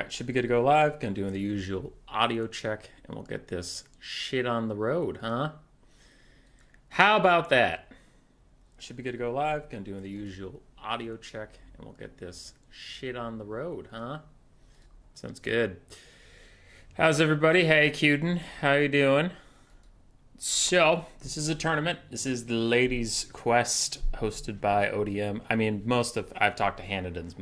right, should be good to go live. Gonna do the usual audio check, and we'll get this shit on the road, huh? How about that? Should be good to go live. Gonna do the usual audio check, and we'll get this shit on the road, huh? Sounds good. How's everybody? Hey, Cuden. How you doing? So, this is a tournament. This is the Ladies Quest hosted by ODM. I mean, I've talked to Hanniden's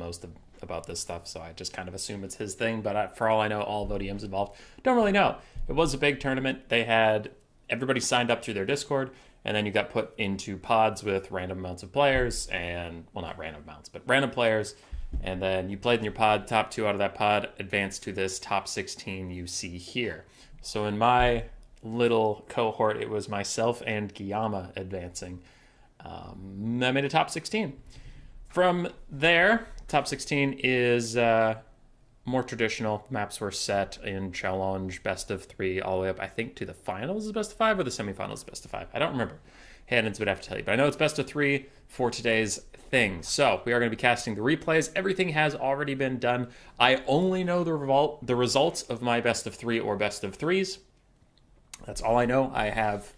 about this stuff, so I just kind of assume it's his thing, but for all I know, all of ODM's involved. Don't really know. It was a big tournament. They had everybody signed up through their Discord, and then you got put into pods with random amounts of players, and, well, not random amounts, but random players, and then you played in your pod. Top 2 out of that pod advanced to this top 16 you see here. So in my little cohort, it was myself and Guillama advancing. I made a top 16. From there, top 16 is more traditional. Maps were set in challenge, best of 3, all the way up, I think, to the finals is best of 5, or the semifinals is best of 5. I don't remember. Hannons would have to tell you, but I know it's best of 3 for today's thing. So we are going to be casting the replays. Everything has already been done. I only know the results of my best of 3 or best of 3s. That's all I know. I have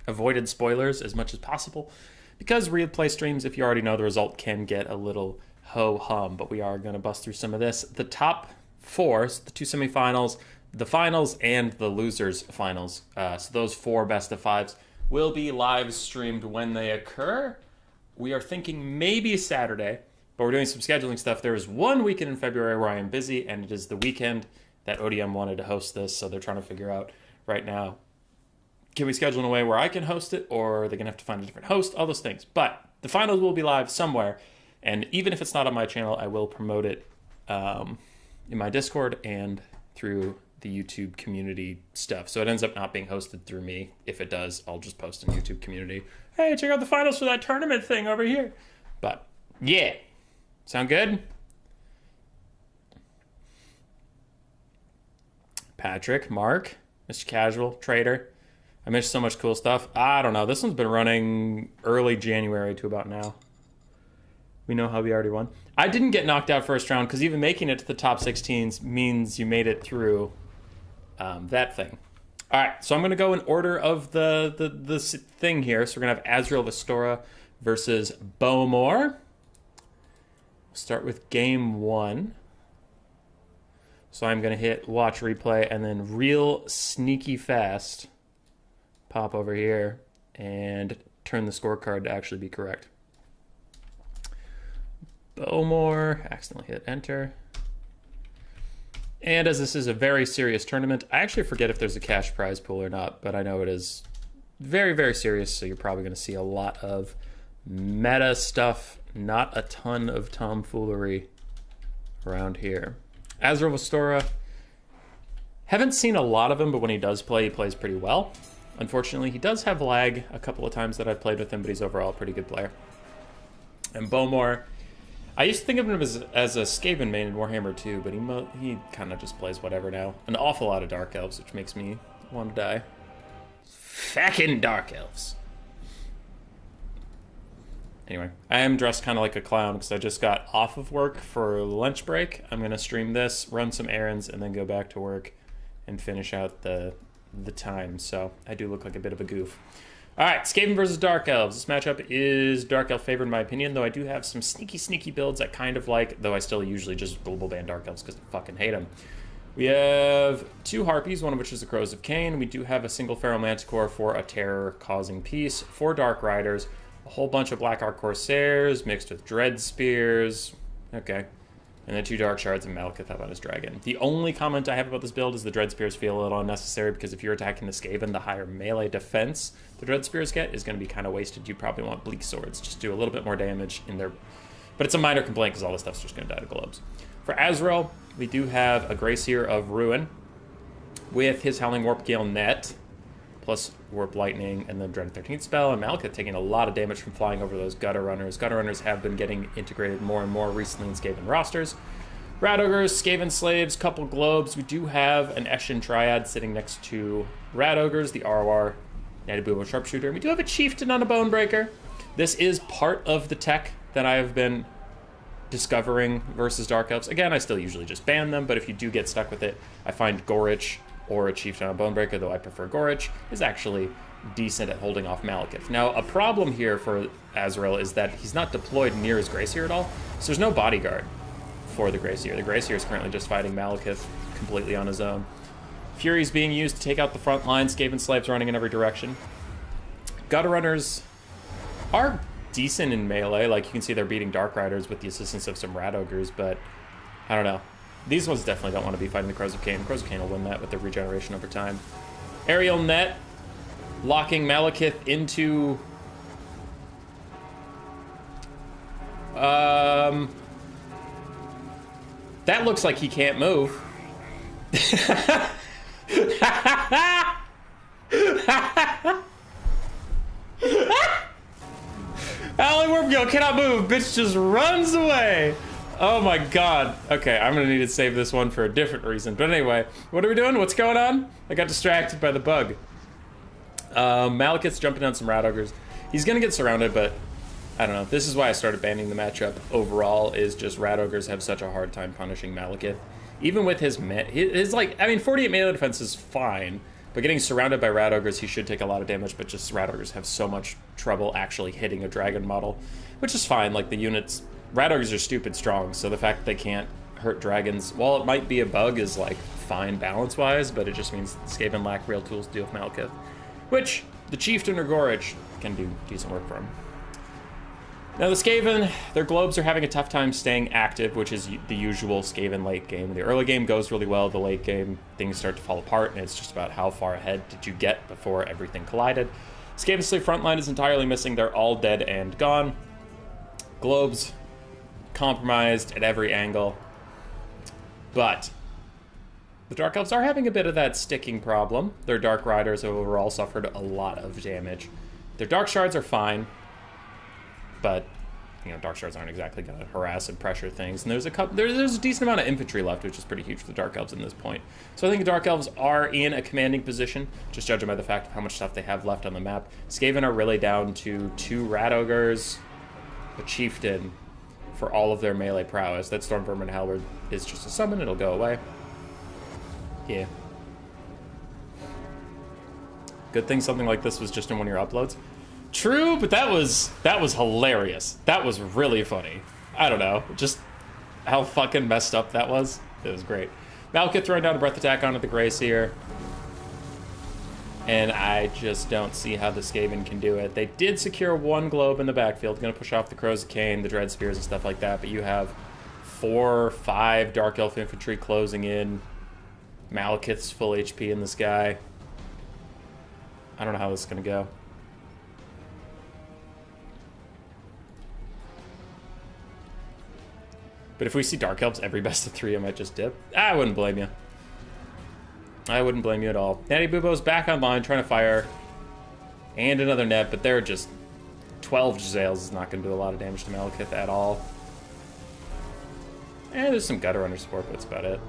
avoided spoilers as much as possible because replay streams, if you already know the result, can get a little ho-hum, but we are going to bust through some of this. The top 4, so the 2 semifinals, the finals, and the losers finals. So those 4 best of 5s will be live streamed when they occur. We are thinking maybe Saturday, but we're doing some scheduling stuff. There is one weekend in February where I am busy, and it is the weekend that ODM wanted to host this, so they're trying to figure out right now, can we schedule in a way where I can host it, or are they going to have to find a different host? All those things. But the finals will be live somewhere, and even if it's not on my channel, I will promote it in my Discord and through the YouTube community stuff. So it ends up not being hosted through me. If it does, I'll just post in YouTube community. Hey, check out the finals for that tournament thing over here. But yeah, sound good? Patrick, Mark, Mr. Casual, Trader. I missed so much cool stuff. I don't know. This one's been running early January to about now. We know how we already won. I didn't get knocked out first round because even making it to the top 16s means you made it through that thing. All right, so I'm going to go in order of the thing here. So we're going to have Azrael Vistora versus Bowmore. We'll start with game 1. So I'm going to hit watch replay and then real sneaky fast pop over here and turn the scorecard to actually be correct. Bowmore, accidentally hit enter. And as this is a very serious tournament, I actually forget if there's a cash prize pool or not, but I know it is very, very serious, so you're probably going to see a lot of meta stuff, not a ton of tomfoolery around here. Azrael Vistora, haven't seen a lot of him, but when he does play, he plays pretty well. Unfortunately, he does have lag a couple of times that I've played with him, but he's overall a pretty good player. And Bowmore, I used to think of him as a Skaven main in Warhammer 2, but he kind of just plays whatever now. An awful lot of Dark Elves, which makes me want to die. Fucking Dark Elves. Anyway, I am dressed kind of like a clown because I just got off of work for lunch break. I'm going to stream this, run some errands, and then go back to work and finish out the time. So I do look like a bit of a goof. All right, Skaven versus Dark Elves. This matchup is Dark Elf favored in my opinion, though I do have some sneaky builds I kind of like, though I still usually just global ban Dark Elves because I fucking hate them. We have 2 Harpies, one of which is the Crows of Cain. We do have a single Feral Manticore for a terror-causing piece, 4 Dark Riders, a whole bunch of Black Ark Corsairs mixed with Dread Spears. Okay. And then 2 Dark Shards and Malekith up on his dragon. The only comment I have about this build is the Dread Spears feel a little unnecessary because if you're attacking the Skaven, the higher melee defense the Dread Spears get is going to be kind of wasted. You probably want Bleak Swords. Just do a little bit more damage in there. But it's a minor complaint because all this stuff's just going to die to globes. For Azrael, we do have a Gracier of Ruin with his Howling Warp Gale net, plus Warp Lightning and the Dread 13th spell, and Malekith taking a lot of damage from flying over those Gutter Runners. Gutter Runners have been getting integrated more and more recently in Skaven rosters. Rat Ogres, Skaven Slaves, couple Globes. We do have an Eshin Triad sitting next to Rat Ogres, the ROR Knighted Boobo Sharpshooter. And we do have a Chieftain on a Bonebreaker. This is part of the tech that I have been discovering versus Dark Elves. Again, I still usually just ban them, but if you do get stuck with it, I find Gorich or a Chieftain on Bonebreaker, though I prefer Gorich, is actually decent at holding off Malekith. Now, a problem here for Azrael is that he's not deployed near his Greyseer at all, so there's no bodyguard for the Greyseer. The Greyseer is currently just fighting Malekith completely on his own. Fury's being used to take out the front line. Skaven Slaves running in every direction. Gutter Runners are decent in melee. Like, you can see they're beating Dark Riders with the assistance of some Rat Ogres, but I don't know. These ones definitely don't want to be fighting the Crows of Cain. Crows of Cain will win that with their regeneration over time. Aerial Net locking Malekith into... That looks like he can't move. Ally Wormgill cannot move. Bitch just runs away. Oh my god. Okay, I'm gonna need to save this one for a different reason. But anyway, what are we doing? What's going on? I got distracted by the bug. Malekith's jumping down some Rat Ogres. He's gonna get surrounded, but I don't know. This is why I started banning the matchup overall, is just Rat Ogres have such a hard time punishing Malekith. Even with his like, I mean, 48 melee defense is fine, but getting surrounded by Rat Ogres, he should take a lot of damage, but just Rat Ogres have so much trouble actually hitting a dragon model, which is fine. Like, the units, Rat Ogres are stupid strong, so the fact that they can't hurt dragons, while it might be a bug, is like fine balance-wise, but it just means Skaven lack real tools to deal with Malekith, which the Chieftain or Gorich can do decent work for him. Now the Skaven, their globes are having a tough time staying active, which is the usual Skaven late game. The early game goes really well, the late game, things start to fall apart, and it's just about how far ahead did you get before everything collided. Skaven Slave frontline is entirely missing, they're all dead and gone. Globes compromised at every angle. But the Dark Elves are having a bit of that sticking problem. Their Dark Riders have overall suffered a lot of damage. Their Dark Shards are fine, but you know, Dark Shards aren't exactly going to harass and pressure things. And there's a decent amount of infantry left, which is pretty huge for the Dark Elves in this point. So I think the Dark Elves are in a commanding position, just judging by the fact of how much stuff they have left on the map. Skaven are really down to 2 Rat Ogres, a Chieftain, for all of their melee prowess. That Storm Vermin Halberd is just a summon, it'll go away. Yeah. Good thing something like this was just in one of your uploads. True, but that was hilarious. That was really funny. I don't know, just how fucking messed up that was. It was great. Malekith throwing down a breath attack onto the Greyseer. And I just don't see how the Skaven can do it. They did secure 1 globe in the backfield, gonna push off the Crows of Cain, the Dread Spears and stuff like that, but you have 4 or 5 Dark Elf infantry closing in. Malekith's full HP in this guy. I don't know how this is gonna go. But if we see Dark Elves every best of 3, I might just dip. I wouldn't blame you. I wouldn't blame you at all. Natty Bubo's back online trying to fire. And another net, but they're just... 12 Giselles is not going to do a lot of damage to Malekith at all. And there's some Gutter Runner support, but that's about it.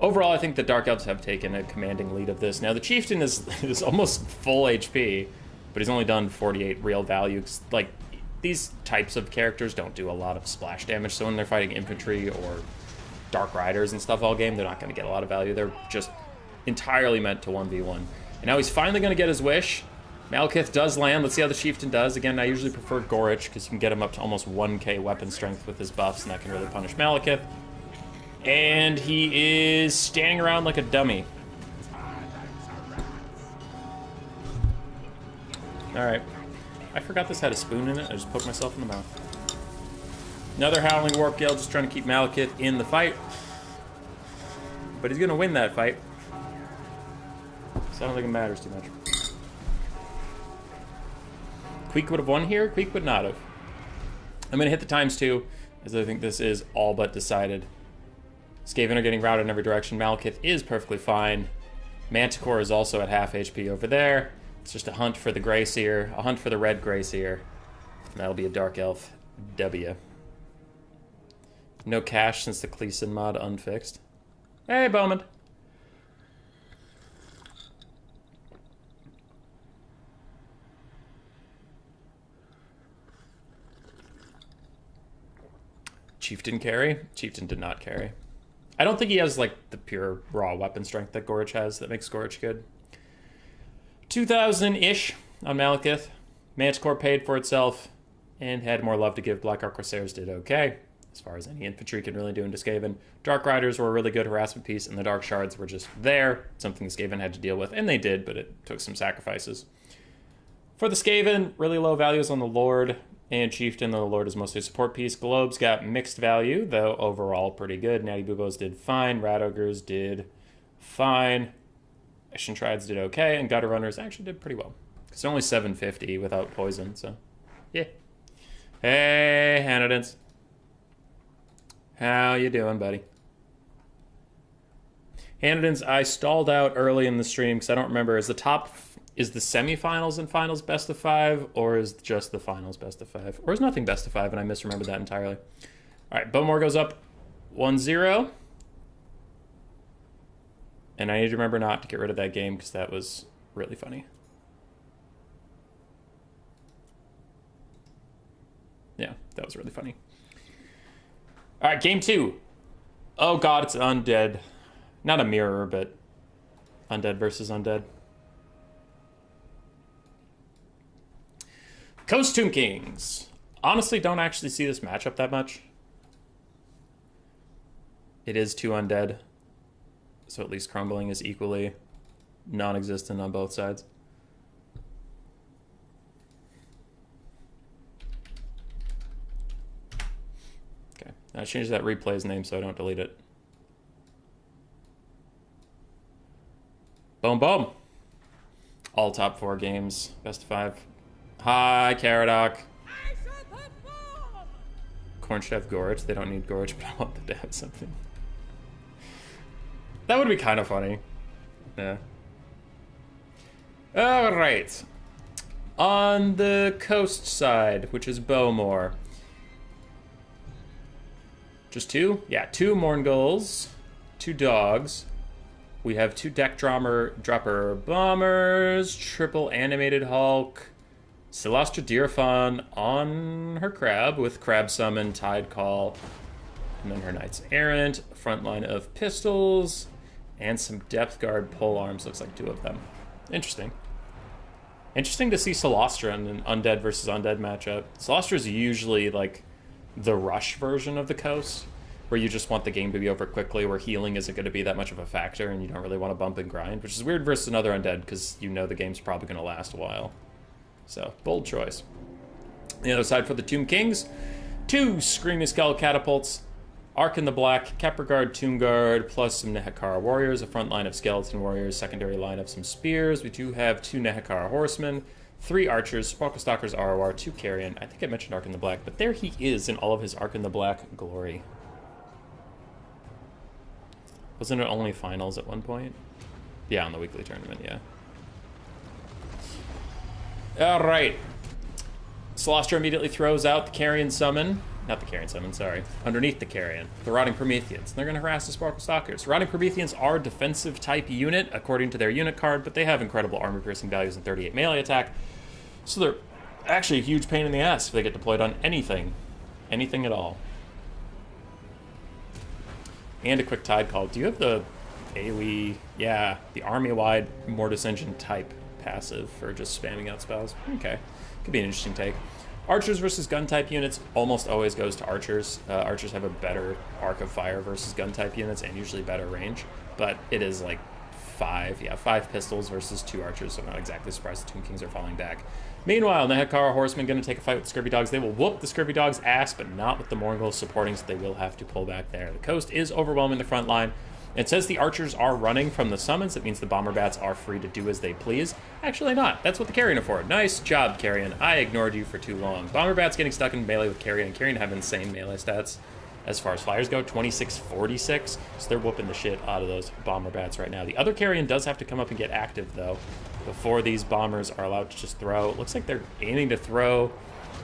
Overall, I think the Dark Elves have taken a commanding lead of this. Now, the Chieftain is almost full HP, but he's only done 48 real value. Like, these types of characters don't do a lot of splash damage, so when they're fighting infantry or Dark Riders and stuff all game, they're not going to get a lot of value. They're just entirely meant to 1v1. And now he's finally going to get his wish. Malekith does land. Let's see how the Chieftain does. Again, I usually prefer Gorich because you can get him up to almost 1k weapon strength with his buffs, and that can really punish Malekith. And he is standing around like a dummy. Alright. I forgot this had a spoon in it. I just poked myself in the mouth. Another Howling Warp Gale just trying to keep Malekith in the fight. But he's going to win that fight. So I don't think it matters too much. Queek would have won here. Queek would not have. I'm going to hit the ×2, as I think this is all but decided. Skaven are getting routed in every direction. Malekith is perfectly fine. Manticore is also at half HP over there. It's just a hunt for the Greyseer, a hunt for the red Greyseer. And that'll be a Dark Elf W. No cash since the Cleason mod unfixed. Hey, Bowman. Chieftain carry? Chieftain did not carry. I don't think he has, like, the pure raw weapon strength that Gorich has that makes Gorich good. 2,000-ish on Malekith. Manticore paid for itself and had more love to give. Black Arc Corsairs did okay, as far as any infantry can really do in Skaven. Dark Riders were a really good harassment piece, and the Dark Shards were just there, something Skaven had to deal with, and they did, but it took some sacrifices. For the Skaven, really low values on the Lord and Chieftain, though the Lord is mostly a support piece. Globes got mixed value, though overall pretty good. Natty Bubos did fine, Rat Ogres did fine, Ashen Triads did okay, and Gutter Runners actually did pretty well. It's only 750 without poison, so yeah. Hey, Hanadins. How you doing, buddy? Hanadins, I stalled out early in the stream because I don't remember. Is the semifinals and finals best of 5, or is just the finals best of 5? Or is nothing best of 5, and I misremembered that entirely? All right, Bowmore goes up 1-0. And I need to remember not to get rid of that game because that was really funny. Yeah, that was really funny. All right, game 2. Oh god, it's undead. Not a mirror, but undead versus undead. Coast Tomb Kings. Honestly, don't actually see this matchup that much. It is 2 undead, so at least crumbling is equally non-existent on both sides. Okay, I changed that replay's name so I don't delete it. Boom, boom. All top 4 games, best of 5. Hi, Caradoc. Corn should have Gorich. They don't need Gorich, but I want them to have something. That would be kind of funny. Yeah. All right. On the coast side, which is Bowmore. Just 2? Yeah, 2 Morngulls, 2 dogs. We have 2 deck dropper bombers, triple animated Hulk, Celestra Deerfawn on her crab with crab summon, tide call, and then her knights errant, front line of pistols, and some depth guard pole arms. Looks like 2 of them. Interesting. Interesting to see Celestra in an undead versus undead matchup. Celestra is usually like the rush version of the coast, where you just want the game to be over quickly, where healing isn't going to be that much of a factor, and you don't really want to bump and grind, which is weird versus another undead, because you know the game's probably going to last a while. So, bold choice. The other side for the Tomb Kings, 2 Screaming Skull Catapults, Arc in the Black, Kepler Guard, Tomb Guard, plus some Nehekara Warriors, a front line of Skeleton Warriors, secondary line of some Spears. We do have 2 Nehekara Horsemen, 3 Archers, Sparkle Stalkers, ROR, 2 Carrion. I think I mentioned Arc in the Black, but there he is in all of his Arc in the Black glory. Wasn't it only finals at one point? Yeah, on the weekly tournament, yeah. Alright. Celestra immediately throws out the Carrion Summon. Not the Carrion Summon, sorry. Underneath the Carrion. The Rotting Prometheans. They're going to harass the Sparkle Stalkers. Rotting Prometheans are a defensive type unit, according to their unit card, but they have incredible armor-piercing values and 38 melee attack. So they're actually a huge pain in the ass if they get deployed on anything. Anything at all. And a quick tide call. Do you have the AoE? Yeah, the army-wide Mortis Engine type passive for just spamming out spells. Okay, could be an interesting take. Archers versus gun-type units almost always goes to Archers. Archers have a better arc of fire versus gun-type units and usually better range, but it is like 5 pistols versus 2 Archers, so I'm not exactly surprised the Tomb Kings are falling back. Meanwhile, Nehekara Horsemen going to take a fight with the Scurvy Dogs. They will whoop the Scurvy Dogs' ass, but not with the Morgul supporting, so they will have to pull back there. The coast is overwhelming the front line. It says the Archers are running from the summons. That means the Bomber Bats are free to do as they please. Actually not. That's what the Carrion are for. Nice job, Carrion. I ignored you for too long. Bomber Bats getting stuck in melee with Carrion, and Carrion have insane melee stats. As far as flyers go, 26-46, so they're whooping the shit out of those Bomber Bats right now. The other Carrion does have to come up and get active, though, before these Bombers are allowed to just throw. It looks like they're aiming to throw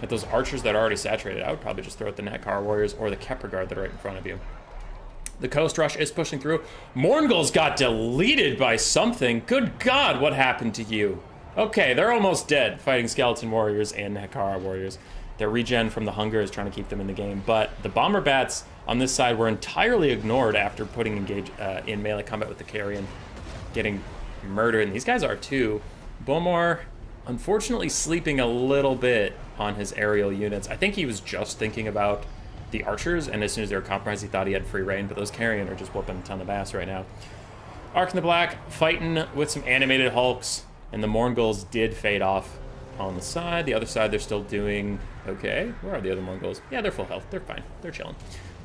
at those Archers that are already saturated. I would probably just throw at the Nehekara Warriors or the Kepler Guard that are right in front of you. The Coast Rush is pushing through. Morngul's got deleted by something. Good God, what happened to you? Okay, they're almost dead, fighting Skeleton Warriors and Nehekara Warriors. Their regen from the hunger is trying to keep them in the game, but the Bomber Bats on this side were entirely ignored after putting in melee combat with the Carrion, getting murdered, and these guys are too. Bomar, unfortunately, sleeping a little bit on his aerial units. I think he was just thinking about the archers, and as soon as they were compromised, he thought he had free reign, but those Carrion are just whooping a ton of ass right now. Arc in the Black fighting with some animated Hulks, and the Morghuls did fade off on the side. The other side, they're still doing okay. Where are the other Morghuls? Yeah, they're full health. They're fine. They're chilling.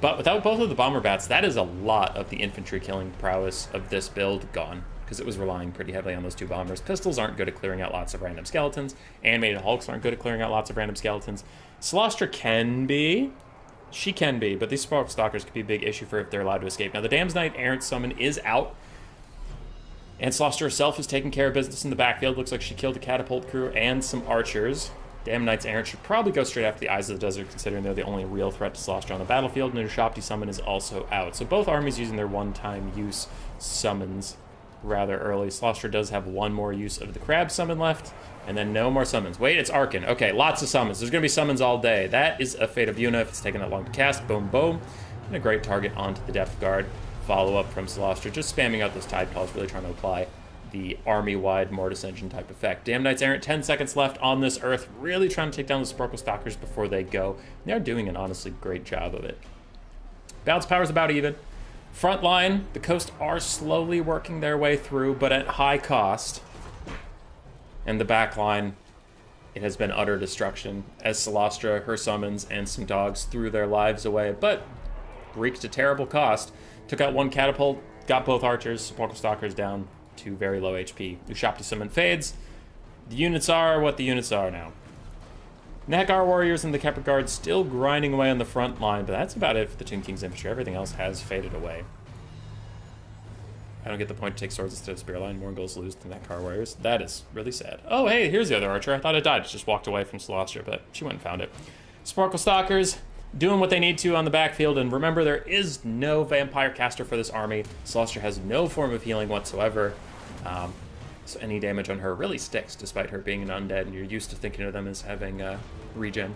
But without both of the Bomber Bats, that is a lot of the infantry killing prowess of this build gone, because it was relying pretty heavily on those two bombers. Pistols aren't good at clearing out lots of random skeletons. Animated Hulks aren't good at clearing out lots of random skeletons. Celestra can be. She can be, but these Sparkle Stalkers could be a big issue for if they're allowed to escape. Now, the Damned Knight Errant summon is out, and Celestra herself is taking care of business in the backfield. Looks like she killed the catapult crew and some archers. Damned Knight's Errant should probably go straight after the Eyes of the Desert, considering they're the only real threat to Celestra on the battlefield, and Ushapti summon is also out. So both armies using their one-time use summons rather early. Celestra does have one more use of the Crab summon left, and then no more summons. Wait, it's Arkin. Okay, lots of summons. There's going to be summons all day. That is a Fate of Yuna if it's taking that long to cast. Boom, boom. And a great target onto the Depth Guard. Follow-up from Celestra, just spamming out those Tide Calls, really trying to apply the army-wide Mortis Engine type effect. Damned Knights Errant, 10 seconds left on this Earth, really trying to take down the Sparkle Stalkers before they go. They're doing an honestly great job of it. Balance power's about even. Front line, the Coast are slowly working their way through, but at high cost. And the back line, it has been utter destruction, as Celestra, her summons, and some dogs threw their lives away, but wreaked a terrible cost. Took out one catapult, got both archers, Sparkle Stalkers down to very low HP. Ushapti summon fades. The units are what the units are now. Nahakar Warriors and the Kepler Guard still grinding away on the front line, but that's about it for the Tomb King's infantry. Everything else has faded away. I don't get the point to take swords instead of Spearline. Morghuls lose to Nahakar Warriors. That is really sad. Oh, hey, here's the other archer. I thought it died. It just walked away from Celestra, but she went and found it. Sparkle Stalkers doing what they need to on the backfield, and remember, there is no Vampire Caster for this army. Celestra has no form of healing whatsoever. So any damage on her really sticks, despite her being an undead, and you're used to thinking of them as having regen.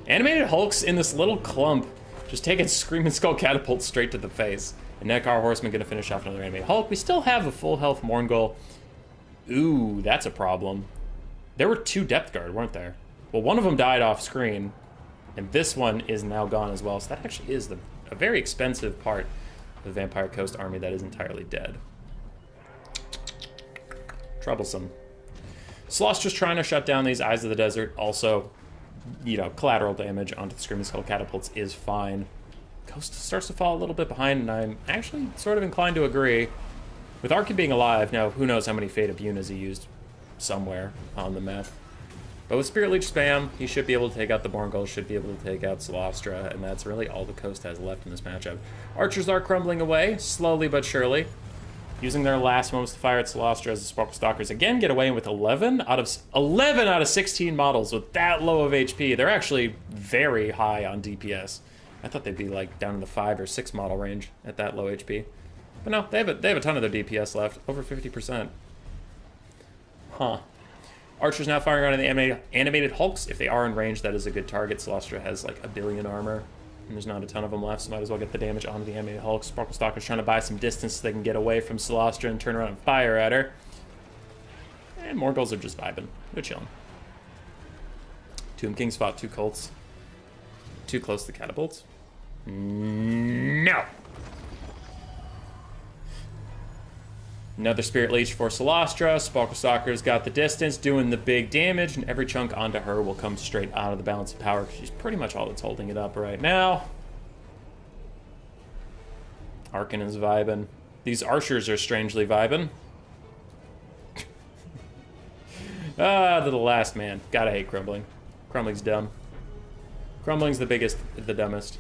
Animated Hulks in this little clump, just taking Screaming Skull catapults straight to the face. And Nahakar Horseman gonna finish off another animated Hulk. We still have a full health Morghuls. Ooh, that's a problem. There were two Depth Guard, weren't there? Well, one of them died off screen, and this one is now gone as well. So that actually is a very expensive part of the Vampire Coast army that is entirely dead. Troublesome. Celestra's trying to shut down these Eyes of the Desert. Also, you know, collateral damage onto the Screaming Skull catapults is fine. Coast starts to fall a little bit behind, and I'm actually sort of inclined to agree. With Arkin being alive, now who knows how many Fate of Yunas he used somewhere on the map. But with Spirit Leech spam, he should be able to take out the Morghuls, should be able to take out Celestra, and that's really all the Coast has left in this matchup. Archers are crumbling away, slowly but surely, using their last moments to fire at Celestra as the Sparkle Stalkers again get away with 11 out of 16 models with that low of HP. They're actually very high on DPS. I thought they'd be like down in the 5 or 6 model range at that low HP. But no, they have a ton of their DPS left, over 50%. Huh. Archers now firing on the animated Hulks. If they are in range, that is a good target. Celestra has like 1 billion armor, and there's not a ton of them left, so might as well get the damage onto the animated Hulks. Sparkle Stalker's trying to buy some distance so they can get away from Celestra and turn around and fire at her. And Morghuls are just vibing. They're chilling. Tomb Kings fought 2 cults. Too close to the catapults. No! Another Spirit Leech for Celestra. Sparkle Stalker's got the distance, doing the big damage, and every chunk onto her will come straight out of the balance of power, because she's pretty much all that's holding it up right now. Arkin is vibing. These archers are strangely vibing. The last man. Gotta hate Crumbling. Crumbling's dumb. Crumbling's the dumbest.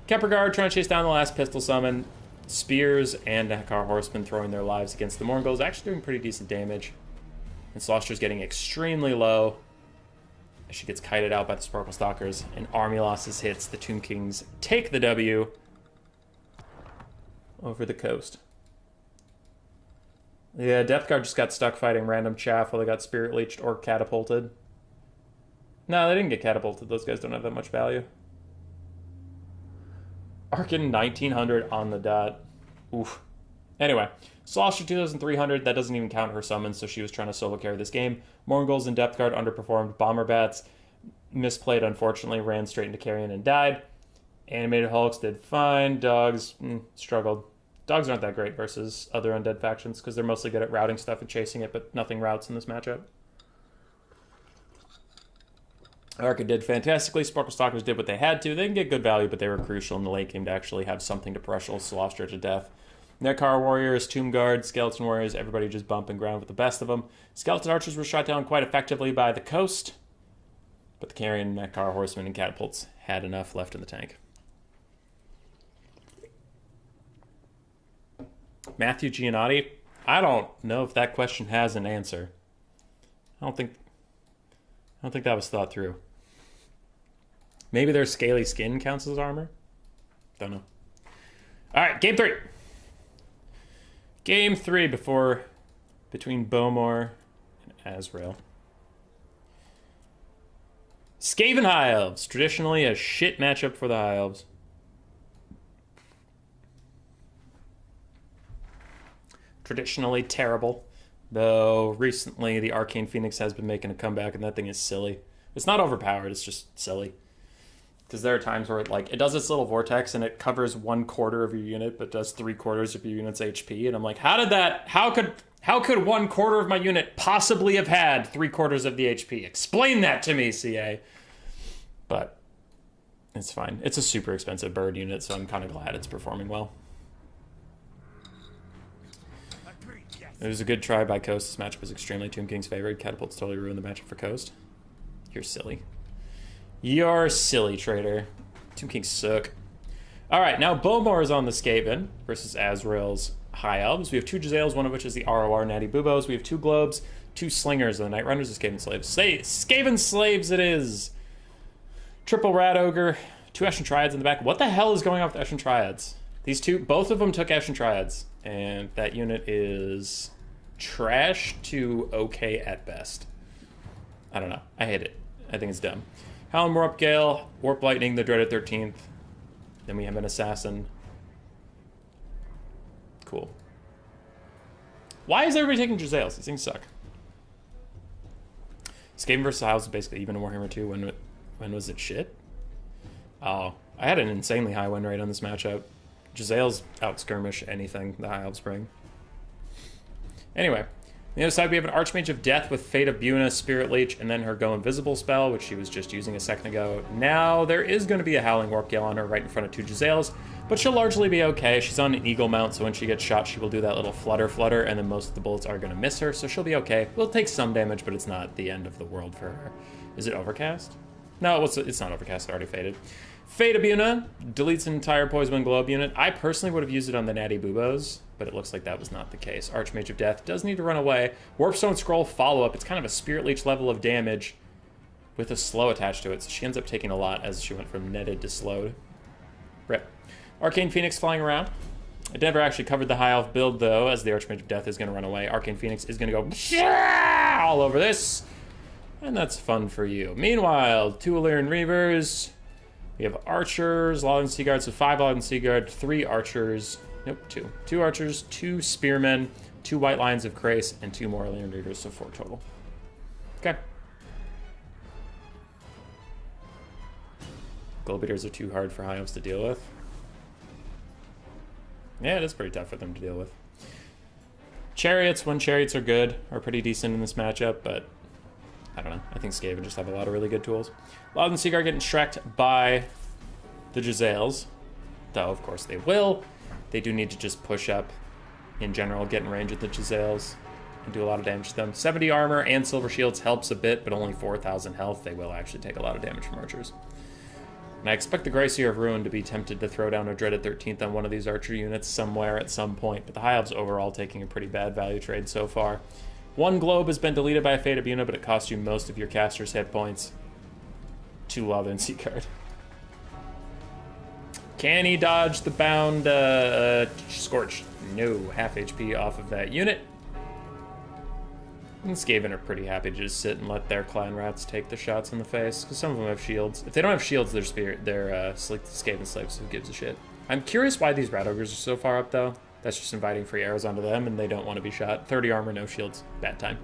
Kepler Guard trying to chase down the last pistol summon. Spears and Nahakar Horsemen throwing their lives against the Morghuls, actually doing pretty decent damage. And Celestra's getting extremely low as she gets kited out by the Sparkle Stalkers, and army losses hits. The Tomb Kings take the W over the Coast. Yeah, Depth Guard just got stuck fighting random chaff while they got Spirit Leeched or catapulted. No, they didn't get catapulted. Those guys don't have that much value. Arkin 1900 on the dot. Oof. Anyway, Slosher 2300, that doesn't even count her summons, so she was trying to solo carry this game. Mongol's in depth guard underperformed. Bomber Bats misplayed, unfortunately, ran straight into carrion and died. Animated Hulks did fine. Dogs struggled. Dogs aren't that great versus other undead factions because they're mostly good at routing stuff and chasing it, but nothing routes in this matchup. Arca did fantastically. Sparkle Stalkers did what they had to. They didn't get good value, but they were crucial in the late game to actually have something to pressure Slosher to death. Nekar Warriors, Tomb Guards, Skeleton Warriors, everybody just bumping ground with the best of them. Skeleton Archers were shot down quite effectively by the coast, but the Carrion, Nekar, Horsemen, and Catapults had enough left in the tank. Matthew Giannotti, I don't know if that question has an answer. I don't think that was thought through. Maybe their scaly skin counts as armor? Don't know. All right, game 3. Game 3 between Bowmore and Azrael. Skaven High Elves, traditionally a shit matchup for the High Elves. Traditionally terrible, though recently the Arcane Phoenix has been making a comeback, and that thing is silly. It's not overpowered, it's just silly. Because there are times where it does its little vortex and it covers 1/4 of your unit, but does 3/4 of your unit's HP. And I'm like, how could 1/4 of my unit possibly have had 3/4 of the HP? Explain that to me, CA. But it's fine. It's a super expensive bird unit, so I'm kind of glad it's performing well. It was a good try by Coast. This matchup was extremely Tomb King's favorite. Catapults totally ruined the matchup for Coast. You're silly. You're silly, traitor. Tomb Kings suck. All right, now Bowmore is on the Skaven versus Azrael's High Elves. We have 2 Jezzails, one of which is the ROR Natty Boobos. We have 2 Globes, 2 Slingers, and the Night Runners, the Skaven Slaves. Skaven Slaves it is! Triple Rat Ogre, 2 Ashen Triads in the back. What the hell is going on with Ashen Triads? These two, both of them took Ashen Triads, and that unit is trash to okay at best. I don't know. I hate it. I think it's dumb. Howlin' Warp Gale, Warp Lightning, the Dreaded 13th. Then we have an Assassin. Cool. Why is everybody taking Jezzails? These things suck. Skaven vs. House is basically even in Warhammer 2. When was it shit? Oh, I had an insanely high win rate on this matchup. Jezzails out-skirmish anything the High Elves bring. Anyway, on the other side we have an Archmage of Death with Fate of Buna, Spirit Leech, and then her Go Invisible spell, which she was just using a second ago. Now, there is going to be a Howling Warp Gale on her right in front of 2 Jezzails, but she'll largely be okay. She's on an Eagle mount, so when she gets shot, she will do that little flutter, and then most of the bullets are going to miss her, so she'll be okay. Will take some damage, but it's not the end of the world for her. Is it Overcast? No, it's not Overcast. It already faded. Fate of Buna deletes an entire Poison Globe unit. I personally would have used it on the Natty Boobos, but it looks like that was not the case. Archmage of Death does need to run away. Warpstone Scroll follow-up. It's kind of a Spirit Leech level of damage with a slow attached to it, so she ends up taking a lot as she went from netted to slowed. Rip. Arcane Phoenix flying around. I never actually covered the High Elf build, though, as the Archmage of Death is going to run away. Arcane Phoenix is going to go all over this, and that's fun for you. Meanwhile, 2 Illyrian Reavers. We have Archers, Lawden Sea Guard, so 5 Lawden Sea Guard, 3 Archers. Nope, 2. 2 Archers, 2 Spearmen, 2 White Lions of Crace, and 2 more Illyrian Reavers, so 4 total. Okay. Globe Eaters are too hard for High Elves to deal with. Yeah, it is pretty tough for them to deal with. Chariots, when Chariots are good, are pretty decent in this matchup, but I don't know. I think Skaven just have a lot of really good tools. Lawden Seaguard getting Shrek'd by the Jezzails, though of course they will. They do need to just push up in general, get in range of the Jezzails, and do a lot of damage to them. 70 armor and silver shields helps a bit, but only 4,000 health. They will actually take a lot of damage from archers. And I expect the Gracier of Ruin to be tempted to throw down a Dreaded 13th on one of these archer units somewhere at some point, but the High Elves overall taking a pretty bad value trade so far. 1 globe has been deleted by a Fate of Buna, but it costs you most of your caster's hit points. 2 Lawden Sea Guard. Can he dodge the bound Scorch? No, half HP off of that unit. And Skaven are pretty happy to just sit and let their clan rats take the shots in the face, because some of them have shields. If they don't have shields, they're Skaven slaves, who gives a shit. I'm curious why these rat ogres are so far up, though. That's just inviting free arrows onto them, and they don't want to be shot. 30 armor, no shields. Bad time.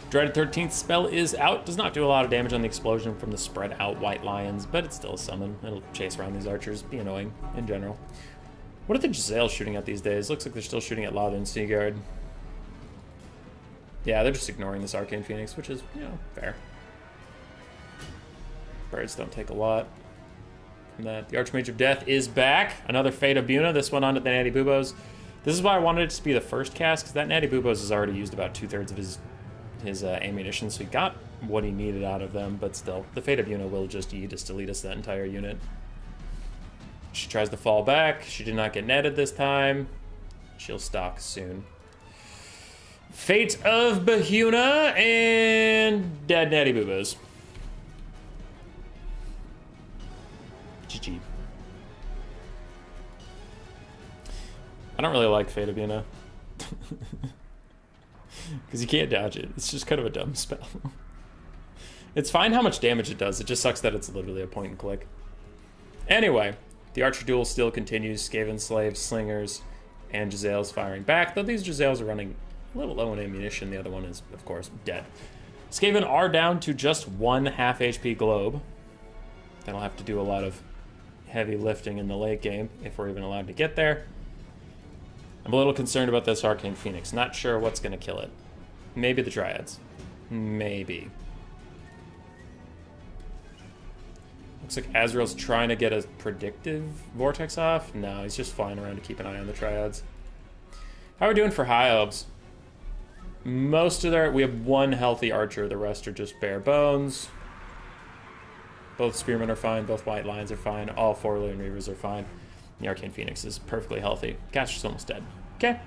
Dreaded 13th spell is out. Does not do a lot of damage on the explosion from the spread out white lions, but it's still a summon. It'll chase around these archers, be annoying in general. What are the Giselles shooting at these days? Looks like they're still shooting at Lava and Seaguard. Yeah, they're just ignoring this Arcane Phoenix, which is, you know, fair. Birds don't take a lot from that. The Archmage of Death is back. Another Fate of Buna, this one onto the Natty Bubos. This is why I wanted it to be the first cast, because that Natty Bubos has already used about 2/3 of his ammunition, so he got what he needed out of them, but still, the Fate of Buna will just Aetus delete us that entire unit. She tries to fall back. She did not get netted this time. She'll stalk soon. Fate of Bahuna and dead Natty Boobos. GG. I don't really like Fate of Bahuna. Because you can't dodge it. It's just kind of a dumb spell. It's fine how much damage it does. It just sucks that it's literally a point and click. Anyway, the Archer duel still continues. Skaven slaves, slingers, and Giselles firing back. Though these Giselles are running a little low in ammunition. The other one is, of course, dead. Skaven are down to just 1 half HP globe. That'll have to do a lot of heavy lifting in the late game, if we're even allowed to get there. I'm a little concerned about this Arcane Phoenix. Not sure what's going to kill it. Maybe the Dryads. Maybe. Looks like Azrael's trying to get a predictive vortex off. No, he's just flying around to keep an eye on the Triads. How are we doing for High Elves? Most of we have 1 healthy archer. The rest are just bare bones. Both Spearmen are fine. Both White Lions are fine. All 4 Lune Reavers are fine. The Arcane Phoenix is perfectly healthy. Caster's almost dead. Okay.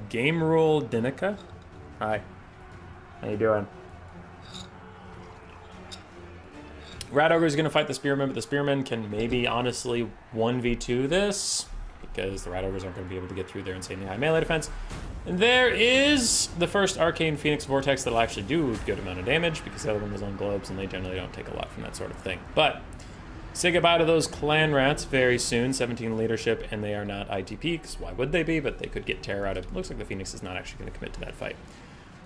Game Rule Dinica? Hi. How you doing? Rat Ogre is going to fight the Spearman, but the Spearman can maybe honestly 1v2 this, because the Rat Ogres aren't going to be able to get through their insanely high melee defense. And there is the first Arcane Phoenix Vortex that'll actually do a good amount of damage, because the other one was on globes, and they generally don't take a lot from that sort of thing. But say goodbye to those clan rats very soon. 17 leadership, and they are not ITP, because why would they be? But they could get terror out of it. Looks like the Phoenix is not actually going to commit to that fight.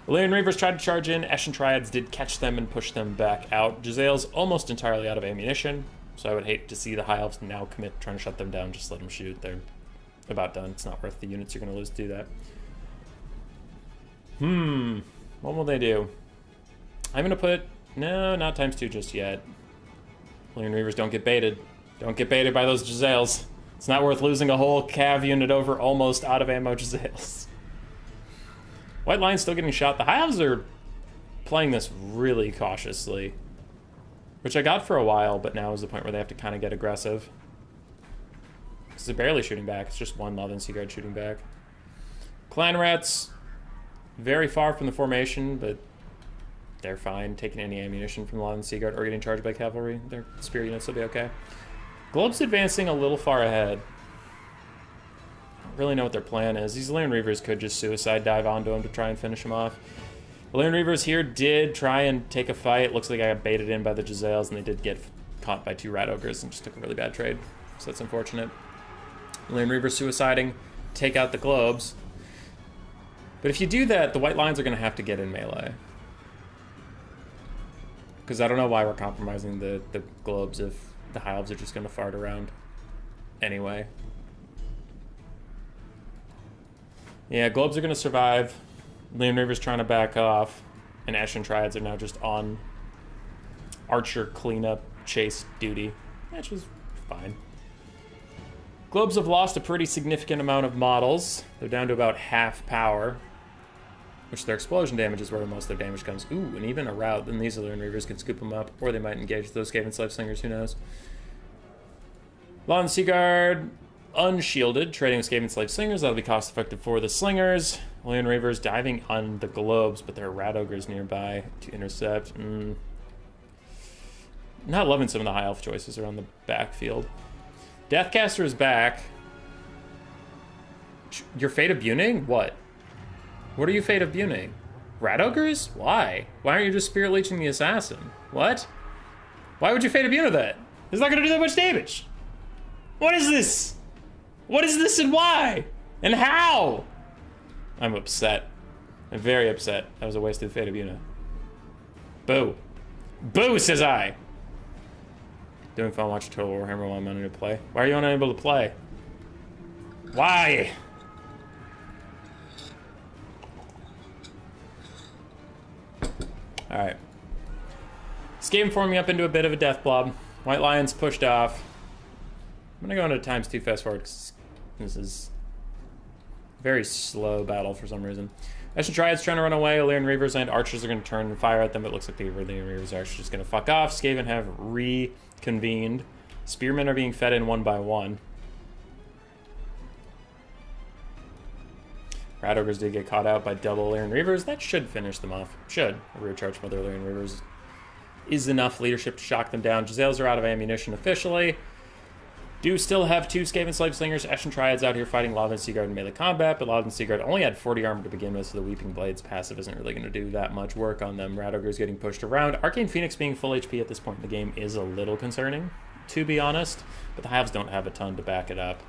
Lune Reavers tried to charge in. Eshin Triads did catch them and push them back out. Giselles almost entirely out of ammunition, so I would hate to see the High Elves now commit trying to shut them down. Just let them shoot. They're about done. It's not worth the units you're going to lose to do that. What will they do? I'm going to put... No, not ×2 just yet. Lune Reavers, don't get baited. Don't get baited by those Giselles. It's not worth losing a whole Cav unit over almost out of ammo Giselles. White Lion's still getting shot. The High Elves are playing this really cautiously, which I got for a while, but now is the point where they have to kind of get aggressive. This is barely shooting back. It's just 1 Love and Seaguard shooting back. Clan Rats, very far from the formation, but they're fine taking any ammunition from Love and Seaguard or getting charged by cavalry. Their spear units will be okay. Globe's advancing a little far ahead. Really know what their plan is. These Lune Reavers could just suicide dive onto him to try and finish him off. The Lune Reavers here did try and take a fight. Looks like I got baited in by the Giselles, and they did get caught by 2 Rat Ogres and just took a really bad trade. So that's unfortunate. Lune Reavers suiciding, take out the globes. But if you do that, the White Lions are going to have to get in melee. Because I don't know why we're compromising the globes if the High Elves are just going to fart around anyway. Yeah, globes are going to survive. Lune Reaver's trying to back off. And Eshin Triads are now just on archer cleanup chase duty, which is fine. Globes have lost a pretty significant amount of models. They're down to about half power, which their explosion damage is where most of their damage comes. Ooh, and even a rout, then these Lune Reavers can scoop them up, or they might engage those Skaven Slave Slingers, who knows. Law and Seaguard unshielded, trading with Skaven Slave Slingers. That'll be cost effective for the Slingers. Lune Reavers diving on the globes, but there are Rat Ogres nearby to intercept. Not loving some of the High Elf choices around the backfield. Deathcaster is back. Your Fate of Buning? What? What are you Fate of Buning? Rat Ogres? Why? Why aren't you just Spirit Leeching the Assassin? What? Why would you Fate of Buning that? It's not gonna do that much damage. What is this? What is this and why? And how? I'm upset. I'm very upset. That was a wasted Fate of Buning. Boo. Boo, says I. Doing fun watching Total Warhammer while I'm unable to play. Why are you unable to play? Why? Alright. This game formed me up into a bit of a death blob. White Lion's pushed off. I'm gonna go into ×2 fast forward because this is a very slow battle for some reason. Ashen Triad's trying to run away. Illyrian Reavers and Archers are going to turn and fire at them. It looks like the Illyrian Reavers are actually just going to fuck off. Skaven have reconvened. Spearmen are being fed in one by one. Rat Ogres did get caught out by double Illyrian Reavers. That should finish them off. Should. A rear charge from other Illyrian Reavers is enough leadership to shock them down. Giselles are out of ammunition officially. Do still have 2 Skaven Slave Slingers. Ashen Triad's out here fighting Laud and Seaguard in melee combat, but Laud and Seaguard only had 40 armor to begin with, so the Weeping Blades passive isn't really going to do that much work on them. Rat Ogre's getting pushed around. Arcane Phoenix being full HP at this point in the game is a little concerning, to be honest, but the Halves don't have a ton to back it up.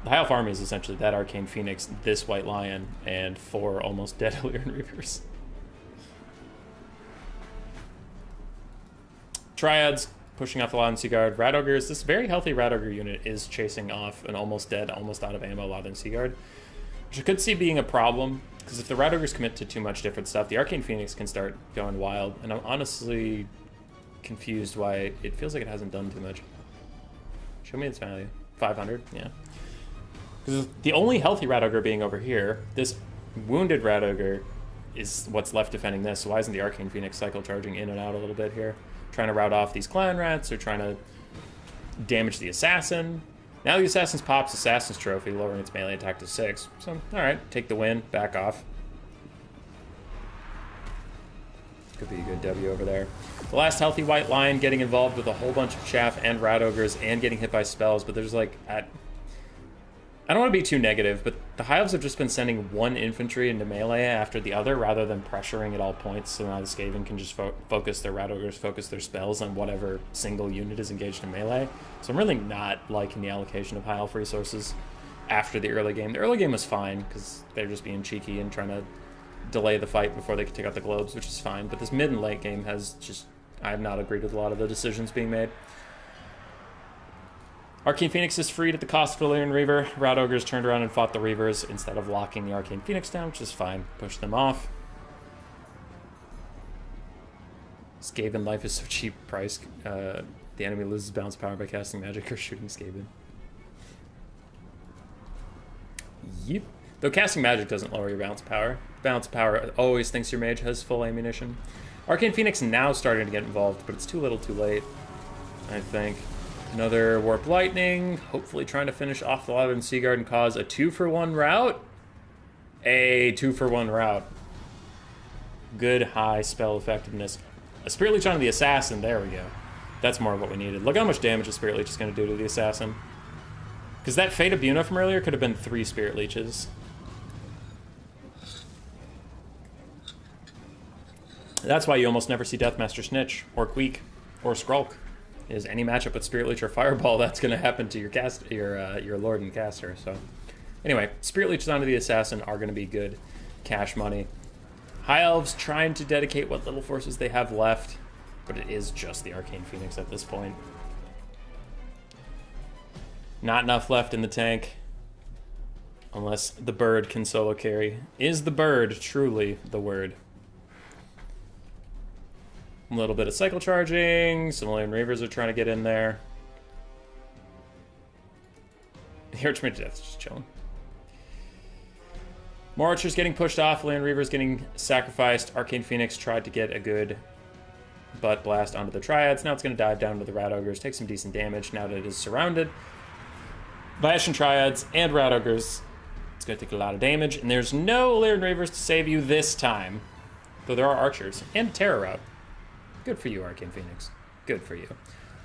The High Elf army is essentially that Arcane Phoenix, this White Lion, and 4 almost dead Illyrian Reavers. Triads pushing off the Laud and Seaguard. Rat Ogres, this very healthy Rat Ogre unit is chasing off an almost dead, almost out of ammo Laud and Seaguard, which I could see being a problem, because if the Rat Ogres commit to too much different stuff, the Arcane Phoenix can start going wild, and I'm honestly confused why it feels like it hasn't done too much. Show me its value. 500? Yeah. Because the only healthy Rat Ogre being over here, this wounded Rat Ogre is what's left defending this, so why isn't the Arcane Phoenix cycle charging in and out a little bit here? Trying to rout off these clan rats, or trying to damage the assassin. Now the assassin's pops Assassin's Trophy, lowering its melee attack to 6. So, alright, take the win, back off. Could be a good W over there. The last healthy White Lion getting involved with a whole bunch of chaff and Rat Ogres and getting hit by spells, but there's like, I don't want to be too negative, but the Hives have just been sending one infantry into melee after the other rather than pressuring at all points, so now the Skaven can just focus their Rat Ogres, focus their spells on whatever single unit is engaged in melee. So I'm really not liking the allocation of High Elf resources after the early game. The early game was fine, because they're just being cheeky and trying to delay the fight before they can take out the globes, which is fine, but this mid and late game has just, I have not agreed with a lot of the decisions being made. Arcane Phoenix is freed at the cost of Illyrian Reaver. Rat Ogres turned around and fought the Reavers instead of locking the Arcane Phoenix down, which is fine. Push them off. Skaven life is so cheap price. The enemy loses bounce power by casting magic or shooting Skaven. Yep. Though casting magic doesn't lower your bounce power. Bounce power always thinks your mage has full ammunition. Arcane Phoenix now starting to get involved, but it's too little too late, I think. Another Warp Lightning, hopefully trying to finish off the Laud and Seaguard and cause a 2-for-1 rout. A 2-for-1 rout. Good high spell effectiveness. A Spirit Leech onto the Assassin, there we go. That's more of what we needed. Look how much damage a Spirit Leech is going to do to the Assassin. Because that Fate of Buna from earlier could have been 3 Spirit Leeches. That's why you almost never see Deathmaster Snitch, or Queek, or Skrulk. Is any matchup with Spirit Leech or Fireball, that's going to happen to your Lord and Caster. So, anyway, Spirit Leeches onto the Assassin are going to be good cash money. High Elves trying to dedicate what little forces they have left, but it is just the Arcane Phoenix at this point. Not enough left in the tank, unless the bird can solo carry. Is the bird truly the word? A little bit of cycle charging. Some Illyrian Reavers are trying to get in there. The Archmage Death's just chilling. More Archers getting pushed off. Illyrian Reavers getting sacrificed. Arcane Phoenix tried to get a good butt blast onto the Triads. Now it's going to dive down to the Rat Ogres. Take some decent damage now that it is surrounded by Ashen Triads and Rat Ogres. It's going to take a lot of damage. And there's no Illyrian Reavers to save you this time. Though there are Archers and a Terror Route. Good for you, Arcane Phoenix. Good for you.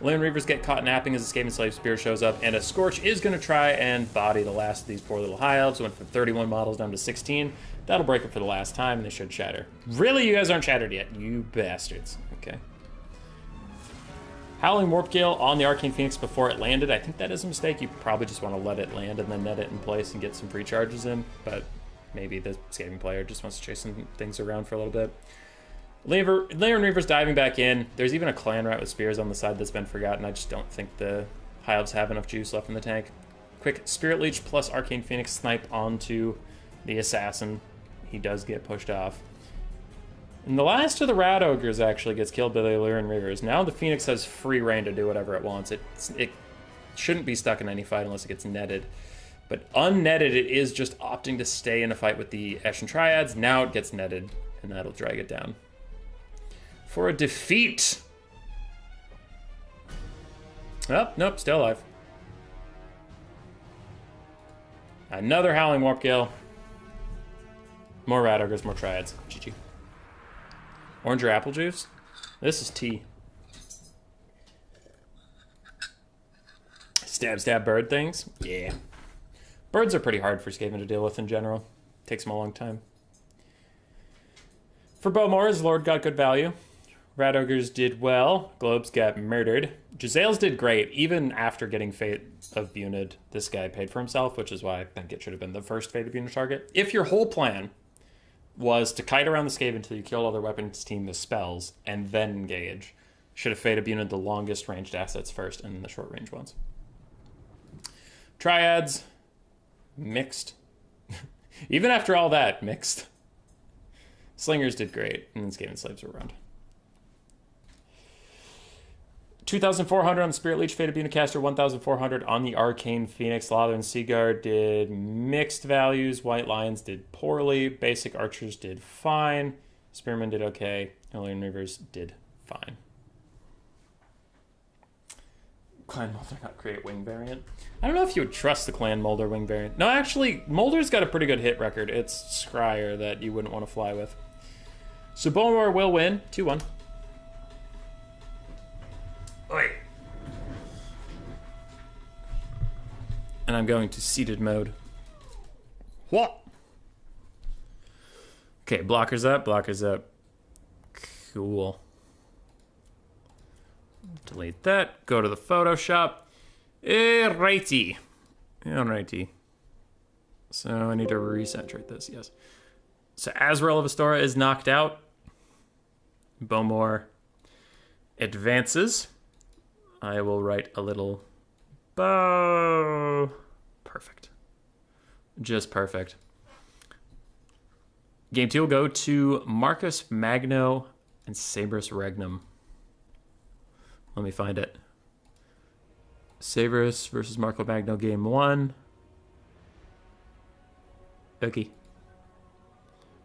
Land Reavers get caught napping as a Skaven Slave Spear shows up, and a Scorch is going to try and body the last of these poor little High Elves. Went from 31 models down to 16. That'll break it for the last time, and they should shatter. Really? You guys aren't shattered yet, you bastards. Okay. Howling Warp Gale on the Arcane Phoenix before it landed. I think that is a mistake. You probably just want to let it land and then net it in place and get some free charges in, but maybe the Skaven player just wants to chase some things around for a little bit. Layer and Reaver's diving back in. There's even a clan rat with spears on the side that's been forgotten. I just don't think the High Elves have enough juice left in the tank. Quick Spirit Leech plus Arcane Phoenix snipe onto the Assassin. He does get pushed off. And the last of the Rat Ogres actually gets killed by the Illyrian Reavers. Now the Phoenix has free reign to do whatever it wants. It shouldn't be stuck in any fight unless it gets netted. But unnetted, it is just opting to stay in a fight with the Eshin Triads. Now it gets netted, and that'll drag it down. For a defeat! Oh, nope, still alive. Another Howling Warp Gale. More Rat Ogres, more Triads. GG. Orange or apple juice? This is tea. Stab, stab bird things? Yeah. Birds are pretty hard for Skaven to deal with in general. Takes them a long time. For Bowmores, Lord got good value. Rat Ogres did well. Globes got murdered. Giselles did great. Even after getting Fate of Bunid, this guy paid for himself, which is why I think it should have been the first Fate of Bunid target. If your whole plan was to kite around the Skaven until you kill all their weapons team with spells, and then engage, should have Fate of Bunid the longest ranged assets first, and then the short range ones. Triads, mixed. Even after all that, mixed. Slingers did great, and then Skaven Slaves were around. 2,400 on the Spirit Leech, Fate of Unicaster, 1,400 on the Arcane Phoenix. Lothern Seaguard did mixed values. White Lions did poorly. Basic Archers did fine. Spearmen did okay. Illyrian Reavers did fine. Clan Molder got create wing variant. I don't know if you would trust the Clan Molder wing variant. No, actually, Molder's got a pretty good hit record. It's Scryer that you wouldn't want to fly with. So Bowmore will win, 2-1. Oi. And I'm going to seated mode. What? Okay, blockers up, blockers up. Cool. Delete that. Go to the Photoshop. Alrighty. Alrighty. So I need to recentrate this, yes. So Azrael of Astora is knocked out. Bowmore advances. I will write a little bow. Perfect. Just perfect. Game 2 will go to Marcus Magno and Sabrus Regnum. Let me find it. Sabrus versus Marco Magno, game 1. Okay.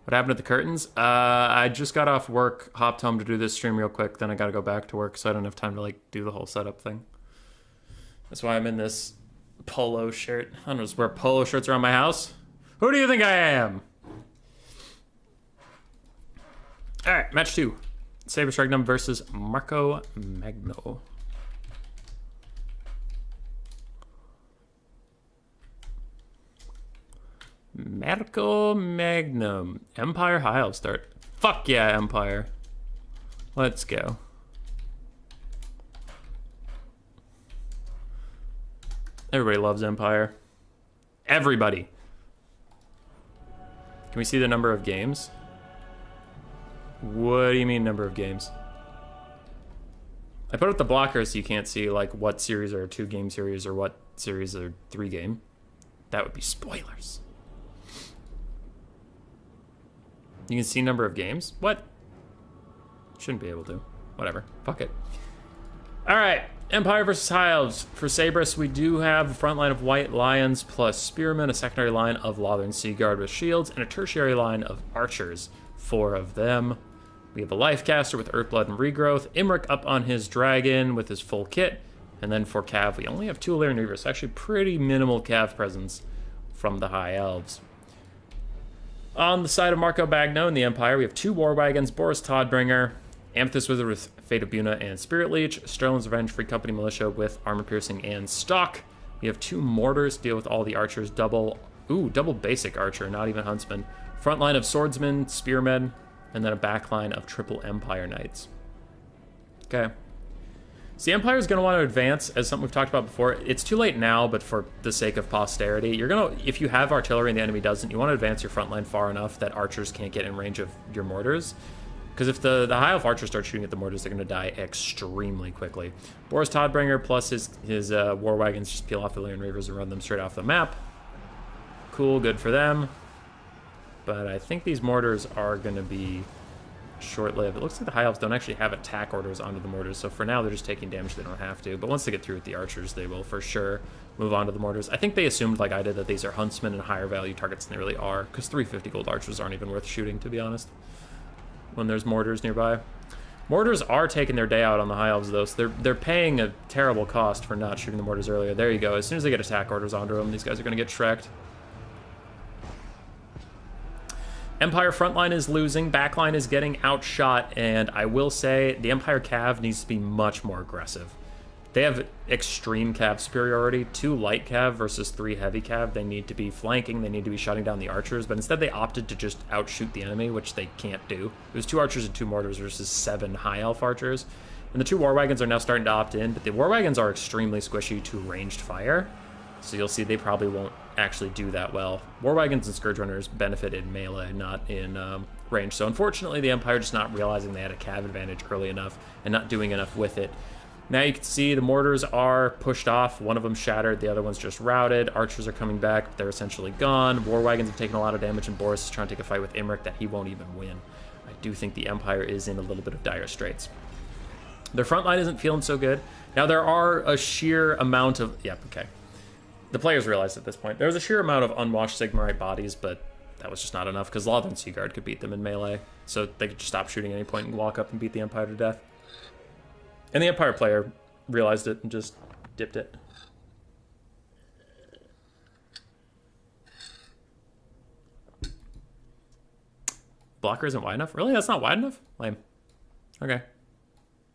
What happened at the curtains? I just got off work, hopped home to do this stream real quick, then I gotta go back to work, so I don't have time to do the whole setup thing. That's why I'm in this polo shirt. I don't just wear polo shirts around my house. Who do you think I am? Alright, match 2. Sabrus Regnum versus Marco Magno. Marco Magnum. Empire High Elf start. Fuck yeah, Empire. Let's go. Everybody loves Empire. Everybody. Can we see the number of games? What do you mean number of games? I put up the blocker so you can't see what series are a 2-game series or what series are 3-game. That would be spoilers. You can see number of games? What? Shouldn't be able to. Whatever. Fuck it. Alright. Empire versus High Elves. For Sabrus, we do have a front line of White Lions plus Spearmen, a secondary line of Lothern Seaguard with shields, and a tertiary line of Archers. 4 of them. We have a Lifecaster with Earthblood and Regrowth. Imric up on his dragon with his full kit. And then for Cav, we only have 2 Illyrian Reavers. So actually pretty minimal Cav presence from the High Elves. On the side of Marco Magno in the Empire, we have 2 War Wagons, Boris Todbringer, Amethyst Wizard with Fate of Buna and Spirit Leech. Sterling's Revenge, Free Company Militia with Armor Piercing and Stock. You have 2 Mortars to deal with all the archers. Double basic archer, not even huntsman. Front line of swordsmen, spearmen, and then a back line of triple Empire Knights. Okay. So the Empire is going to want to advance, as something we've talked about before. It's too late now, but for the sake of posterity, you're going to, if you have artillery and the enemy doesn't, you want to advance your front line far enough that archers can't get in range of your mortars. Because if the High Elf archers start shooting at the mortars, they're going to die extremely quickly. Boris Todbringer plus his war wagons just peel off the Lyrian Reavers and run them straight off the map. Cool, good for them. But I think these mortars are going to be short-lived. It looks like the High Elves don't actually have attack orders onto the mortars, so for now they're just taking damage they don't have to. But once they get through with the archers, they will for sure move on to the mortars. I think they assumed, like I did, that these are huntsmen and higher value targets than they really are, because 350 gold archers aren't even worth shooting, to be honest, when there's mortars nearby. Mortars are taking their day out on the High Elves, though, so they're paying a terrible cost for not shooting the mortars earlier. There you go. As soon as they get attack orders onto them, these guys are going to get shreked. Empire frontline is losing, backline is getting outshot, and I will say the Empire Cav needs to be much more aggressive. They have extreme Cav superiority, 2 light Cav versus 3 heavy Cav. They need to be flanking, they need to be shutting down the archers, but instead they opted to just outshoot the enemy, which they can't do. It was 2 archers and 2 mortars versus 7 High Elf archers. And the 2 war wagons are now starting to opt in, but the war wagons are extremely squishy to ranged fire. So you'll see they probably won't actually do that well. War wagons and Scourge Runners benefit in melee, not in range. So unfortunately, the Empire just not realizing they had a Cav advantage early enough and not doing enough with it. Now you can see the mortars are pushed off. One of them shattered, the other one's just routed. Archers are coming back, but they're essentially gone. War wagons have taken a lot of damage, and Boris is trying to take a fight with Imric that he won't even win. I do think the Empire is in a little bit of dire straits. Their front line isn't feeling so good. Now there are a sheer amount of... Yep, okay. The players realized at this point there was a sheer amount of unwashed Sigmarite bodies, but that was just not enough because Lothran Seaguard could beat them in melee, so they could just stop shooting at any point and walk up and beat the Empire to death. And the Empire player realized it and just dipped it. Blocker isn't wide enough? Really? That's not wide enough? Lame. Okay.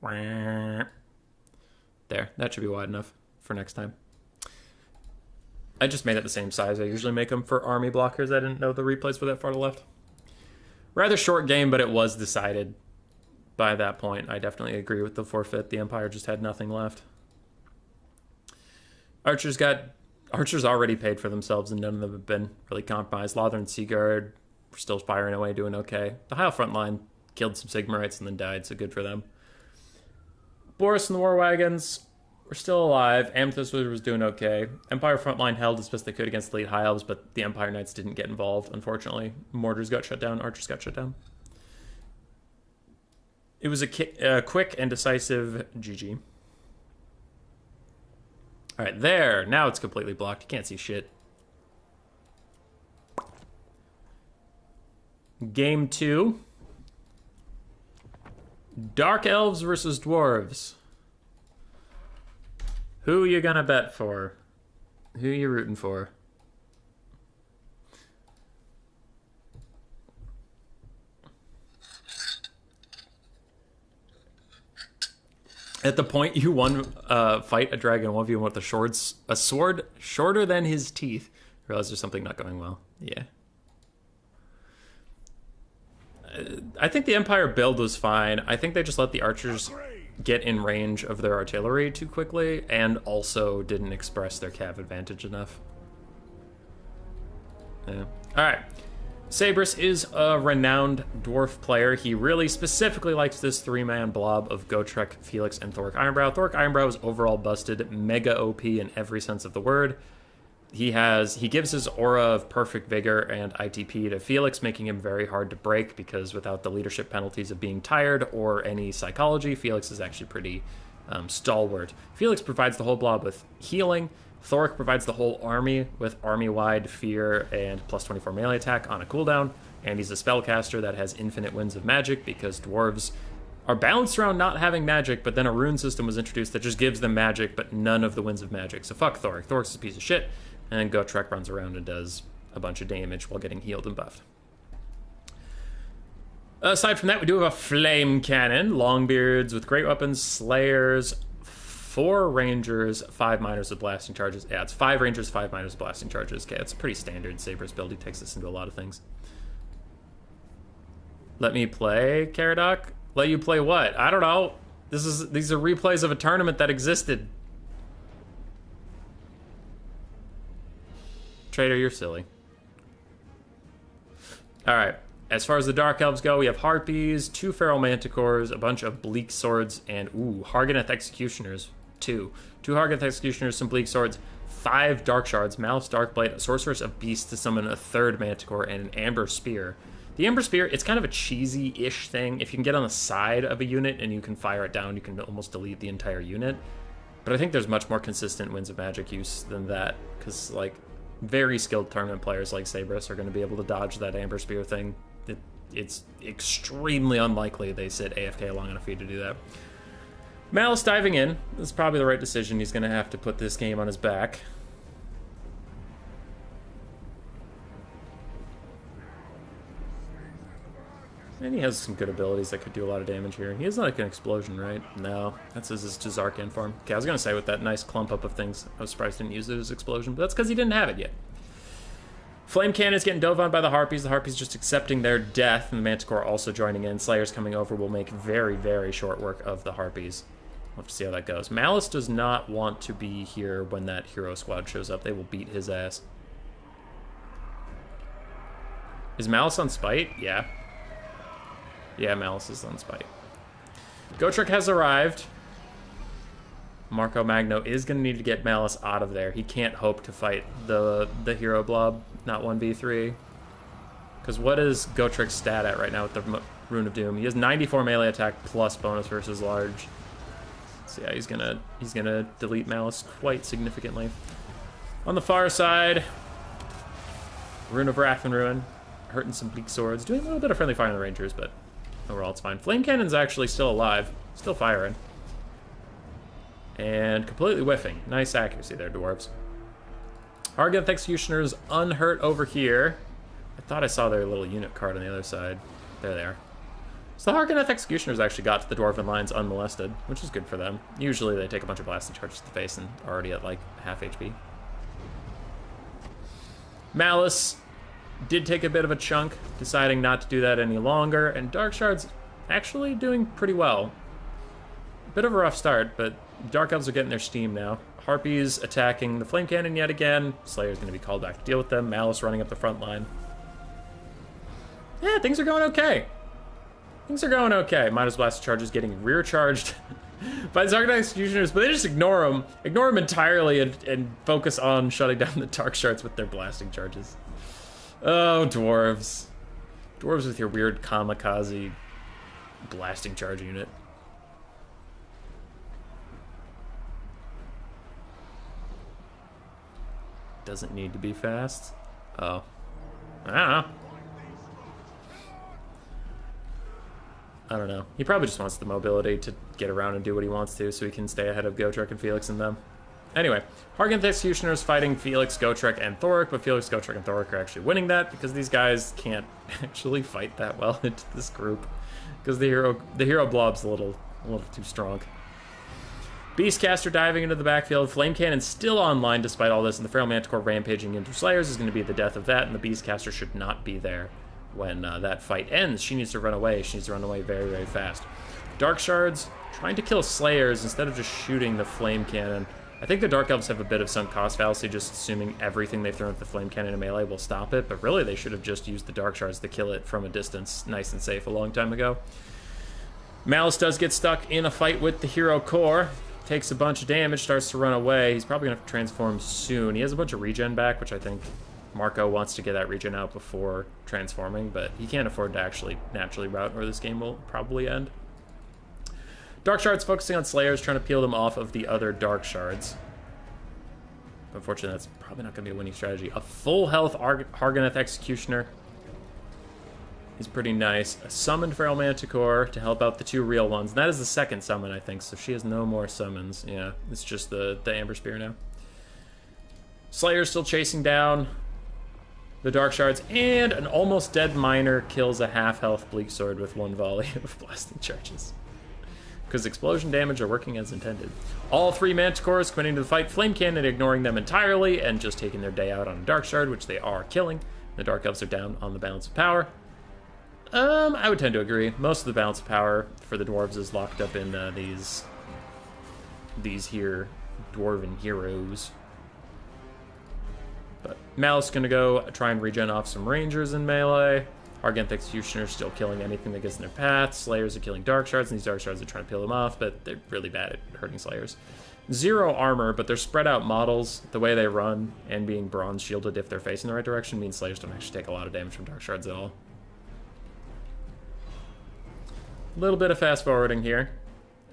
There, that should be wide enough for next time. I just made it the same size I usually make them for army blockers. I didn't know the replays were that far to left. Rather short game, but it was decided by that point. I definitely agree with the forfeit. The Empire just had nothing left. Archers already paid for themselves, and none of them have been really compromised. Lothran Seaguard were still firing away, doing okay. The High front line killed some Sigmarites and then died, so good for them. Boris and the War Wagons were still alive. Amethyst Wizard was doing okay. Empire frontline held as best they could against the Elite High Elves, but the Empire Knights didn't get involved, unfortunately. Mortars got shut down, archers got shut down. It was a quick and decisive GG. All right, there. Now it's completely blocked. You can't see shit. Game 2. Dark Elves versus Dwarves. Who you gonna bet for? Who you rooting for? At the point you won, fight a dragon 1v1 with a sword shorter than his teeth. I realize there's something not going well. Yeah. I think the Empire build was fine. I think they just let the archers get in range of their artillery too quickly, and also didn't express their cav advantage enough. Yeah. Alright. Sabris is a renowned dwarf player. He really specifically likes this 3-man blob of Gotrek, Felix, and Thork Ironbrow. Thork Ironbrow is overall busted, mega OP in every sense of the word. He gives his aura of perfect vigor and ITP to Felix, making him very hard to break, because without the leadership penalties of being tired or any psychology, Felix is actually pretty stalwart. Felix provides the whole blob with healing. Thork provides the whole army with army-wide fear and plus 24 melee attack on a cooldown. And he's a spellcaster that has infinite winds of magic, because dwarves are balanced around not having magic, but then a rune system was introduced that just gives them magic, but none of the winds of magic. So fuck Thork. Thork's a piece of shit. And then Gotrek runs around and does a bunch of damage while getting healed and buffed. Aside from that, we do have a flame cannon, longbeards with great weapons, slayers, 4 rangers, 5 miners with blasting charges. Yeah, it's 5 rangers, 5 miners with blasting charges. Okay, it's a pretty standard Saber's build. He takes this into a lot of things. Let me play, Caradoc? Let you play what? I don't know. These are replays of a tournament that existed. Trader, you're silly. Alright. As far as the Dark Elves go, we have Harpies, 2 Feral Manticores, a bunch of Bleak Swords, and, Hargoneth Executioners. 2 Hargoneth Executioners, some Bleak Swords, 5 Dark Shards, Malice Darkblade, a Sorceress of Beast to summon a 3rd Manticore, and an Amber Spear. The Amber Spear, it's kind of a cheesy-ish thing. If you can get on the side of a unit and you can fire it down, you can almost delete the entire unit. But I think there's much more consistent Winds of Magic use than that, because, like, very skilled tournament players like Sabris are going to be able to dodge that Amber Spear thing. It's extremely unlikely they sit AFK long enough for you to do that. Malice diving in is probably the right decision. He's going to have to put this game on his back. And he has some good abilities that could do a lot of damage here. He has like an explosion, right? No, that's his Arcane form. Okay, I was going to say with that nice clump up of things, I was surprised he didn't use it as explosion, but that's because he didn't have it yet. Flame Cannon's getting dove on by the Harpies. The Harpies just accepting their death, and the Manticore also joining in. Slayers coming over will make very, very short work of the Harpies. We'll have to see how that goes. Malice does not want to be here when that hero squad shows up. They will beat his ass. Is Malice on Spite? Yeah. Yeah, Malice is on Spite. Gotrek has arrived. Marco Magno is going to need to get Malice out of there. He can't hope to fight the hero blob, not 1v3. Because what is Gotrek's stat at right now with the Rune of Doom? He has 94 melee attack plus bonus versus large. So yeah, he's gonna delete Malice quite significantly. On the far side, Rune of Wrath and Ruin, hurting some Bleak Swords, doing a little bit of friendly fire on the Rangers, but overall it's fine. Flame Cannon's actually still alive, still firing. And completely whiffing. Nice accuracy there, dwarves. Hargoneth Executioners unhurt over here. I thought I saw their little unit card on the other side. There they are. So the Hargoneth Executioners actually got to the Dwarven lines unmolested, which is good for them. Usually they take a bunch of blasting charges to the face and are already at like half HP. Malice did take a bit of a chunk, deciding not to do that any longer, and Dark Shard's actually doing pretty well. Bit of a rough start, but Dark Elves are getting their steam now. Harpies attacking the Flame Cannon yet again. Slayer's going to be called back to deal with them. Malice running up the front line. Yeah, things are going okay. Things are going okay. Minus Blast Charges getting rear charged by the Hargoneth Executioners, but they just ignore them. Ignore them entirely and focus on shutting down the Dark Shards with their blasting charges. Oh, dwarves. Dwarves with your weird kamikaze blasting charge unit. Doesn't need to be fast. Oh. I don't know. He probably just wants the mobility to get around and do what he wants to so he can stay ahead of Gotrek and Felix and them. Anyway, Hargoneth Executioners fighting Felix, Gotrek, and Thoric, but Felix, Gotrek, and Thoric are actually winning that because these guys can't actually fight that well into this group because the hero blob's a little too strong. Beastcaster diving into the backfield. Flame Cannon still online despite all this, and the Feral Manticore rampaging into Slayers is going to be the death of that, and the Beastcaster should not be there when that fight ends. She needs to run away. She needs to run away very, very fast. Dark Shards trying to kill Slayers instead of just shooting the Flame Cannon. I think the Dark Elves have a bit of sunk cost fallacy, just assuming everything they've thrown at the Flame Cannon in melee will stop it, but really they should have just used the Dark Shards to kill it from a distance, nice and safe, a long time ago. Malice does get stuck in a fight with the Hero Core. Takes a bunch of damage, starts to run away. He's probably going to have to transform soon. He has a bunch of regen back, which I think Marco wants to get that regen out before transforming, but he can't afford to actually naturally route where this game will probably end. Dark Shards focusing on Slayers, trying to peel them off of the other Dark Shards. Unfortunately, that's probably not going to be a winning strategy. A full health Hargoneth Executioner is pretty nice. A summoned Feral Manticore to help out the 2 real ones. And that is the second summon, I think, so she has no more summons. Yeah, it's just the Amber Spear now. Slayer's still chasing down the Dark Shards, and an almost dead miner kills a half-health Bleak Sword with one volley of blasting charges. Because explosion damage are working as intended. All 3 Manticores committing to the fight, Flame Cannon ignoring them entirely and just taking their day out on a Dark Shard, which they are killing. The Dark Elves are down on the balance of power. I would tend to agree. Most of the balance of power for the Dwarves is locked up in these here Dwarven heroes. But Malice gonna go try and regen off some Rangers in melee. Argent Executioners still killing anything that gets in their path. Slayers are killing Dark Shards, and these Dark Shards are trying to peel them off, but they're really bad at hurting Slayers. 0 armor, but they're spread out models. The way they run and being bronze shielded if they're facing the right direction means Slayers don't actually take a lot of damage from Dark Shards at all. A little bit of fast forwarding here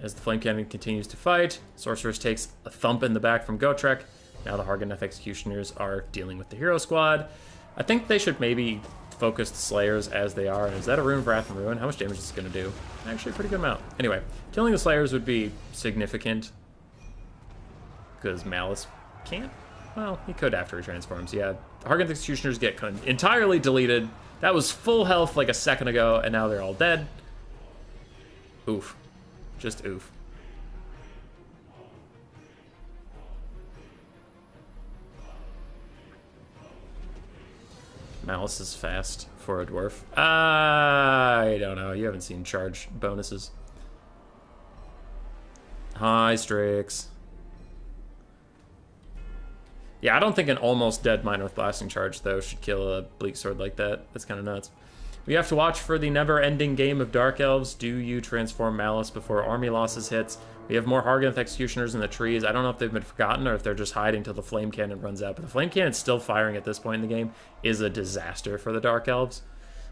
as the Flame Cannon continues to fight. Sorceress takes a thump in the back from Gotrek. Now the Harganeth Executioners are dealing with the Hero Squad. I think they should maybe focus the Slayers as they are. Is that a Rune of Wrath and Ruin? How much damage is this going to do? Actually, a pretty good amount. Anyway, killing the Slayers would be significant. Because Malice can't? Well, he could after he transforms. Yeah, the Harganeth Executioners get entirely deleted. That was full health like a second ago, and now they're all dead. Oof. Just oof. Malice is fast for a dwarf. I don't know. You haven't seen charge bonuses. Hi, Strix. Yeah, I don't think an almost dead miner with blasting charge, though, should kill a Bleak Sword like that. That's kind of nuts. We have to watch for the never-ending game of Dark Elves. Do you transform Malice before army losses hits? We have more Harganeth Executioners in the trees. I don't know if they've been forgotten or if they're just hiding till the Flame Cannon runs out. But the Flame Cannon still firing at this point in the game is a disaster for the Dark Elves.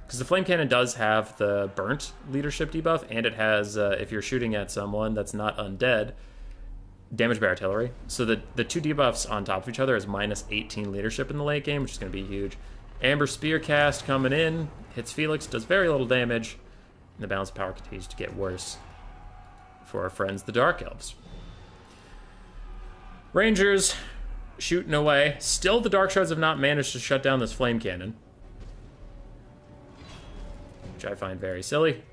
Because the Flame Cannon does have the burnt leadership debuff, and it has, if you're shooting at someone that's not undead, damage by artillery. So the 2 debuffs on top of each other is minus 18 leadership in the late game, which is going to be huge. Amber Spear cast coming in, hits Felix, does very little damage, and the balance of power continues to get worse for our friends, the Dark Elves. Rangers shooting away. Still, the Dark Shards have not managed to shut down this Flame Cannon, which I find very silly.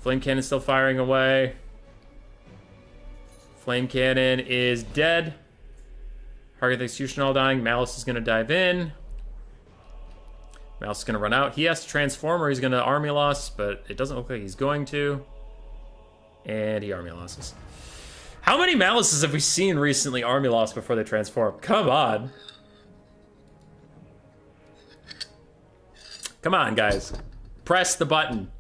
Flame Cannon still firing away. Flame Cannon is dead. Harganeth Execution all dying. Malice is going to dive in. Malice is going to run out. He has to transform or he's going to army loss, but it doesn't look like he's going to. And he army losses. How many Malices have we seen recently army loss before they transform? Come on. Come on, guys. Press the button.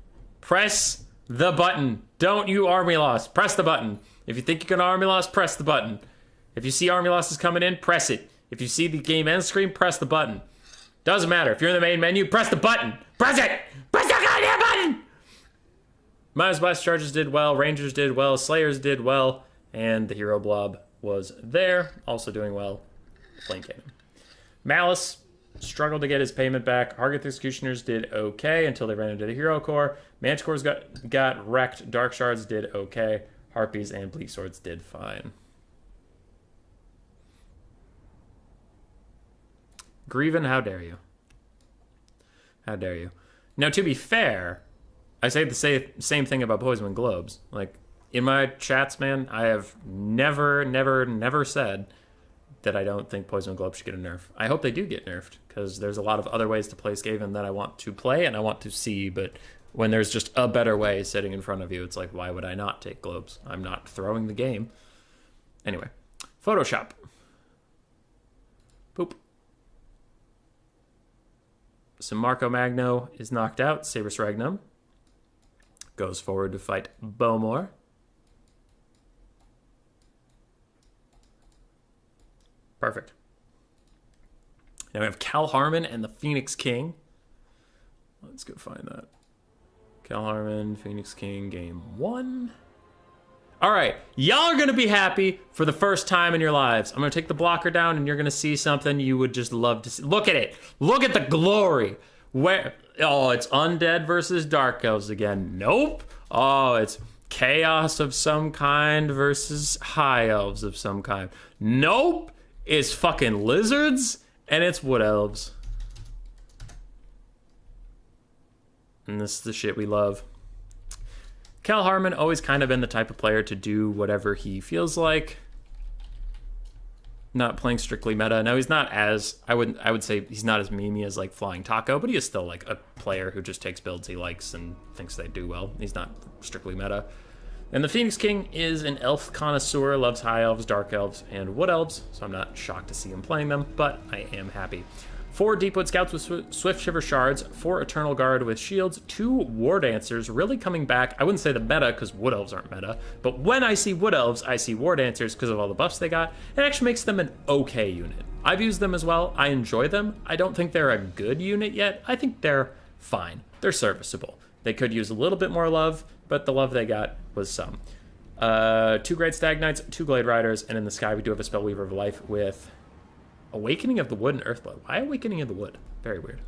Press the button. Don't you army loss. Press the button. If you think you're going to army loss, press the button. If you see army losses coming in, press it. If you see the game end screen, press the button. Doesn't matter. If you're in the main menu, press the button. Press it! Press the goddamn button! Minus blast charges did well. Rangers did well. Slayers did well. And the hero blob was there. Also doing well. Flame Cannon. Malice struggled to get his payment back. Harganeth Executioners did okay until they ran into the hero core. Manticores got wrecked. Dark Shards did okay. Harpies and Bleak Swords did fine. Grievin, how dare you? How dare you? Now, to be fair, I say the same thing about Poison Wind Globes. Like, in my chats, man, I have never said that I don't think Poison Wind Globes should get a nerf. I hope they do get nerfed, because there's a lot of other ways to play Skaven that I want to play and I want to see, but when there's just a better way sitting in front of you, it's like, why would I not take Globes? I'm not throwing the game. Anyway, Photoshop. Boop. So Marco Magno is knocked out. Saberus Regnum goes forward to fight Bowmore. Perfect. Now we have Cal Harmon and the Phoenix King. Let's go find that. Cal Harmon, Phoenix King, game 1. All right, y'all are going to be happy for the first time in your lives. I'm going to take the blocker down, and you're going to see something you would just love to see. Look at it. Look at the glory. Where? Oh, it's Undead versus Dark Elves again. Nope. Oh, it's Chaos of some kind versus High Elves of some kind. Nope. is fucking lizards, and it's wood elves. And this is the shit we love. Cal Harmon always kind of been the type of player to do whatever he feels like. Not playing strictly meta. Now he's not as I would say he's not as memey as like Flying Taco, but he is still like a player who just takes builds he likes and thinks they do well. He's not strictly meta. And the Phoenix King is an elf connoisseur, loves high elves, dark elves, and wood elves, so I'm not shocked to see him playing them, but I am happy. 4 Deepwood Scouts with Swift Shiver Shards, 4 Eternal Guard with Shields, 2 War Dancers really coming back. I wouldn't say the meta because Wood Elves aren't meta, but when I see Wood Elves, I see War Dancers because of all the buffs they got. It actually makes them an okay unit. I've used them as well. I enjoy them. I don't think they're a good unit yet. I think they're fine. They're serviceable. They could use a little bit more love, but the love they got was some. 2 Great Stag Knights, 2 Glade Riders, and in the sky we do have a Spellweaver of Life with Awakening of the Wood and Earthblood. Why Awakening of the Wood? Very weird.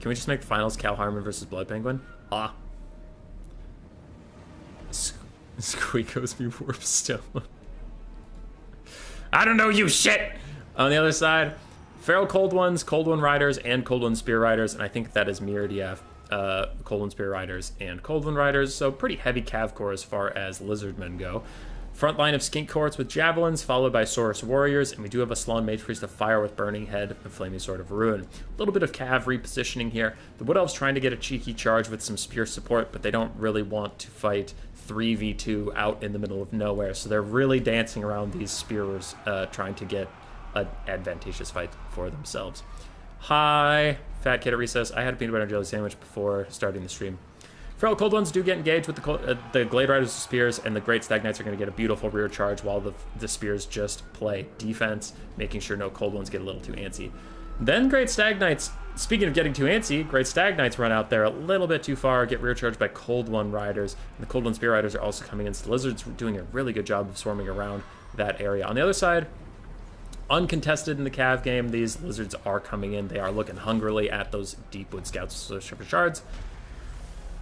Can we just make the finals Cal Harmon versus Blood Penguin? Ah. Squeakos be Warpstone. I don't know you shit! On the other side, Feral Cold Ones, Cold One Riders, and Cold One Spear Riders, and I think that is mirrored, yeah. Cold One Spear Riders and Cold One Riders, so pretty heavy cav core as far as Lizardmen go. Front line of Skink Cohorts with Javelins, followed by Saurus Warriors, and we do have a Slann Mage Priest of Fire with Burning Head and Flaming Sword of Ruin. A little bit of cav repositioning here. The Wood Elves trying to get a cheeky charge with some spear support, but they don't really want to fight 3v2 out in the middle of nowhere, so they're really dancing around these spearers, trying to get an advantageous fight for themselves. Hi, Fat Kid at Recess. I had a peanut butter and jelly sandwich before starting the stream. Feral Cold Ones do get engaged with the Glade Riders' Spears, and the Great Stag Knights are going to get a beautiful rear charge while the Spears just play defense, making sure no Cold Ones get a little too antsy. Then Great Stag Knights, speaking of getting too antsy, Great Stag Knights run out there a little bit too far, get rear charged by Cold One Riders, and the Cold One Spear Riders are also coming in, so the Lizards doing a really good job of swarming around that area. On the other side, uncontested in the Cav game, these Lizards are coming in. They are looking hungrily at those Deepwood Scouts, so Shiver Shards.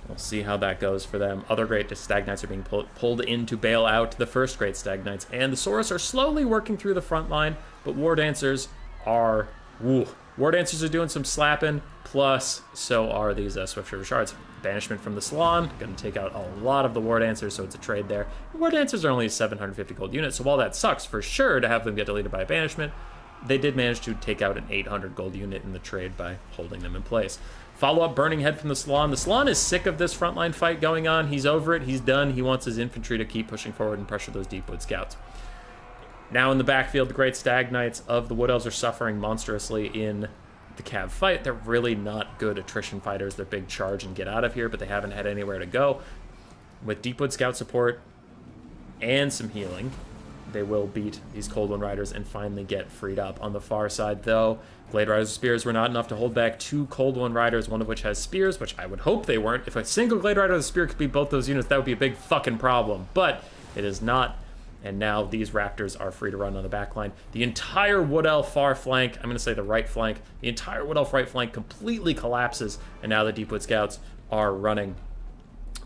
We'll see how that goes for them. Other Great Stag Knights are being pulled in to bail out the first Great Stag Knights, and the Saurus are slowly working through the front line, but War Dancers are... Woo. War Dancers are doing some slapping, plus so are these Swift Shiver Shards. Banishment from the Slann, going to take out a lot of the War Dancers, so it's a trade there. War Dancers are only a 750 gold unit, so while that sucks for sure to have them get deleted by a banishment, they did manage to take out an 800 gold unit in the trade by holding them in place. Follow-up Burning Head from the Slann. The Slann is sick of this frontline fight going on. He's over it. He's done. He wants his infantry to keep pushing forward and pressure those Deepwood Scouts. Now in the backfield, the Great Stag Knights of the Wood Elves are suffering monstrously in the Cav fight. They're really not good attrition fighters. They're big charge and get out of here, but they haven't had anywhere to go. With Deepwood Scout support and some healing, they will beat these Cold One Riders and finally get freed up. On the far side, though, Glade Riders' Spears were not enough to hold back 2 Cold One Riders, one of which has Spears, which I would hope they weren't. If a single Glade Rider with a Spear could beat both those units, that would be a big fucking problem. But it is not, and now these Raptors are free to run on the back line. The entire Wood Elf far flank, I'm going to say the right flank, the entire Wood Elf right flank completely collapses, and now the Deepwood Scouts are running.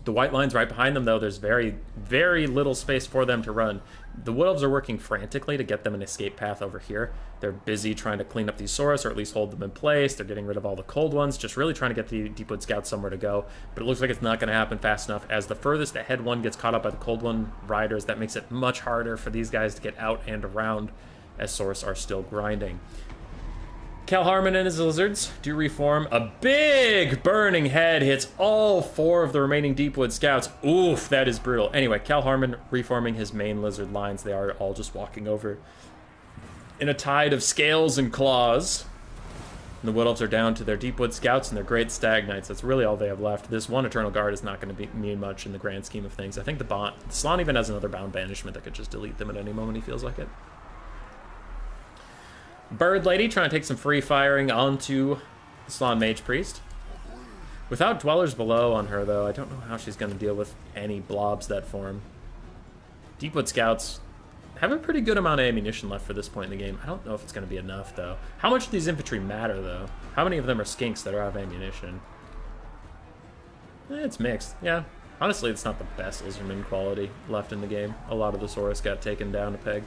The white line's right behind them, though. There's very, very little space for them to run. The Wood Elves are working frantically to get them an escape path over here. They're busy trying to clean up these Saurus, or at least hold them in place. They're getting rid of all the Cold Ones, just really trying to get the Deepwood Scouts somewhere to go. But it looks like it's not going to happen fast enough. As the furthest ahead one gets caught up by the Cold One Riders, that makes it much harder for these guys to get out and around, as Saurus are still grinding. Cal Harmon and his Lizards do reform. A big Burning Head hits all 4 of the remaining Deepwood Scouts. Oof, that is brutal. Anyway, Cal Harmon reforming his main Lizard lines. They are all just walking over in a tide of scales and claws. And the Wood Elves are down to their Deepwood Scouts and their Great Stag Knights. That's really all they have left. This one Eternal Guard is not going to mean much in the grand scheme of things. I think the Slann even has another Bound Banishment that could just delete them at any moment he feels like it. Bird Lady trying to take some free firing onto the Slann Mage Priest. Without Dwellers Below on her, though, I don't know how she's going to deal with any blobs that form. Deepwood Scouts have a pretty good amount of ammunition left for this point in the game. I don't know if it's going to be enough, though. How much do these infantry matter, though? How many of them are skinks that are out of ammunition? It's mixed, yeah. Honestly, it's not the best Lizardman quality left in the game. A lot of the Saurus got taken down a peg.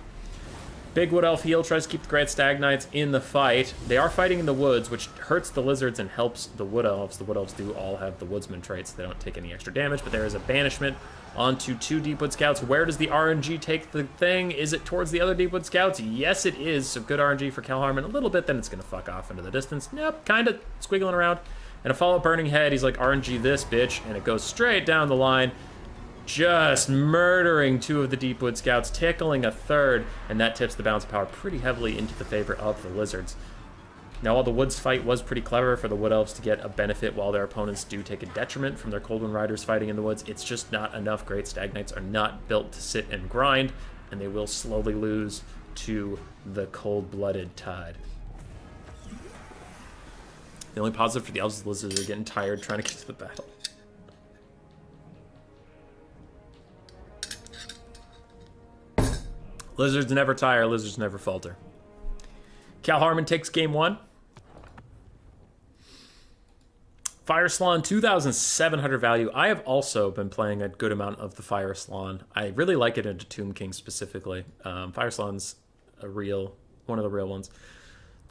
Big Wood Elf heal tries to keep the Great Stagnites in the fight. They are fighting in the woods, which hurts the lizards and helps the Wood Elves. The Wood Elves do all have the Woodsman traits. So they don't take any extra damage, but there is a banishment onto 2 Deepwood Scouts. Where does the RNG take the thing? Is it towards the other Deepwood Scouts? Yes, it is. So good RNG for Cal Harmon. A little bit, then it's going to fuck off into the distance. Nope, kind of squiggling around. And a follow-up Burning Head. He's like, RNG this, bitch. And it goes straight down the line. Just murdering 2 of the Deepwood Scouts, tickling a 3rd, and that tips the balance of power pretty heavily into the favor of the Lizards. Now, while the Woods fight was pretty clever for the Wood Elves to get a benefit while their opponents do take a detriment from their Coldwind Riders fighting in the woods, it's just not enough. Great Stagnites are not built to sit and grind, and they will slowly lose to the Cold-Blooded Tide. The only positive for the Elves is the Lizards are getting tired trying to get to the battle. Lizards never tire, Lizards never falter. Cal Harmon takes game 1. Fire Slan, 2,700 value. I have also been playing a good amount of the Fire Slan. I really like it into Tomb King specifically. Fire Slan's one of the real ones.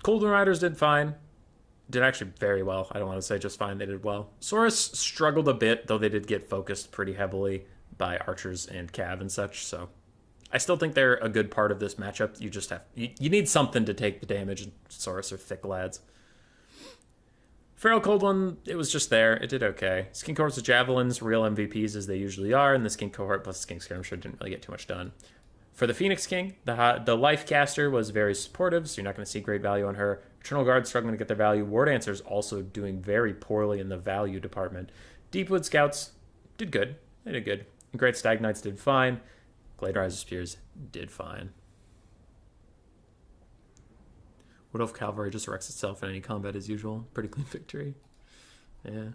Coldwind Riders did fine. Did actually very well. I don't want to say just fine, they did well. Saurus struggled a bit, though they did get focused pretty heavily by archers and cav and such, so I still think they're a good part of this matchup. You just have... You need something to take the damage, and Saurus are thick lads. Feral Coldwind, it was just there. It did okay. Skink Cohorts with Javelins, real MVPs as they usually are, and the Skink Cohort plus the Skink Skirmisher didn't really get too much done. For the Phoenix King, the Life Caster was very supportive, so you're not going to see great value on her. Eternal Guard struggling to get their value. War Dancers also doing very poorly in the value department. Deepwood Scouts did good. They did good. And Great Stagnites did fine. Glade Riser Spears did fine. Wood Elf Cavalry just wrecks itself in any combat as usual. Pretty clean victory. Yeah.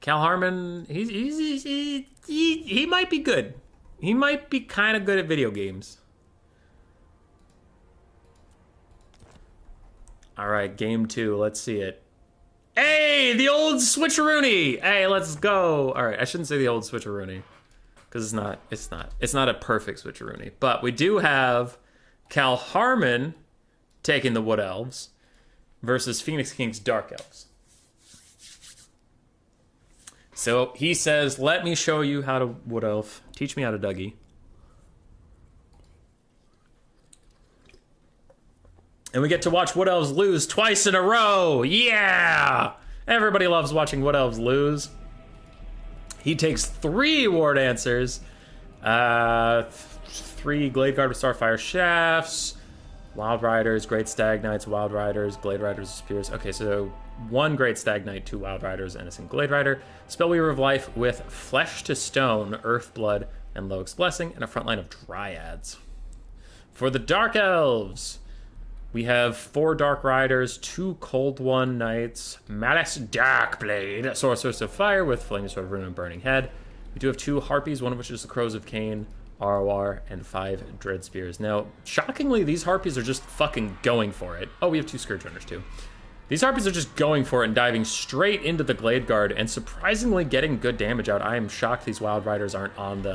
Cal Harmon, he might be good. He might be kind of good at video games. All right, game 2. Let's see it. Hey, the old switcheroony. Hey, let's go. All right, I shouldn't say the old switcheroony because it's not a perfect switcheroony. But we do have Cal Harmon taking the Wood Elves versus Phoenix King's Dark Elves. So he says, let me show you how to Wood Elf. Teach me how to Dougie. And we get to watch Wood Elves lose twice in a row. Yeah! Everybody loves watching Wood Elves lose. He takes 3 War Dancers, 3 Glade Guard with Starfire Shafts, Wild Riders, Great Stagnites, Wild Riders, Glade Riders, Spears. Okay, so 1 Great Stagnite, 2 Wild Riders, and a single Glade Rider. Spellweaver of Life with Flesh to Stone, Earth Blood, and Loic's Blessing, and a front line of Dryads. For the Dark Elves, we have 4 Dark Riders, 2 Cold One Knights, Malus Darkblade, Sorceress of Fire with Flaming Sword of Ruin and Burning Head. We do have 2 Harpies, one of which is the Crows of Cain, ROR, and 5 Dread Spears. Now, shockingly, these Harpies are just fucking going for it. Oh, we have 2 Scourge Runners, too. These Harpies are just going for it and diving straight into the Glade Guard and surprisingly getting good damage out. I am shocked these Wild Riders aren't on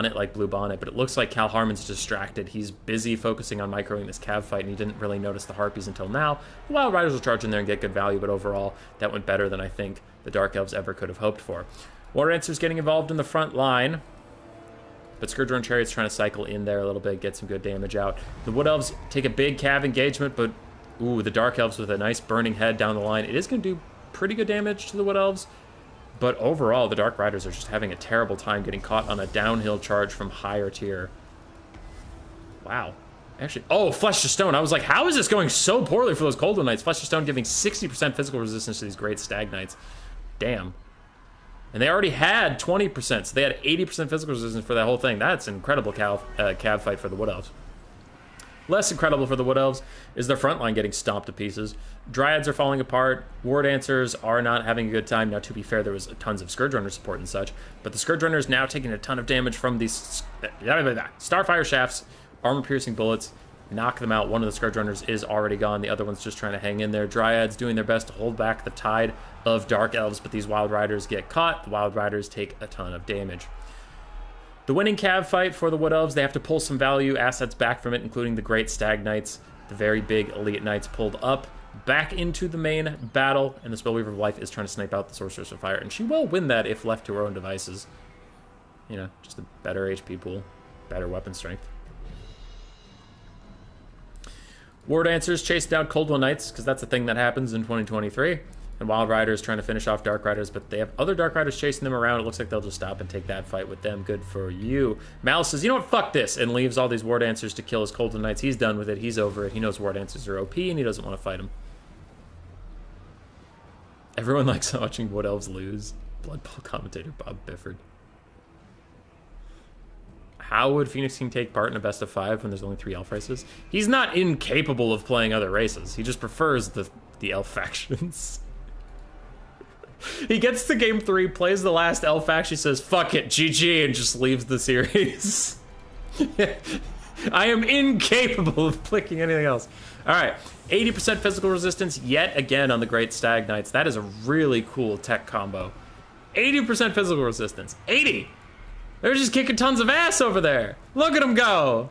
it like Blue Bonnet, but it looks like Cal Harmon's distracted. He's busy focusing on microing this Cav fight, and he didn't really notice the Harpies until now. The Wild Riders will charge in there and get good value, but overall, that went better than I think the Dark Elves ever could have hoped for. War Dancer's getting involved in the front line, but Scourge Run Chariot's trying to cycle in there a little bit, get some good damage out. The Wood Elves take a big Cav engagement, but ooh, the Dark Elves with a nice Burning Head down the line. It is going to do pretty good damage to the Wood Elves, but overall, the Dark Riders are just having a terrible time getting caught on a downhill charge from higher tier. Wow. Actually, oh, Flesh to Stone. I was like, how is this going so poorly for those Cold One Knights? Flesh to Stone giving 60% physical resistance to these Great Stagnites. Damn. And they already had 20%, so they had 80% physical resistance for that whole thing. That's an incredible Cav fight for the Wood Elves. Less incredible for the Wood Elves is their front line getting stomped to pieces. Dryads are falling apart. War Dancers are not having a good time. Now, to be fair, there was tons of Scourge Runner support and such, but the Scourge Runners now taking a ton of damage from these Starfire Shafts, armor-piercing bullets, knock them out. One of the Scourge Runners is already gone. The other one's just trying to hang in there. Dryads doing their best to hold back the tide of Dark Elves, but these Wild Riders get caught. The Wild Riders take a ton of damage. The winning Cav fight for the Wood Elves, they have to pull some value assets back from it, including the Great Stag Knights. The very big Elite Knights pulled up back into the main battle, and the Spellweaver of Life is trying to snipe out the Sorceress of Fire, and she will win that if left to her own devices. You know, just a better HP pool, better weapon strength. War Dancers chasing down Coldwell Knights, because that's a thing that happens in 2023. And Wild Riders trying to finish off Dark Riders, but they have other Dark Riders chasing them around. It looks like they'll just stop and take that fight with them. Good for you. Malice says, you know what, fuck this, and leaves all these War Dancers to kill his Coldwell Knights. He's done with it. He's over it. He knows War Dancers are OP, and he doesn't want to fight them. Everyone likes watching Wood Elves lose. Blood Bowl commentator Bob Bifford. How would Phoenix King take part in a best of 5 when there's only 3 elf races? He's not incapable of playing other races. He just prefers the elf factions. He gets to game 3, plays the last elf faction, says, fuck it, GG, and just leaves the series. I am incapable of clicking anything else. All right, 80% physical resistance yet again on the Great Stag Knights. That is a really cool tech combo. 80% physical resistance. 80! They're just kicking tons of ass over there. Look at them go.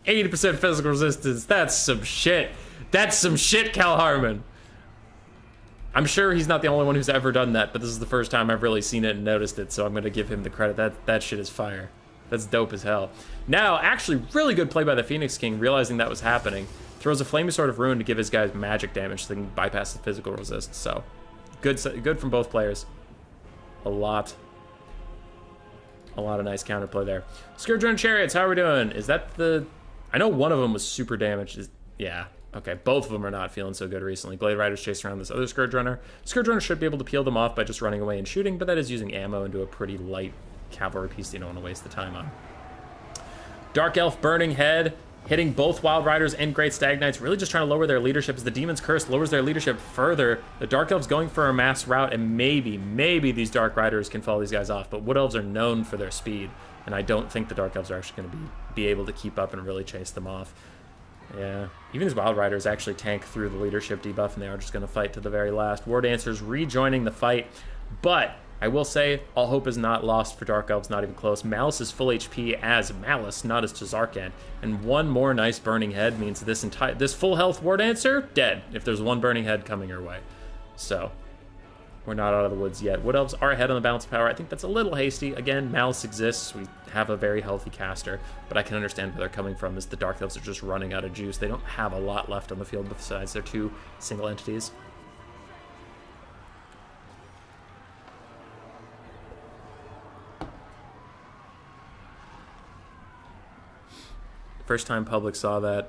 80% physical resistance. That's some shit. That's some shit, Cal Harmon. I'm sure he's not the only one who's ever done that, but this is the first time I've really seen it and noticed it, so I'm going to give him the credit. That shit is fire. That's dope as hell. Now, actually, really good play by the Phoenix King, realizing that was happening. Throws a Flaming Sword of Ruin to give his guys magic damage so they can bypass the physical resist. So, good from both players. A lot of nice counterplay there. Scourge Runner Chariots, how are we doing? Is that the... I know one of them was super damaged. Yeah. Okay, both of them are not feeling so good recently. Glade Riders chasing around this other Scourge Runner. Scourge Runner should be able to peel them off by just running away and shooting, but that is using ammo into a pretty light cavalry piece that you don't want to waste the time on. Dark Elf Burning Head, hitting both Wild Riders and Great Stag Knights, really just trying to lower their leadership as the Demon's Curse lowers their leadership further. The Dark Elves going for a mass route, and maybe these Dark Riders can follow these guys off, but Wood Elves are known for their speed, and I don't think the Dark Elves are actually going to be able to keep up and really chase them off. Yeah, even these Wild Riders actually tank through the leadership debuff, and they are just going to fight to the very last. War Dancers rejoining the fight, but I will say all hope is not lost for Dark Elves, not even close. Malice is full HP as Malice, not as Tazarkan, and one more nice Burning Head means this full health War Dancer, dead, if there's one Burning Head coming your way. So, we're not out of the woods yet. Wood Elves are ahead on the balance of power. I think that's a little hasty. Again, Malice exists. We have a very healthy caster, but I can understand where they're coming from as the Dark Elves are just running out of juice. They don't have a lot left on the field besides their 2 single entities. First time public saw that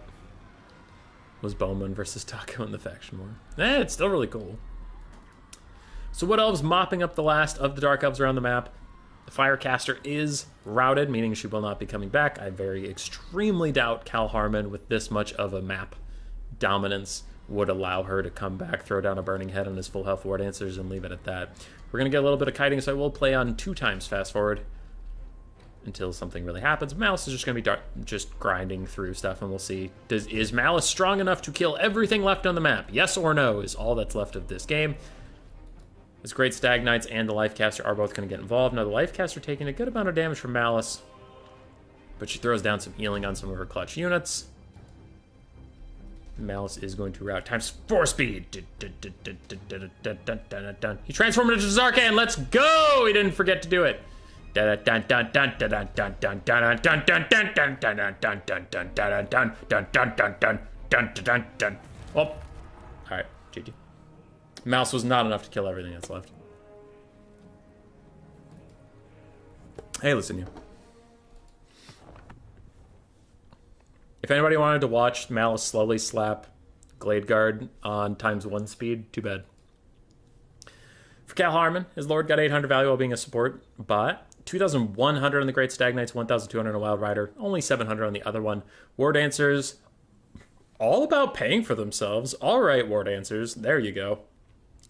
was Bowman versus Taco in the faction war. It's still really cool. So Wood Elves mopping up the last of the Dark Elves around the map. The Firecaster is routed, meaning she will not be coming back. I very extremely doubt Cal Harmon, with this much of a map dominance, would allow her to come back, throw down a Burning Head on his full health War Dancers, and leave it at that. We're going to get a little bit of kiting, so I will play on 2 times fast forward until something really happens. Malice is just going to be just grinding through stuff, and we'll see. Is Malice strong enough to kill everything left on the map? Yes or no is all that's left of this game. As Great Stag Knights and the Lifecaster are both going to get involved. Now, the Lifecaster taking a good amount of damage from Malice, but she throws down some healing on some of her clutch units. Malice is going to route times 4 speed. He transformed into Zarkan. Let's go! He didn't forget to do it. Well, alright, GG. Mouse was not enough to kill everything that's left. Hey, listen, you. If anybody wanted to watch Malice slowly slap Glade Guard on ×1 speed, too bad. For Cal Harmon, his Lord got 800 value while being a support, but 2,100 on the Great Stag Knights, 1,200 on a Wild Rider, only 700 on the other one. War Dancers, all about paying for themselves. All right, War Dancers, there you go.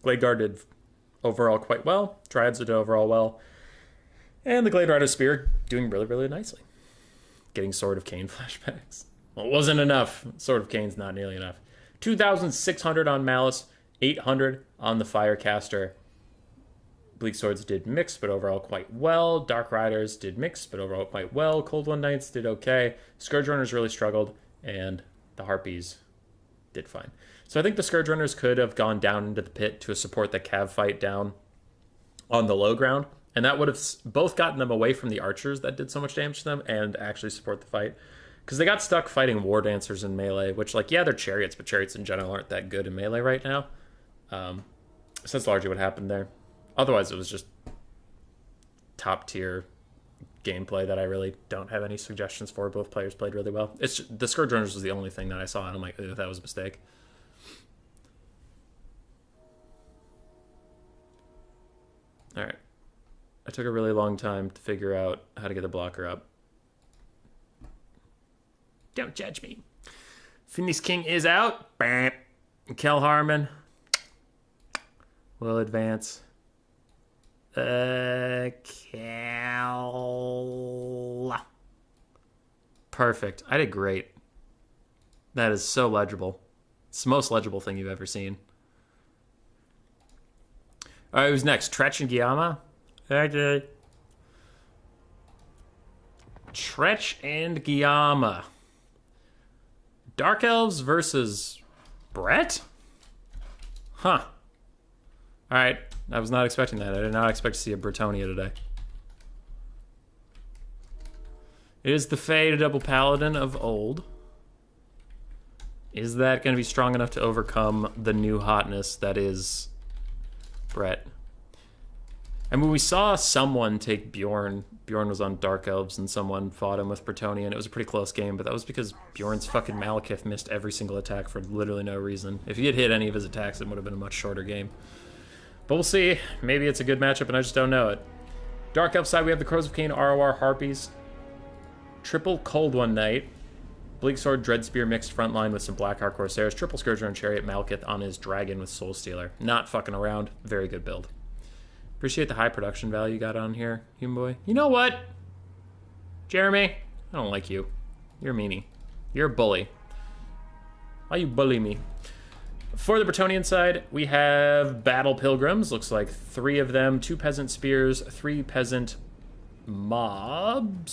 Glade Guard did overall quite well. Triads did overall well. And the Glade Rider Spear doing really, really nicely. Getting Sword of Cain flashbacks. Well, it wasn't enough. Sword of Cain's not nearly enough. 2,600 on Malice, 800 on the Firecaster. Bleak Swords did mixed, but overall quite well. Dark Riders did mixed, but overall quite well. Cold One Knights did okay. Scourge Runners really struggled, and the Harpies did fine. So I think the Scourge Runners could have gone down into the pit to support the Cav fight down on the low ground, and that would have both gotten them away from the archers that did so much damage to them and actually support the fight. Because they got stuck fighting War Dancers in melee, which, like, yeah, they're chariots, but chariots in general aren't that good in melee right now. So that's largely what happened there. Otherwise, it was just top-tier gameplay that I really don't have any suggestions for. Both players played really well. It's just, the Scourge Runners was the only thing that I saw, and I'm like, that was a mistake. All right. I took a really long time to figure out how to get the blocker up. Don't judge me. Phoenix King is out. Bam. Kel Harmon will advance. Kel. Perfect. I did great. That is so legible. It's the most legible thing you've ever seen. All right, who's next? Tretch and Guillaume? Okay. Tretch and Guillaume. Dark Elves versus Brett? Huh. Alright, I was not expecting that. I did not expect to see a Bretonia today. It is the Fey double paladin of old. Is that going to be strong enough to overcome the new hotness that is Brett? I mean, we saw someone take Bjorn. Bjorn was on Dark Elves, and someone fought him with Bretonia, and it was a pretty close game, but that was because Bjorn's fucking Malekith missed every single attack for literally no reason. If he had hit any of his attacks, it would have been a much shorter game. But we'll see. Maybe it's a good matchup, and I just don't know it. Dark Elf side, we have the Crows of Cain, ROR, Harpies. Triple Cold One Knight. Bleak Sword, Dreadspear mixed frontline with some Blackheart Corsairs. Triple Scourger and Chariot, Malekith on his Dragon with Soul Stealer. Not fucking around. Very good build. Appreciate the high production value you got on here, human boy. You know what? Jeremy, I don't like you. You're a meanie. You're a bully. Why you bully me? For the Bretonian side, we have Battle Pilgrims. Looks like 3 of them. 2 Peasant Spears, 3 Peasant Mobs,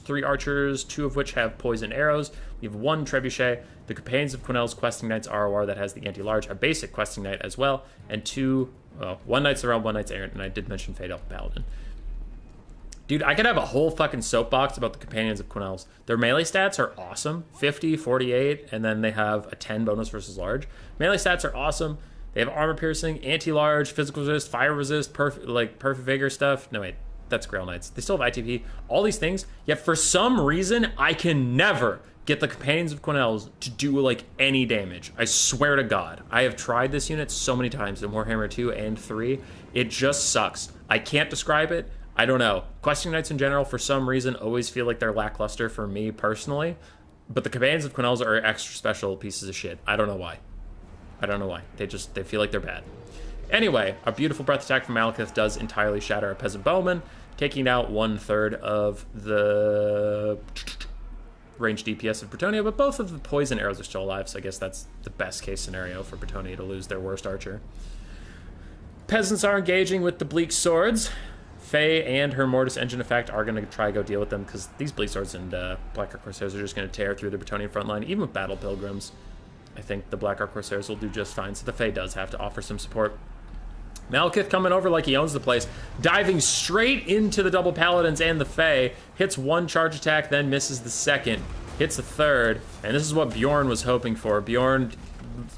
3 Archers, 2 of which have Poison Arrows. We have 1 Trebuchet, the Companions of Quenel's Questing Knights ROR that has the anti-large, a basic Questing Knight as well, and 2... Well, 1 Knight's Around, 1 Knight's Errant, and I did mention Fade Elf Paladin. Dude, I could have a whole fucking soapbox about the Companions of Quenel's. Their melee stats are awesome. 50, 48, and then they have a 10 bonus versus large. Melee stats are awesome. They have armor piercing, anti-large, physical resist, fire resist, perfect vigor stuff. No, wait, that's Grail Knights. They still have ITP. All these things, yet for some reason, I can never get the Companions of Quenel's to do, like, any damage. I swear to God. I have tried this unit so many times in Warhammer 2 and 3. It just sucks. I can't describe it. I don't know. Questing Knights in general, for some reason, always feel like they're lackluster for me personally. But the Companions of Quenel's are extra special pieces of shit. I don't know why. I don't know why. They feel like they're bad. Anyway, a beautiful breath attack from Malekith does entirely shatter a Peasant Bowman, taking out 1/3 of the range DPS of Bretonia, but both of the poison arrows are still alive, so I guess that's the best case scenario for Bretonia to lose their worst archer. Peasants are engaging with the Bleak Swords. Faye and her Mortis Engine effect are going to try to go deal with them, because these Bleak Swords and Blackheart Corsairs are just going to tear through the Bretonian front line. Even with Battle Pilgrims, I think the Blackheart Corsairs will do just fine, so the Faye does have to offer some support. Malekith coming over like he owns the place, diving straight into the double paladins and the Fae, hits 1 charge attack, then misses the 2nd, hits the 3rd, and this is what Bjorn was hoping for. Bjorn,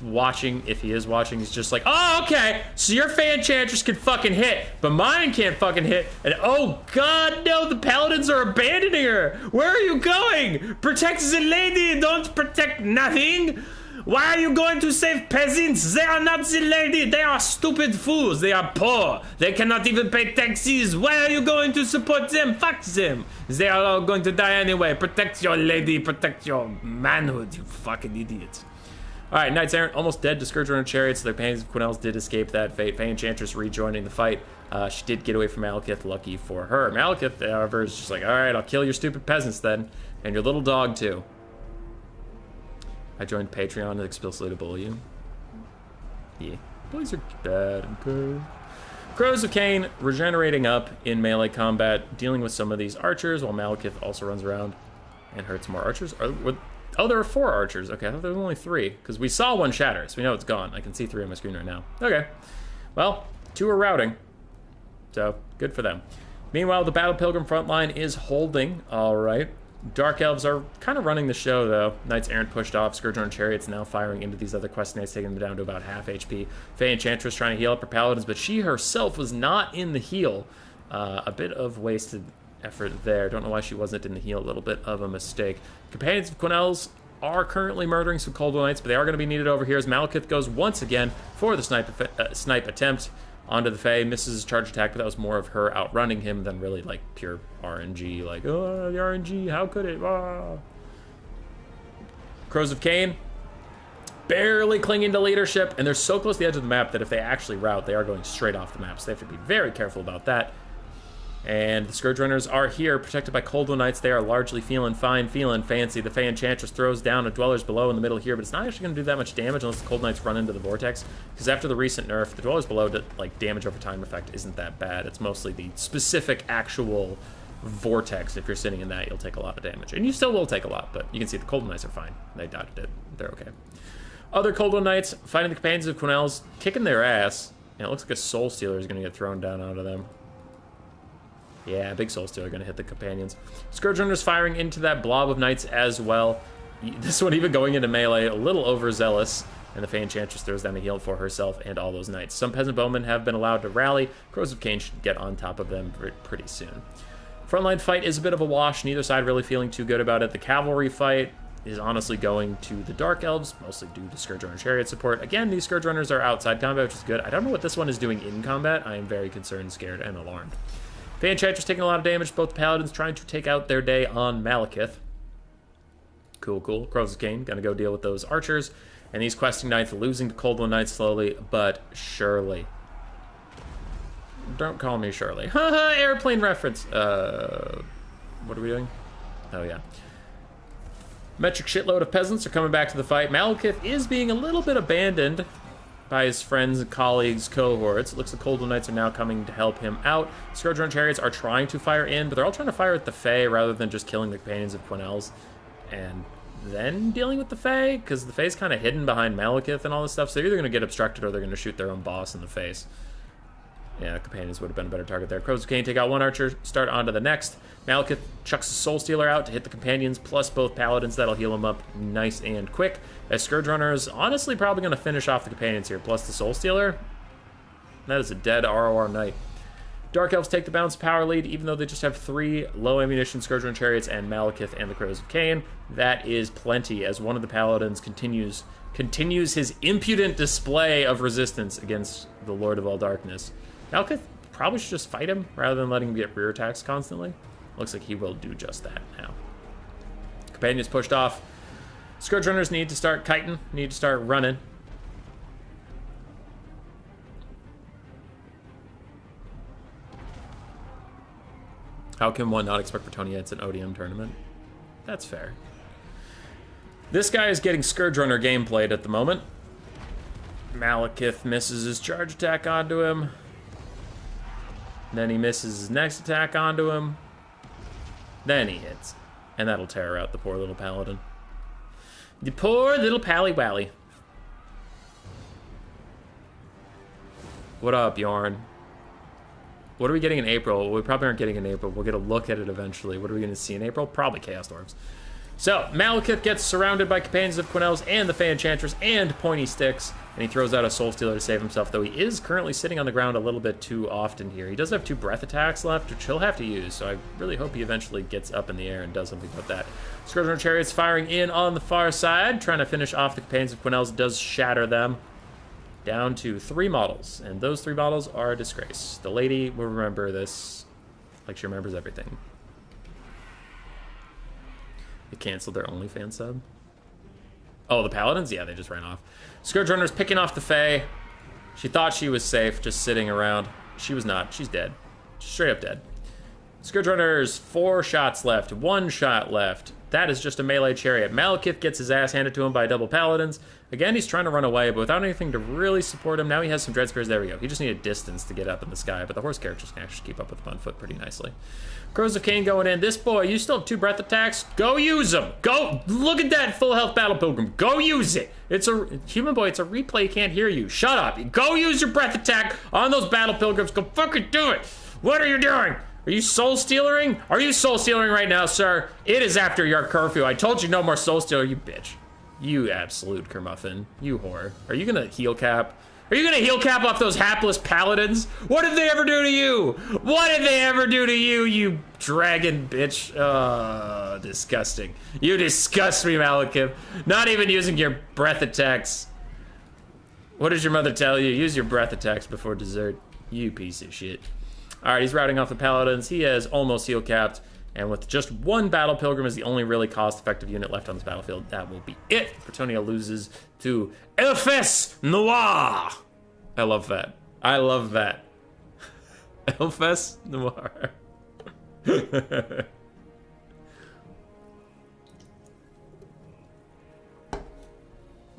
watching, if he is watching, he's just like, oh, okay, so your Fae Enchantress can fucking hit, but mine can't fucking hit, and oh god, no, the paladins are abandoning her! Where are you going? Protect the lady, don't protect nothing! Why are you going to save peasants? They are not the lady. They are stupid fools. They are poor. They cannot even pay taxes. Why are you going to support them? Fuck them. They are all going to die anyway. Protect your lady. Protect your manhood, you fucking idiots. All right, Knights Errant almost dead to Scourge Runner Chariots. Their Companions of Quenel's did escape that fate. Fae Enchantress rejoining the fight. She did get away from Malekith. Lucky for her. Malekith, however, is just like, all right, I'll kill your stupid peasants then. And your little dog, too. I joined Patreon explicitly to bully you. Yeah. Bullies are bad and good. Crows of Cain regenerating up in melee combat, dealing with some of these archers, while Malekith also runs around and hurts more archers. Oh, there are 4 archers. Okay, I thought there were only 3, because we saw one shatter, so we know it's gone. I can see 3 on my screen right now. Okay, well, 2 are routing, so good for them. Meanwhile, the Battle Pilgrim front line is holding. All right. Dark Elves are kind of running the show, though. Knights Errant pushed off. Scourge-Runner Chariots now firing into these other Quest Knights, taking them down to about half HP. Fae Enchantress trying to heal up her Paladins, but she herself was not in the heal. A bit of wasted effort there. Don't know why she wasn't in the heal. A little bit of a mistake. Companions of Quenelles are currently murdering some Coldwell Knights, but they are going to be needed over here as Malekith goes once again for the snipe attempt onto the Fae. Misses his charge attack, but that was more of her outrunning him than really like pure RNG. Like, oh, the RNG, how could it? Ah. Crows of Cain barely clinging to leadership, and they're so close to the edge of the map that if they actually rout, they are going straight off the map, so they have to be very careful about that. And the Scourge Runners are here, protected by Coldwell Knights. They are largely feeling fine, feeling fancy. The Fae Enchantress throws down a Dwellers Below in the middle here, but it's not actually going to do that much damage unless the Cold Knights run into the Vortex, because after the recent nerf, the Dwellers Below, like, damage over time effect isn't that bad. It's mostly the specific actual Vortex. If you're sitting in that, you'll take a lot of damage. And you still will take a lot, but you can see the Coldwell Knights are fine. They dodged it. They're okay. Other Coldwell Knights fighting the Companions of Quenelles, kicking their ass. And it looks like a Soul Stealer is going to get thrown down onto them. Yeah, big Soul Stealer going to hit the Companions. Scourge Runners firing into that blob of Knights as well. This one even going into melee, a little overzealous. And the Fae Enchantress throws down a heal for herself and all those Knights. Some Peasant Bowmen have been allowed to rally. Crows of Cain should get on top of them pretty soon. Frontline fight is a bit of a wash. Neither side really feeling too good about it. The cavalry fight is honestly going to the Dark Elves, mostly due to Scourge Runner Chariot support. Again, these Scourge Runners are outside combat, which is good. I don't know what this one is doing in combat. I am very concerned, scared, and alarmed. Fae Enchantress taking a lot of damage. Both Paladins trying to take out their day on Malekith. Cool, cool. Crows of Cain gonna go deal with those archers. And these questing Knights losing to Coldwell Knights slowly, but surely. Don't call me Shirley. Haha, airplane reference. What are we doing? Oh, yeah. Metric shitload of peasants are coming back to the fight. Malekith is being a little bit abandoned by his friends and colleagues, cohorts. It looks like Coldwell Knights are now coming to help him out. Scourge Runner Chariots are trying to fire in, but they're all trying to fire at the Fae rather than just killing the Companions of Quenelles and then dealing with the Fae, because the Fae's kind of hidden behind Malekith and all this stuff, so they're either going to get obstructed or they're going to shoot their own boss in the face. Yeah, Companions would have been a better target there. Crows of Cain take out one archer, start on to the next. Malekith chucks a Soul Stealer out to hit the Companions, plus both Paladins. That'll heal them up nice and quick. As Scourge Runner is honestly probably going to finish off the Companions here, plus the Soul Stealer. That is a dead ROR Knight. Dark Elves take the balance power lead, even though they just have 3 low ammunition Scourge Runner Chariots and Malekith and the Crows of Cain. That is plenty, as one of the Paladins continues his impudent display of resistance against the Lord of all Darkness. Malekith probably should just fight him rather than letting him get rear attacks constantly. Looks like he will do just that now. Companions pushed off. Scourge Runners need to start kiting, need to start running. How can one not expect Bretonia? It's an ODM tournament. That's fair. This guy is getting Scourge Runner gameplayed at the moment. Malekith misses his charge attack onto him. Then he misses his next attack onto him. Then he hits. And that'll tear out the poor little paladin. The poor little pally-wally. What up, Yarn? What are we getting in April? We probably aren't getting in April. We'll get a look at it eventually. What are we going to see in April? Probably Chaos Dwarves. So, Malekith gets surrounded by Companions of Quenelles and the Fae Enchantress and Pointy Sticks, and he throws out a Soul Stealer to save himself, though he is currently sitting on the ground a little bit too often here. He does have 2 breath attacks left, which he'll have to use, so I really hope he eventually gets up in the air and does something about that. Scourge Runner Chariots firing in on the far side, trying to finish off the Companions of Quenelles, does shatter them. Down to 3 models, and those 3 models are a disgrace. The lady will remember this like she remembers everything. They canceled their OnlyFans sub. Oh, the Paladins? Yeah, they just ran off. Scourge Runner's picking off the Fae. She thought she was safe, just sitting around. She was not. She's dead. Straight up dead. Scourge Runner's 4 shots left. 1 shot left. That is just a melee chariot. Malekith gets his ass handed to him by double paladins. Again, he's trying to run away, but without anything to really support him. Now he has some dread spears. There we go. He just needed distance to get up in the sky, but the horse characters can actually keep up with him on foot pretty nicely. Crows of Cain going in. This boy, you still have 2 breath attacks. Go use them. Go. Look at that full health battle pilgrim. Go use it. It's a human boy. It's a replay. He can't hear you. Shut up. Go use your breath attack on those battle pilgrims. Go fucking do it. What are you doing? Are you soul stealing? Are you soul stealing right now, sir? It is after your curfew. I told you no more soul stealer, you bitch. You absolute kermuffin. You whore. Are you gonna heal cap? Are you gonna heal cap off those hapless paladins? What did they ever do to you? What did they ever do to you, you dragon bitch? Disgusting. You disgust me, Malekith. Not even using your breath attacks. What does your mother tell you? Use your breath attacks before dessert. You piece of shit. All right, he's routing off the paladins. He has almost heal capped. And with just 1 battle pilgrim as the only really cost-effective unit left on this battlefield, that will be it. Bretonnia loses to Elfes Noir. I love that. I love that. Elfes Noir.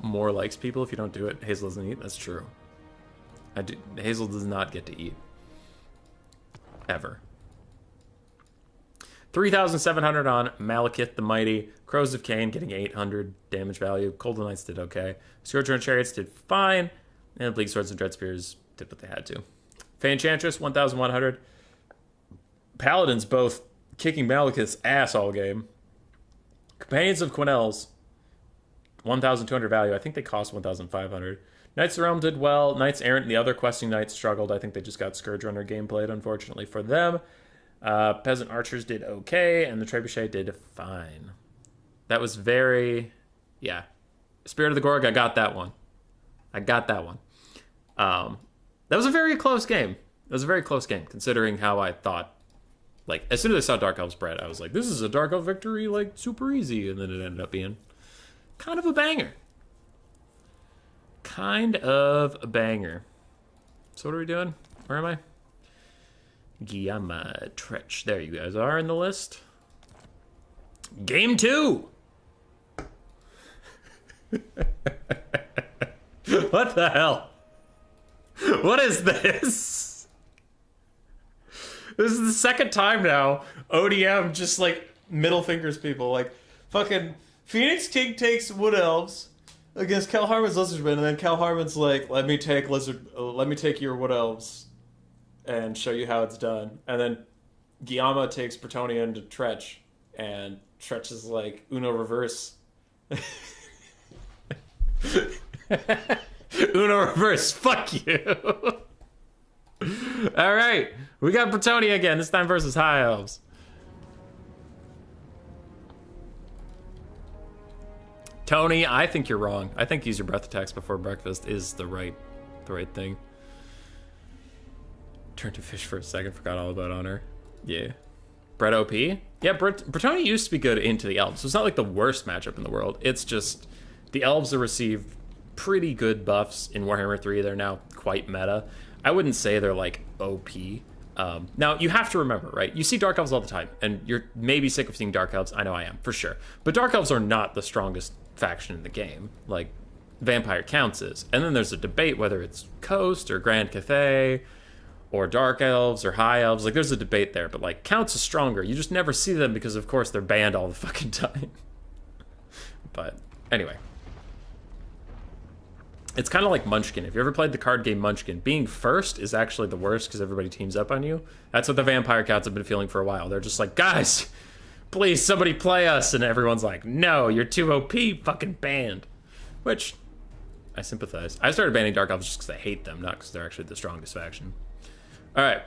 More likes people if you don't do it. Hazel doesn't eat. That's true. Hazel does not get to eat. Ever. 3,700 on Malekith the Mighty. Crows of Cain getting 800 damage value. Golden Knights did okay. Scourge Chariots did fine. And Bleak Swords and Dread Spears did what they had to. Fey Enchantress, 1,100. Paladins both kicking Malekith's ass all game. Companions of Quenelles, 1,200 value. I think they cost 1,500. Knights of the Realm did well. Knights Errant and the other questing knights struggled. I think they just got Scourge Runner gameplayed, unfortunately for them. Peasant Archers did okay, and the Trebuchet did fine. That was very... yeah. Spirit of the Gorg, I got that one. That was a very close game. It was a very close game, considering how I thought. Like, as soon as I saw Dark Elves spread, I was like, this is a Dark Elf victory, like, super easy. And then it ended up being kind of a banger. Kind of a banger. So what are we doing? Where am I? Guillaume Tretch. There you guys are in the list. Game 2! What the hell? What is this? This is the second time now ODM just like middle fingers people. Like fucking Phoenix King takes Wood Elves against Cal Harmon's Lizardmen, and then Cal Harmon's like, let me take your Wood Elves and show you how it's done. And then Guillaume takes Bretonnia into Tretch, and Tretch is like, Uno reverse. Uno reverse, fuck you. All right, we got Bretonnia again, this time versus High Elves. Tony, I think you're wrong. I think use your breath attacks before breakfast is the right thing. Turned to fish for a second, forgot all about Honor. Yeah. Brett OP? Yeah, Bretonnia used to be good into the Elves, so it's not like the worst matchup in the world. It's just the Elves have received pretty good buffs in Warhammer 3. They're now quite meta. I wouldn't say they're like OP. Now, you have to remember, right? You see Dark Elves all the time, and you're maybe sick of seeing Dark Elves. I know I am, for sure. But Dark Elves are not the strongest faction in the game. Like, Vampire Counts is. And then there's a debate whether it's Coast or Grand Cathay or Dark Elves or High Elves. Like, there's a debate there, but, like, Counts is stronger. You just never see them because, of course, they're banned all the fucking time. But, anyway. It's kind of like Munchkin. If you ever played the card game Munchkin, being first is actually the worst because everybody teams up on you. That's what the Vampire Counts have been feeling for a while. They're just like, guys, please, somebody play us. And everyone's like, no, you're too OP, fucking banned. Which, I sympathize. I started banning Dark Elves just because I hate them, not because they're actually the strongest faction. All right.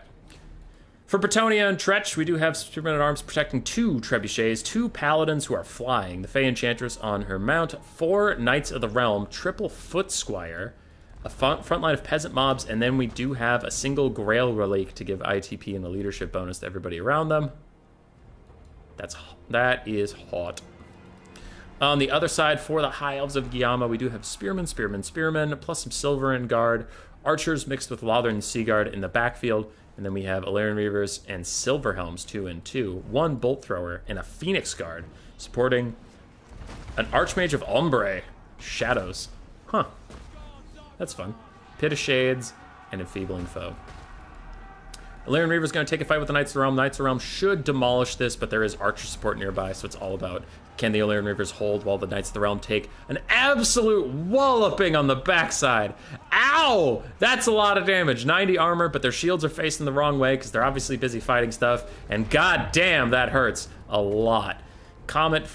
For Bretonnia and Tretch, we do have Superman-at-Arms protecting 2 Trebuchets, 2 Paladins who are flying, the Fey Enchantress on her mount, 4 Knights of the Realm, triple Foot Squire, a front line of Peasant Mobs, and then we do have a single Grail Relic to give ITP and a leadership bonus to everybody around them. That is hot. On the other side, for the High Elves of Guillaume, we do have Spearmen, plus some Silver and Guard, Archers mixed with Lothern and Seaguard in the backfield, And then we have Illyrian Reavers and Silverhelms 2 and 2. 1 Bolt Thrower and a Phoenix Guard supporting an Archmage of Ombre. Shadows. Huh. That's fun. Pit of Shades and Enfeebling Foe. Illyrian Reaver's going to take a fight with the Knights of the Realm. Knights of the Realm should demolish this, but there is archer support nearby, so it's all about can the Illyrian Reavers hold while the Knights of the Realm take an absolute walloping on the backside. Ow! That's a lot of damage. 90 armor, but their shields are facing the wrong way because they're obviously busy fighting stuff, and god damn, that hurts a lot. Comet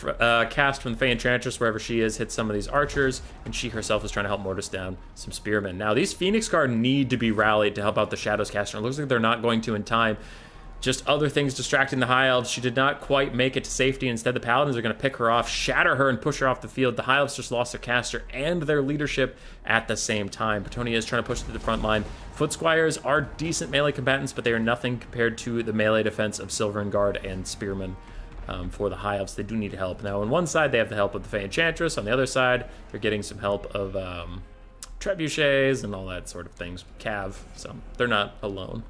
cast from the Fey Enchantress, wherever she is, hits some of these archers, and she herself is trying to help mortis down some spearmen. Now, these Phoenix Guard need to be rallied to help out the Shadows caster. It looks like they're not going to in time. Just other things distracting the High Elves. She did not quite make it to safety. Instead, the Paladins are going to pick her off, shatter her, and push her off the field. The High Elves just lost their caster and their leadership at the same time. Bretonia is trying to push to the front line. Foot Squires are decent melee combatants, but they are nothing compared to the melee defense of Silver Guard and Spearmen. For the High Elves, they do need help. Now, on one side, they have the help of the Fey Enchantress. On the other side, they're getting some help of trebuchets and all that sort of things. Cav, so they're not alone.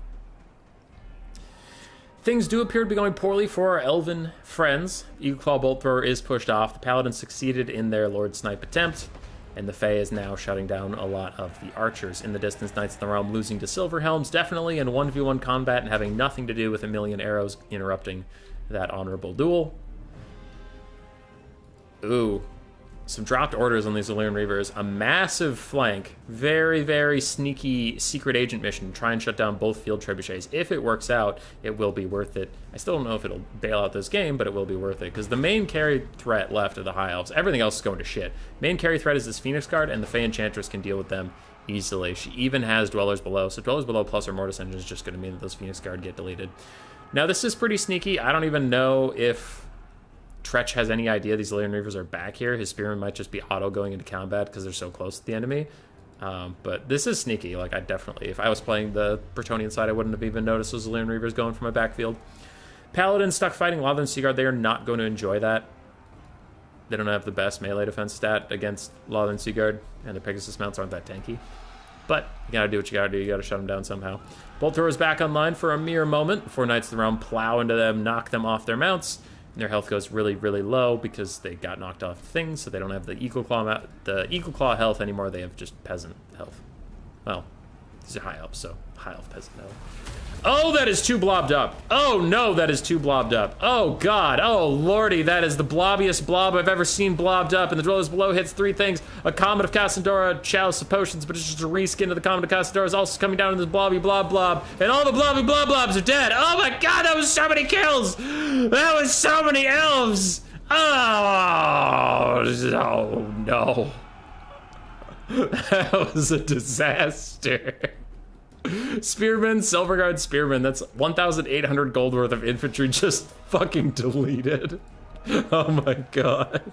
Things do appear to be going poorly for our Elven friends. Eagleclaw Bolt Thrower is pushed off. The Paladins succeeded in their Lord Snipe attempt, and the Fey is now shutting down a lot of the archers. In the distance, Knights of the Realm losing to Silverhelms, definitely in 1v1 combat and having nothing to do with a million arrows interrupting that honorable duel. Ooh, some dropped orders on these Illyrian Reavers. A massive flank, very, very sneaky secret agent mission to try and shut down both field trebuchets. If it works out, it will be worth it. I still don't know if it'll bail out this game, but it will be worth it, because the main carry threat left of the High Elves, everything else is going to shit. Main carry threat is this Phoenix Guard, and the Fey Enchantress can deal with them easily. She even has Dwellers Below, so Dwellers Below plus her Mortis Engine is just going to mean that those Phoenix Guard get deleted. Now, this is pretty sneaky. I don't even know if Tretch has any idea these Illyrian Reavers are back here. His Spearmen might just be auto going into combat because they're so close to the enemy. But this is sneaky. Like, I definitely, if I was playing the Bretonian side, I wouldn't have even noticed those Illyrian Reavers going from my backfield. Paladins stuck fighting Lothar and Seaguard. They are not going to enjoy that. They don't have the best melee defense stat against Lothar and Seaguard, and their Pegasus mounts aren't that tanky. But you gotta do what you gotta do. You gotta shut them down somehow. Bolt Thrower's back online for a mere moment before Knights of the Realm plow into them, knock them off their mounts. And their health goes really, really low because they got knocked off things, so they don't have the Eagle Claw health anymore. They have just peasant health. Well, these are High Elves, so High Elf peasant health. Oh, that is too blobbed up. Oh, no, that is too blobbed up. Oh, God. Oh, lordy, that is the blobbiest blob I've ever seen blobbed up. And the Dwellers Below hits 3 things. A Comet of Cassandora, Chalice of Potions, but it's just a reskin of the Comet of Cassandora is also coming down in this blobby blob blob. And all the blobby blob blobs are dead. Oh, my God, that was so many kills. That was so many elves. Oh, no. That was a disaster. Spearmen, Silverguard Spearmen. That's 1,800 gold worth of infantry just fucking deleted. Oh my god.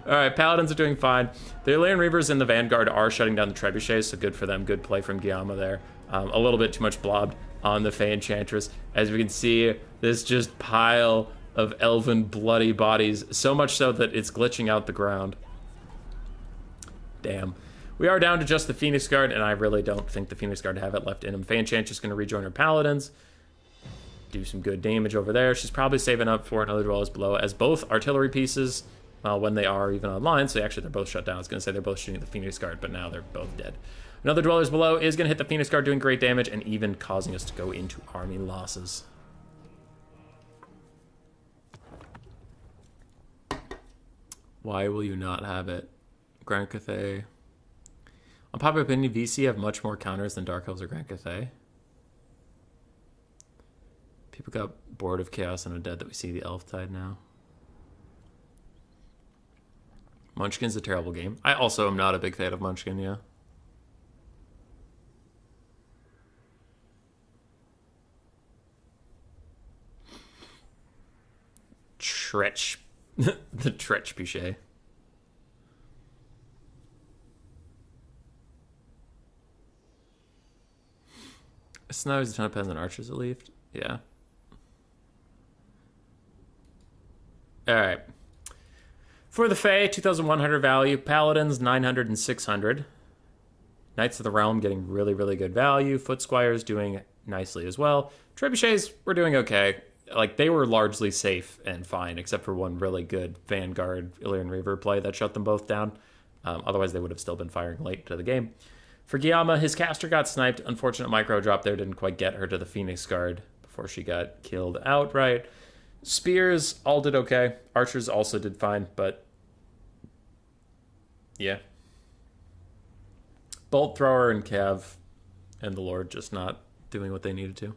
Alright, Paladins are doing fine. The Illyrian Reavers and the Vanguard are shutting down the trebuchets, so good for them. Good play from Guillaume there. A little bit too much blobbed on the Fey Enchantress. As we can see, this just pile of elven bloody bodies. So much so that it's glitching out the ground. Damn. We are down to just the Phoenix Guard, and I really don't think the Phoenix Guard have it left in them. Fey Enchantress is going to rejoin her Paladins. Do some good damage over there. She's probably saving up for another Dwellers Below, as both artillery pieces, when they are even online, so actually they're both shut down. I was going to say they're both shooting at the Phoenix Guard, but now they're both dead. Another Dwellers Below is going to hit the Phoenix Guard, doing great damage, and even causing us to go into army losses. Why will you not have it? Grand Cathay. Unpopular opinion, VC have much more counters than Dark Elves or Grand Cathay. People got bored of Chaos and Undead that we see the Elf Tide now. Munchkin's a terrible game. I also am not a big fan of Munchkin, yeah. Tretch. The Tretch Pichet. So now there's a ton of peasant archers that leave. Yeah. Alright. For the Fae, 2,100 value. Paladins, 900 and 600. Knights of the Realm getting really, really good value. Foot Squires doing nicely as well. Trebuchets were doing okay. Like, they were largely safe and fine, except for one really good Vanguard Illyrian Reaver play that shut them both down. Otherwise, they would have still been firing late to the game. For Guillaume, his caster got sniped. Unfortunate micro drop there. Didn't quite get her to the Phoenix Guard before she got killed outright. Spears all did okay. Archers also did fine, but yeah. Bolt Thrower and Cav and the Lord just not doing what they needed to.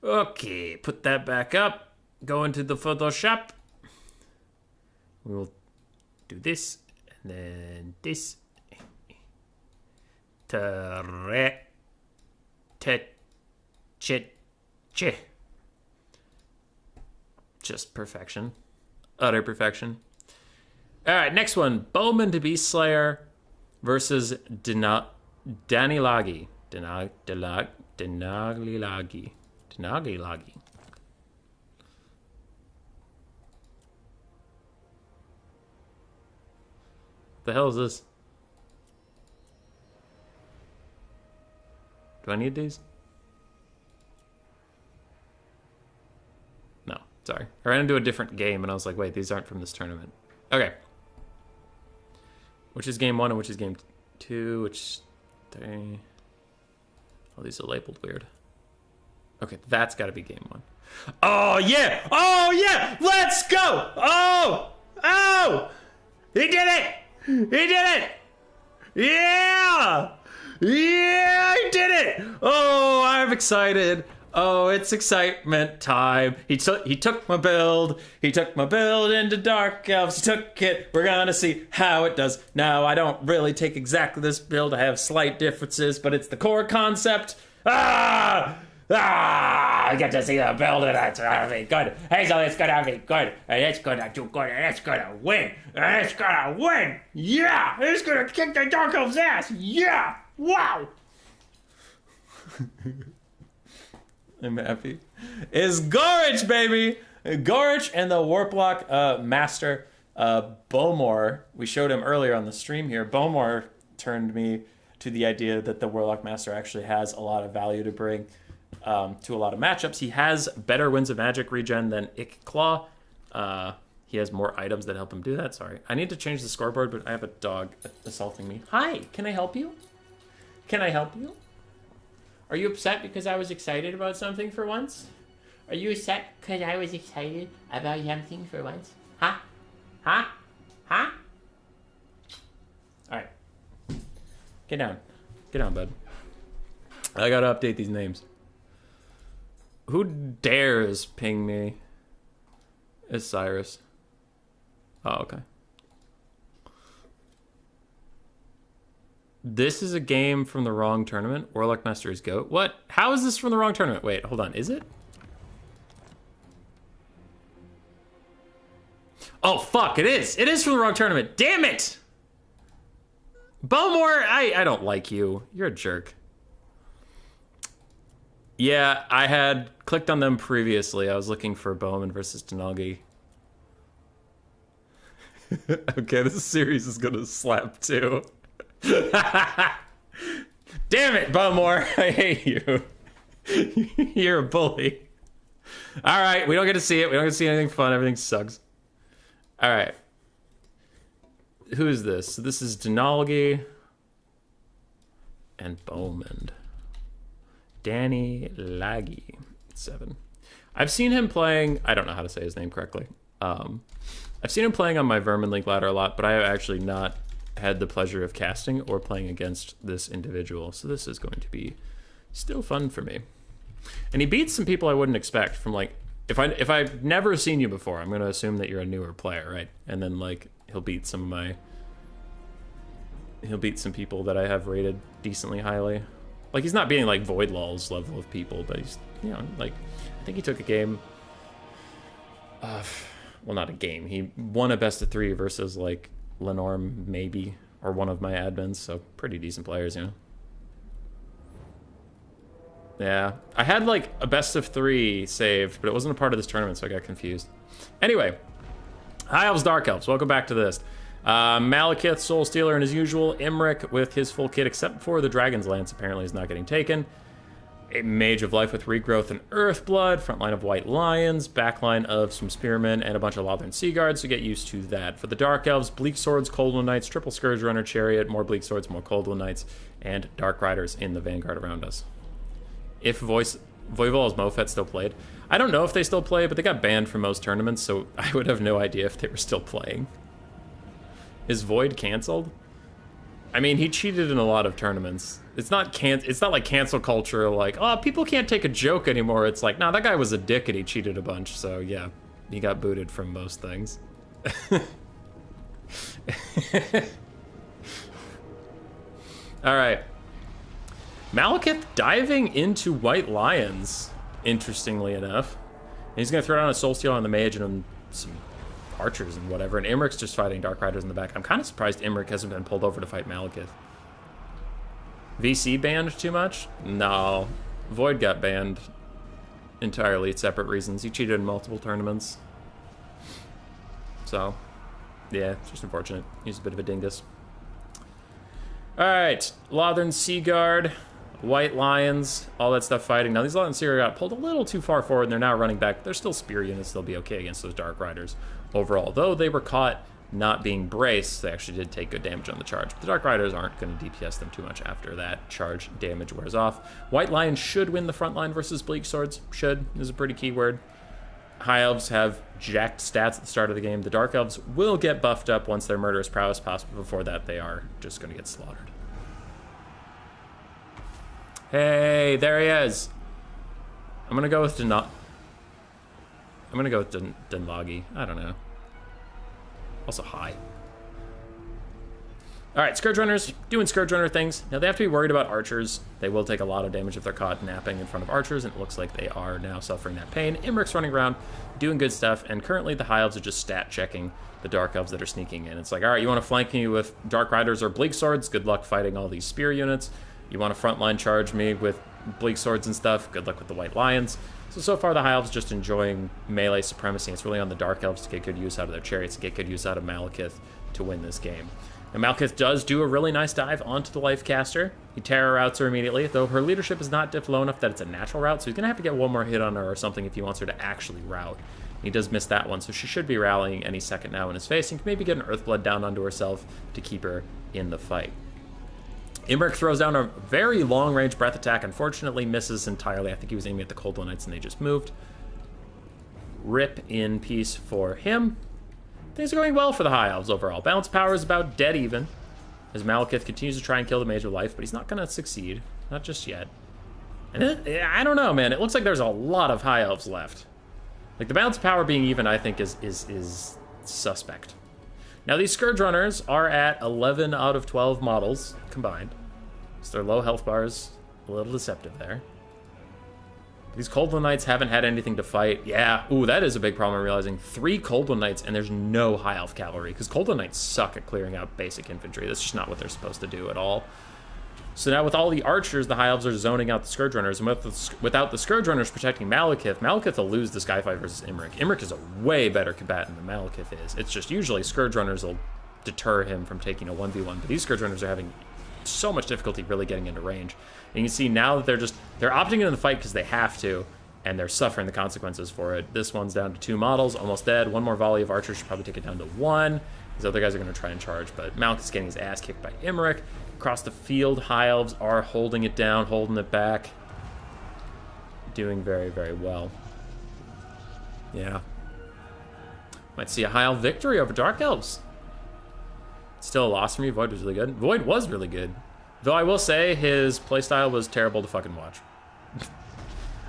Okay, put that back up. Go into the Photoshop. We'll do this, and then this. Just perfection. Utter perfection. Alright, next one. Bowman to Beast Slayer versus Danilagi. Denagilagi. The hell is this? Do I need these? No, sorry. I ran into a different game and I was like, wait, these aren't from this tournament. Okay. Which is game 1 and which is game 2, which 3. Oh, these are labeled weird. Okay, that's got to be game 1. Oh, yeah! Oh, yeah! Let's go! Oh! Oh! He did it! He did it! Yeah! Yeah, he did it! Oh, I'm excited. Oh, it's excitement time. He took my build. He took my build into Dark Elves. He took it. We're gonna see how it does. Now, I don't really take exactly this build. I have slight differences, but it's the core concept. I get to see the build and it's gonna be good. Hazel, it's gonna be good. And it's gonna do good. And it's gonna win. And it's gonna win. Yeah! It's gonna kick the Dark Elves' ass. Yeah! Wow! I'm happy. Is Gorich, baby! Gorich and the Warplock Master Bowmore. We showed him earlier on the stream here. Bowmore turned me to the idea that the Warlock Master actually has a lot of value to bring to a lot of matchups. He has better Winds of Magic regen than Ick Claw. He has more items that help him do that. Sorry. I need to change the scoreboard, but I have a dog assaulting me. Hi, can I help you? Can I help you? Are you upset because I was excited about something for once? Are you upset because I was excited about something for once? Huh? Huh? Huh? Alright. Get down. Get down, bud. I gotta update these names. Who dares ping me? It's Cyrus. Oh, okay. This is a game from the wrong tournament. Warlock Master is GOAT. What? How is this from the wrong tournament? Wait, hold on. Is it? Oh, fuck. It is. It is from the wrong tournament. Damn it! Bowmore, I don't like you. You're a jerk. Yeah, I had clicked on them previously. I was looking for Bowman versus Denalgi. Okay, this series is gonna slap too. Damn it, Bowmore. I hate you. You're a bully. Alright, we don't get to see it. We don't get to see anything fun. Everything sucks. Alright. Who is this? So this is Denalgi and Bowman. Danny Laggy 7. I've seen him playing. I don't know how to say his name correctly. I've seen him playing on my Vermin Link ladder a lot, but I have actually not had the pleasure of casting or playing against this individual. So this is going to be still fun for me. And he beats some people I wouldn't expect from, like, if I've never seen you before, I'm going to assume that you're a newer player, right? And then, like, he'll beat some people that I have rated decently highly. Like, he's not beating, like, Void Lul's level of people, but he's, you know, like, I think he took a game. Well, not a game. He won a best of 3 versus, like, Lenorm, maybe, or one of my admins, so pretty decent players, you know. Yeah, I had, like, a best of 3 saved, but it wasn't a part of this tournament, so I got confused. Anyway, High Elves, Dark Elves, welcome back to this. Malekith, Soul Stealer, and as usual, Imric with his full kit, except for the Dragon's Lance apparently is not getting taken. A Mage of Life with Regrowth and Earthblood, front line of White Lions, back line of some Spearmen, and a bunch of Lothern Sea Guards, so get used to that. For the Dark Elves, Bleak Swords, Coldwind Knights, Triple Scourge Runner Chariot, more Bleak Swords, more Coldwind Knights, and Dark Riders in the Vanguard around us. If Voivol's Mofet still played. I don't know if they still play, but they got banned from most tournaments, so I would have no idea if they were still playing. Is Void canceled? I mean, he cheated in a lot of tournaments. It's not like cancel culture, like, oh, people can't take a joke anymore. It's like, nah, that guy was a dick and he cheated a bunch, so yeah, he got booted from most things. All right. Malekith diving into White Lions, interestingly enough. And he's going to throw down a Soul Steal on the Mage and some archers and whatever, and Imric's just fighting Dark Riders in the back. I'm kind of surprised Imric hasn't been pulled over to fight Malekith. VC banned too much? No. Void got banned entirely, separate reasons. He cheated in multiple tournaments. So, yeah, it's just unfortunate. He's a bit of a dingus. Alright, Lothern Sea Guard, White Lions, all that stuff fighting. Now, these Lothern Sea Guard got pulled a little too far forward, and they're now running back. They're still spear units. They'll be okay against those Dark Riders overall. Though they were caught not being braced, they actually did take good damage on the charge. But the Dark Riders aren't going to DPS them too much after that charge damage wears off. White Lions should win the front line versus Bleak Swords. Should is a pretty key word. High Elves have jacked stats at the start of the game. The Dark Elves will get buffed up once their Murderous Prowess pops, but before that they are just going to get slaughtered. Hey, there he is. I'm going to go with Denlagi. I don't know. Also high. Alright, Scourge Runners doing Scourge Runner things. Now they have to be worried about archers. They will take a lot of damage if they're caught napping in front of archers, and it looks like they are now suffering that pain. Imric's running around, doing good stuff, and currently the High Elves are just stat checking the Dark Elves that are sneaking in. It's like, alright, you want to flank me with Dark Riders or Bleak Swords? Good luck fighting all these spear units. You want to frontline charge me with Bleak Swords and stuff? Good luck with the White Lions. So far the High Elves just enjoying melee supremacy. It's really on the Dark Elves to get good use out of their chariots, to get good use out of Malekith to win this game. Now Malekith does do a really nice dive onto the Life Caster. He terror routes her immediately, though her leadership is not diff low enough that it's a natural route, so he's going to have to get one more hit on her or something if he wants her to actually route. He does miss that one, so she should be rallying any second now in his face, and can maybe get an Earthblood down onto herself to keep her in the fight. Imric throws down a very long-range breath attack, unfortunately misses entirely. I think he was aiming at the Coldwind Knights and they just moved. Rip in peace for him. Things are going well for the High Elves overall. Balance power is about dead even, as Malekith continues to try and kill the Mage of Life, but he's not going to succeed. Not just yet. And I don't know, man. It looks like there's a lot of High Elves left. Like, the balance power being even, I think, is suspect. Now, these Scourge Runners are at 11 out of 12 models combined. So their low health bars, a little deceptive there. These Coldwind Knights haven't had anything to fight. Yeah, ooh, that is a big problem I'm realizing. 3 Coldwind Knights and there's no high elf cavalry, because Coldwind Knights suck at clearing out basic infantry. That's just not what they're supposed to do at all. So now with all the archers, the High Elves are zoning out the Scourge Runners, and without the Scourge Runners protecting Malekith, Malekith will lose the Skyfight versus Imric. Imric is a way better combatant than Malekith is. It's just usually Scourge Runners will deter him from taking a 1v1, but these Scourge Runners are having so much difficulty really getting into range. And you can see now that they're opting into the fight because they have to, and they're suffering the consequences for it. This one's down to 2 models, almost dead. One more volley of archers should probably take it down to 1. These other guys are going to try and charge, but Malekith's getting his ass kicked by Imric. Across the field, High Elves are holding it down, holding it back. Doing very, very well. Yeah. Might see a High Elf victory over Dark Elves. Still a loss for me. Void was really good. Void was really good. Though I will say his playstyle was terrible to fucking watch.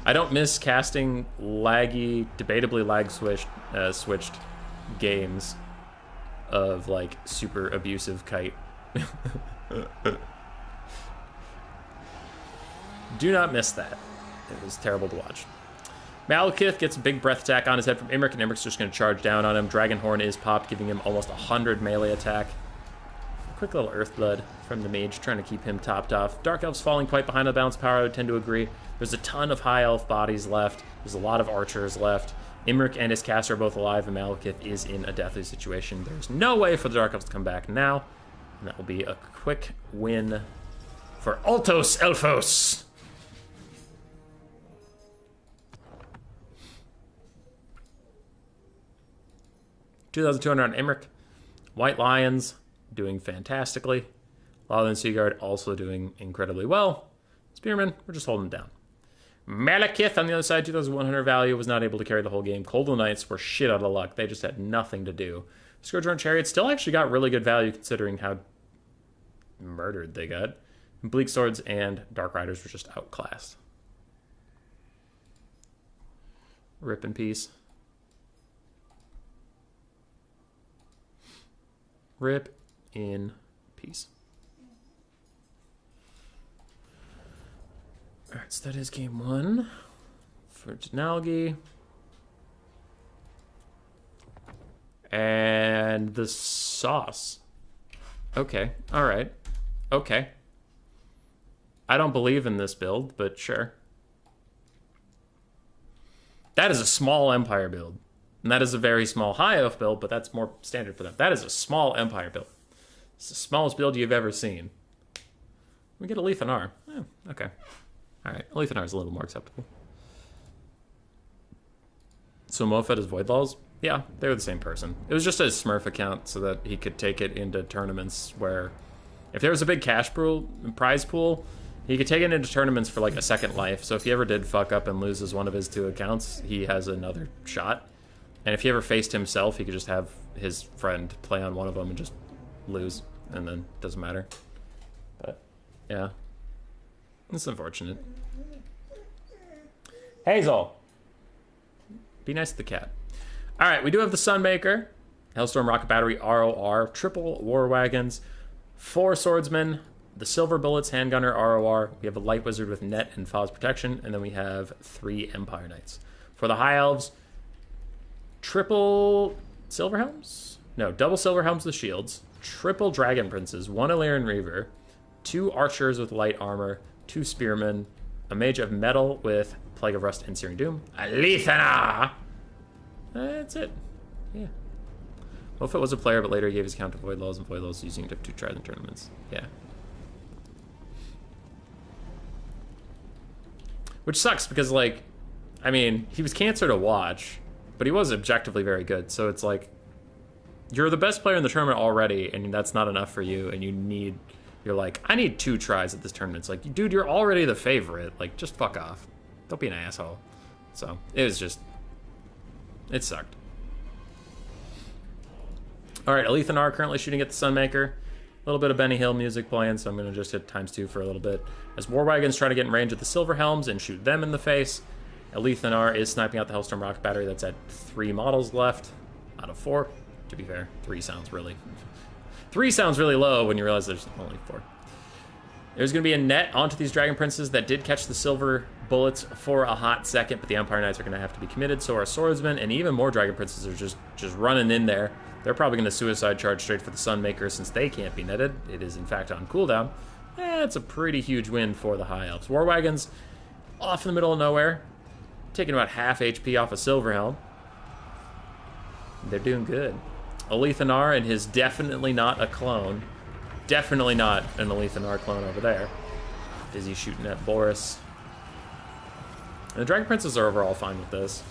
I don't miss casting laggy, debatably switched games of like super abusive kite. Do not miss that. It was terrible to watch. Malekith gets a big breath attack on his head from Imric, and Imric's just going to charge down on him. Dragonhorn is popped, giving him almost 100 melee attack. Quick little Earthblood from the Mage, trying to keep him topped off. Dark Elves falling quite behind the balance power, I would tend to agree. There's a ton of High Elf bodies left. There's a lot of archers left. Imrik and his cast are both alive, and Malekith is in a deathly situation. There's no way for the Dark Elves to come back now, and that will be a quick win for Altos Elfos. $2,200 on Imrik. White Lions doing fantastically. Lowland Seaguard also doing incredibly well. Spearman, we're just holding down. Malekith on the other side, 2,100 value, was not able to carry the whole game. Coldwell Knights were shit out of luck. They just had nothing to do. Scourge Chariot still actually got really good value considering how murdered they got. Bleak Swords and Dark Riders were just outclassed. Rip in peace. Rip in peace. Alright, so that is game one for Denalgi. And the sauce. Okay, alright. Okay. I don't believe in this build, but sure. That is a small Empire build. And that is a very small High Elf build, but that's more standard for them. That is a small Empire build. It's the smallest build you've ever seen. We get a Lethanar. Okay. Alright, Lethanar is a little more acceptable. So Mofet is Void Laws? Yeah, they were the same person. It was just a Smurf account so that he could take it into tournaments where if there was a big cash pool, prize pool, he could take it into tournaments for like a second life. So if he ever did fuck up and loses one of his 2 accounts, he has another shot. And if he ever faced himself, he could just have his friend play on one of them and just lose, and then it doesn't matter. But, yeah. It's unfortunate. Hazel! Be nice to the cat. Alright, we do have the Sunmaker, Hellstorm Rocket Battery, ROR, triple War Wagons, 4 Swordsmen, the Silver Bullets, Handgunner, ROR. We have a Light Wizard with Net and Faw's Protection, and then we have 3 Empire Knights. For the High Elves, triple Silver Helms? No, double Silver Helms with shields, triple Dragon Princes, 1 Illyrian Reaver, 2 Archers with light armor, 2 Spearmen, a Mage of Metal with Plague of Rust and Searing Doom, a Lethanar! That's it. Yeah. Mofet was a player, but later he gave his account to Void Laws, and Void Laws using it to try the tournaments. Yeah. Which sucks, because, like, I mean, he was cancer to watch, but he was objectively very good, so it's like, you're the best player in the tournament already, and that's not enough for you, and you're like, I need 2 tries at this tournament. It's like, dude, you're already the favorite. Like, just fuck off. Don't be an asshole. So, it was just, it sucked. Alright, Lethanar currently shooting at the Sunmaker. A little bit of Benny Hill music playing, so I'm going to just hit ×2 for a little bit. As War Wagons try to get in range of the Silver Helms and shoot them in the face, Lethanar is sniping out the Hellstorm Rocket Battery that's at 3 models left out of 4. To be fair, 3 sounds really low when you realize there's only 4. There's going to be a net onto these Dragon Princes that did catch the Silver Bullets for a hot second, but the Empire Knights are going to have to be committed, so are Swordsmen, and even more Dragon Princes are just running in there. They're probably going to suicide charge straight for the Sunmaker since they can't be netted. It is, in fact, on cooldown. It's a pretty huge win for the High Elves. War Wagons off in the middle of nowhere, taking about half HP off a Silver Helm. They're doing good. Lethanar and his definitely not a clone. Definitely not an Lethanar clone over there. Busy shooting at Boris. And the Dragon Princes are overall fine with this.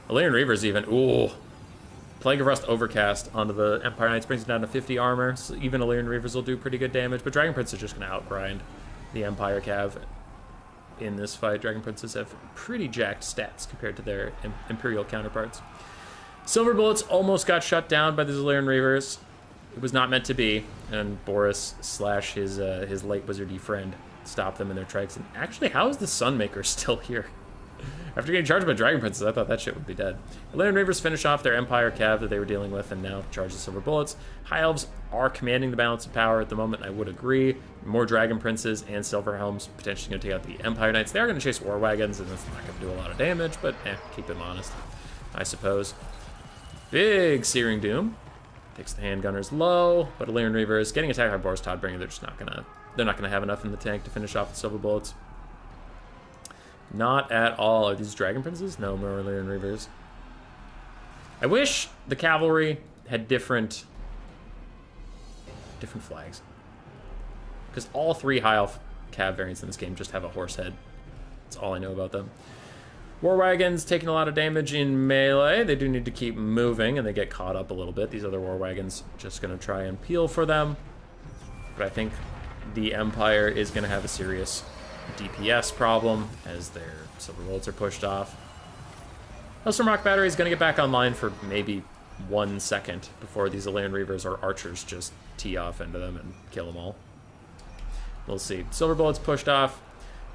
Illyrian Reavers even. Ooh. Plague of Rust Overcast onto the Empire Knights brings it down to 50 armor. So even Illyrian Reavers will do pretty good damage. But Dragon Prince is just going to outgrind the Empire Cav in this fight. Dragon Princes have pretty jacked stats compared to their Imperial counterparts. Silver Bullets almost got shut down by the Illyrian Reavers. It was not meant to be, and Boris / his late wizardy friend stopped them in their tracks. And actually, how is the Sunmaker still here? After getting charged by Dragon Princes, I thought that shit would be dead. Illyrian Reavers finish off their Empire Cav that they were dealing with and now charge the Silver Bullets. High Elves are commanding the balance of power at the moment, I would agree. More Dragon Princes and Silver Helms potentially going to take out the Empire Knights. They are going to chase War Wagons, and that's not going to do a lot of damage, but keep them honest, I suppose. Big Searing Doom. Takes the handgunners low, but Illyrian Reaver is getting attacked by Boris Toddbringer. They're just not gonna have enough in the tank to finish off the Silver Bullets. Not at all. Are these Dragon Princes? No, more Illyrian Reavers. I wish the cavalry had different flags. Because all 3 high elf cav variants in this game just have a horse head. That's all I know about them. War wagons taking a lot of damage in melee. They do need to keep moving, and they get caught up a little bit. These other war wagons just going to try and peel for them. But I think the Empire is going to have a serious DPS problem as their silver bullets are pushed off. Hellstorm Rock Battery is going to get back online for maybe 1 second before these Land Reavers or archers just tee off into them and kill them all. We'll see. Silver bullets pushed off.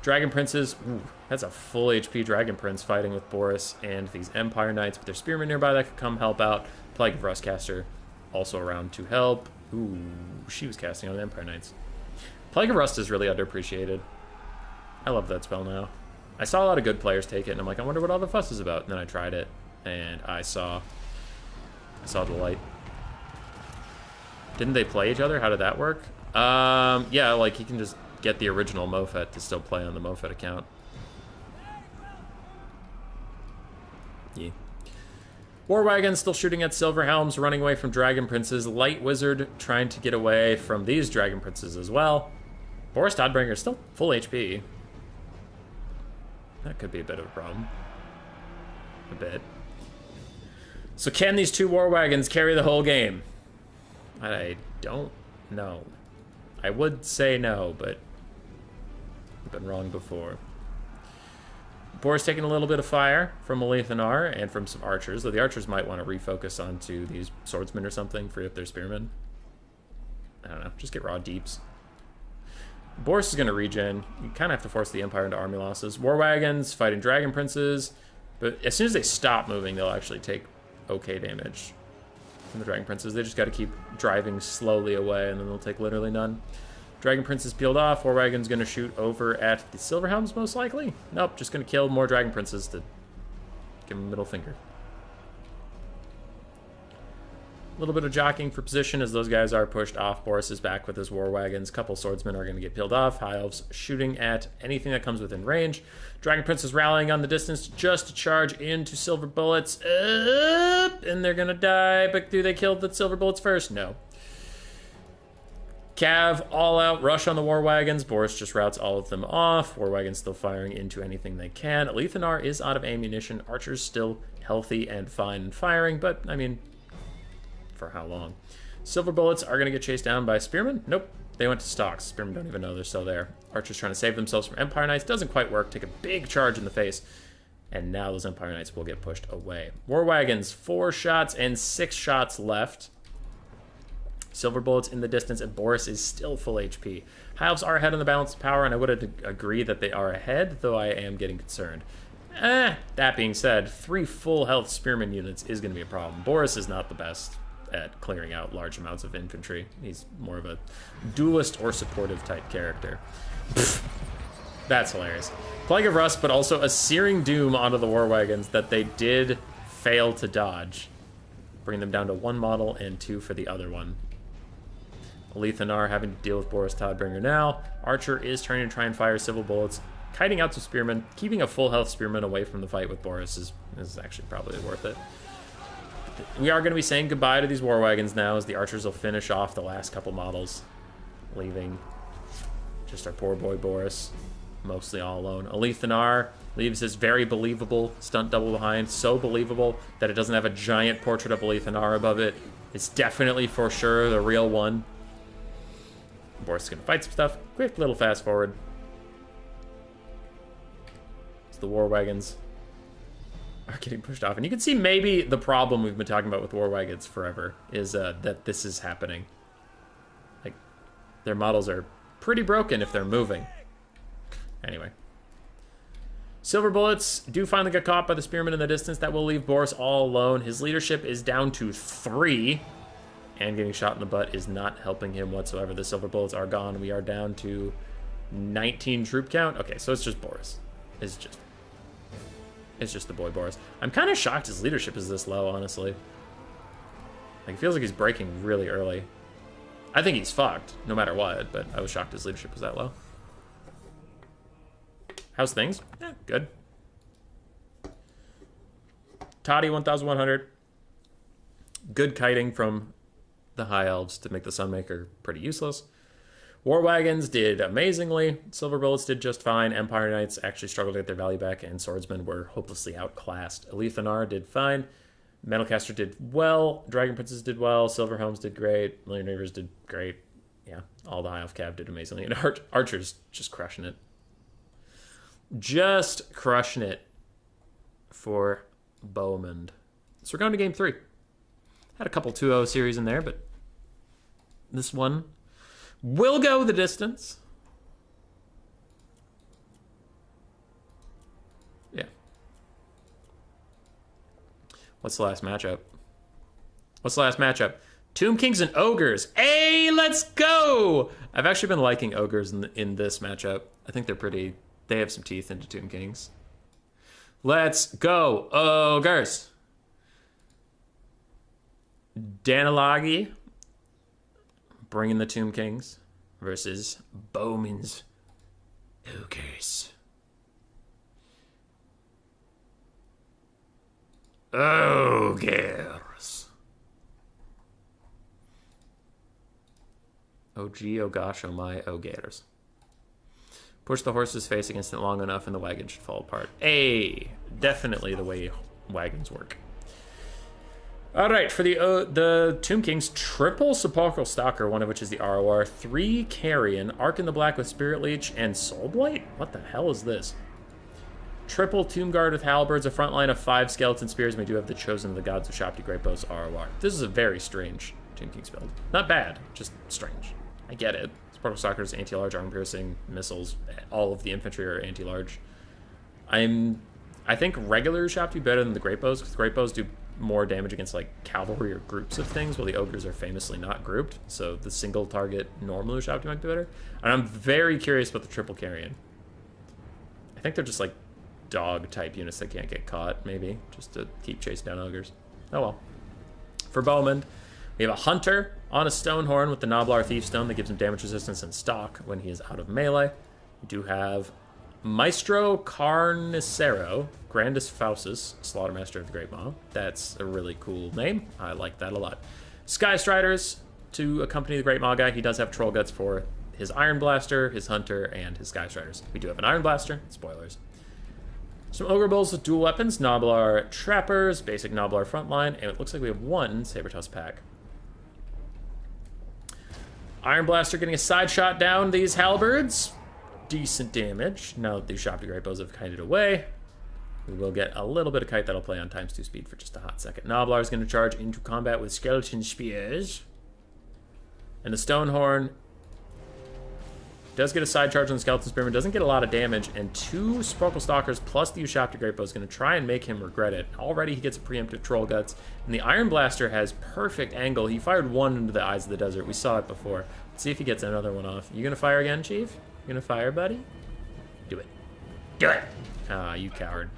Dragon Princes, ooh, that's a full HP Dragon Prince fighting with Boris and these Empire Knights with their Spearmen nearby that could come help out. Plague of Rustcaster also around to help. Ooh, she was casting on the Empire Knights. Plague of Rust is really underappreciated. I love that spell now. I saw a lot of good players take it, and I'm like, I wonder what all the fuss is about. And then I tried it, and I saw the light. Didn't they play each other? How did that work? Yeah, like, you can just get the original Mofet to still play on the Mofet account. Yeah. War Wagons still shooting at Silver Helms, running away from Dragon Princes. Light Wizard trying to get away from these Dragon Princes as well. Boris Todbringer still full HP. That could be a bit of a problem. A bit. So can these 2 War Wagons carry the whole game? I don't know. I would say no, but I've been wrong before. Boris taking a little bit of fire from Alethanar and from some archers, though the archers might want to refocus onto these swordsmen or something, free up their spearmen. I don't know, just get raw deeps. Boris is going to regen. You kind of have to force the Empire into army losses. War Wagons fighting Dragon Princes, but as soon as they stop moving, they'll actually take okay damage from the Dragon Princes. They just got to keep driving slowly away, and then they'll take literally none. Dragon Princes peeled off. War Wagon's going to shoot over at the Silver Helms, most likely. Nope, just going to kill more Dragon Princes to give them a middle finger. A little bit of jockeying for position as those guys are pushed off. Boris is back with his War Wagons. A couple swordsmen are going to get peeled off. High Elves shooting at anything that comes within range. Dragon Prince is rallying on the distance just to charge into Silver Bullets. And they're going to die, but do they kill the Silver Bullets first? No. Cav, all out, rush on the War Wagons. Boris just routes all of them off. War Wagons still firing into anything they can. Alethanar is out of ammunition. Archers still healthy and fine and firing, but, I mean, for how long? Silver Bullets are going to get chased down by Spearmen. Nope, they went to stocks. Spearmen don't even know they're still there. Archers trying to save themselves from Empire Knights. Doesn't quite work. Take a big charge in the face. And now those Empire Knights will get pushed away. War Wagons, 4 shots and 6 shots left. Silver Bullets in the distance, and Boris is still full HP. High Elves are ahead on the balance of power, and I would agree that they are ahead, though I am getting concerned. That being said, 3 full health Spearman units is going to be a problem. Boris is not the best at clearing out large amounts of infantry. He's more of a duelist or supportive type character. That's hilarious. Plague of Rust, but also a Searing Doom onto the War Wagons that they did fail to dodge. Bring them down to 1 model and 2 for the other one. Alethanar having to deal with Boris Todbringer now. Archer is trying to try and fire Civil Bullets, kiting out some Spearmen. Keeping a full health Spearman away from the fight with Boris is actually probably worth it. We are going to be saying goodbye to these War Wagons now as the Archers will finish off the last couple models, leaving just our poor boy Boris mostly all alone. Alethanar leaves his very believable stunt double behind, so believable that it doesn't have a giant portrait of Alethanar above it. It's definitely for sure the real one. Boris is going to fight some stuff. Quick little fast forward. It's the War Wagons are getting pushed off. And you can see maybe the problem we've been talking about with War Wagons forever is that this is happening. Like, their models are pretty broken if they're moving. Anyway. Silver Bullets do finally get caught by the Spearmen in the distance. That will leave Boris all alone. His leadership is down to 3. And getting shot in the butt is not helping him whatsoever. The Silver Bullets are gone. We are down to 19 troop count. Okay, so it's just Boris. It's just the boy Boris. I'm kind of shocked his leadership is this low, honestly. Like, it feels like he's breaking really early. I think he's fucked, no matter what, but I was shocked his leadership was that low. How's things? Yeah, good. Toddy, 1,100. Good kiting from the High Elves to make the Sunmaker pretty useless. War Wagons did amazingly. Silver Bullets did just fine. Empire Knights actually struggled to get their value back, and Swordsmen were hopelessly outclassed. Alethanar did fine. Metalcaster did well. Dragon Princes did well. Silver Helms did great. Million Reavers did great. Yeah, all the High Elf Cav did amazingly. And Archers just crushing it. Just crushing it for Bowman. So we're going to game 3. Had a couple 2-0 series in there, but this one will go the distance. Yeah. What's the last matchup? Tomb Kings and Ogres. Hey, let's go! I've actually been liking Ogres in this matchup. I think they're pretty... They have some teeth into Tomb Kings. Let's go, Ogres. Danilagi bringing the Tomb Kings versus Bowman's Ogres. Ogres. Oh gee, oh gosh, oh my, Ogres. Push the horse's face against it long enough and the wagon should fall apart. Hey, definitely the way wagons work. All right, for the Tomb Kings, triple Sepulchral Stalker, one of which is the ROR, 3 Carrion, Arc in the Black with Spirit Leech, and Soul Blight? What the hell is this? Triple Tomb Guard with Halberds, a front line of 5 Skeleton Spears, and we do have the Chosen of the Gods of Shopti Great Bows ROR. This is a very strange Tomb Kings build. Not bad, just strange. I get it. Sepulchral Stalkers, anti-large, armor-piercing, missiles, all of the infantry are anti-large. I think regular Shopti better than the Great Bows, because Great Bows do more damage against like cavalry or groups of things, while the Ogres are famously not grouped. So the single target normal Shopti might be better. And I'm very curious about the triple Carrion. I think they're just like dog type units that can't get caught, maybe, just to keep chasing down Ogres. Oh well. For Bowman, we have a Hunter on a Stonehorn with the Noblar Thief Stone that gives him damage resistance and stock when he is out of melee. We do have Maestro Carnicero, Grandis Fausus, Slaughtermaster of the Great Maw. That's a really cool name. I like that a lot. Sky Striders to accompany the Great Maw guy. He does have Troll Guts for his Iron Blaster, his Hunter, and his Sky Striders. We do have an Iron Blaster. Spoilers. Some Ogre Bulls with dual weapons. Noblar Trappers, basic Noblar frontline, and it looks like we have one Sabertusk pack. Iron Blaster getting a side shot down these halberds. Decent damage. Now that these Shopti Great Bows have kited away, we will get a little bit of kite that'll play on ×2 speed for just a hot second. Noblar is going to charge into combat with Skeleton Spears. And the Stonehorn does get a side charge on the Skeleton Spearman, doesn't get a lot of damage, and 2 Sparkle Stalkers plus the Shopti Great Bow is going to try and make him regret it. Already he gets a preemptive Troll Guts, and the Iron Blaster has perfect angle. He fired one into the Eyes of the Desert. We saw it before. Let's see if he gets another one off. You going to fire again, Chief? You going to fire, buddy? Do it. Do it! Ah, you coward.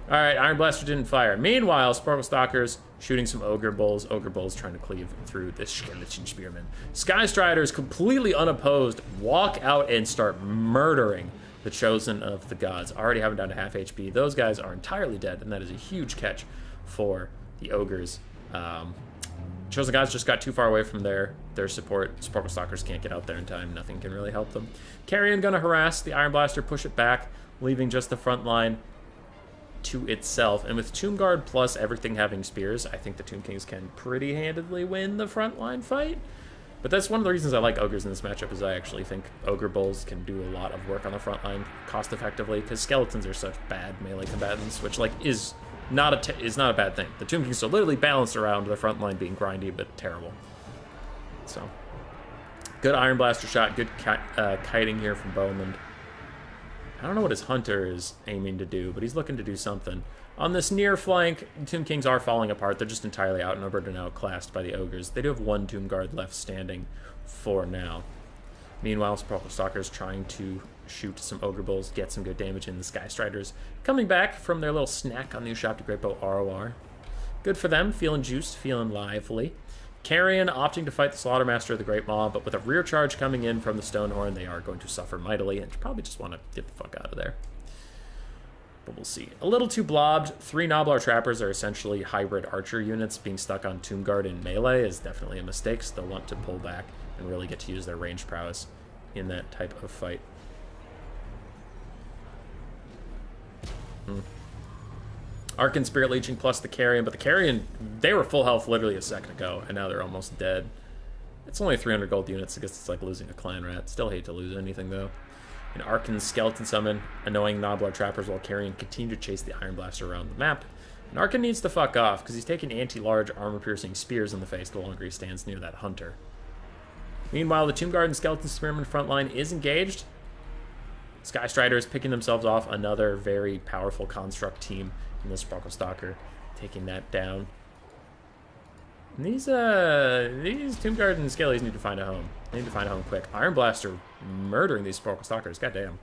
Alright, Iron Blaster didn't fire. Meanwhile, Sparkle Stalkers shooting some Ogre Bulls. Ogre Bulls trying to cleave through this Skeleton Spearman. Sky Striders, completely unopposed, walk out and start murdering the Chosen of the Gods. Already having down to half HP. Those guys are entirely dead, and that is a huge catch for the Ogres. Chosen Gods just got too far away from their support. Sparkle Stalkers can't get out there in time. Nothing can really help them. Carrion gonna harass the Iron Blaster, push it back, leaving just the front line to itself. And with Tomb Guard plus everything having spears, I think the Tomb Kings can pretty handedly win the frontline fight. But that's one of the reasons I like Ogres in this matchup, is I actually think Ogre Bulls can do a lot of work on the front line cost effectively, because Skeletons are such bad melee combatants, which like is not a bad thing. The Tomb Kings are literally balanced around the front line being grindy but terrible. So good Iron Blaster shot, good kiting here from Bowman. I don't know what his Hunter is aiming to do, but he's looking to do something. On this near flank, the Tomb Kings are falling apart. They're just entirely outnumbered and outclassed by the Ogres. They do have one Tomb Guard left standing for now. Meanwhile, Sparkle Stalkers trying to shoot some Ogre Bulls, get some good damage in the Sky Striders. Coming back from their little snack on the Shopti Great Bow ROR. Good for them, feeling juiced, feeling lively. Carrion opting to fight the Slaughtermaster of the Great Maw, but with a rear charge coming in from the Stonehorn, they are going to suffer mightily and probably just want to get the fuck out of there. But we'll see. A little too blobbed. 3 Noblar Trappers are essentially hybrid archer units. Being stuck on Tomb Guard in melee is definitely a mistake, so they'll want to pull back and really get to use their range prowess in that type of fight. Arcan Spirit Leeching plus the Carrion, but the Carrion, they were full health literally a second ago, and now they're almost dead. It's only 300 gold units. I guess it's like losing a clan rat. Still hate to lose anything, though. An Arcan Skeleton Summon, annoying Noblar Trappers while Carrion continue to chase the Iron Blaster around the map. And Arcan needs to fuck off, because he's taking anti-large armor-piercing spears in the face the longer he stands near that Hunter. Meanwhile, the Tomb Guard and Skeleton Spearman front line is engaged. Sky Striders picking themselves off, another very powerful construct team in the Sparkle Stalker, taking that down. And these Tomb Guard and Skellies need to find a home. They need to find a home quick. Iron Blaster murdering these Sparkle Stalkers. Goddamn.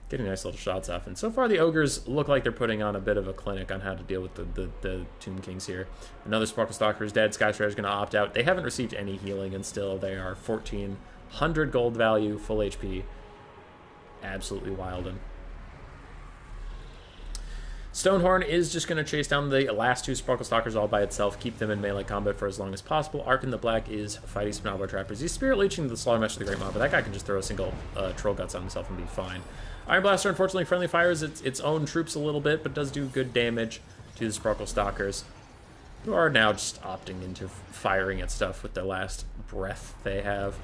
Getting nice little shots off. And so far the Ogres look like they're putting on a bit of a clinic on how to deal with the Tomb Kings here. Another Sparkle Stalker is dead. Sky Strider's going to opt out. They haven't received any healing, and still they are 1,400 gold value, full HP. Absolutely wildin'. Stonehorn is just going to chase down the last 2 Sparkle Stalkers all by itself, keep them in melee combat for as long as possible. Arcan the Black is fighting some Noblar Trappers. He's Spirit Leeching the Slaughter Master of the Great Maw, but that guy can just throw a single Troll Guts on himself and be fine. Iron Blaster, unfortunately, friendly fires its own troops a little bit, but does do good damage to the Sparkle Stalkers, who are now just opting into firing at stuff with the last breath they have.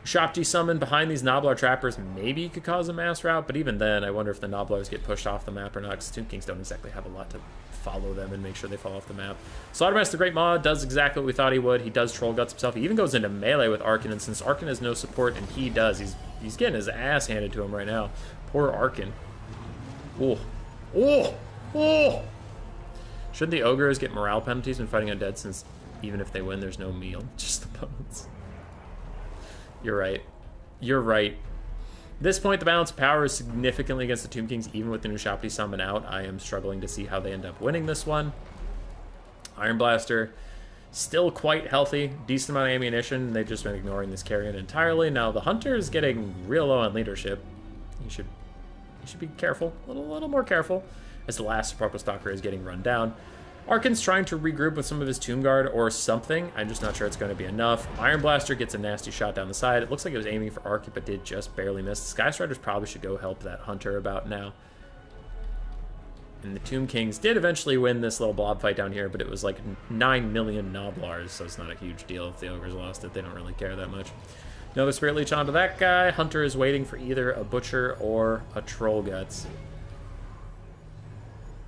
Shopji summon behind these Noblar Trappers maybe could cause a mass rout, but even then, I wonder if the Noblars get pushed off the map or not, because Tomb Kings don't exactly have a lot to follow them and make sure they fall off the map. Slaughtermaster the Great Maw does exactly what we thought he would. He does Troll Guts himself. He even goes into melee with Arcan, and since Arcan has no support, and he does, he's getting his ass handed to him right now. Poor Arcan. Oh. Oh! Oh! Shouldn't the Ogres get morale penalties when fighting undead, since even if they win, there's no meal? Just the bones. You're right. You're right. At this point, the balance of power is significantly against the Tomb Kings, even with the new Shopji summon out. I am struggling to see how they end up winning this one. Iron Blaster, still quite healthy. Decent amount of ammunition. They've just been ignoring this Carrion entirely. Now, the Hunter is getting real low on leadership. You should be careful. A little more careful, as the last Sparkle Stalker is getting run down. Arcan's trying to regroup with some of his Tomb Guard or something. I'm just not sure it's going to be enough. Iron Blaster gets a nasty shot down the side. It looks like it was aiming for Arcan, but did just barely miss. Sky Striders probably should go help that Hunter about now. And the Tomb Kings did eventually win this little blob fight down here, but it was like 9 million Noblars, so it's not a huge deal if the Ogres lost it. They don't really care that much. Another Spirit Leech onto that guy. Hunter is waiting for either a Butcher or a Troll Guts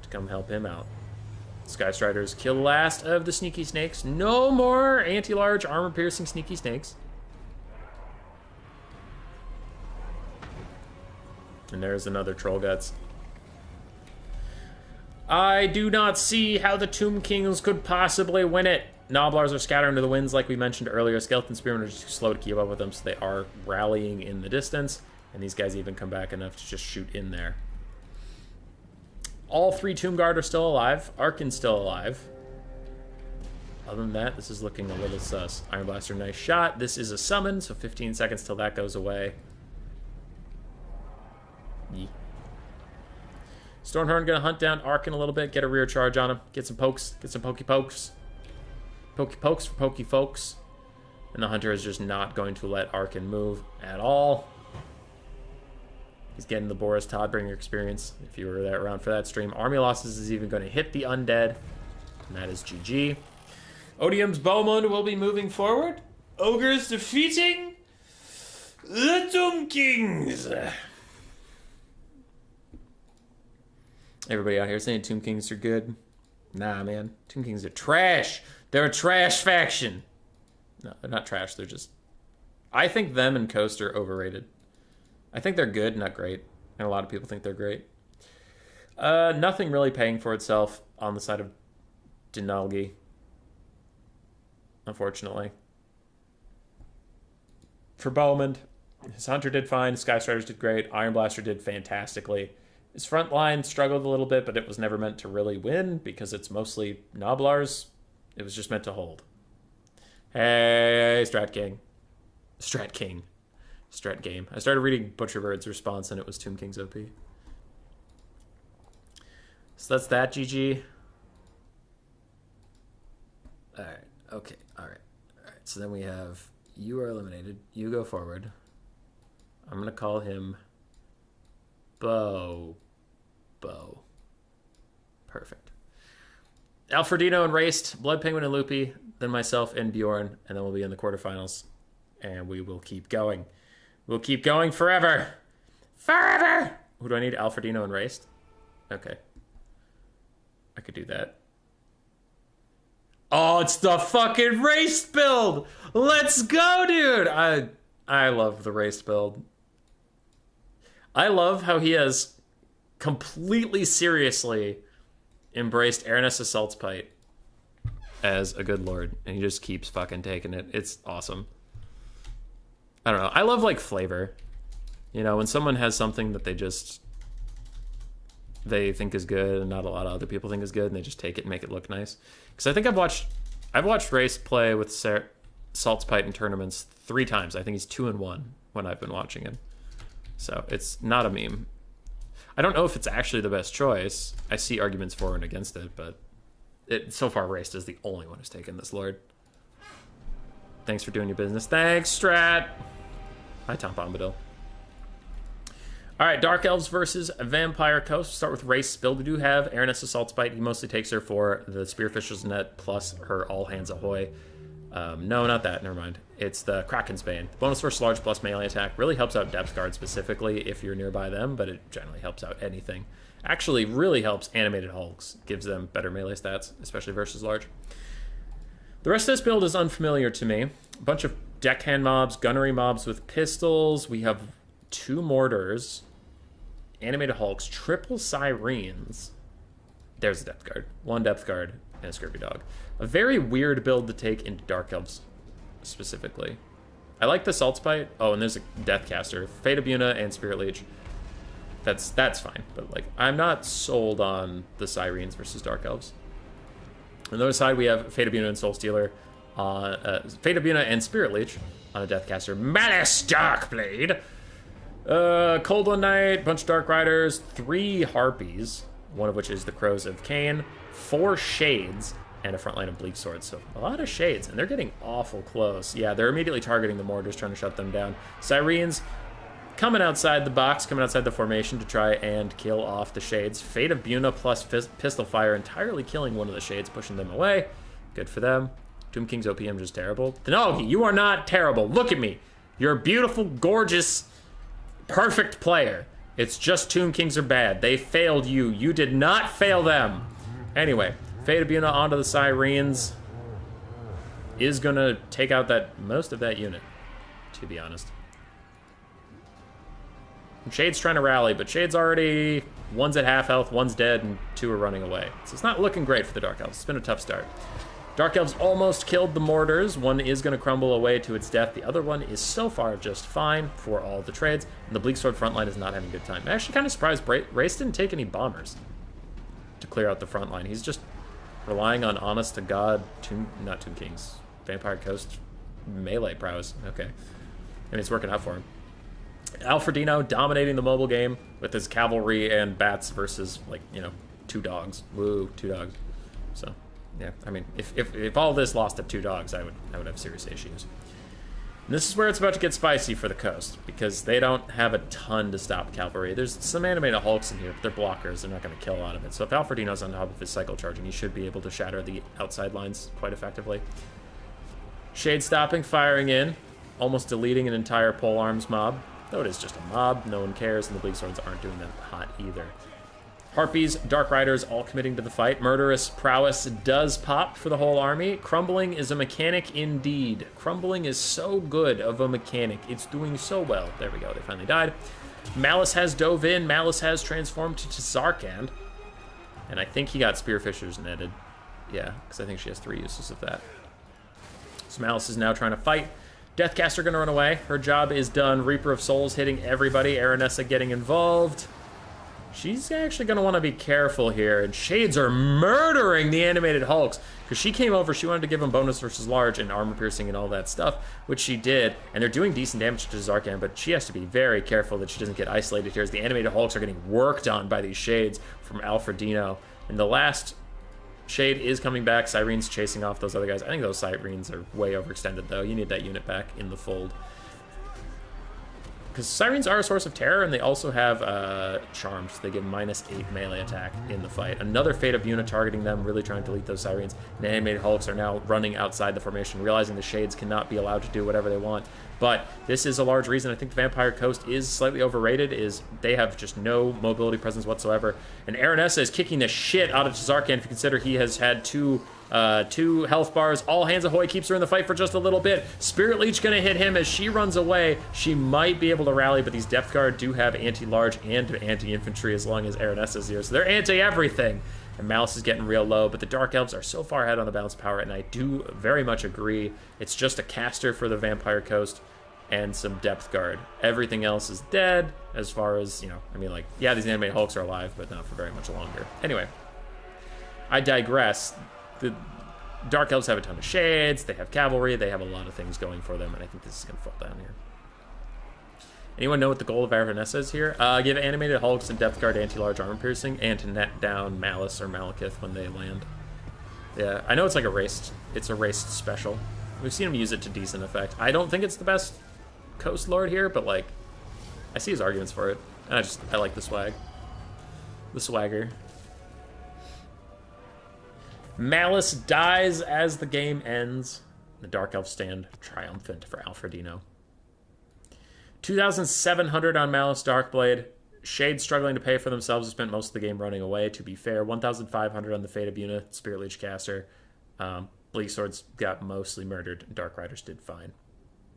to come help him out. Sky Striders kill the last of the Sneaky Snakes. No more anti-large armor-piercing Sneaky Snakes. And there's another Troll Guts. I do not see how the Tomb Kings could possibly win it. Noblars are scattering to the winds like we mentioned earlier. Skeleton Spearmen are just too slow to keep up with them, so they are rallying in the distance. And these guys even come back enough to just shoot in there. All 3 Tomb Guard are still alive. Arcan's still alive. Other than that, this is looking a little sus. Iron Blaster, nice shot. This is a summon, so 15 seconds till that goes away. Yee. Stormhorn gonna hunt down Arcan a little bit, get a rear charge on him, get some pokes, get some pokey pokes. Pokey pokes for pokey folks. And the Hunter is just not going to let Arcan move at all. He's getting the Boris Todbringer experience, if you were there around for that stream. Army Losses is even going to hit the Undead, and that is GG. ODM's Bowmund will be moving forward. Ogres defeating the Tomb Kings. Everybody out here saying Tomb Kings are good. Nah, man. Tomb Kings are trash. They're a trash faction. No, they're not trash. They're just... I think them and Coast are overrated. I think they're good, not great. And a lot of people think they're great. Nothing really paying for itself on the side of Denalgi, unfortunately. For Bowmund, his Hunter did fine. Sky Striders did great. Iron Blaster did fantastically. His front line struggled a little bit, but it was never meant to really win because it's mostly Noblars. It was just meant to hold. Hey, Strat King. Strat King. Strat game. I started reading Butcherbird's response and it was Tomb Kings OP. So that's that, GG. All right. Okay. All right. All right. So then we have you are eliminated. You go forward. I'm going to call him Bo. Perfect. Alfredino and Raced, Blood Penguin and Loopy, then myself and Bjorn, and then we'll be in the quarterfinals. And we will keep going. We'll keep going forever. Forever! Who do I need? Alfredino and Raced? Okay. I could do that. Oh, it's the fucking Raced build! Let's go, dude! I love the Raced build. I love how he has completely seriously embraced Araness Assault Pite as a good lord, and he just keeps fucking taking it. It's awesome. I don't know. I love, like, flavor. You know, when someone has something that they think is good and not a lot of other people think is good, and they just take it and make it look nice. Because I think I've watched Race play with Salt's Pite in tournaments 3 times. I think he's 2-1 when I've been watching him. So it's not a meme. I don't know if it's actually the best choice. I see arguments for and against it, but so far Raced is the only one who's taken this lord. Thanks for doing your business. Thanks, Strat. Hi, Tom Bombadil. All right, Dark Elves versus Vampire Coast. We'll start with Race build. We do have Araness Assault Bite. He mostly takes her for the Spearfisher's Net plus her All Hands Ahoy. No, not that. Never mind. It's the Kraken's Bane. Bonus versus large plus melee attack. Really helps out Depth Guard specifically if you're nearby them, but it generally helps out anything. Actually, really helps Animated Hulks. Gives them better melee stats, especially versus large. The rest of this build is unfamiliar to me. A bunch of deckhand mobs, gunnery mobs with pistols. We have 2 mortars, Animated Hulks, triple Sirens. There's a Depth Guard. 1 Depth Guard and a Scurvy Dog. A very weird build to take into Dark Elves, specifically. I like the Salt Spite. Oh, and there's a Deathcaster. Fate of Buna and Spirit Leech. That's fine. But, like, I'm not sold on the Sirens versus Dark Elves. On the other side, we have Fate of Buna and Soul Stealer. Fate of Buna and Spirit Leech on a Deathcaster. Malice Darkblade. Cold One Night, bunch of Dark Riders, 3 Harpies, one of which is the Crows of Cain, 4 Shades, and a front line of Bleak Swords. So a lot of Shades, and they're getting awful close. Yeah, they're immediately targeting the Mortars, trying to shut them down. Sirens coming outside the box, coming outside the formation to try and kill off the Shades. Fate of Buna plus Pistol Fire entirely killing one of the Shades, pushing them away. Good for them. Tomb King's OPM just terrible. Denogi, you are not terrible. Look at me. You're a beautiful, gorgeous, perfect player. It's just Tomb Kings are bad. They failed you. You did not fail them. Anyway, Fate of Buna onto the Sirens is going to take out most of that unit, to be honest. Shade's trying to rally, but Shade's already... One's at half health, one's dead, and 2 are running away. So it's not looking great for the Dark Elves. It's been a tough start. Dark Elves almost killed the Mortars. One is going to crumble away to its death. The other one is so far just fine for all the trades. And the Bleak Sword frontline is not having a good time. I'm actually kind of surprised Race didn't take any bombers to clear out the front line. He's just relying on honest to God, not Tomb Kings, Vampire Coast melee prowess. Okay. And it's working out for him. Alfredino dominating the mobile game with his cavalry and bats versus, like, 2 dogs. Woo, 2 dogs. So, yeah, I mean, if all this lost to 2 dogs, I would have serious issues. And this is where it's about to get spicy for the Coast, because they don't have a ton to stop cavalry. There's some animated Hulks in here, but they're blockers. They're not going to kill a lot of it. So if Alfredino's on top of his cycle charging, he should be able to shatter the outside lines quite effectively. Shade stopping, firing in, almost deleting an entire pole arms mob. Though it is just a mob, no one cares, and the Bleak Swords aren't doing that hot either. Harpies, Dark Riders all committing to the fight. Murderous Prowess does pop for the whole army. Crumbling is a mechanic indeed. Crumbling is so good of a mechanic. It's doing so well. There we go, they finally died. Malice has dove in. Malice has transformed to Zarkand. And I think he got Spearfishers netted. Yeah, because I think she has 3 uses of that. So Malice is now trying to fight. Deathcaster gonna run away. Her job is done. Reaper of Souls hitting everybody. Aranessa getting involved. She's actually going to want to be careful here. And Shades are murdering the animated Hulks. Because she came over, she wanted to give them bonus versus large and armor piercing and all that stuff, which she did. And they're doing decent damage to Zarkand, but she has to be very careful that she doesn't get isolated here as the animated Hulks are getting worked on by these Shades from Alfredino. And the last Shade is coming back. Sirene's chasing off those other guys. I think those Sirens are way overextended, though. You need that unit back in the fold. Because Sirens are a source of terror, and they also have Charms. They give -8 melee attack in the fight. Another Fate of unit targeting them, really trying to delete those Sirens. And Animated Hulks are now running outside the formation, realizing the Shades cannot be allowed to do whatever they want. But this is a large reason I think the Vampire Coast is slightly overrated, is they have just no mobility presence whatsoever. And Aranessa is kicking the shit out of Tazarkan if you consider he has had two health bars. All hands ahoy keeps her in the fight for just a little bit. Spirit Leech gonna hit him as she runs away. She might be able to rally, but these Depth Guard do have anti-large and anti-infantry as long as Aranessa's here. So they're anti-everything. And Malice is getting real low, but the Dark Elves are so far ahead on the balance of power, and I do very much agree. It's just a caster for the Vampire Coast and some Depth Guard. Everything else is dead as far as, you know, I mean, like, yeah, these Animated Hulks are alive, but not for very much longer. Anyway, I digress. The Dark Elves have a ton of Shades, they have Cavalry, they have a lot of things going for them, and I think this is going to fall down here. Anyone know what the goal of Aranessa is here? Give Animated Hulks and Depth Guard anti-large armor piercing, and to net down Malice or Malekith when they land. Yeah, I know it's like a raced special. We've seen him use it to decent effect. I don't think it's the best Coast Lord here, but like, I see his arguments for it. And I like the swag. The swagger. Malice dies as the game ends. The Dark Elves stand triumphant for Alfredino. 2,700 on Malice Darkblade. Shade struggling to pay for themselves. Spent most of the game running away, to be fair. 1,500 on the Fate of Unit, Spirit Leech caster. Bleak Swords got mostly murdered. Dark Riders did fine.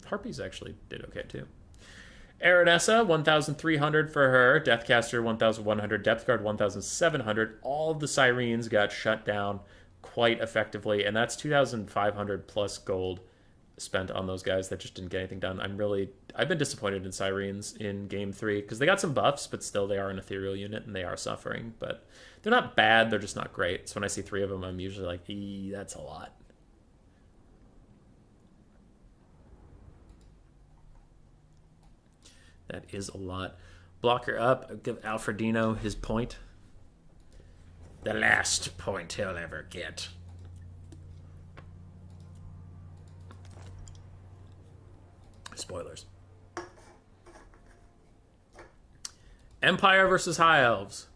Harpies actually did okay, too. Aranessa, 1,300 for her. Deathcaster, 1,100. Depth Guard, 1,700. All of the Sirens got shut down quite effectively, and that's 2,500 plus gold spent on those guys that just didn't get anything done. I've been disappointed in Sirens in Game 3, because they got some buffs, but still they are an ethereal unit, and they are suffering. But they're not bad, they're just not great. So when I see 3 of them, I'm usually like, that's a lot. That is a lot. Blocker up, give Alfredino his point. The last point he'll ever get. Spoilers. Empire versus High Elves.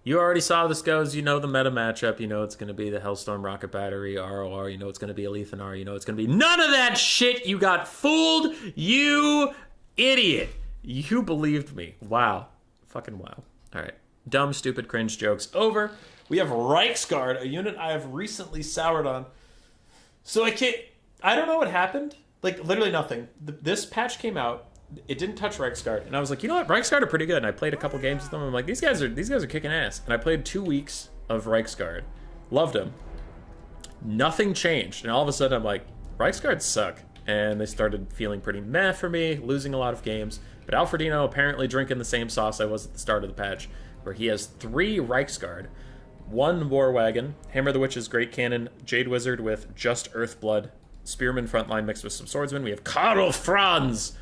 You already saw this goes. You know the meta matchup. You know it's going to be the Hellstorm Rocket Battery, ROR. You know it's going to be Alethanar. You know it's going to be none of that shit. You got fooled, you idiot. You believed me. Wow. Fucking wow. All right. Dumb, stupid, cringe jokes over. We have Reiksguard, a unit I have recently soured on. So I don't know what happened. Like, literally nothing. This patch came out. It didn't touch Reiksguard. And I was like, you know what? Reiksguard are pretty good. And I played a couple games with them. I'm like, these guys are kicking ass. And I played 2 weeks of Reiksguard. Loved them. Nothing changed. And all of a sudden, I'm like, Reiksguard suck. And they started feeling pretty meh for me, losing a lot of games. But Alfredino apparently drinking the same sauce I was at the start of the patch, where he has 3 Reiksguard, 1 War Wagon, Hammer the Witch's Great Cannon, Jade Wizard with just Earthblood, Spearman frontline mixed with some swordsmen. We have Karl Franz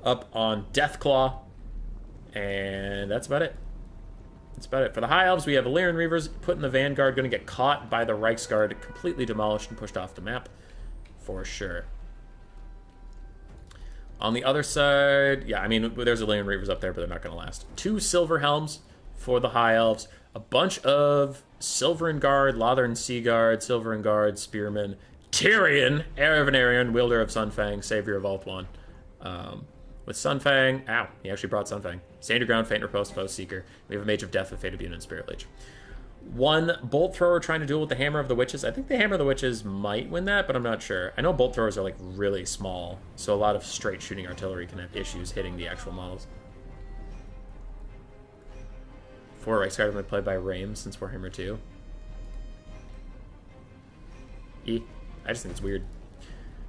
up on Deathclaw. And that's about it. That's about it. For the High Elves, we have Illyrian Reavers put in the Vanguard, going to get caught by the Reiksguard, completely demolished and pushed off the map. For sure. On the other side, yeah, I mean, there's Illyrian Reavers up there, but they're not going to last. 2 Silver Helms for the High Elves. A bunch of Silverin Guard, Lothern Sea Guard, Silverin Guard, Spearmen. Tyrion, heir of an Arian, wielder of Sunfang, savior of Ulthuan. With Sunfang, ow, he actually brought Sunfang. Stand your ground, faint riposte, foe seeker. We have a Mage of Death with Fate of Unit and Spirit Leech. 1 Bolt Thrower trying to duel with the Hammer of the Witches. I think the Hammer of the Witches might win that, but I'm not sure. I know Bolt Throwers are like really small, so a lot of straight shooting artillery can have issues hitting the actual models. 4 Reiksguard have been played by Rame since Warhammer 2. I just think it's weird.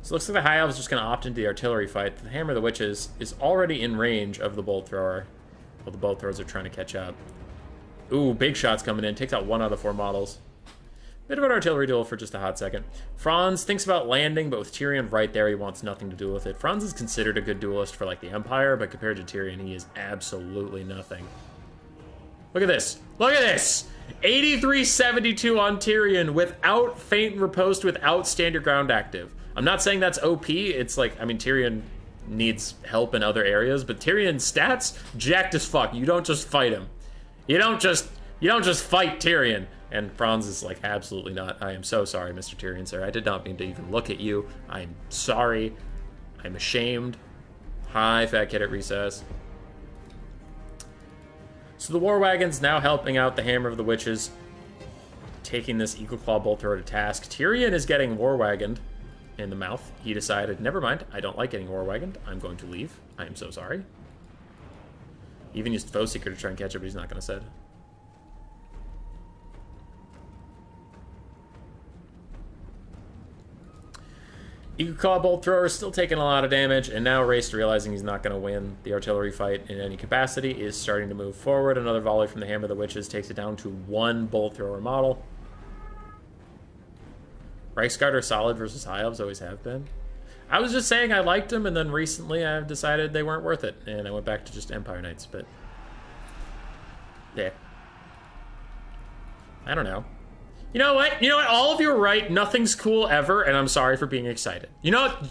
So it looks like the High Elves is just going to opt into the artillery fight. The Hammer of the Witches is already in range of the Bolt Thrower. Well, the Bolt Throwers are trying to catch up. Ooh, big shots coming in. Takes out 1 out of 4 models. Bit of an artillery duel for just a hot second. Franz thinks about landing, but with Tyrion right there, he wants nothing to do with it. Franz is considered a good duelist for, like, the Empire, but compared to Tyrion, he is absolutely nothing. Look at this. Look at this. 8372 on Tyrion without Feint and Riposte, without Stand Your Ground active. I'm not saying that's OP. It's like, I mean, Tyrion needs help in other areas, but Tyrion's stats jacked as fuck. You don't just fight him. You don't just fight Tyrion. And Franz is like, absolutely not. I am so sorry, Mr. Tyrion, sir. I did not mean to even look at you. I'm sorry. I'm ashamed. Hi, fat kid at recess. So the War Wagon's now helping out the Hammer of the Witches, taking this Eagle Claw Bolt Thrower to task. Tyrion is getting War Wagoned in the mouth. He decided, never mind, I don't like getting War Wagoned. I'm going to leave. I am so sorry. He even used Foe Seeker to try and catch it, but he's not going to set. Eagle Claw Bolt Thrower is still taking a lot of damage, and now Raced, realizing he's not going to win the artillery fight in any capacity, is starting to move forward. Another volley from the Hammer of the Witches takes it down to one Bolt Thrower model. Reichsguard are solid versus High Elves, always have been. I was just saying I liked them, and then recently I've decided they weren't worth it, and I went back to just Empire Knights, but... yeah. I don't know. You know what? You know what? All of you are right. Nothing's cool ever, and I'm sorry for being excited. You know what?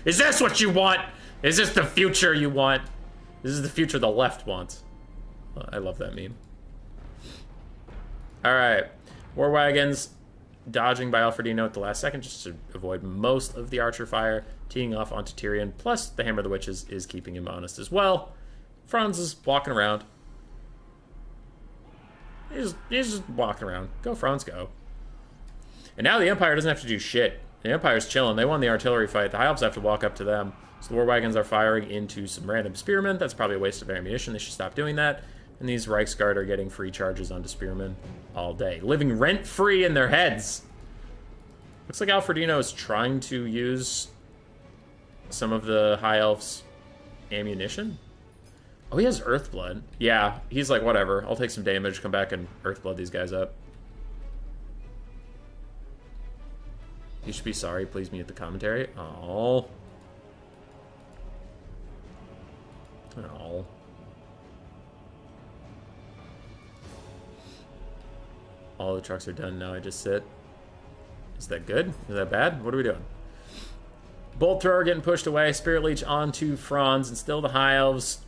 Is this what you want? Is this the future you want? This is the future the left wants. I love that meme. All right. War Wagons dodging by Alfredino at the last second just to avoid most of the archer fire, teeing off onto Tyrion, plus the Hammer of the Witches is keeping him honest as well. Franz is walking around. He's just walking around. Go, Franz, go. And now the Empire doesn't have to do shit. The Empire's chilling. They won the artillery fight. The High Elves have to walk up to them. So the War Wagons are firing into some random spearmen. That's probably a waste of ammunition. They should stop doing that. And these Reichsguard are getting free charges onto spearmen all day, living rent-free in their heads. Looks like Alfredino is trying to use some of the High Elves' ammunition. Oh, he has Earthblood. Yeah, he's like, whatever. I'll take some damage, come back and Earthblood these guys up. You should be sorry. Please mute the commentary. Oh. Oh. All the trucks are done now. I just sit. Is that good? Is that bad? What are we doing? Bolt Thrower getting pushed away. Spirit Leech onto Franz, and still the High Elves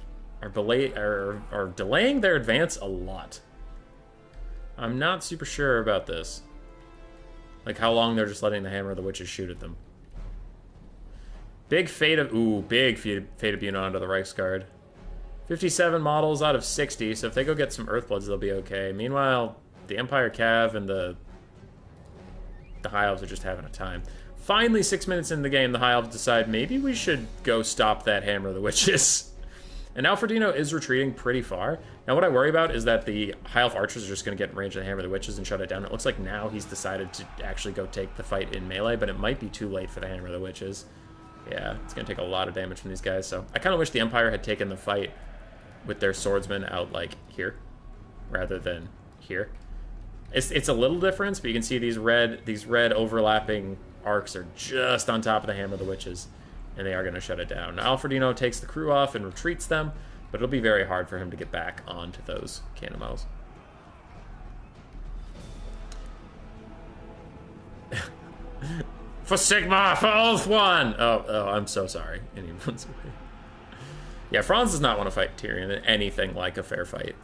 are delaying their advance a lot. I'm not super sure about this. Like how long they're just letting the Hammer of the Witches shoot at them. Big Fate of... ooh, big Fate of Buna onto the Reichsguard. 57 models out of 60, so if they go get some Earthbloods, they'll be okay. Meanwhile, the Empire Cav and the High Elves are just having a time. Finally, 6 minutes in the game, the High Elves decide maybe we should go stop that Hammer of the Witches. And Alfredino is retreating pretty far. Now, what I worry about is that the High Elf archers are just going to get in range of the Hammer of the Witches and shut it down. It looks like now he's decided to actually go take the fight in melee, but it might be too late for the Hammer of the Witches. Yeah, it's going to take a lot of damage from these guys, so I kind of wish the Empire had taken the fight with their swordsmen out, like, here, rather than here. It's a little difference, but you can see these red overlapping arcs are just on top of the Hammer of the Witches, and they are going to shut it down. Now, Alfredino takes the crew off and retreats them, but it'll be very hard for him to get back onto those cannon models. For Sigma, for Oath One! Oh, I'm so sorry. Yeah, Franz does not want to fight Tyrion in anything like a fair fight.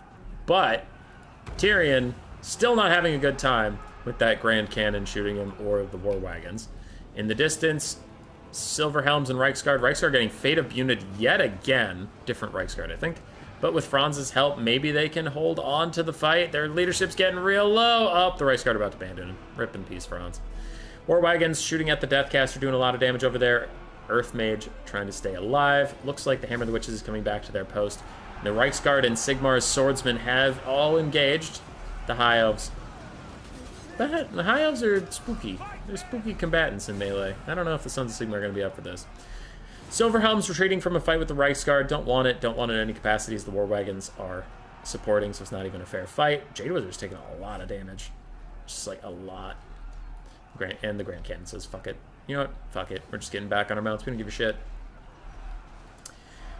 But Tyrion still not having a good time with that Grand Cannon shooting him or the War Wagons. In the distance, Silver Helms and Reichsguard. Reichsguard getting Fate of Bunad yet again. Different Reichsguard, I think. But with Franz's help, maybe they can hold on to the fight. Their leadership's getting real low. Oh, the Reichsguard are about to abandon him. Rip in peace, Franz. War Wagons shooting at the Deathcaster, doing a lot of damage over there. Earth Mage trying to stay alive. Looks like the Hammer of the Witches is coming back to their post. The Reichsguard and Sigmar's swordsmen have all engaged the High Elves. But the High Elves are spooky. They're spooky combatants in melee. I don't know if the Sons of Sigmar are going to be up for this. Silverhelm's retreating from a fight with the Reichsguard. Don't want it in any capacities. The War Wagons are supporting, so it's not even a fair fight. Jade Wizard's taking a lot of damage. Just like a lot. And the Grand Cannon says, fuck it. You know what? Fuck it. We're just getting back on our mounts. We don't give a shit.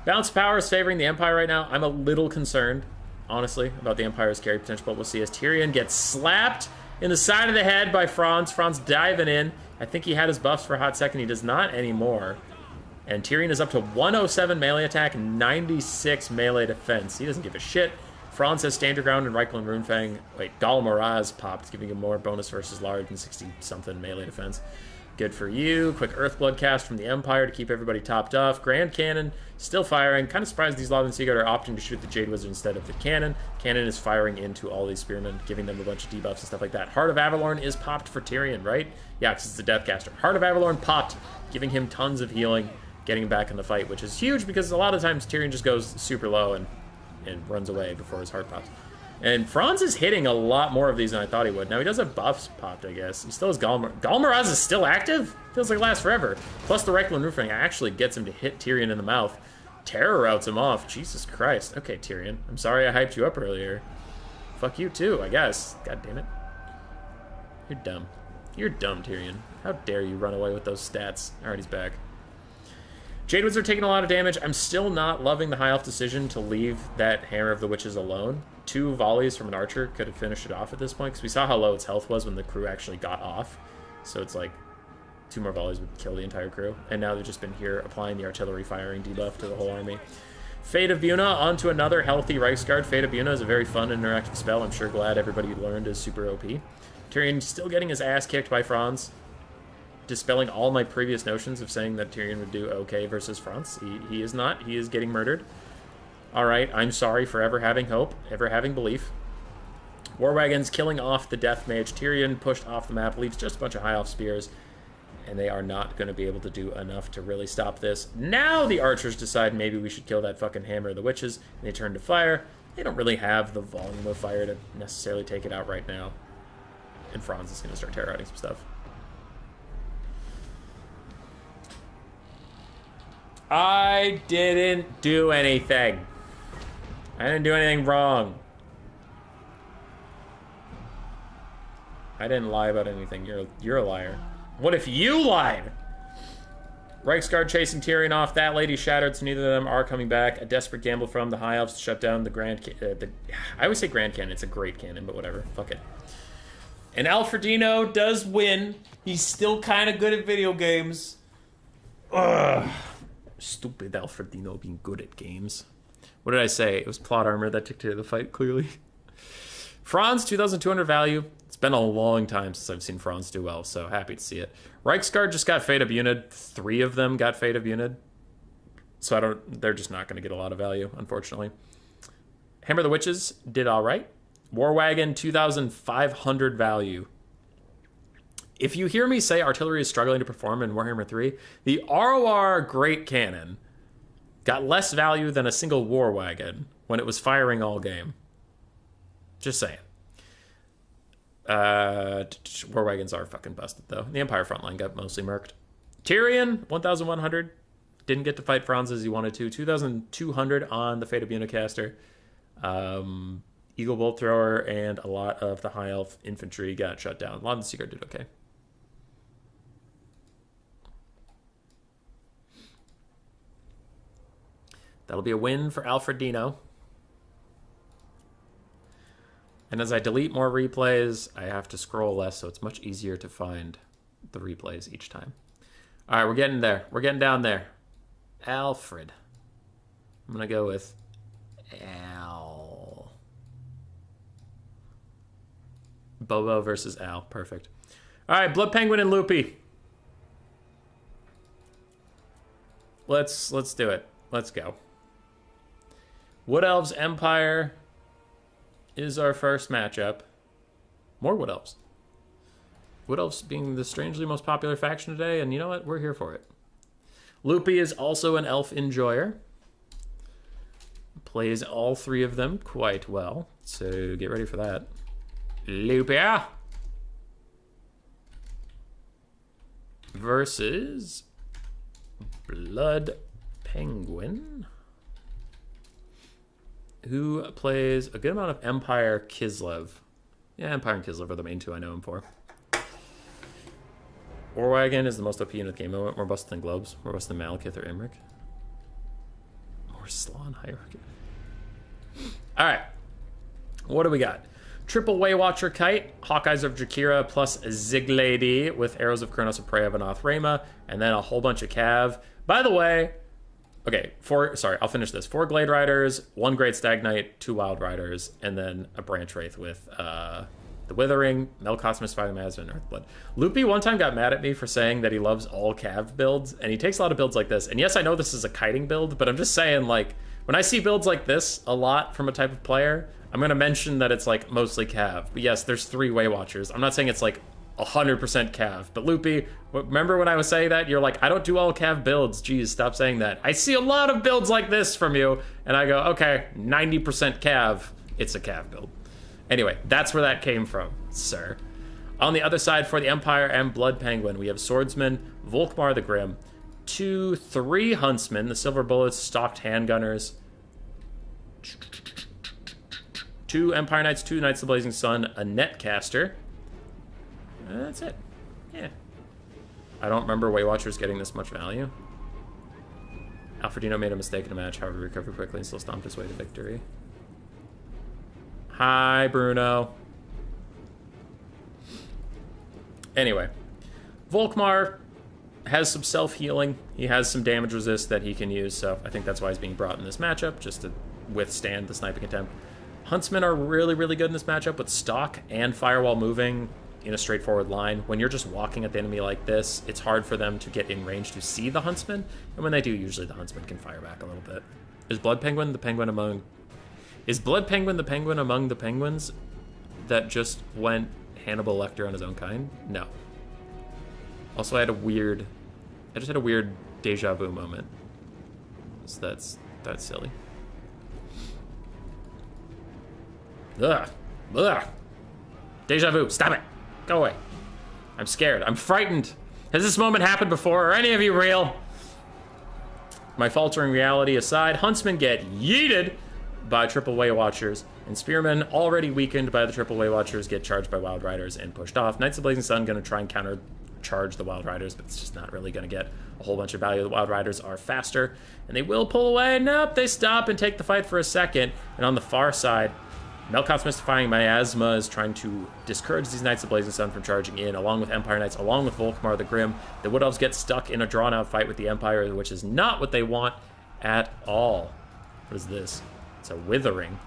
Balance of power is favoring the Empire right now. I'm a little concerned honestly, about the Empire's carry potential, but we'll see as Tyrion gets slapped in the side of the head by Franz. Franz diving in. I think he had his buffs for a hot second. He does not anymore. And Tyrion is up to 107 melee attack, 96 melee defense. He doesn't give a shit. Franz has Stand Your Ground and Reikland Runefang. Wait, Gal Moraz popped, giving him more bonus versus large and 60-something melee defense. Good for you. Quick Earthblood cast from the Empire to keep everybody topped off. Grand Cannon still firing. Kind of surprised these Lothern Seaguard are opting to shoot the Jade Wizard instead of the cannon. Cannon is firing into all these spearmen, giving them a bunch of debuffs and stuff like that. Heart of Avalorn is popped for Tyrion, right? Yeah, because it's a Deathcaster. Heart of Avalorn popped, giving him tons of healing, getting him back in the fight, which is huge because a lot of times Tyrion just goes super low and runs away before his heart pops. And Franz is hitting a lot more of these than I thought he would. Now, he does have buffs popped, I guess. He still has Galmaraz is still active? Feels like it lasts forever. Plus, the Reikland Roofing actually gets him to hit Tyrion in the mouth. Terror routes him off. Jesus Christ. Okay, Tyrion. I'm sorry I hyped you up earlier. Fuck you, too, I guess. God damn it. You're dumb. You're dumb, Tyrion. How dare you run away with those stats? Alright, he's back. Jade Wizard taking a lot of damage. I'm still not loving the High Elf decision to leave that Hammer of the Witches alone. 2 volleys from an archer could have finished it off at this point, because we saw how low its health was when the crew actually got off. So it's like 2 more volleys would kill the entire crew. And now they've just been here applying the artillery firing debuff to the whole army. Fate of Buna onto another healthy Reichsguard. Fate of Buna is a very fun interactive spell. I'm sure glad everybody learned is super OP. Tyrion still getting his ass kicked by Franz, dispelling all my previous notions of saying that Tyrion would do okay versus Franz. He is not. He is getting murdered. Alright, I'm sorry for ever having hope, ever having belief. War Wagons killing off the Death Mage. Tyrion pushed off the map, leaves just a bunch of High Elf spears, and they are not going to be able to do enough to really stop this. Now the archers decide maybe we should kill that fucking Hammer of the Witches, and they turn to fire. They don't really have the volume of fire to necessarily take it out right now. And Franz is going to start terrorizing some stuff. I didn't do anything. I didn't do anything wrong. I didn't lie about anything. You're a liar. What if you lied? Reichsguard chasing Tyrion off. That lady shattered, so neither of them are coming back. A desperate gamble from the High Elves to shut down the I always say Grand Cannon. It's a great cannon, but whatever. Fuck it. And Alfredino does win. He's still kind of good at video games. Ugh. Stupid Alfredino being good at games. What did I say? It was plot armor that took care of the fight, clearly. Franz, 2,200 value. It's been a long time since I've seen Franz do well, so happy to see it. Reichsguard just got Fate of Unid. 3 of them got Fate of Unid. So they're just not going to get a lot of value, unfortunately. Hammer of the Witches did all right. War Wagon, 2,500 value. If you hear me say artillery is struggling to perform in Warhammer 3, the ROR Great Cannon got less value than a single War Wagon when it was firing all game. Just saying. War Wagons are fucking busted, though. The Empire frontline got mostly murked. Tyrion, 1,100. Didn't get to fight Franz as he wanted to. 2,200 on the Fate of Unicaster. Eagle Bolt Thrower and a lot of the High Elf infantry got shut down. A lot of the Seaguard did okay. That'll be a win for Alfredino. And as I delete more replays, I have to scroll less, so it's much easier to find the replays each time. All right, we're getting there. We're getting down there. Alfred. I'm going to go with Al. Bobo versus Al. Perfect. All right, Blood Penguin and Loopy. Let's do it. Let's go. Wood Elves Empire is our first matchup. More Wood Elves. Wood Elves being the strangely most popular faction today, and you know what? We're here for it. Loopy is also an elf enjoyer. Plays all 3 of them quite well, so get ready for that. Loopy versus Blood Penguin, who plays a good amount of Empire Kislev. Yeah, Empire and Kislev are the main 2 I know him for. War Wagon is the most OP unit in the game. More busted than Globes. More busted than Malekith or Imric. More Slawn Hierarchy. Alright. What do we got? Triple Waywatcher Kite, Hawkeyes of Jakira plus Ziglady with Arrows of Kronos of Prey of Anoth Rema, and then a whole bunch of Cav. By the way, okay, I'll finish this. 4 Glade Riders, 1 Great Stag Knight, 2 Wild Riders, and then a Branch Wraith with the Withering, Melkoth's Misfiring Miasma, and Earthblood. Loopy one time got mad at me for saying that he loves all Cav builds, and he takes a lot of builds like this. And yes, I know this is a kiting build, but I'm just saying, like, when I see builds like this a lot from a type of player, I'm going to mention that it's, like, mostly Cav. But yes, there's 3 Waywatchers. I'm not saying it's, like, 100% Cav. But Loopy, remember when I was saying that? You're like, I don't do all Cav builds. Jeez, stop saying that. I see a lot of builds like this from you. And I go, okay, 90% Cav. It's a Cav build. Anyway, that's where that came from, sir. On the other side, for the Empire and Blood Penguin, we have Swordsman, Volkmar the Grim, 3 Huntsmen, the Silver Bullets, Stocked Handgunners, 2 Empire Knights, 2 Knights of the Blazing Sun, a Netcaster. That's it. Yeah. I don't remember Waywatchers getting this much value. Alfredino made a mistake in a match, however, recovered quickly and still stomped his way to victory. Hi, Bruno. Anyway, Volkmar has some self-healing. He has some damage resist that he can use, so I think that's why he's being brought in this matchup, just to withstand the sniping attempt. Huntsmen are really, really good in this matchup with stock and firewall moving in a straightforward line. When you're just walking at the enemy like this, it's hard for them to get in range to see the Huntsman, and when they do, usually the Huntsman can fire back a little bit. Is Blood Penguin the penguin among... Is Blood Penguin the penguin among the penguins that just went Hannibal Lecter on his own kind? No. Also, I just had a weird deja vu moment. So that's silly. Ugh. Ugh. Deja vu. Stop it. Go away. I'm scared. I'm frightened. Has this moment happened before? Are any of you real? My faltering reality aside, Huntsmen get yeeted by Triple Waywatchers, and Spearmen, already weakened by the Triple Waywatchers, get charged by Wild Riders and pushed off. Knights of Blazing Sun going to try and counter-charge the Wild Riders, but it's just not really going to get a whole bunch of value. The Wild Riders are faster, and they will pull away. Nope, they stop and take the fight for a second. And on the far side, Melkoth's Mystifying Miasma is trying to discourage these Knights of Blazing Sun from charging in, along with Empire Knights, along with Volkmar the Grim. The Wood Elves get stuck in a drawn-out fight with the Empire, which is not what they want at all. What is this? It's a Withering.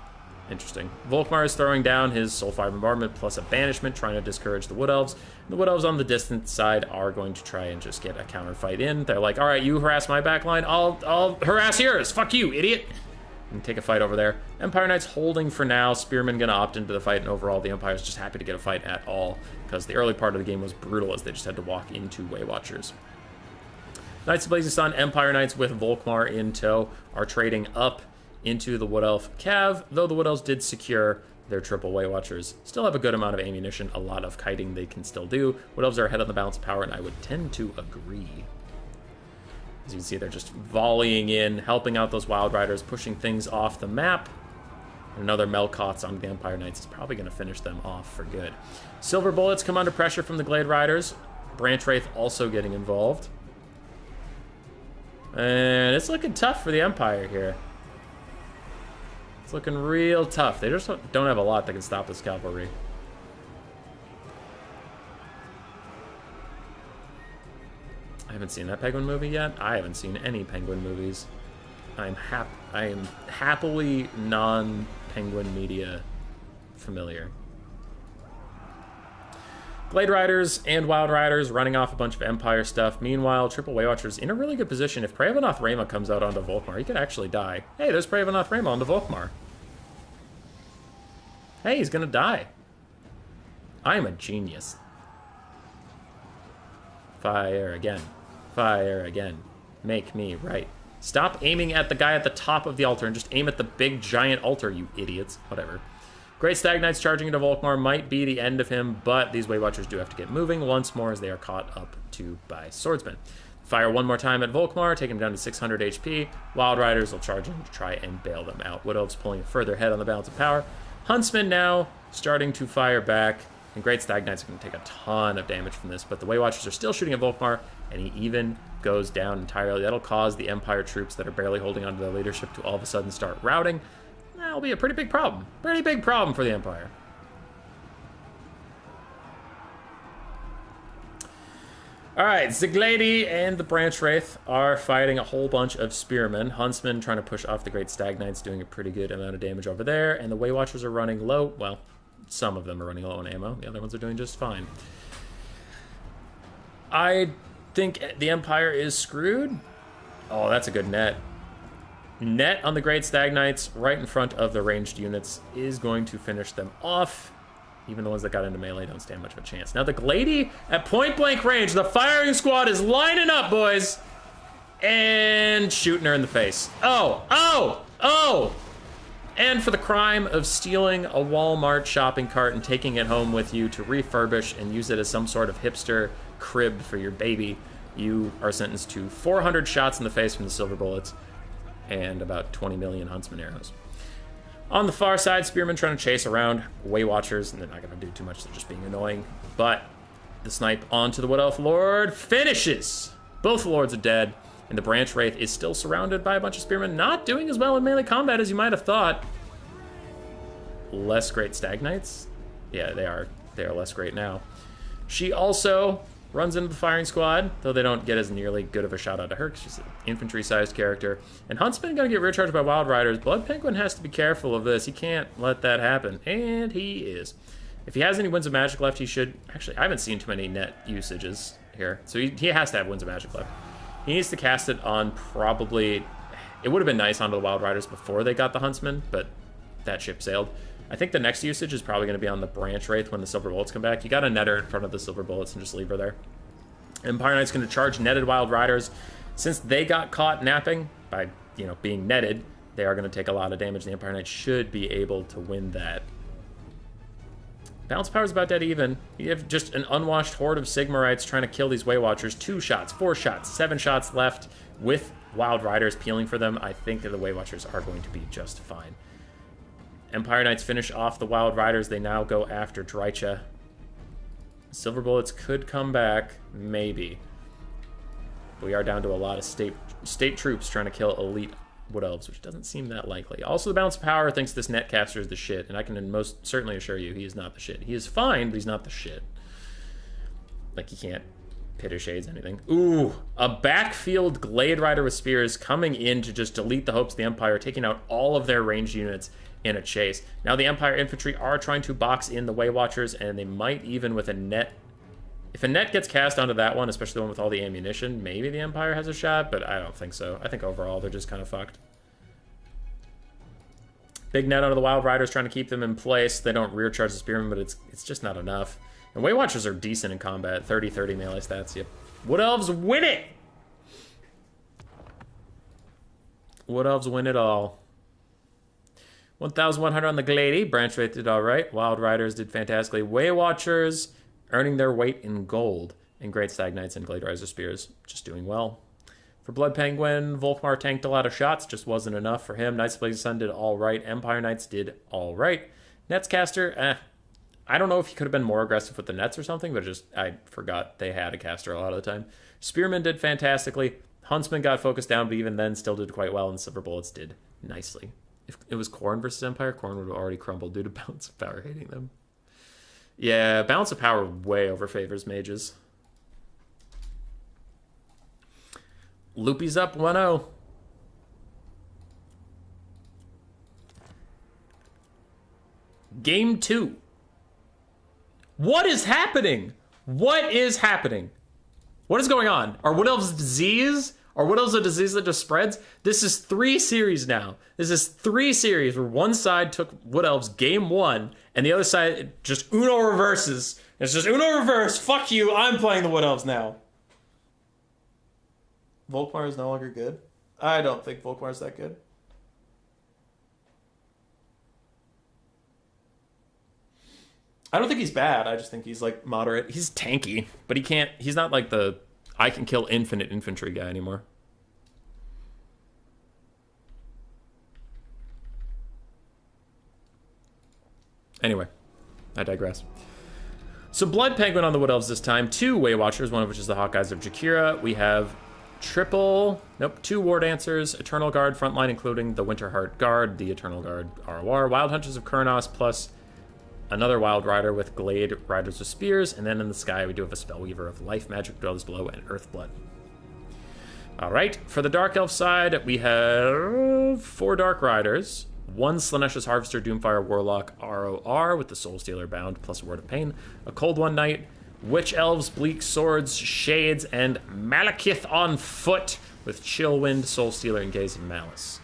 Interesting. Volkmar is throwing down his Soulfire Bombardment plus a Banishment, trying to discourage the Wood Elves. The Wood Elves on the distant side are going to try and just get a counter fight in. They're like, all right, you harass my backline, I'll harass yours. Fuck you, idiot. And take a fight over there. Empire Knights holding for now. Spearmen gonna opt into the fight, and overall the Empire's just happy to get a fight at all, because the early part of the game was brutal as they just had to walk into Waywatchers. Knights of Blazing Sun, Empire Knights with Volkmar in tow are trading up into the Wood Elf Cav, though the Wood Elves did secure their Triple Waywatchers. Still have a good amount of ammunition, a lot of kiting they can still do. Wood Elves are ahead on the balance of power, and I would tend to agree. As you can see, they're just volleying in, helping out those Wild Riders, pushing things off the map. Another Melkoth's on the Empire Knights is probably going to finish them off for good. Silver Bullets come under pressure from the Glade Riders. Branch Wraith also getting involved. And it's looking tough for the Empire here. It's looking real tough. They just don't have a lot that can stop this cavalry. I haven't seen that Penguin movie yet. I haven't seen any Penguin movies. I am happily non-Penguin media familiar. Glade Riders and Wild Riders running off a bunch of Empire stuff. Meanwhile, Triple Waywatchers in a really good position. If Prey of Anoth Rema comes out onto Volkmar, he could actually die. Hey, there's Prey of Anoth Rema onto Volkmar. Hey, he's gonna die. I am a genius. Fire again. Fire again. Make me right. Stop aiming at the guy at the top of the altar and just aim at the big giant altar, you idiots. Whatever. Great Stag Knights charging into Volkmar might be the end of him, but these Waywatchers do have to get moving once more as they are caught up to by Swordsmen. Fire one more time at Volkmar, take him down to 600 HP. Wild Riders will charge in to try and bail them out. Wood Elves pulling further ahead on the balance of power. Huntsmen now starting to fire back, and Great Stag Knights are going to take a ton of damage from this, but the Waywatchers are still shooting at Volkmar, and he even goes down entirely. That'll cause the Empire troops that are barely holding onto their leadership to all of a sudden start routing. That'll be a pretty big problem. Pretty big problem for the Empire. All right, Ziglady and the Branch Wraith are fighting a whole bunch of Spearmen. Huntsman trying to push off the Great Stag Knights, doing a pretty good amount of damage over there. And the Way Watchers are running low. Well, some of them are running low on ammo. The other ones are doing just fine. I think the Empire is screwed. Oh, that's a good net. Net on the Great Stag Knights right in front of the ranged units is going to finish them off. Even the ones that got into melee don't stand much of a chance. Now the Glady at point-blank range. The firing squad is lining up, boys. And shooting her in the face. Oh! And for the crime of stealing a Walmart shopping cart and taking it home with you to refurbish and use it as some sort of hipster crib for your baby, you are sentenced to 400 shots in the face from the silver bullets and about 20 million Huntsman arrows. On the far side, Spearmen trying to chase around Way Watchers, and they're not going to do too much, they're just being annoying. But the snipe onto the Wood Elf Lord finishes! Both Lords are dead, and the Branch Wraith is still surrounded by a bunch of Spearmen, not doing as well in melee combat as you might have thought. Less Great Stag Knights? Yeah, they are less great now. She also runs into the firing squad, though they don't get as nearly good of a shot out of her because she's an infantry-sized character. And Huntsman gonna get rear charged by Wild Riders. Blood Penguin has to be careful of this. He can't let that happen, and he is. If he has any Winds of Magic left, he should... Actually, I haven't seen too many net usages here, so he has to have Winds of Magic left. He needs to cast it on probably... It would have been nice onto the Wild Riders before they got the Huntsman, but that ship sailed. I think the next usage is probably going to be on the Branch Wraith when the Silver Bullets come back. You got to net her in front of the Silver Bullets and just leave her there. Empire Knight's going to charge netted Wild Riders. Since they got caught napping by, being netted, they are going to take a lot of damage. The Empire Knight should be able to win that. Balance Power's about dead even. You have just an unwashed horde of Sigmarites trying to kill these Way Watchers. 2 shots, 4 shots, 7 shots left with Wild Riders peeling for them. I think that the Way Watchers are going to be just fine. Empire Knights finish off the Wild Riders. They now go after Drycha. Silver Bullets could come back, maybe. We are down to a lot of state troops trying to kill elite Wood Elves, which doesn't seem that likely. Also, the Balance of Power thinks this Netcaster is the shit, and I can most certainly assure you he is not the shit. He is fine, but he's not the shit. Like, he can't pit or shades anything. Ooh, a backfield Glade Rider with spears coming in to just delete the hopes of the Empire, taking out all of their ranged units in a chase. Now the Empire infantry are trying to box in the Way Watchers, and they might even with a net. If a net gets cast onto that one, especially the one with all the ammunition, maybe the Empire has a shot, but I don't think so. I think overall they're just kind of fucked. Big net onto the Wild Riders trying to keep them in place. They don't rear charge the Spearmen, but it's just not enough. And Way Watchers are decent in combat. 30-30 melee stats. Yep. Wood Elves win it! Wood Elves win it all. 1,100 on the Glady. Branch Wraith did all right. Wild Riders did fantastically. Way Watchers earning their weight in gold. And Great Stag Knights and Glade Riser Spears just doing well. For Blood Penguin, Volkmar tanked a lot of shots. Just wasn't enough for him. Knights of Blazing Sun did all right. Empire Knights did all right. Netscaster, I don't know if he could have been more aggressive with the nets or something, but I forgot they had a caster a lot of the time. Spearmen did fantastically. Huntsman got focused down, but even then still did quite well. And Silver Bullets did nicely. If it was Khorne versus Empire, Khorne would have already crumbled due to Balance of Power hating them. Yeah, Balance of Power way overfavors mages. Loopy's up 1-0. Game 2. What is happening? What is happening? What is going on? Are Wood Elves disease? Are Wood Elves a disease that just spreads? This is 3 series now. This is 3 series where one side took Wood Elves game 1, and the other side just Uno reverses. It's just Uno reverse. Fuck you. I'm playing the Wood Elves now. Volkmar is no longer good. I don't think Volkmar is that good. I don't think he's bad. I just think he's like moderate. He's tanky, but he's not like the I can kill infinite infantry guy anymore. Anyway, I digress. So Blood Penguin on the Wood Elves this time. 2 Way Watchers, one of which is the Hawkeyes of Jakira. We have Two War Dancers, Eternal Guard frontline, including the Winterheart Guard, the Eternal Guard ROR, Wild Hunters of Kurnos, plus another Wild Rider with Glade Riders with Spears, and then in the sky we do have a Spellweaver of Life, Magic Dwellers Below, and Earthblood. Alright, for the Dark Elf side, we have 4 Dark Riders, 1 Slaanesha's Harvester Doomfire Warlock ROR with the Soul Stealer Bound plus a Word of Pain, a Cold One Knight, Witch Elves, Bleak Swords, Shades, and Malekith on foot with Chill Wind, Soul Stealer, and Gaze of Malice.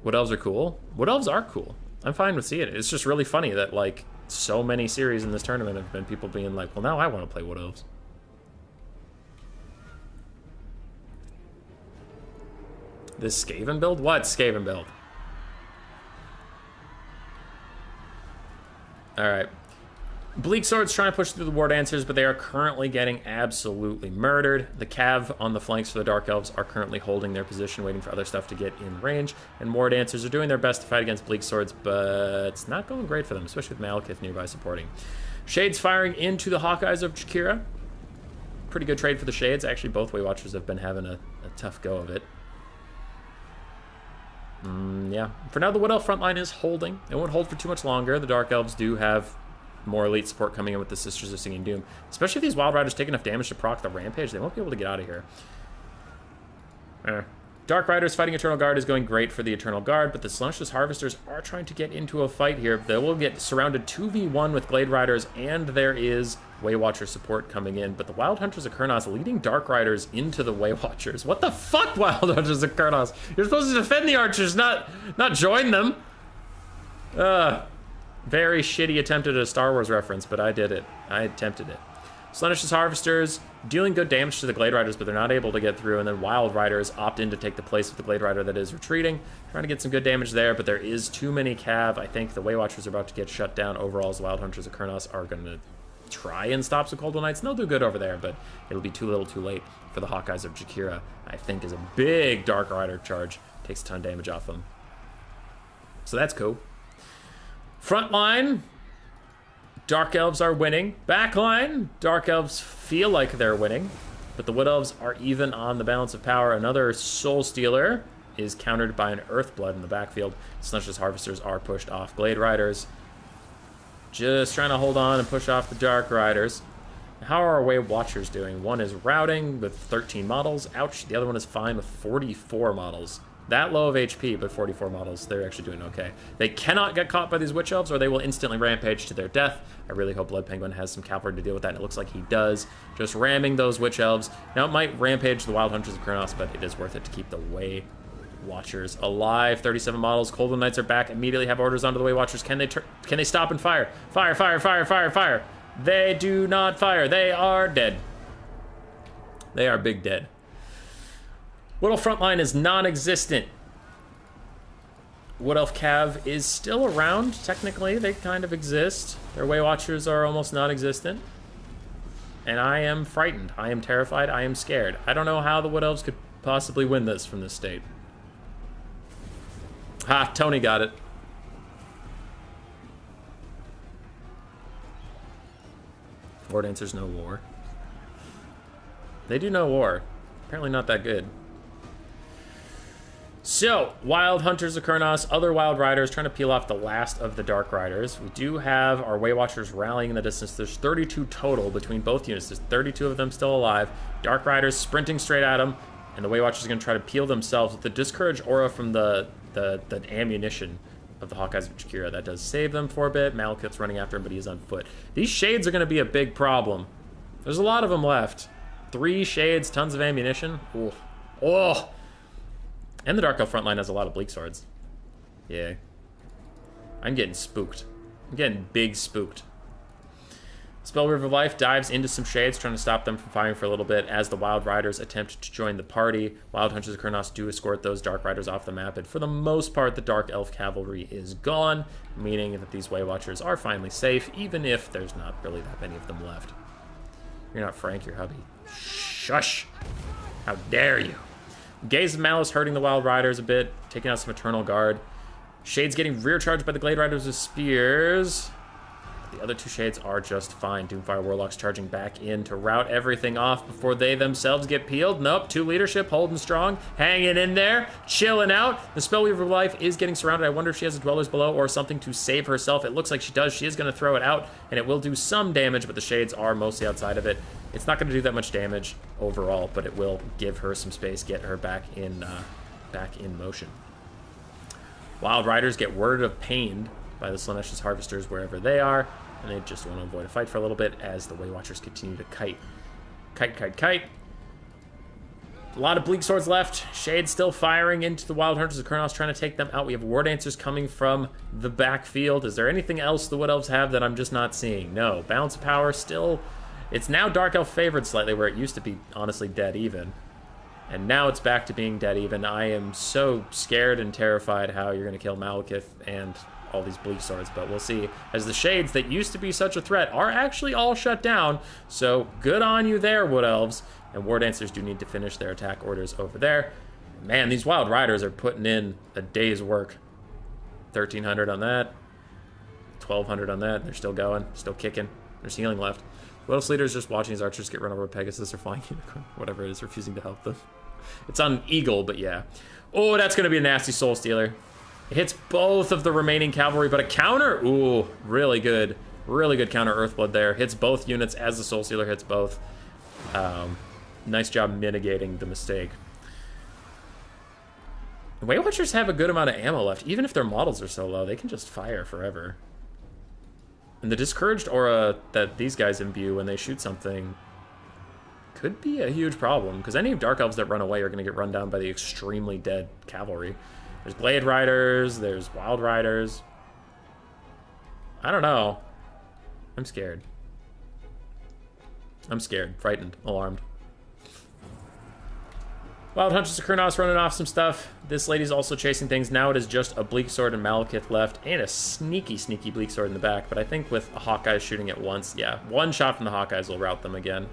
Wood Elves are cool. Wood Elves are cool. I'm fine with seeing it. It's just really funny that, like, so many series in this tournament have been people being like, well, now I want to play Wood Elves. This Skaven build? What Skaven build? Alright. Bleak Sword's trying to push through the War Dancers, but they are currently getting absolutely murdered. The Cav on the flanks for the Dark Elves are currently holding their position, waiting for other stuff to get in range. And War Dancers are doing their best to fight against Bleak Swords, but it's not going great for them, especially with Malekith nearby supporting. Shades firing into the Hawkeyes of Jakira. Pretty good trade for the Shades. Actually, both Way Watchers have been having a tough go of it. Yeah. For now, the Wood Elf frontline is holding. It won't hold for too much longer. The Dark Elves do have more elite support coming in with the Sisters of Singing Doom. Especially if these Wild Riders take enough damage to proc the Rampage, they won't be able to get out of here. Dark Riders fighting Eternal Guard is going great for the Eternal Guard, but the Slaanesha's Harvesters are trying to get into a fight here. They will get surrounded 2v1 with Glade Riders, and there is Way Watcher support coming in, but the Wild Hunters of Kurnos leading Dark Riders into the Way Watchers. What the fuck, Wild Hunters of Kurnos? You're supposed to defend the Archers, not join them. Very shitty attempt at a Star Wars reference, but I did it. I attempted it. Slaanesha's Harvesters dealing good damage to the Glade Riders, but they're not able to get through, and then Wild Riders opt in to take the place of the Glade Rider that is retreating. Trying to get some good damage there, but there is too many Cav. I think the Way Watchers are about to get shut down overall, as Wild Hunters of Kurnos are going to try and stop some Cold One Knights, and they'll do good over there, but it'll be too little too late for the Hawkeyes of Jakira. I think is a big Dark Rider charge. Takes a ton of damage off them. So that's cool. Frontline, Dark Elves are winning. Backline, Dark Elves feel like they're winning, but the Wood Elves are even on the balance of power. Another Soul Stealer is countered by an Earthblood in the backfield. Slaanesha's Harvesters are pushed off. Glade Riders just trying to hold on and push off the Dark Riders. How are our Way Watchers doing? One is routing with 13 models. Ouch. The other one is fine with 44 models. That low of HP, but 44 models, they're actually doing okay. They cannot get caught by these Witch Elves, or they will instantly rampage to their death. I really hope Blood Penguin has some cavalry to deal with that, and it looks like he does. Just ramming those Witch Elves. Now, it might rampage the Wild Hunters of Kurnos, but it is worth it to keep the Way Watchers alive. 37 models. Cold One Knights are back. Immediately have orders onto the Way Watchers. Can they stop and fire? Fire, fire, fire, fire, fire. They do not fire. They are dead. They are big dead. Wood Elf frontline is non-existent. Wood Elf Cav is still around, technically. They kind of exist. Their Way Watchers are almost non-existent. And I am frightened. I am terrified. I am scared. I don't know how the Wood Elves could possibly win this from this state. Ha, Tony got it. War Dancers no war. They do no war. Apparently not that good. So, Wild Hunters of Kurnos, other Wild Riders trying to peel off the last of the Dark Riders. We do have our Way Watchers rallying in the distance. There's 32 total between both units. There's 32 of them still alive. Dark Riders sprinting straight at them, and the Way Watchers are going to try to peel themselves with the Discourage aura from the ammunition of the Hawkeyes of Jakira. That does save them for a bit. Malekith's running after him, but he's on foot. These Shades are going to be a big problem. There's a lot of them left. 3 Shades, tons of ammunition. Ooh. Oh! And the Dark Elf frontline has a lot of Bleak Swords. Yeah. I'm getting spooked. I'm getting big spooked. Spellweaver of Life dives into some Shades, trying to stop them from firing for a little bit as the Wild Riders attempt to join the party. Wild Hunters of Kurnos do escort those Dark Riders off the map, and for the most part, the Dark Elf Cavalry is gone, meaning that these Way Watchers are finally safe, even if there's not really that many of them left. You're not Frank, you're hubby. Shush! How dare you! Gaze of Malice hurting the Wild Riders a bit, taking out some Eternal Guard. Shades getting rear charged by the Glade Riders with spears. The other two shades are just fine. Doomfire Warlocks charging back in to rout everything off before they themselves get peeled. Nope, 2 leadership holding strong, hanging in there, chilling out. The Spellweaver of Life is getting surrounded. I wonder if she has a Dwellers Below or something to save herself. It looks like she does. She is going to throw it out, and it will do some damage, but the shades are mostly outside of it. It's not going to do that much damage overall, but it will give her some space, get her back in motion. Wild Riders get word of pain by the Slaanesha's Harvesters wherever they are, and they just want to avoid a fight for a little bit as the Waywatchers continue to kite. Kite. A lot of Bleak Swords left. Shade still firing into the Wild Hunters of Kurnos, trying to take them out. We have War Dancers coming from the backfield. Is there anything else the Wood Elves have that I'm just not seeing? No. Balance of Power still... It's now Dark Elf favored slightly, where it used to be, honestly, dead even. And now it's back to being dead even. I am so scared and terrified how you're going to kill Malekith and all these Bleak Swords, but we'll see. As the Shades that used to be such a threat are actually all shut down, so good on you there, Wood Elves. And War Dancers do need to finish their attack orders over there. Man, these Wild Riders are putting in a day's work. 1,300 on that. 1,200 on that. They're still going, still kicking. There's healing left. Wood Elves leaders just watching his archers get run over by Pegasus or Flying Unicorn, whatever it is, refusing to help them. It's on Eagle, but yeah. Oh, that's going to be a nasty Soul Stealer. It hits both of the remaining cavalry, but a counter? Ooh, really good. Really good counter Earthblood there. Hits both units as the Soul Stealer hits both. Nice job mitigating the mistake. The Waywatchers have a good amount of ammo left. Even if their models are so low, they can just fire forever. And the Discouraged aura that these guys imbue when they shoot something could be a huge problem, because any Dark Elves that run away are going to get run down by the extremely dead cavalry. There's Blade Riders, there's Wild Riders. I don't know. I'm scared. I'm scared, frightened, alarmed. Wild Hunters of Kurnos running off some stuff. This lady's also chasing things. Now it is just a Bleak Sword and Malekith left, and a sneaky Bleak Sword in the back. But I think with a Hawkeye shooting it once, yeah, one shot from the Hawkeyes will rout them again.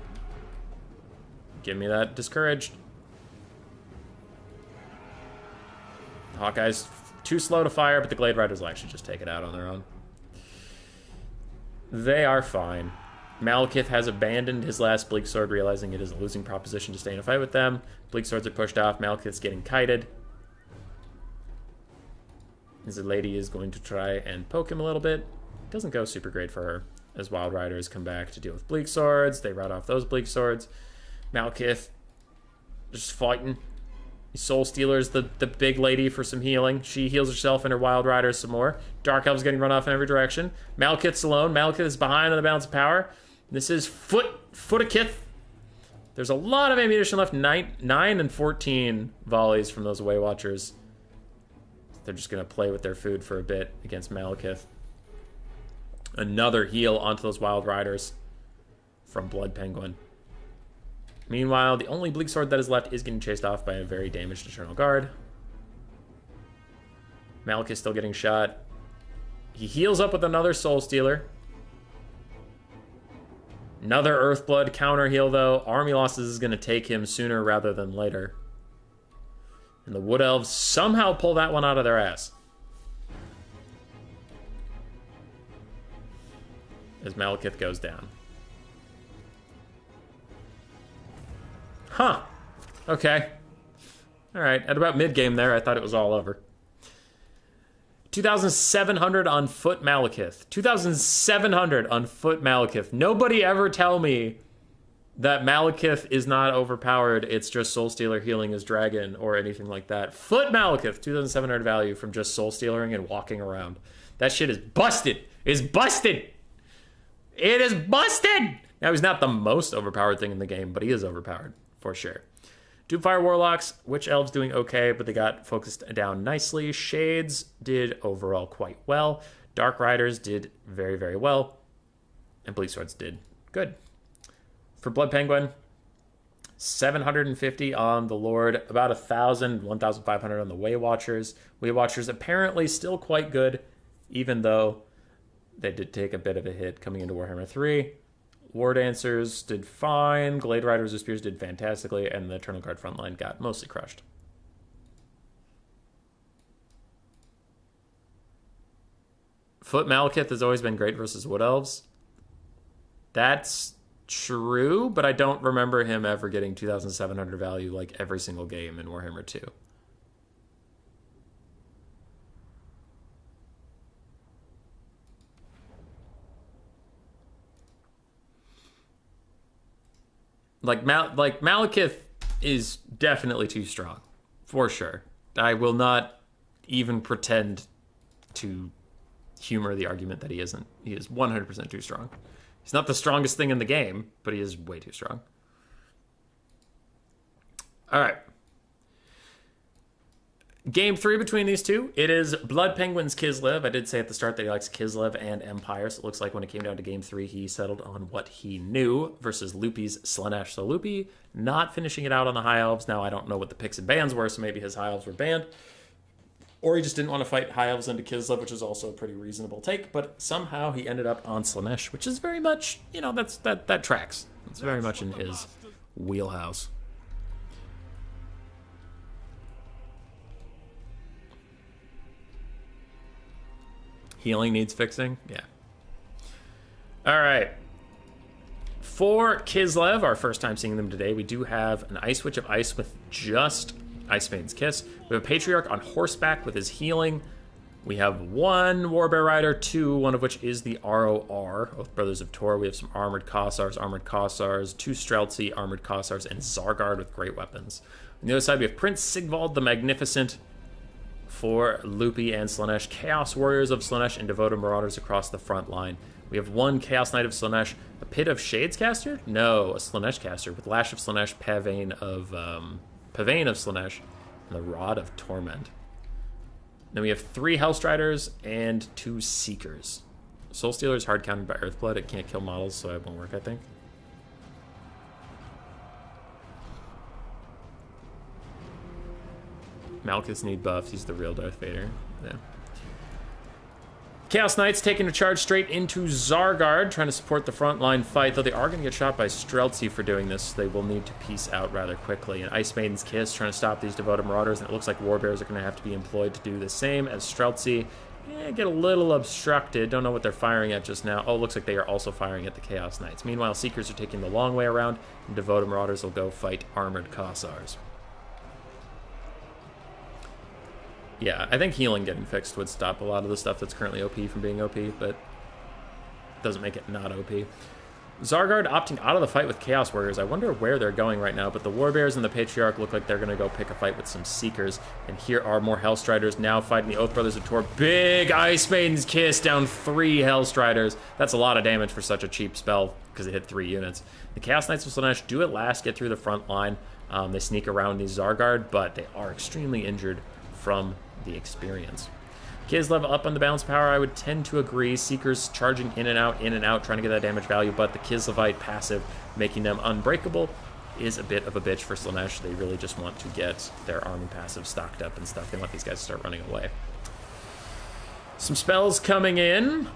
Give me that Discouraged. Hawkeye's too slow to fire, but the Glade Riders will actually just take it out on their own. They are fine. Malekith has abandoned his last Bleak Sword, realizing it is a losing proposition to stay in a fight with them. Bleak Swords are pushed off. Malekith's getting kited. As the lady is going to try and poke him a little bit. Doesn't go super great for her. As Wild Riders come back to deal with Bleak Swords, they rout off those Bleak Swords. Malekith just fighting. Soul Stealer's the big lady for some healing. She heals herself and her Wild Riders some more. Dark Elves getting run off in every direction. Malekith's alone. Malekith is behind on the balance of power. This is Footakith. There's a lot of ammunition left. 9 and 14 volleys from those Waywatchers. They're just going to play with their food for a bit against Malekith. Another heal onto those Wild Riders from Blood Penguin. Meanwhile, the only Bleak Sword that is left is getting chased off by a very damaged Eternal Guard. Malekith still getting shot. He heals up with another Soul Stealer. Another Earthblood counter heal, though. Army losses is going to take him sooner rather than later. And the Wood Elves somehow pull that one out of their ass. As Malekith goes down. Huh. Okay. Alright, at about mid-game there, I thought it was all over. 2,700 on foot Malekith. 2,700 on foot Malekith. Nobody ever tell me that Malekith is not overpowered. It's just Soul Stealer healing his dragon or anything like that. Foot Malekith, 2,700 value from just Soul Stealering and walking around. That shit is busted. It's busted. It is busted. Now, he's not the most overpowered thing in the game, but he is overpowered for sure. Doomfire Warlocks, Witch Elves doing okay, but they got focused down nicely. Shades did overall quite well. Dark Riders did very, very well. And Bleak Swords did good. For Blood Penguin, 750 on the Lord, about 1,000, 1,500 on the Waywatchers. Waywatchers apparently still quite good, even though they did take a bit of a hit coming into Warhammer 3. War Dancers did fine, Glade Riders with Spears did fantastically, and the Eternal Guard frontline got mostly crushed. Foot Malekith has always been great versus Wood Elves. That's true, but I don't remember him ever getting 2,700 value like every single game in Warhammer 2. Like Malekith is definitely too strong, for sure. I will not even pretend to humor the argument that he isn't. He is 100% too strong. He's not the strongest thing in the game, but he is way too strong. All right. Game 3 between these two. It is Blood Penguin's Kislev. I did say at the start that he likes Kislev and Empire, so it looks like when it came down to Game 3, he settled on what he knew versus Loopy's Slaanesh. So Loopy not finishing it out on the High Elves. Now, I don't know what the picks and bans were, so maybe his High Elves were banned. Or he just didn't want to fight High Elves into Kislev, which is also a pretty reasonable take. But somehow he ended up on Slaanesh, which is very much, you know, that tracks. It's very much in his wheelhouse. Healing needs fixing? Yeah. All right. For Kislev, our first time seeing them today, we do have an Ice Witch of Ice with just Ice Maiden's Kiss. We have a Patriarch on horseback with his healing. We have one Warbear Rider, one of which is the ROR, Oath Brothers of Tor. We have some Armored Kossars, two Streltsy, Armored Kossars, and Zargard with great weapons. On the other side, we have Prince Sigvald the Magnificent for Loopy and Slaanesh, Chaos Warriors of Slaanesh, and Devoted Marauders across the front line. We have one Chaos Knight of Slaanesh, a Pit of Shades caster? No, a Slaanesh caster with Lash of Slaanesh, Pavane of Slaanesh, and the Rod of Torment. Then we have 3 Hellstriders and 2 Seekers. Soulstealer is hard countered by Earthblood. It can't kill models, so it won't work, I think. Malekiths need buffs. He's the real Darth Vader. Yeah. Chaos Knights taking a charge straight into Zargard, trying to support the frontline fight, though they are going to get shot by Streltsy for doing this, so they will need to peace out rather quickly. And Ice Maiden's Kiss trying to stop these Devoted Marauders, and it looks like Warbears are going to have to be employed to do the same as Streltsy. Get a little obstructed. Don't know what they're firing at just now. Oh, looks like they are also firing at the Chaos Knights. Meanwhile, Seekers are taking the long way around, and Devoted Marauders will go fight Armored Kossars. Yeah, I think healing getting fixed would stop a lot of the stuff that's currently OP from being OP, but doesn't make it not OP. Zargard opting out of the fight with Chaos Warriors. I wonder where they're going right now, but the Warbears and the Patriarch look like they're going to go pick a fight with some Seekers. And here are more Hellstriders now fighting the Oath Brothers of Tor. Big Ice Maiden's Kiss down 3 Hellstriders. That's a lot of damage for such a cheap spell because it hit 3 units. The Chaos Knights of Slaanesh do at last get through the front line. They sneak around these Zargard, but they are extremely injured from the experience. Kislev up on the balance power, I would tend to agree. Seekers charging in and out, trying to get that damage value, but the Kislevite passive making them unbreakable is a bit of a bitch for Slaanesh. They really just want to get their army passive stocked up and stuff. They want these guys to start running away. Some spells coming in,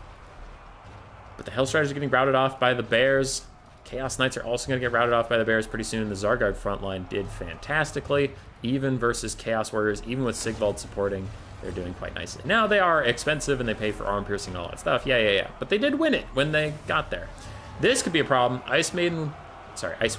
but the Hellstriders are getting routed off by the Bears. Chaos Knights are also going to get routed off by the Bears pretty soon. The Zargard front line did fantastically, even versus Chaos Warriors, even with Sigvald supporting. They're doing quite nicely. Now, they are expensive, and they pay for arm piercing and all that stuff. Yeah. But they did win it when they got there. This could be a problem. Ice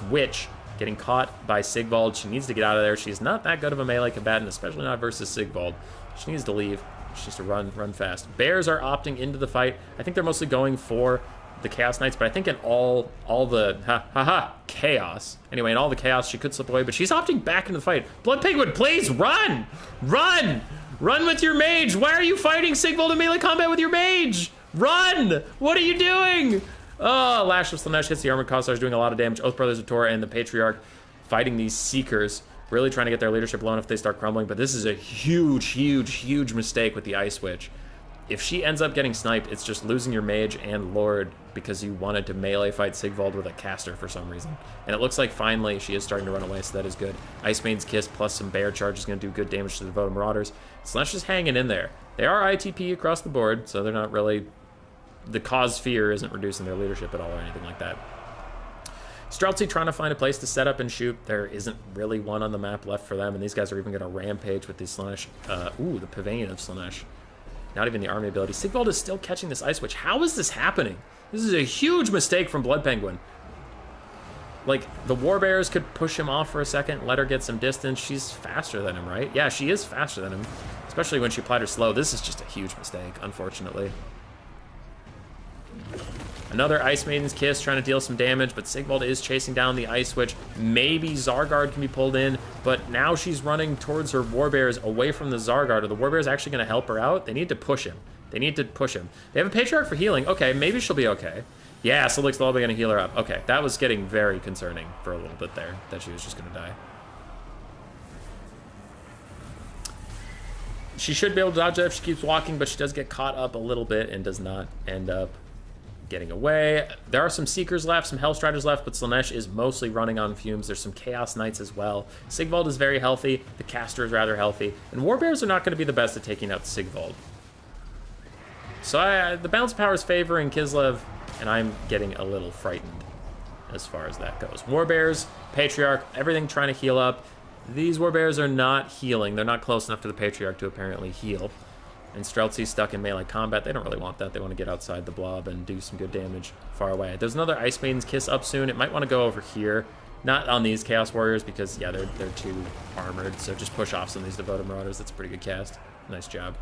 Witch getting caught by Sigvald. She needs to get out of there. She's not that good of a melee combatant, especially not versus Sigvald. She needs to leave. She needs to run fast. Bears are opting into the fight. I think they're mostly going for the Chaos Knights, but I think in all the chaos. Anyway, in all the chaos, she could slip away, but she's opting back into the fight. Blood Penguin, please run! Run with your mage! Why are you fighting Sigvald in melee combat with your mage? Run! What are you doing? Oh, Lash of Slaanesh hits the Armored Kossars, doing a lot of damage. Oath Brothers of Tor and the Patriarch fighting these Seekers, really trying to get their leadership blown if they start crumbling, but this is a huge mistake with the Ice Witch. If she ends up getting sniped, it's just losing your mage and lord because you wanted to melee fight Sigvald with a caster for some reason. And it looks like finally she is starting to run away, so that is good. Ice Maiden's Kiss plus some bear charge is going to do good damage to the Devoted Marauders. Slaanesh is hanging in there. They are ITP across the board, so they're not really... The cause fear isn't reducing their leadership at all or anything like that. Streltsy trying to find a place to set up and shoot. There isn't really one on the map left for them, and these guys are even going to rampage with these Slaanesh. The Pavane of Slaanesh. Not even the army ability. Sigvald is still catching this Ice Witch. How is this happening? This is a huge mistake from Blood Penguin. Like, the Warbears could push him off for a second, let her get some distance. She's faster than him, right? Yeah, she is faster than him, especially when she applied her slow. This is just a huge mistake, unfortunately. Another Ice Maiden's Kiss trying to deal some damage, but Sigvald is chasing down the Ice Witch. Maybe Zargard can be pulled in, but now she's running towards her Warbears away from the Zargard. Are the Warbears actually going to help her out? They need to push him. They need to push him. They have a Patriarch for healing. Okay, maybe she'll be okay. Yeah, so looks like they're going to heal her up. Okay, that was getting very concerning for a little bit there, that she was just going to die. She should be able to dodge it if she keeps walking, but she does get caught up a little bit and does not end up getting away. There are some Seekers left, some Hellstriders left, but Slaanesh is mostly running on fumes. There's some Chaos Knights as well. Sigvald is very healthy. The Caster is rather healthy. And Warbears are not going to be the best at taking out Sigvald. So the balance of power is favoring Kislev, and I'm getting a little frightened as far as that goes. Warbears, Patriarch, everything trying to heal up. These Warbears are not healing. They're not close enough to the Patriarch to apparently heal. And Streltsie's stuck in melee combat. They don't really want that. They want to get outside the blob and do some good damage far away. There's another Ice Maiden's Kiss up soon. It might want to go over here. Not on these Chaos Warriors because, yeah, they're too armored. So just push off some of these Devoted Marauders. That's a pretty good cast. Nice job.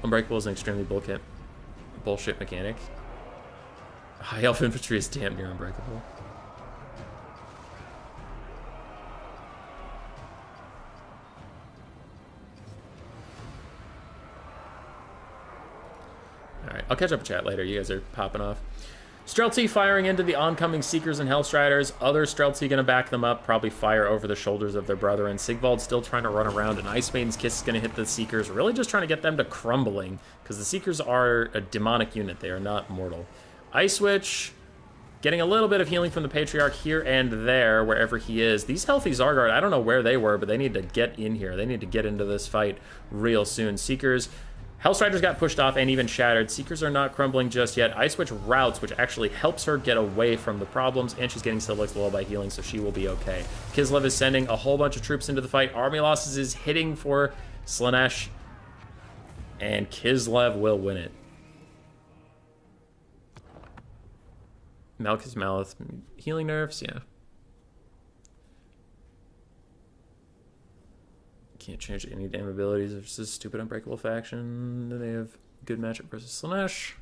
Unbreakable is an extremely bullshit mechanic. High Elf Infantry is damn near unbreakable. Alright, I'll catch up with chat later. You guys are popping off. Streltsie firing into the oncoming Seekers and Hellstriders. Other Streltsie going to back them up, probably fire over the shoulders of their brother. And Sigvald still trying to run around, and Ice Maiden's Kiss is going to hit the Seekers, really just trying to get them to crumbling, because the Seekers are a demonic unit. They are not mortal. Ice Witch getting a little bit of healing from the Patriarch here and there, wherever he is. These healthy Zargard, I don't know where they were, but they need to get in here. They need to get into this fight real soon. Seekers... Hellstriders got pushed off and even shattered. Seekers are not crumbling just yet. Ice Witch routes, which actually helps her get away from the problems, and she's getting Silvex low by healing, so she will be okay. Kislev is sending a whole bunch of troops into the fight. Army losses is hitting for Slaanesh, and Kislev will win it. Malchus Malith, healing nerfs, yeah. Can't change any damn abilities. It's this stupid unbreakable faction. Then they have good matchup versus Slaanesh.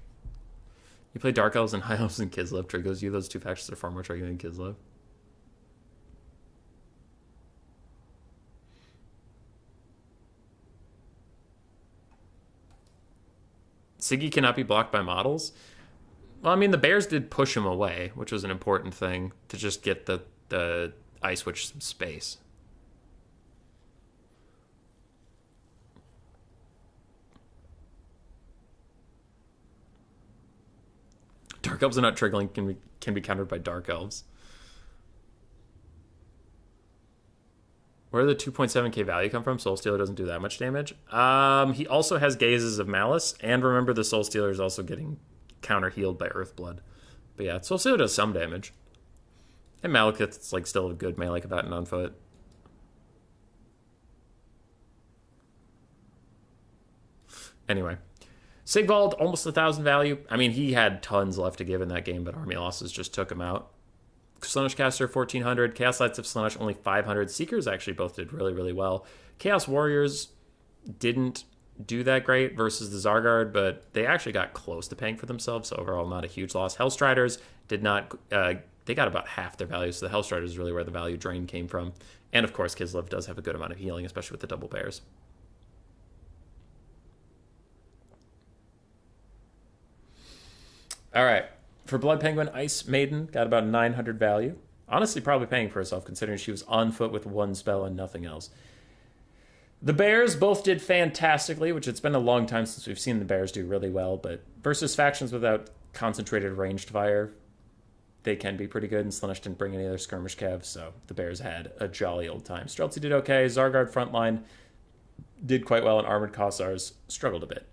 You play Dark Elves and High Elves and Kislev. Triggers you. Those two factions are far more triggering than Kislev. Siggy cannot be blocked by models. Well, I mean, the Bears did push him away, which was an important thing to just get the Ice Witch some space. Dark Elves are not triggering, can be countered by Dark Elves. Where did the 2.7k value come from? Soul Stealer doesn't do that much damage. He also has Gazes of Malice, and remember the Soul Stealer is also getting counter-healed by Earthblood. But yeah, Soul Stealer does some damage. And Malekith's like still a good melee combatant on foot. Anyway. Sigvald, almost 1,000 value. I mean, he had tons left to give in that game, but army losses just took him out. Slaanesh Caster, 1,400. Chaos Knights of Slaanesh, only 500. Seekers actually both did really, really well. Chaos Warriors didn't do that great versus the Zargard, but they actually got close to paying for themselves, so overall not a huge loss. Hellstriders did not... they got about half their value, so the Hellstriders is really where the value drain came from. And, of course, Kislev does have a good amount of healing, especially with the double bears. All right, for Blood Penguin, Ice Maiden got about 900 value. Honestly, probably paying for herself, considering she was on foot with one spell and nothing else. The Bears both did fantastically, which it's been a long time since we've seen the Bears do really well, but versus factions without concentrated ranged fire, they can be pretty good, and Slaanesh didn't bring any other skirmish cav, so the Bears had a jolly old time. Streltsy did okay. Zargard frontline did quite well, and Armored Kossars struggled a bit.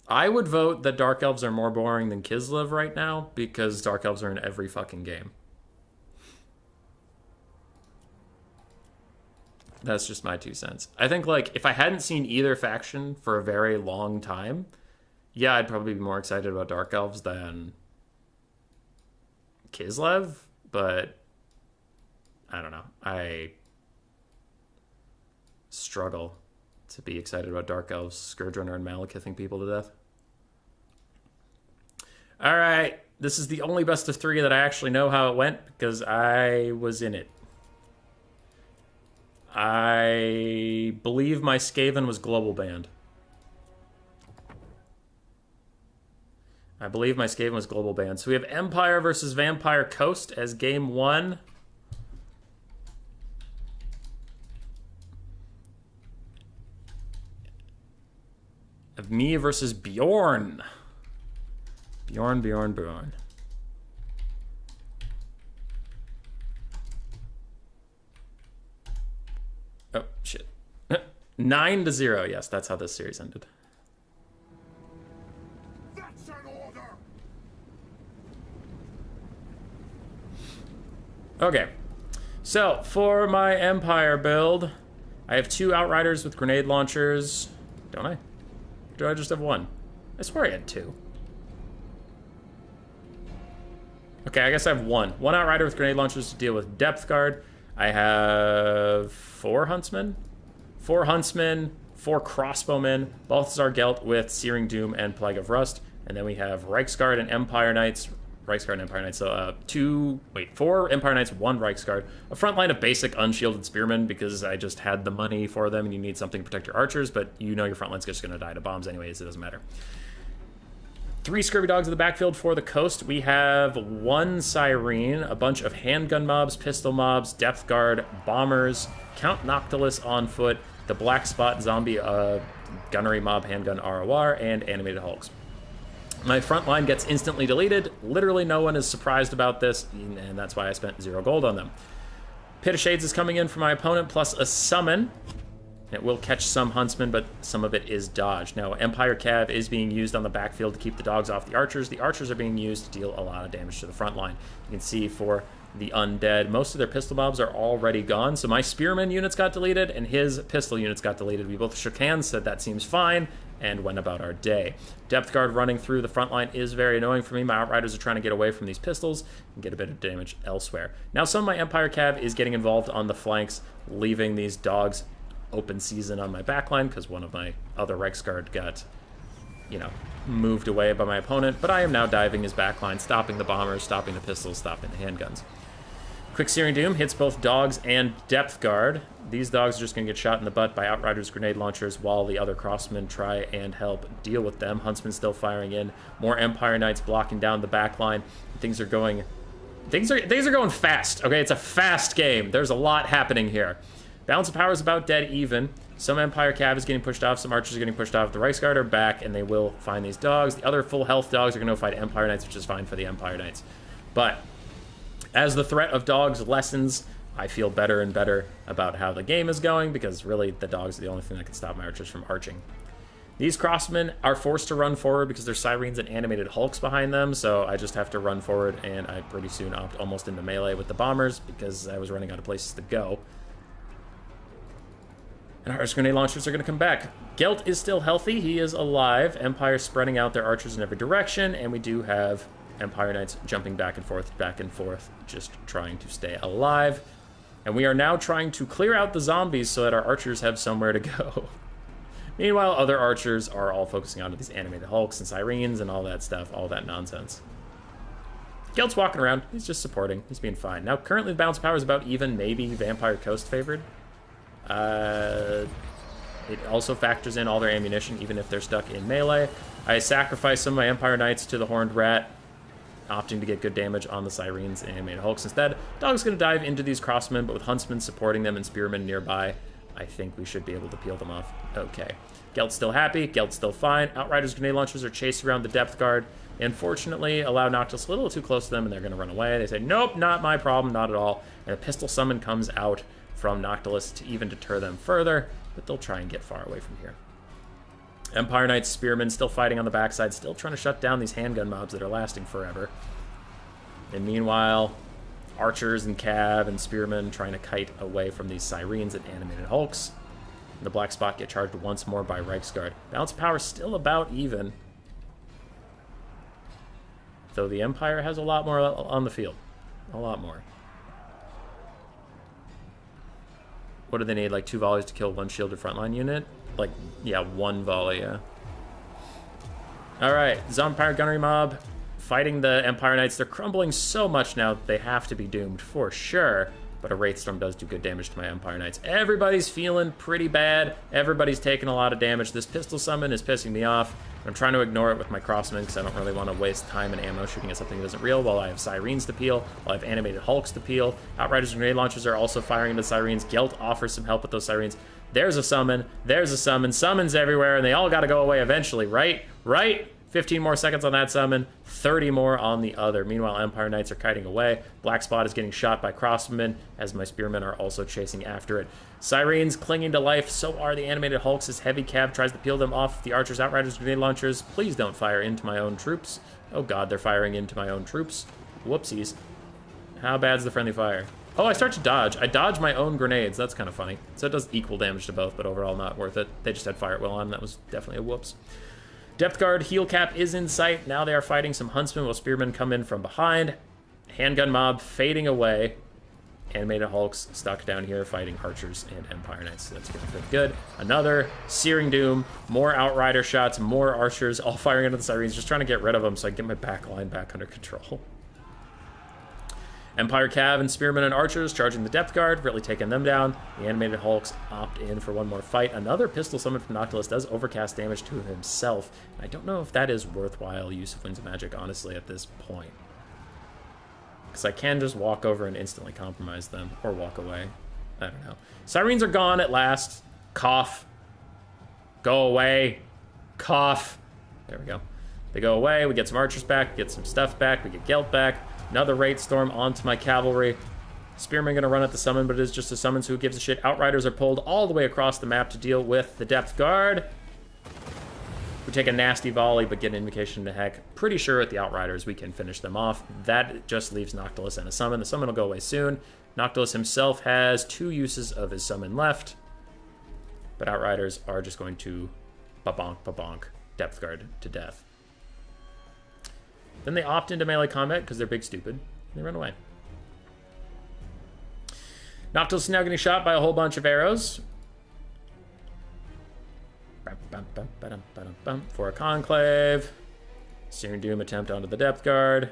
I would vote that Dark Elves are more boring than Kislev right now, because Dark Elves are in every fucking game. That's just my 2 cents. I think, like, if I hadn't seen either faction for a very long time, yeah, I'd probably be more excited about Dark Elves than Kislev, but I don't know. I struggle to be excited about Dark Elves, Scourge Runner, and Malekithing people to death. All right, this is the only best of 3 that I actually know how it went because I was in it. I believe my Skaven was global banned. So we have Empire versus Vampire Coast as game 1. Of me versus Bjorn. Bjorn. Oh, shit. 9-0. Yes, that's how this series ended. That's an order. Okay. So, for my Empire build, I have 2 Outriders with grenade launchers. Don't I? Or do I just have 1? I swear I had 2. Okay, I guess I have 1. 1 Outrider with grenade launchers to deal with Depth Guard. I have 4 Huntsmen. 4 Huntsmen, 4 Crossbowmen, Balthazar Gelt with Searing Doom and Plague of Rust. And then we have Reiksguard and Empire Knights. So 4 Empire Knights, 1 Reiksguard. A front line of basic unshielded spearmen because I just had the money for them and you need something to protect your archers, but you know your front line's just going to die to bombs anyways, it doesn't matter. 3 Scurvy Dogs in the backfield for the coast. We have 1 Cyrene, a bunch of handgun mobs, pistol mobs, depth guard, bombers, Count Noctilus on foot, the Black Spot zombie gunnery mob handgun ROR, and animated hulks. My front line gets instantly deleted. Literally no one is surprised about this, and that's why I spent 0 gold on them. Pit of Shades is coming in for my opponent, plus a summon. It will catch some Huntsmen, but some of it is dodged. Now, Empire Cav is being used on the backfield to keep the dogs off the archers. The archers are being used to deal a lot of damage to the front line. You can see for the undead, most of their pistol mobs are already gone. So my spearman units got deleted, and his pistol units got deleted. We both shook hands, said that seems fine, and went about our day. Depth guard running through the front line is very annoying for me. My Outriders are trying to get away from these pistols and get a bit of damage elsewhere. Now, some of my Empire Cav is getting involved on the flanks, leaving these dogs open season on my backline because one of my other Reiksguard got, moved away by my opponent. But I am now diving his backline, stopping the bombers, stopping the pistols, stopping the handguns. Quick Searing Doom hits both dogs and depth guard. These dogs are just going to get shot in the butt by Outriders' grenade launchers while the other crossmen try and help deal with them. Huntsman still firing in. More Empire Knights blocking down the backline. Things are going fast. Okay, it's a fast game. There's a lot happening here. Balance of power is about dead even. Some Empire Cav is getting pushed off, some archers are getting pushed off. The Reiksguard are back, and they will find these dogs. The other full health dogs are going to fight Empire Knights, which is fine for the Empire Knights. But as the threat of dogs lessens, I feel better and better about how the game is going, because really the dogs are the only thing that can stop my archers from arching. These crossmen are forced to run forward because there's Syrenes and animated hulks behind them, so I just have to run forward, and I pretty soon opt almost into melee with the bombers because I was running out of places to go. And our grenade launchers are going to come back. Gelt is still healthy. He is alive. Empire spreading out their archers in every direction. And we do have Empire Knights jumping back and forth, just trying to stay alive. And we are now trying to clear out the zombies so that our archers have somewhere to go. Meanwhile, other archers are all focusing on these animated hulks and Syrenes and all that stuff, all that nonsense. Gelt's walking around. He's just supporting. He's being fine. Now, currently the balance of power is about even, maybe Vampire Coast favored. It also factors in all their ammunition, even if they're stuck in melee. I sacrifice some of my Empire Knights to the Horned Rat, opting to get good damage on the Syrenes and animated hulks instead. Dog's going to dive into these crossmen, but with Huntsmen supporting them and Spearmen nearby, I think we should be able to peel them off. Okay. Gelt's still happy. Gelt's still fine. Outriders' grenade launchers are chased around the depth guard. Unfortunately, allow Noctis a little too close to them, and they're going to run away. They say, nope, not my problem, not at all. And a pistol summon comes out from Noctilus to even deter them further, but they'll try and get far away from here. Empire Knights, Spearmen still fighting on the backside, still trying to shut down these handgun mobs that are lasting forever. And meanwhile, Archers and Cav and Spearmen trying to kite away from these Sirens and Animated Hulks. The black spot get charged once more by Reichsguard. Balance of power still about even. Though the Empire has a lot more on the field. A lot more. What do they need? Like 2 volleys to kill 1 shielded frontline unit? Like, yeah, 1 volley, yeah. Alright, Zombie Gunnery Mob fighting the Empire Knights. They're crumbling so much now that they have to be doomed for sure. But a Wraithstorm does do good damage to my Empire Knights. Everybody's feeling pretty bad. Everybody's taking a lot of damage. This pistol summon is pissing me off. I'm trying to ignore it with my Crossmen because I don't really want to waste time and ammo shooting at something that isn't real while I have Sirens to peel, while I have Animated Hulks to peel. Outriders and grenade launchers are also firing into Sirens. Gelt offers some help with those Sirens. There's a summon. There's a summon. Summons everywhere, and they all got to go away eventually, right? Right? 15 more seconds on that summon, 30 more on the other. Meanwhile, Empire Knights are kiting away. Black Spot is getting shot by Crossmen, as my Spearmen are also chasing after it. Sirens clinging to life, so are the Animated Hulks as Heavy Cav tries to peel them off the Archers, Outriders, Grenade Launchers. Please don't fire into my own troops. Oh god, they're firing into my own troops. Whoopsies. How bad's the friendly fire? Oh, I start to dodge. I dodge my own grenades. That's kind of funny. So it does equal damage to both, but overall not worth it. They just had Fire at Will on. That was definitely a whoops. Depth Guard heal cap is in sight. Now they are fighting some Huntsmen while Spearmen come in from behind. Handgun mob fading away. Animated Hulks stuck down here fighting Archers and Empire Knights. So that's going to be good. Another Searing Doom. More Outrider shots. More Archers all firing into the Sirens. Just trying to get rid of them so I can get my back line back under control. Empire Cav and Spearmen and Archers charging the Depth Guard, really taking them down. The Animated Hulks opt in for one more fight. Another pistol summon from Noctilus does overcast damage to himself. I don't know if that is worthwhile use of Winds of Magic, honestly, at this point. Because I can just walk over and instantly compromise them, or walk away. I don't know. Sirens are gone at last. Cough. Go away. Cough. There we go. They go away, we get some Archers back, get some stuff back, we get Gelt back. Another Wraithstorm onto my cavalry. Spearman gonna run at the summon, but it is just a summon, so who gives a shit? Outriders are pulled all the way across the map to deal with the Depth Guard. We take a nasty volley, but get an invocation to heck. Pretty sure with the Outriders we can finish them off. That just leaves Noctilus and a summon. The summon will go away soon. Noctilus himself has 2 uses of his summon left. But Outriders are just going to ba-bonk, Depth Guard to death. Then they opt into melee combat because they're big stupid. They run away. Noctilus is now getting shot by a whole bunch of arrows. For a Conclave. Searing Doom attempt onto the Depth Guard.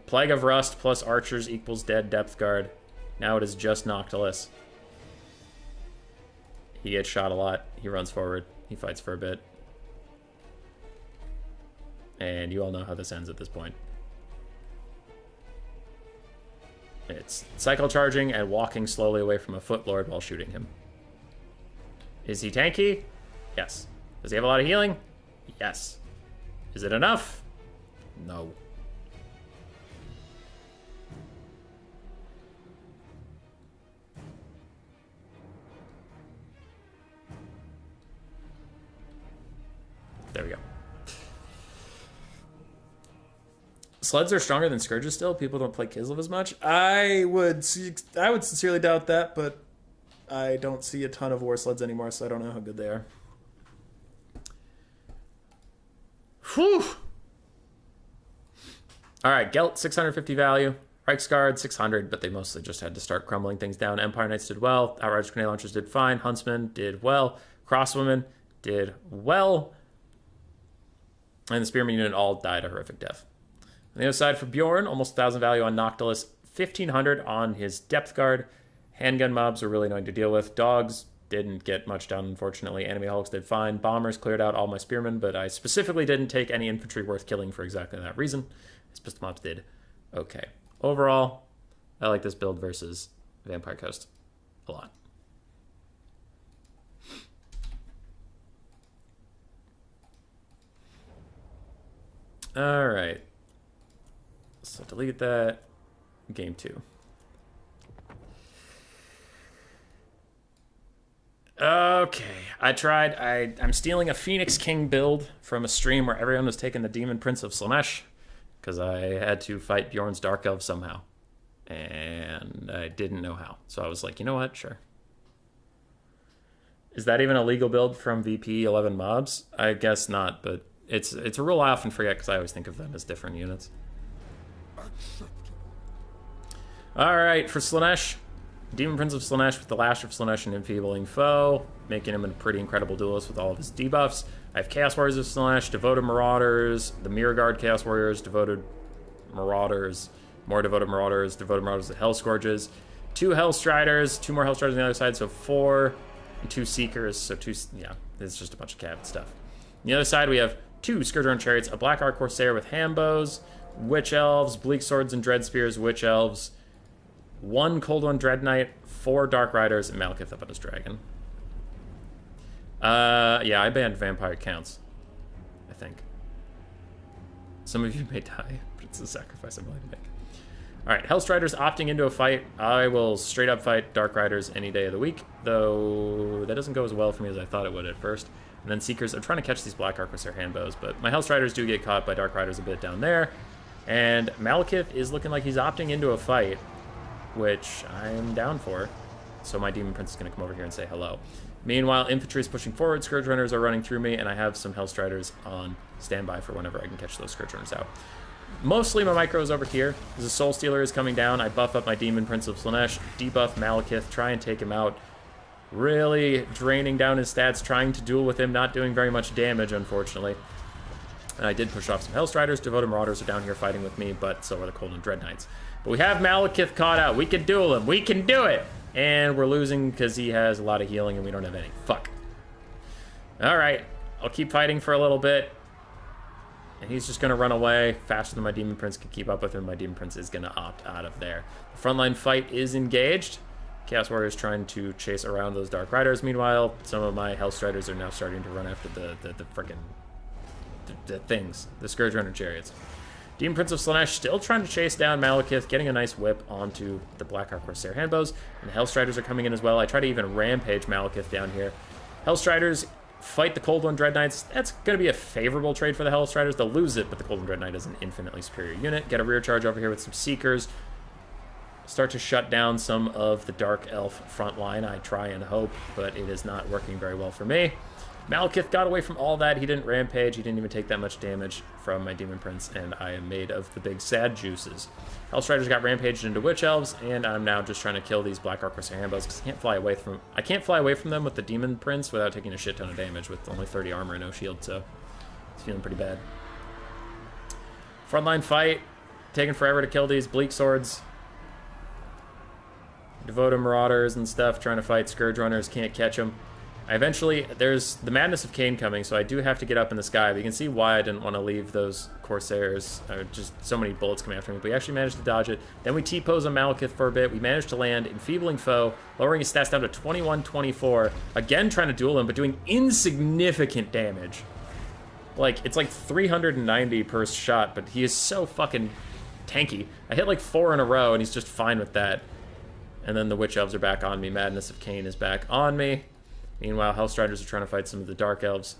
Plague of Rust plus Archers equals dead Depth Guard. Now it is just Noctilus. He gets shot a lot. He runs forward. He fights for a bit. And you all know how this ends at this point. It's cycle charging and walking slowly away from a Footlord while shooting him. Is he tanky? Yes. Does he have a lot of healing? Yes. Is it enough? No. There we go. Sleds are stronger than Scourges still? People don't play Kislev as much? I would sincerely doubt that, but I don't see a ton of war sleds anymore, so I don't know how good they are. Whew! Alright, Gelt, 650 value. Reichsguard, 600, but they mostly just had to start crumbling things down. Empire Knights did well. Outriders Grenade Launchers did fine. Huntsmen did well. Crosswomen did well. And the Spearman unit all died a horrific death. On the other side for Bjorn, almost 1,000 value on Noctilus, 1,500 on his Depth Guard. Handgun mobs are really annoying to deal with. Dogs didn't get much done, unfortunately. Enemy Hulks did fine. Bombers cleared out all my Spearmen, but I specifically didn't take any infantry worth killing for exactly that reason. His pistol mobs did okay. Overall, I like this build versus Vampire Coast a lot. All right. So delete that. Game 2. Okay, I tried. I'm stealing a Phoenix King build from a stream where everyone was taking the Demon Prince of Slamesh. because I had to fight Bjorn's Dark Elves somehow. And I didn't know how. So I was like, you know what? Sure. Is that even a legal build from VP 11 mobs? I guess not, but it's a rule I often forget because I always think of them as different units. Alright, for Slaanesh, Demon Prince of Slaanesh with the Lash of Slaanesh and Enfeebling Foe, making him a pretty incredible duelist with all of his debuffs. I have Chaos Warriors of Slaanesh, Devoted Marauders, the Mirror Guard Chaos Warriors, Devoted Marauders, more Devoted Marauders with Hell Scourges, 2 Hell Striders, 2 more Hell Striders on the other side, so 4, and 2 Seekers, so 2, yeah, it's just a bunch of cat stuff. On the other side, we have 2 Scourge Chariots, a Black Arc Corsair with Hambows, Witch Elves, Bleak Swords and Dread Spears, Witch Elves, 1 Cold One Dread Knight, 4 Dark Riders, and Malekith up on his dragon. Yeah, I banned Vampire Counts, I think. Some of you may die, but it's a sacrifice I'm willing to make. Alright, Hellstriders opting into a fight. I will straight up fight Dark Riders any day of the week, though that doesn't go as well for me as I thought it would at first. And then Seekers, I'm trying to catch these Black Arc Corsair Handbows, but my Hellstriders do get caught by Dark Riders a bit down there. And Malekith is looking like he's opting into a fight, which I'm down for. So my Demon Prince is going to come over here and say hello. Meanwhile, infantry is pushing forward, Scourge Runners are running through me, and I have some Hellstriders on standby for whenever I can catch those Scourge Runners out. Mostly my micro is over here. The Soul Stealer is coming down. I buff up my Demon Prince of Slaanesh, debuff Malekith, try and take him out. Really draining down his stats, trying to duel with him, not doing very much damage, unfortunately. And I did push off some Hellstriders. Devoted Marauders are down here fighting with me, but so are the Cold and Dread Knights. But we have Malekith caught out. We can duel him. We can do it. And we're losing because he has a lot of healing and we don't have any. Fuck. Alright. I'll keep fighting for a little bit. And he's just going to run away faster than my Demon Prince can keep up with him. My Demon Prince is going to opt out of there. The frontline fight is engaged. Chaos Warriors trying to chase around those Dark Riders. Meanwhile, some of my Hellstriders are now starting to run after the frickin' the things. The Scourge Runner Chariots. Demon Prince of Slaanesh still trying to chase down Malekith, getting a nice whip onto the Black Arc Corsair Handbows. And the Hellstriders are coming in as well. I try to even rampage Malekith down here. Hellstriders fight the Cold One Dread Knights. That's going to be a favorable trade for the Hellstriders. They'll lose it, but the Cold One Dread Knight is an infinitely superior unit. Get a rear charge over here with some Seekers. Start to shut down some of the Dark Elf front line. I try and hope, but it is not working very well for me. Malekith got away from all that. He didn't rampage. He didn't even take that much damage from my Demon Prince, and I am made of the big sad juices. Hellstriders got rampaged into Witch Elves, and I'm now just trying to kill these Black Arc Corsair Handbows because I can't fly away from them with the Demon Prince without taking a shit ton of damage with only 30 armor and no shield, so it's feeling pretty bad. Frontline fight. Taking forever to kill these Bleak Swords. Devoted Marauders and stuff, trying to fight Scourge Runners, can't catch them. There's the Madness of Cain coming, so I do have to get up in the sky. But you can see why I didn't want to leave those Corsairs. Just so many bullets coming after me. But we actually managed to dodge it. Then we T-pose on Malekith for a bit. We managed to land, enfeebling foe, lowering his stats down to 21-24. Again, trying to duel him, but doing insignificant damage. Like, it's like 390 per shot, but he is so fucking tanky. I hit like 4 in a row, and he's just fine with that. And then the Witch Elves are back on me. Madness of Cain is back on me. Meanwhile, Hellstriders are trying to fight some of the Dark Elves.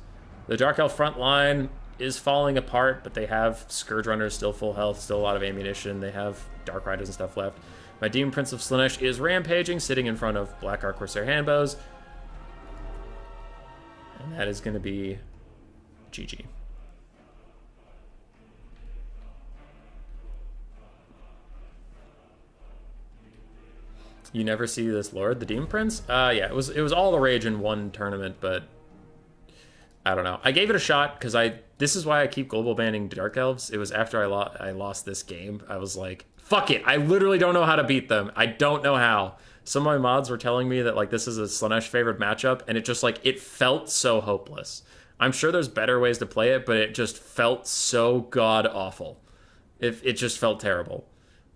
The Dark Elf front line is falling apart, but they have Scourge Runners, still full health, still a lot of ammunition. They have Dark Riders and stuff left. My Demon Prince of Slaanesh is rampaging, sitting in front of Black Arc Corsair Handbows. And that is going to be GG. You never see this Lord, the Demon Prince? Yeah, it was all the rage in one tournament, but I don't know. I gave it a shot because this is why I keep global banning Dark Elves. It was after I lost this game. I was like, fuck it. I literally don't know how to beat them. I don't know how. Some of my mods were telling me that like this is a Slaanesh favored matchup, and it just like it felt so hopeless. I'm sure there's better ways to play it, but it just felt so god awful. It just felt terrible.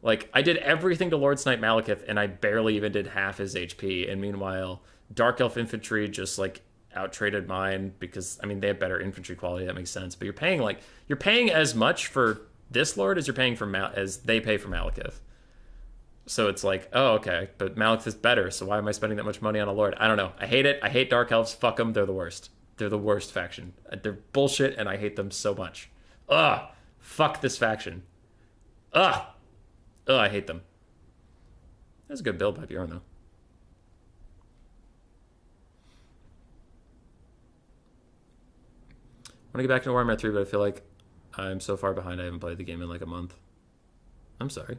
Like, I did everything to Lord Snipe Malekith, and I barely even did half his HP. And meanwhile, Dark Elf Infantry just, like, out-traded mine because, I mean, they have better infantry quality. That makes sense. But you're paying as much for this Lord as you're paying for as they pay for Malekith. So it's like, oh, okay, but Malekith is better, so why am I spending that much money on a Lord? I don't know. I hate it. I hate Dark Elves. Fuck them. They're the worst. They're the worst faction. They're bullshit, and I hate them so much. Ugh. Fuck this faction. Ugh! Ugh, I hate them. That's a good build by Bjorn, though. I want to get back into Warhammer 3, but I feel like I'm so far behind I haven't played the game in like a month. I'm sorry.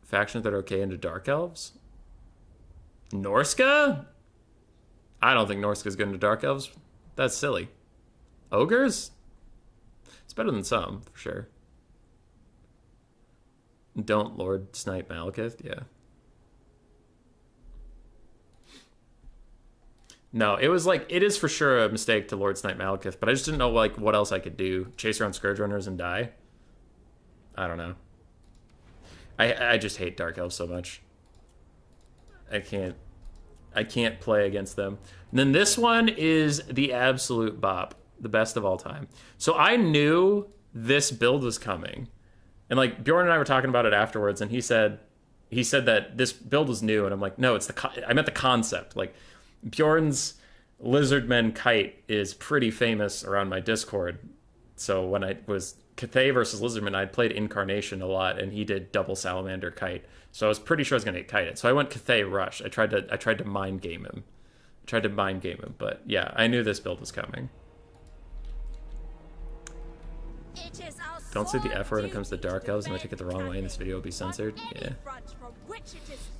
Factions that are okay into Dark Elves? Norska? I don't think Norska's good into Dark Elves. That's silly. Ogres? It's better than some, for sure. Don't Lord Snipe Malekith? Yeah. No, it was like, it is for sure a mistake to Lord Snipe Malekith, but I just didn't know like what else I could do. Chase around Scourge Runners and die? I don't know. I just hate Dark Elves so much. I can't play against them. And then this one is the absolute bop. The best of all time. So I knew this build was coming. And like Bjorn and I were talking about it afterwards, and he said that this build was new, and I'm like, no, I meant the concept. Like Bjorn's Lizardmen Kite is pretty famous around my Discord. So when I was Cathay versus Lizardman, I'd played Incarnation a lot, and he did double Salamander Kite. So I was pretty sure I was gonna get kited. So I went Cathay Rush. I tried to mind game him. But yeah, I knew this build was coming. Don't say the F word when it comes to Dark Elves. If I take it the wrong way and this video will be censored. Yeah.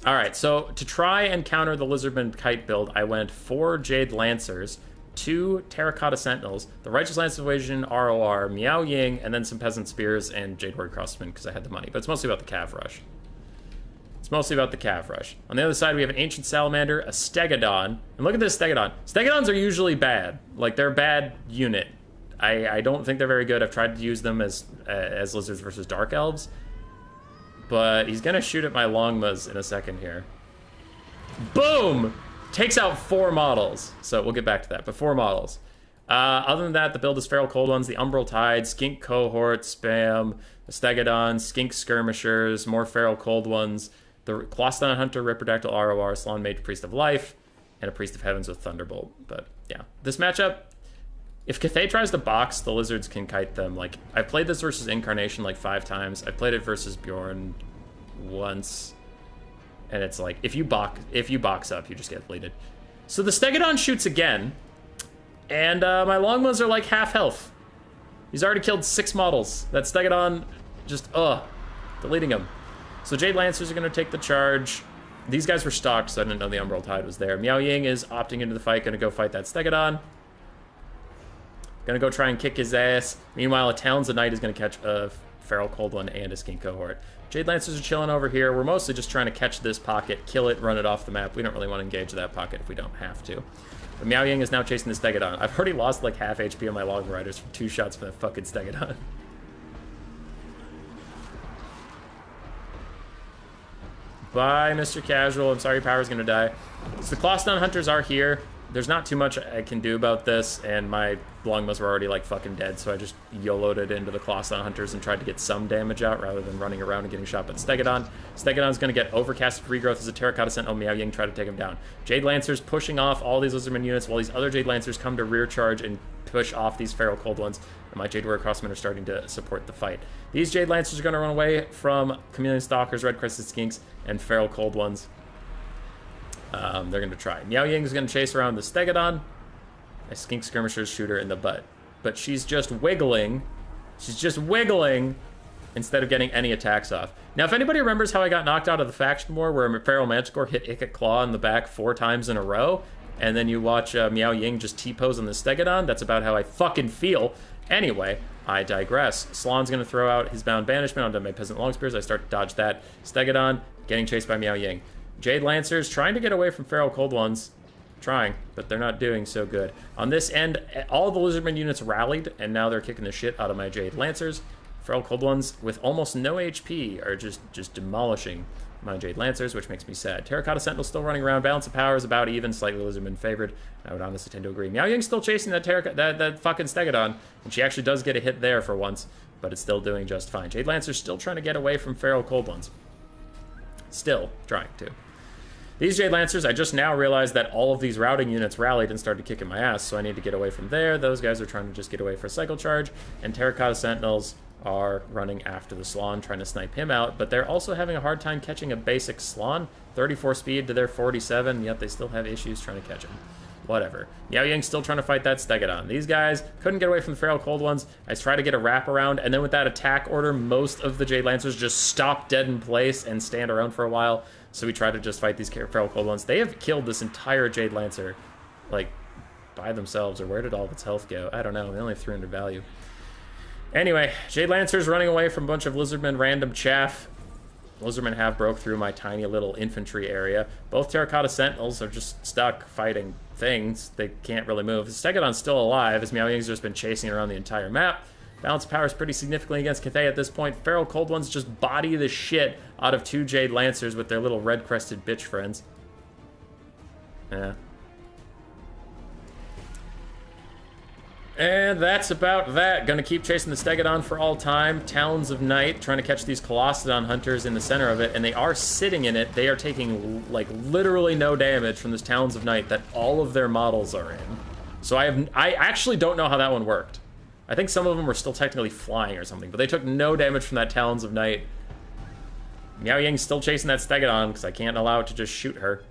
Alright, so to try and counter the Lizardman Kite build, I went 4 Jade Lancers, 2 Terracotta Sentinels, the Righteous Lance Evasion ROR, Miao Ying, and then some Peasant Spears and Jade Ward Crossmen because I had the money. But it's mostly about the Cav Rush. On the other side, we have an Ancient Salamander, a Stegodon. And look at this Stegodon. Stegodons are usually bad. Like, they're a bad unit. I don't think they're very good. I've tried to use them as Lizards versus Dark Elves. But he's going to shoot at my Longmas in a second here. Boom! Takes out 4 models. So we'll get back to that, but 4 models. Other than that, the build is Feral Cold Ones, the Umbral Tide, Skink Cohort, Spam, the Stegodon, Skink Skirmishers, more Feral Cold Ones, the Closton Hunter, Riperdactyl ROR, Salon Mage, Priest of Life, and a Priest of Heavens with Thunderbolt. But yeah, this matchup, if Cathay tries to box, the Lizards can kite them. Like, I played this versus Incarnation like 5 times. I played it versus Bjorn once. And it's like, if you box up, you just get bleeded. So the Stegodon shoots again. And my Longmas are like half health. He's already killed 6 models. That Stegodon just, deleting him. So Jade Lancers are going to take the charge. These guys were stocked, so I didn't know the Umbral Tide was there. Miao Ying is opting into the fight, going to go fight that Stegodon. Going to go try and kick his ass. Meanwhile, a Talons Knight is going to catch a Feral Cold One and a Skink Cohort. Jade Lancers are chilling over here. We're mostly just trying to catch this pocket, kill it, run it off the map. We don't really want to engage that pocket if we don't have to. But Miao Ying is now chasing the Stegodon. I've already lost like half HP on my Long Riders from 2 shots for that fucking Stegodon. Bye, Mr. Casual. I'm sorry your power's gonna die. So the Closton Hunters are here. There's not too much I can do about this, and my Longmas were already like fucking dead, so I just YOLO'd it into the Closton Hunters and tried to get some damage out rather than running around and getting shot by the Stegodon. Stegodon's gonna get overcasted regrowth as a Terracotta Sentinel. Miao Ying try to take him down. Jade Lancers pushing off all these Lizardman units while these other Jade Lancers come to rear charge and push off these Feral Cold Ones, and my Jade Warrior Crossmen are starting to support the fight. These Jade Lancers are going to run away from Chameleon Stalkers, Red Crested Skinks, and Feral Cold Ones. They're going to try. Miao Ying is going to chase around the Stegodon. A Skink Skirmisher's shooter in the butt. But she's just wiggling. She's just wiggling instead of getting any attacks off. Now, if anybody remembers how I got knocked out of the Faction War, where Feral Manticore hit Ikit Claw in the back 4 times in a row, and then you watch Miao Ying just T-pose on the Stegodon, that's about how I fucking feel. Anyway, I digress. Slon's going to throw out his Bound Banishment onto my Peasant Longspears. I start to dodge that. Stegodon getting chased by Miao Ying. Jade Lancers trying to get away from Feral Cold Ones. Trying, but they're not doing so good. On this end, all the Lizardman units rallied, and now they're kicking the shit out of my Jade Lancers. Feral Cold Ones, with almost no HP, are just demolishing my Jade Lancers, which makes me sad. Terracotta Sentinel still running around. Balance of power is about even, slightly Lizardman favored. I would honestly tend to agree. Miao Ying's still chasing that fucking Stegodon, and she actually does get a hit there for once, but it's still doing just fine. Jade Lancer's still trying to get away from Feral Cold Ones. Still trying to. These Jade Lancers, I just now realized that all of these routing units rallied and started kicking my ass, so I need to get away from there. Those guys are trying to just get away for a cycle charge, and Terracotta Sentinels are running after the Slan, trying to snipe him out, but they're also having a hard time catching a basic Slan. 34 speed to their 47, yet they still have issues trying to catch him. Whatever. Miao Ying's still trying to fight that Stegodon. These guys couldn't get away from the Feral Cold Ones. I tried to get a wraparound, and then with that attack order, most of the Jade Lancers just stop dead in place and stand around for a while. So we try to just fight these Feral Cold Ones. They have killed this entire Jade Lancer, like, by themselves, or where did all of its health go? I don't know. They only have 300 value. Anyway, Jade Lancers running away from a bunch of Lizardmen random chaff. Lizardmen have broke through my tiny little infantry area. Both Terracotta Sentinels are just stuck fighting things. They can't really move. Stegodon's still alive, as Miao Ying's just been chasing around the entire map. Balance power is pretty significantly against Cathay at this point. Feral Cold Ones just body the shit out of 2 Jade Lancers with their little red-crested bitch friends. Yeah. And that's about that. Gonna keep chasing the Stegodon for all time. Talons of Night, trying to catch these Colossodon hunters in the center of it, and they are sitting in it. They are taking, like, literally no damage from this Talons of Night that all of their models are in. So I actually don't know how that one worked. I think some of them were still technically flying or something, but they took no damage from that Talons of Night. Miao Ying's still chasing that Stegodon, because I can't allow it to just shoot her.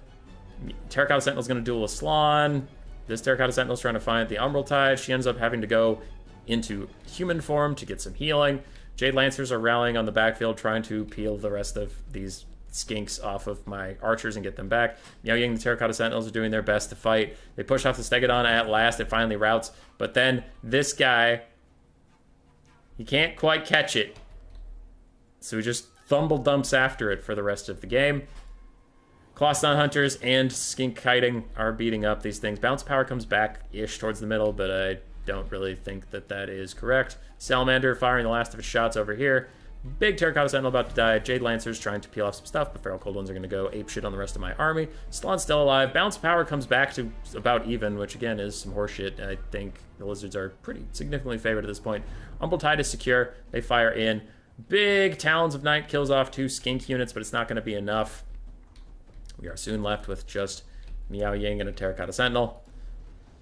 Terracotta Sentinel's gonna duel a Slan. This Terracotta Sentinel's trying to find the Umbral Tide. She ends up having to go into human form to get some healing. Jade Lancers are rallying on the backfield, trying to peel the rest of these skinks off of my archers and get them back. Miao Ying and the Terracotta Sentinels are doing their best to fight. They push off the Stegodon at last. It finally routs. But then this guy, he can't quite catch it. So he just thumble dumps after it for the rest of the game. Colossodon Hunters and Skink Kiting are beating up these things. Bounce power comes back-ish towards the middle, but I don't really think that that is correct. Salamander firing the last of his shots over here. Big Terracotta Sentinel about to die. Jade Lancers trying to peel off some stuff, but Feral Cold Ones are going to go apeshit on the rest of my army. Slan's still alive. Bounce power comes back to about even, which again is some horseshit. I think the Lizards are pretty significantly favored at this point. Umbral Tide is secure. They fire in. Big Talons of Night kills off 2 Skink units, but it's not going to be enough. We are soon left with just Miao Ying and a Terracotta Sentinel.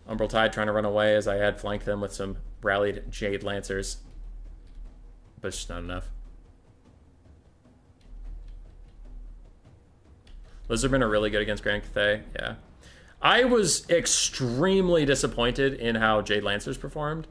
Umbral Tide trying to run away as I had flanked them with some rallied Jade Lancers. But it's just not enough. Lizardmen are really good against Grand Cathay, yeah. I was extremely disappointed in how Jade Lancers performed.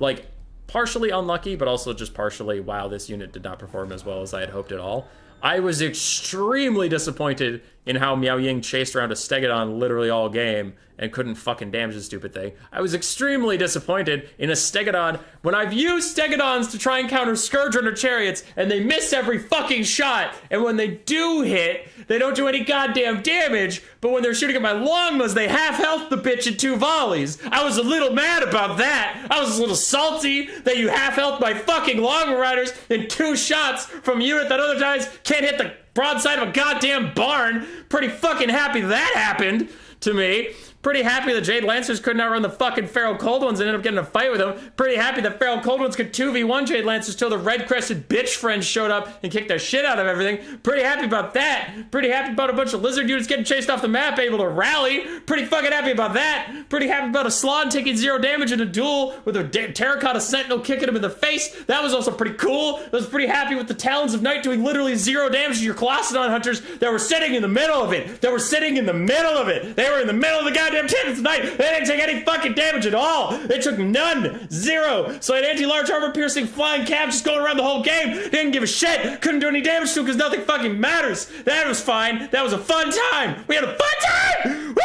Like, partially unlucky, but also just partially, wow, this unit did not perform as well as I had hoped at all. I was extremely disappointed in how Miao Ying chased around a Stegodon literally all game and couldn't fucking damage the stupid thing. I was extremely disappointed in a Stegodon when I've used Stegodons to try and counter Scourge Runner Chariots and they miss every fucking shot. And when they do hit, they don't do any goddamn damage, but when they're shooting at my Longmas, they half-health the bitch in 2 volleys. I was a little mad about that. I was a little salty that you half-health my fucking Longma Riders in 2 shots from a unit that other times can't hit the broadside of a goddamn barn. Pretty fucking happy that happened to me. Pretty happy the Jade Lancers couldn't outrun the fucking Feral Cold Ones and ended up getting in a fight with them. Pretty happy the Feral Cold Ones could 2v1 Jade Lancers till the red-crested bitch friends showed up and kicked their shit out of everything. Pretty happy about that. Pretty happy about a bunch of lizard units getting chased off the map, able to rally. Pretty fucking happy about that. Pretty happy about a Slan taking 0 damage in a duel with a Terracotta Sentinel kicking him in the face. That was also pretty cool. I was pretty happy with the Talons of Night doing literally 0 damage to your Colossodon Hunters that were sitting in the middle of it. They were in the middle of the goddamn Talons of Night. They didn't take any fucking damage at all. They took none. 0. So I had anti-large armor piercing flying cab just going around the whole game. Didn't give a shit. Couldn't do any damage to it because nothing fucking matters. That was fine. That was a fun time. We had a fun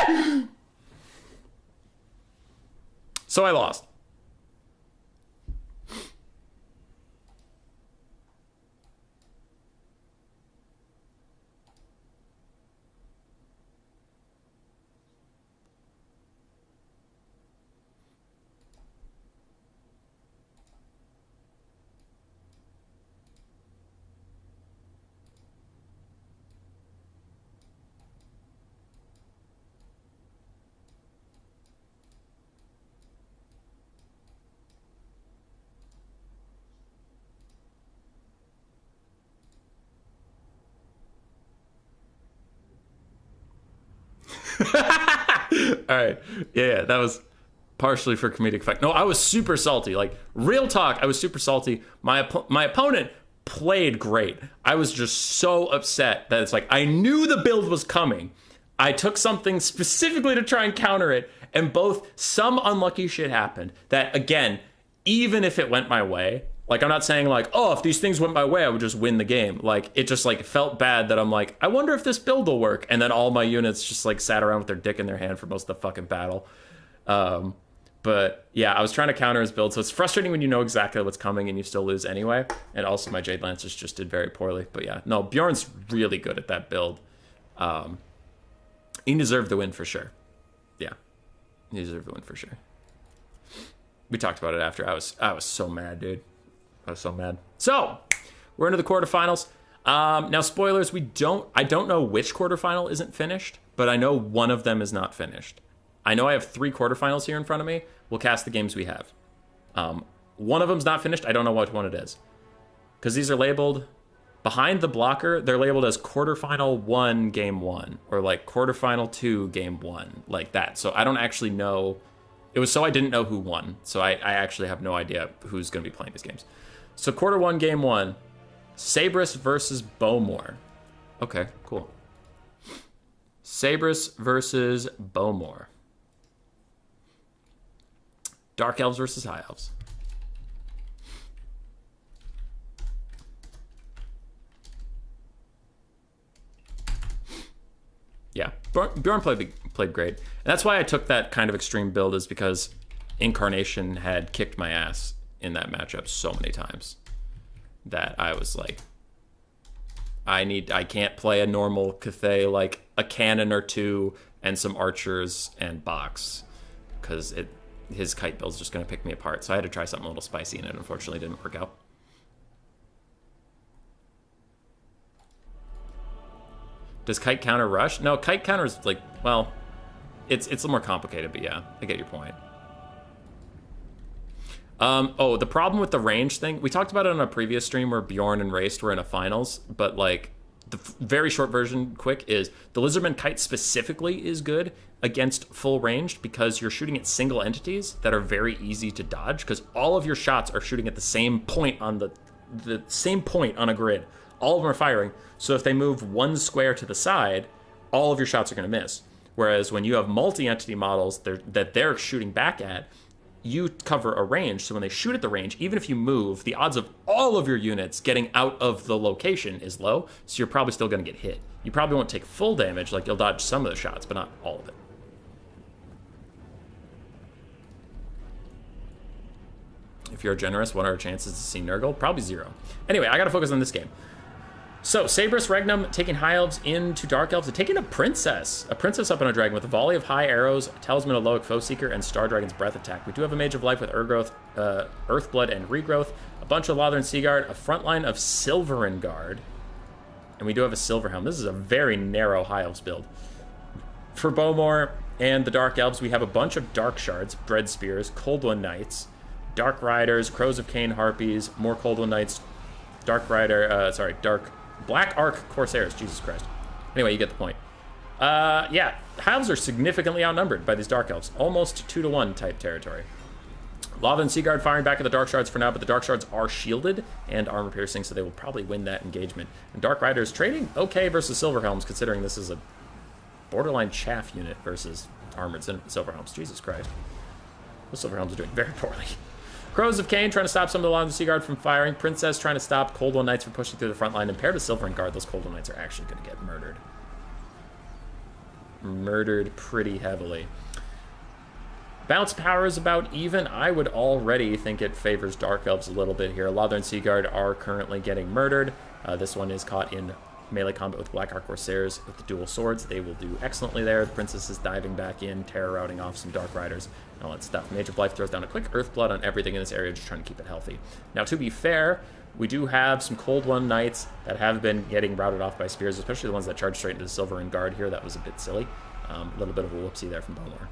time! So I lost. All right. Yeah, that was partially for comedic effect. No, I was super salty. Like, real talk, I was super salty. My opponent played great. I was just so upset that it's like, I knew the build was coming. I took something specifically to try and counter it, and some unlucky shit happened that, again, even if it went my way, like, I'm not saying like, oh, if these things went my way, I would just win the game. Like, it just like felt bad that I'm like, I wonder if this build will work. And then all my units just like sat around with their dick in their hand for most of the fucking battle. But yeah, I was trying to counter his build. So it's frustrating when you know exactly what's coming and you still lose anyway. And also my Jade Lancers just did very poorly. But yeah, no, Bjorn's really good at that build. He deserved the win for sure. Yeah, he deserved the win for sure. We talked about it after. I was so mad, dude. I was so mad. So we're into the quarterfinals. Now, spoilers, I don't know which quarterfinal isn't finished, but I know one of them is not finished. I know I have 3 quarterfinals here in front of me. We'll cast the games we have. One of them's not finished. I don't know which one it is. Because these are labeled behind the blocker. They're labeled as quarterfinal 1, game 1. Or like quarterfinal 2, game 1. Like that. So I don't actually know. It was so I didn't know who won. So I actually have no idea who's going to be playing these games. So quarter 1, game 1. Sabrus versus Bowmore. Okay, cool. Sabrus versus Bowmore. Dark Elves versus High Elves. Yeah, Bjorn played great. And that's why I took that kind of extreme build, is because Incarnation had kicked my ass in that matchup so many times that I was like, I can't play a normal Cathay, like a cannon or 2 and some archers and box, because his kite build's just going to pick me apart. So I had to try something a little spicy, and it unfortunately didn't work out. Does kite counter rush? No, kite counters, like, well, it's a little more complicated, but yeah, I get your point. Oh, the problem with the range thing, we talked about it on a previous stream where Bjorn and Raced were in a finals, but like the very short version, quick, is the Lizardman kite specifically is good against full ranged because you're shooting at single entities that are very easy to dodge, because all of your shots are shooting at the same point on the same point on a grid. All of them are firing. So if they move 1 square to the side, all of your shots are going to miss. Whereas when you have multi-entity models that they're shooting back at, you cover a range. So when they shoot at the range, even if you move, the odds of all of your units getting out of the location is low. So you're probably still going to get hit. You probably won't take full damage. Like, you'll dodge some of the shots, but not all of it. If you're generous, what are our chances to see Nurgle? Probably 0. Anyway, I got to focus on this game. So, Sabrus Regnum taking High Elves into Dark Elves, and taking a Princess up on a Dragon with a volley of high arrows, Talisman of Loic Foe Seeker, and Star Dragon's Breath attack. We do have a Mage of Life with Earthblood and Regrowth, a bunch of Lothern Seaguard, a front line of Silverin Guard, and we do have a Silverhelm. This is a very narrow High Elves build. For Bowmore and the Dark Elves, we have a bunch of Dark Shards, Bread Spears, Cold One Knights, Dark Riders, Crows of Cain Harpies, more Cold One Knights, Black Arc Corsairs, Jesus Christ. Anyway, you get the point. Yeah, High Elves are significantly outnumbered by these Dark Elves. Almost 2-to-1 type territory. Lava and Seaguard firing back at the Dark Shards for now, but the Dark Shards are shielded and armor piercing, so they will probably win that engagement. And Dark Riders trading okay versus Silverhelms, considering this is a borderline chaff unit versus armored Silverhelms. Jesus Christ. The Silverhelms are doing very poorly. Crows of Cain trying to stop some of the Lothern Seaguard from firing. Princess trying to stop Cold One Knights from pushing through the front line. And paired with Silver and Guard, those Cold One Knights are actually going to get murdered. Murdered pretty heavily. Bounce power is about even. I would already think it favors Dark Elves a little bit here. Lothern Seaguard are currently getting murdered. This one is caught in melee combat with Black Arc Corsairs with the dual swords. They will do excellently there. The Princess is diving back in, terror routing off some Dark Riders, and all that stuff. Mage of Life throws down a quick Earthblood on everything in this area, just trying to keep it healthy. Now, to be fair, we do have some Cold One Knights that have been getting routed off by spears, especially the ones that charge straight into the Silver and Guard here. That was a bit silly. A little bit of a whoopsie there from Bowmore.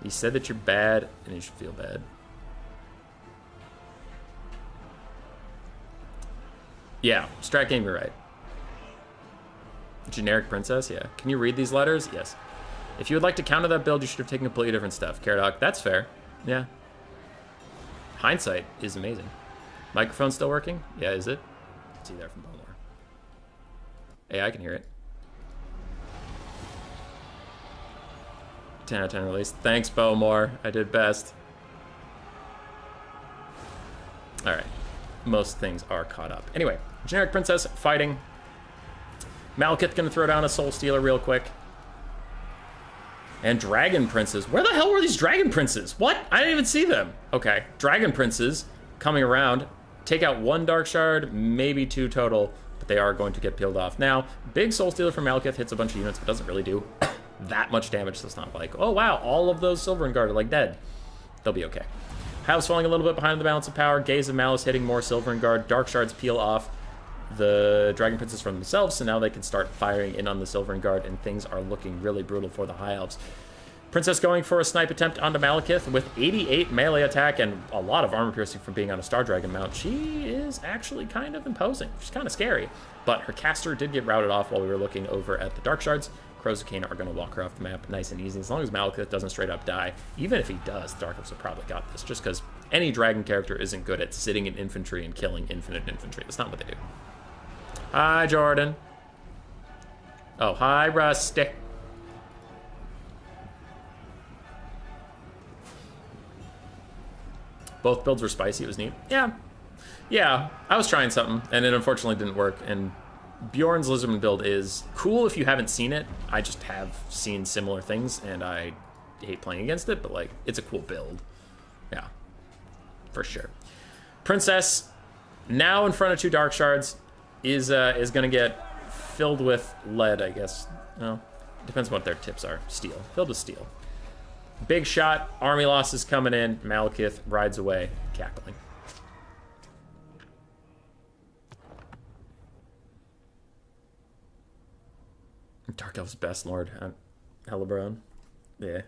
He said that you're bad, and you should feel bad. Yeah, strat game, you're right. Generic Princess, yeah. Can you read these letters? Yes. If you would like to counter that build, you should have taken completely different stuff. Caradoc, that's fair. Yeah. Hindsight is amazing. Microphone still working? Yeah, is it? Let's see there from Bowmore. Hey, I can hear it. 10 out of 10 release. Thanks, Bowmore. I did best. Alright. Most things are caught up. Anyway, generic princess fighting. Malekith gonna throw down a soul stealer real quick. And dragon princes. Where the hell were these dragon princes? What? I didn't even see them. Okay, dragon princes coming around. Take out 1 dark shard, maybe 2 total, but they are going to get peeled off. Now, big soul stealer from Malekith hits a bunch of units, but doesn't really do that much damage, so it's not like, oh wow, all of those Silver and Guard are like dead. They'll be okay. House falling a little bit behind the balance of power. Gaze of Malice hitting more Silver and Guard. Dark shards peel off the Dragon Princes from themselves, so now they can start firing in on the Silver and Guard, and things are looking really brutal for the High Elves. Princess going for a snipe attempt onto Malekith with 88 melee attack and a lot of armor piercing from being on a Star Dragon mount. She is actually kind of imposing. She's kind of scary, but her caster did get routed off while we were looking over at the Dark Shards. Crows of Cain are going to walk her off the map nice and easy. As long as Malekith doesn't straight up die, even if he does, the Dark Elves have probably got this, just because any dragon character isn't good at sitting in infantry and killing infinite infantry. That's not what they do. Hi, Jordan. Oh, hi, Rusty. Both builds were spicy. It was neat. Yeah, I was trying something, and it unfortunately didn't work, and Bjorn's Lizardman build is cool if you haven't seen it. I just have seen similar things, and I hate playing against it, but, like, it's a cool build. Yeah, for sure. Princess, now in front of 2 Dark Shards, is going to get filled with lead, I guess. Well, depends on what their tips are. Steel. Filled with steel. Big shot. Army losses coming in. Malekith rides away, cackling. Dark Elf's best lord. Hellebron. Yeah.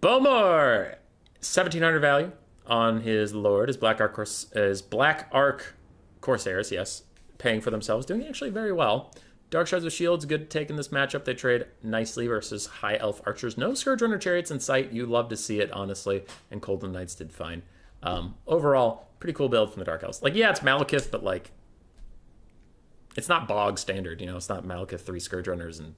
Bowmore! 1,700 value on his lord. His Black Arc Corsairs, yes. Paying for themselves. Doing actually very well. Dark Shards with Shields, good take in this matchup. They trade nicely versus High Elf Archers. No Scourge Runner Chariots in sight. You love to see it, honestly. And Golden Knights did fine. Overall, pretty cool build from the Dark Elves. Like, yeah, it's Malekith, but, like, it's not bog standard, you know? It's not Malekith 3 Scourge Runners and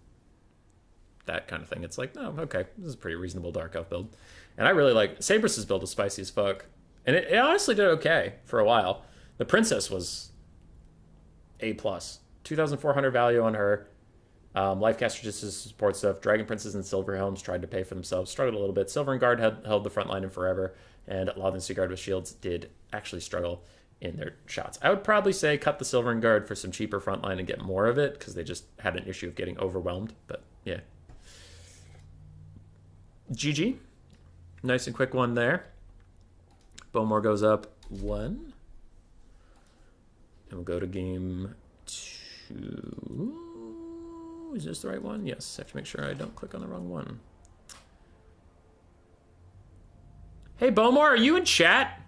that kind of thing. It's like, oh, okay, this is a pretty reasonable Dark Elf build. And I really like... Sabrus's build is spicy as fuck. And it honestly did okay for a while. The Princess was A+. 2,400 value on her. Lifecaster just support stuff. Dragon Princes and Silver Helms tried to pay for themselves. Struggled a little bit. Silver and Guard held the front line in forever. And Lothern Sea Guard with Shields did actually struggle in their shots. I would probably say cut the Silver and Guard for some cheaper front line and get more of it, because they just had an issue of getting overwhelmed. But, yeah. GG. Nice and quick one there. Bowmore goes up 1. And we'll go to game 2. Is this the right one? Yes. I have to make sure I don't click on the wrong one. Hey, Bowmore, are you in chat?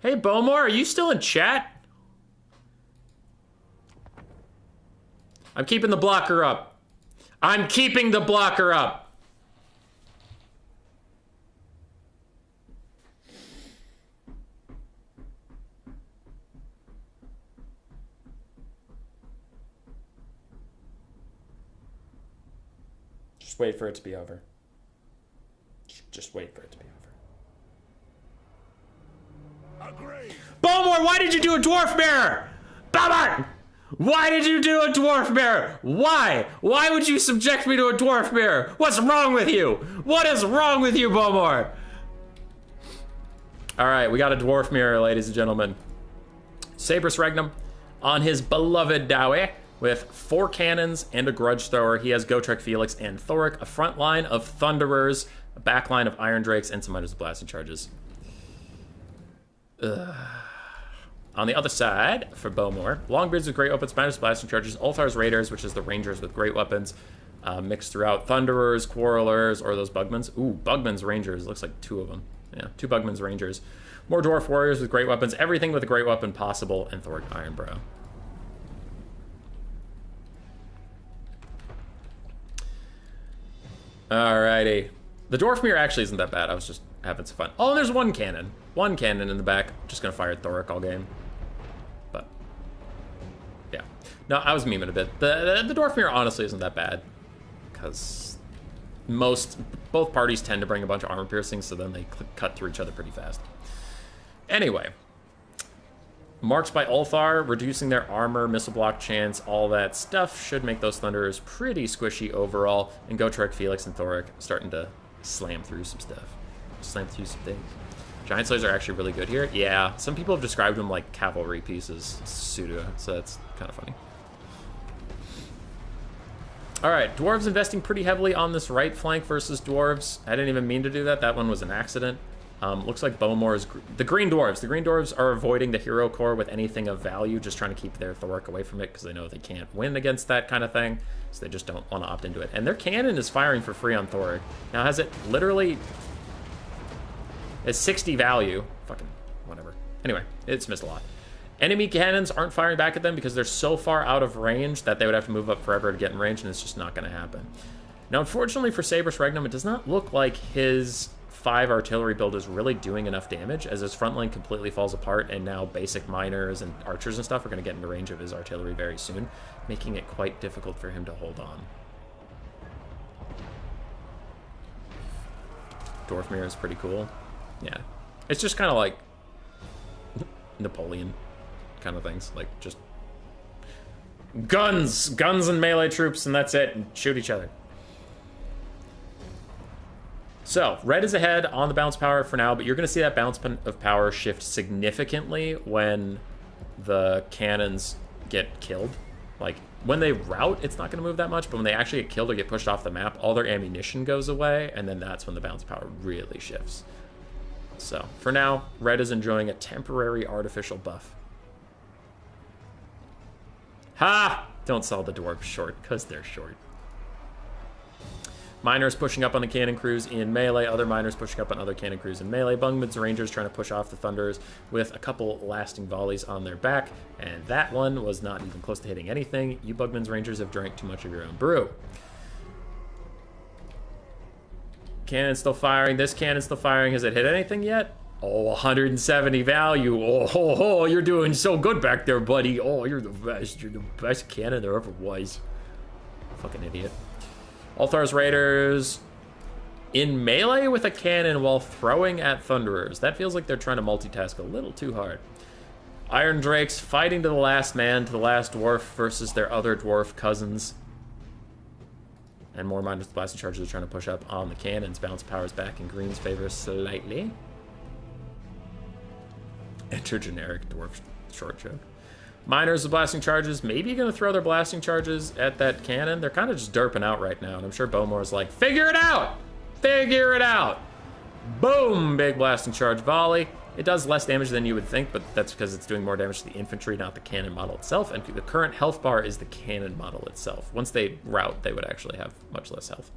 Hey, Bowmore, are you still in chat? I'm keeping the blocker up. I'm keeping the blocker up. Just wait for it to be over. Just wait for it to be over. Agreed. Bowmore, why did you do a dwarf mirror? Bowmore! Why did you do a dwarf mirror? Why? Why would you subject me to a dwarf mirror? What's wrong with you? What is wrong with you, Bowmore? Alright, we got a dwarf mirror, ladies and gentlemen. Sabrus Regnum on his beloved Dowie with 4 cannons and a grudge thrower. He has Gotrek Felix and Thoric, a front line of Thunderers, a back line of Iron Drakes, and some Hunters of Blasting Charges. On the other side, for Bowmore, Longbeards with great weapons, Hunters of Blasting Charges, Ulthar's Raiders, which is the Rangers with great weapons, mixed throughout Thunderers, Quarrelers, or those Bugmans. Ooh, Bugman's Rangers. Looks like 2 of them. Yeah, 2 Bugman's Rangers. More Dwarf Warriors with great weapons, everything with a great weapon possible, and Thoric Ironbrow. Alrighty. The Dwarfmere actually isn't that bad. I was just having some fun. Oh, and there's one cannon. One cannon in the back. Just gonna fire at Thoric all game. But, yeah. No, I was memeing a bit. The Dwarfmere honestly isn't that bad. Because both parties tend to bring a bunch of armor piercings, so then they cut through each other pretty fast. Anyway. Marks by Ulthar, reducing their armor, missile block chance, all that stuff should make those Thunderers pretty squishy overall. And Gotrek, Felix, and Thoric starting to slam through some stuff. Slam through some things. Giant Slayers are actually really good here. Yeah, some people have described them like cavalry pieces, pseudo, so that's kind of funny. Alright, Dwarves investing pretty heavily on this right flank versus Dwarves. I didn't even mean to do that. That one was an accident. Looks like Bowmore is... The Green Dwarves. The Green Dwarves are avoiding the Hero Core with anything of value, just trying to keep their Thoric away from it because they know they can't win against that kind of thing, so they just don't want to opt into it. And their cannon is firing for free on Thoric. Now, has it literally... It's 60 value. Fucking whatever. Anyway, it's missed a lot. Enemy cannons aren't firing back at them because they're so far out of range that they would have to move up forever to get in range, and it's just not going to happen. Now, unfortunately for Saber's Regnum, it does not look like his 5 artillery build is really doing enough damage, as his front line completely falls apart, and now basic miners and archers and stuff are going to get into range of his artillery very soon, making it quite difficult for him to hold on. Dwarfmere is pretty cool. Yeah. It's just kind of like Napoleon kind of things. Like, just guns and melee troops, and that's it, and shoot each other. So, red is ahead on the balance power for now, but you're going to see that balance of power shift significantly when the cannons get killed. Like, when they rout, it's not going to move that much, but when they actually get killed or get pushed off the map, all their ammunition goes away, and then that's when the balance power really shifts. So, for now, red is enjoying a temporary artificial buff. Ha! Don't sell the dwarves short, because they're short. Miners pushing up on the cannon crews in melee, other miners pushing up on other cannon crews in melee. Bungman's Rangers trying to push off the Thunderers with a couple lasting volleys on their back, and that one was not even close to hitting anything. You Bugman's Rangers have drank too much of your own brew. Cannon still firing. This cannon still firing. Has it hit anything yet? Oh, 170 value. Oh, you're doing so good back there, buddy. Oh, you're the best. You're the best cannon there ever was. Fucking idiot. Althar's Raiders in melee with a cannon while throwing at Thunderers. That feels like they're trying to multitask a little too hard. Iron Drakes fighting to the last man, to the last dwarf versus their other dwarf cousins. And more miners with blasting charges are trying to push up on the cannons. Bounce powers back in green's favor slightly. Enter generic dwarf short joke. Miners with blasting charges, maybe going to throw their blasting charges at that cannon. They're kind of just derping out right now, and I'm sure Bowmore's like, figure it out! Figure it out! Boom! Big blasting charge volley. It does less damage than you would think, but that's because it's doing more damage to the infantry, not the cannon model itself, and the current health bar is the cannon model itself. Once they rout, they would actually have much less health.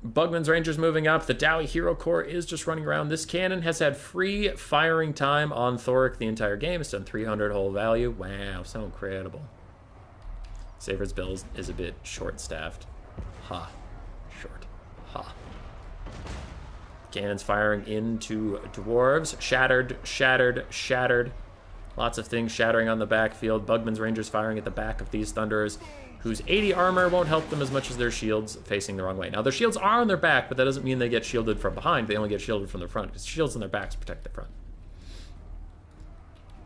Bugman's Rangers moving up. The Dowie Hero Core is just running around. This cannon has had free firing time on Thoric the entire game. It's done 300 whole value. Wow, so incredible. Saber's build is a bit short-staffed. Ha. Short. Ha. Cannons firing into dwarves. Shattered, shattered, shattered. Lots of things shattering on the backfield. Bugman's Rangers firing at the back of these Thunderers, whose 80 armor won't help them as much as their shields facing the wrong way. Now, their shields are on their back, but that doesn't mean they get shielded from behind. They only get shielded from the front, because shields on their backs protect the front.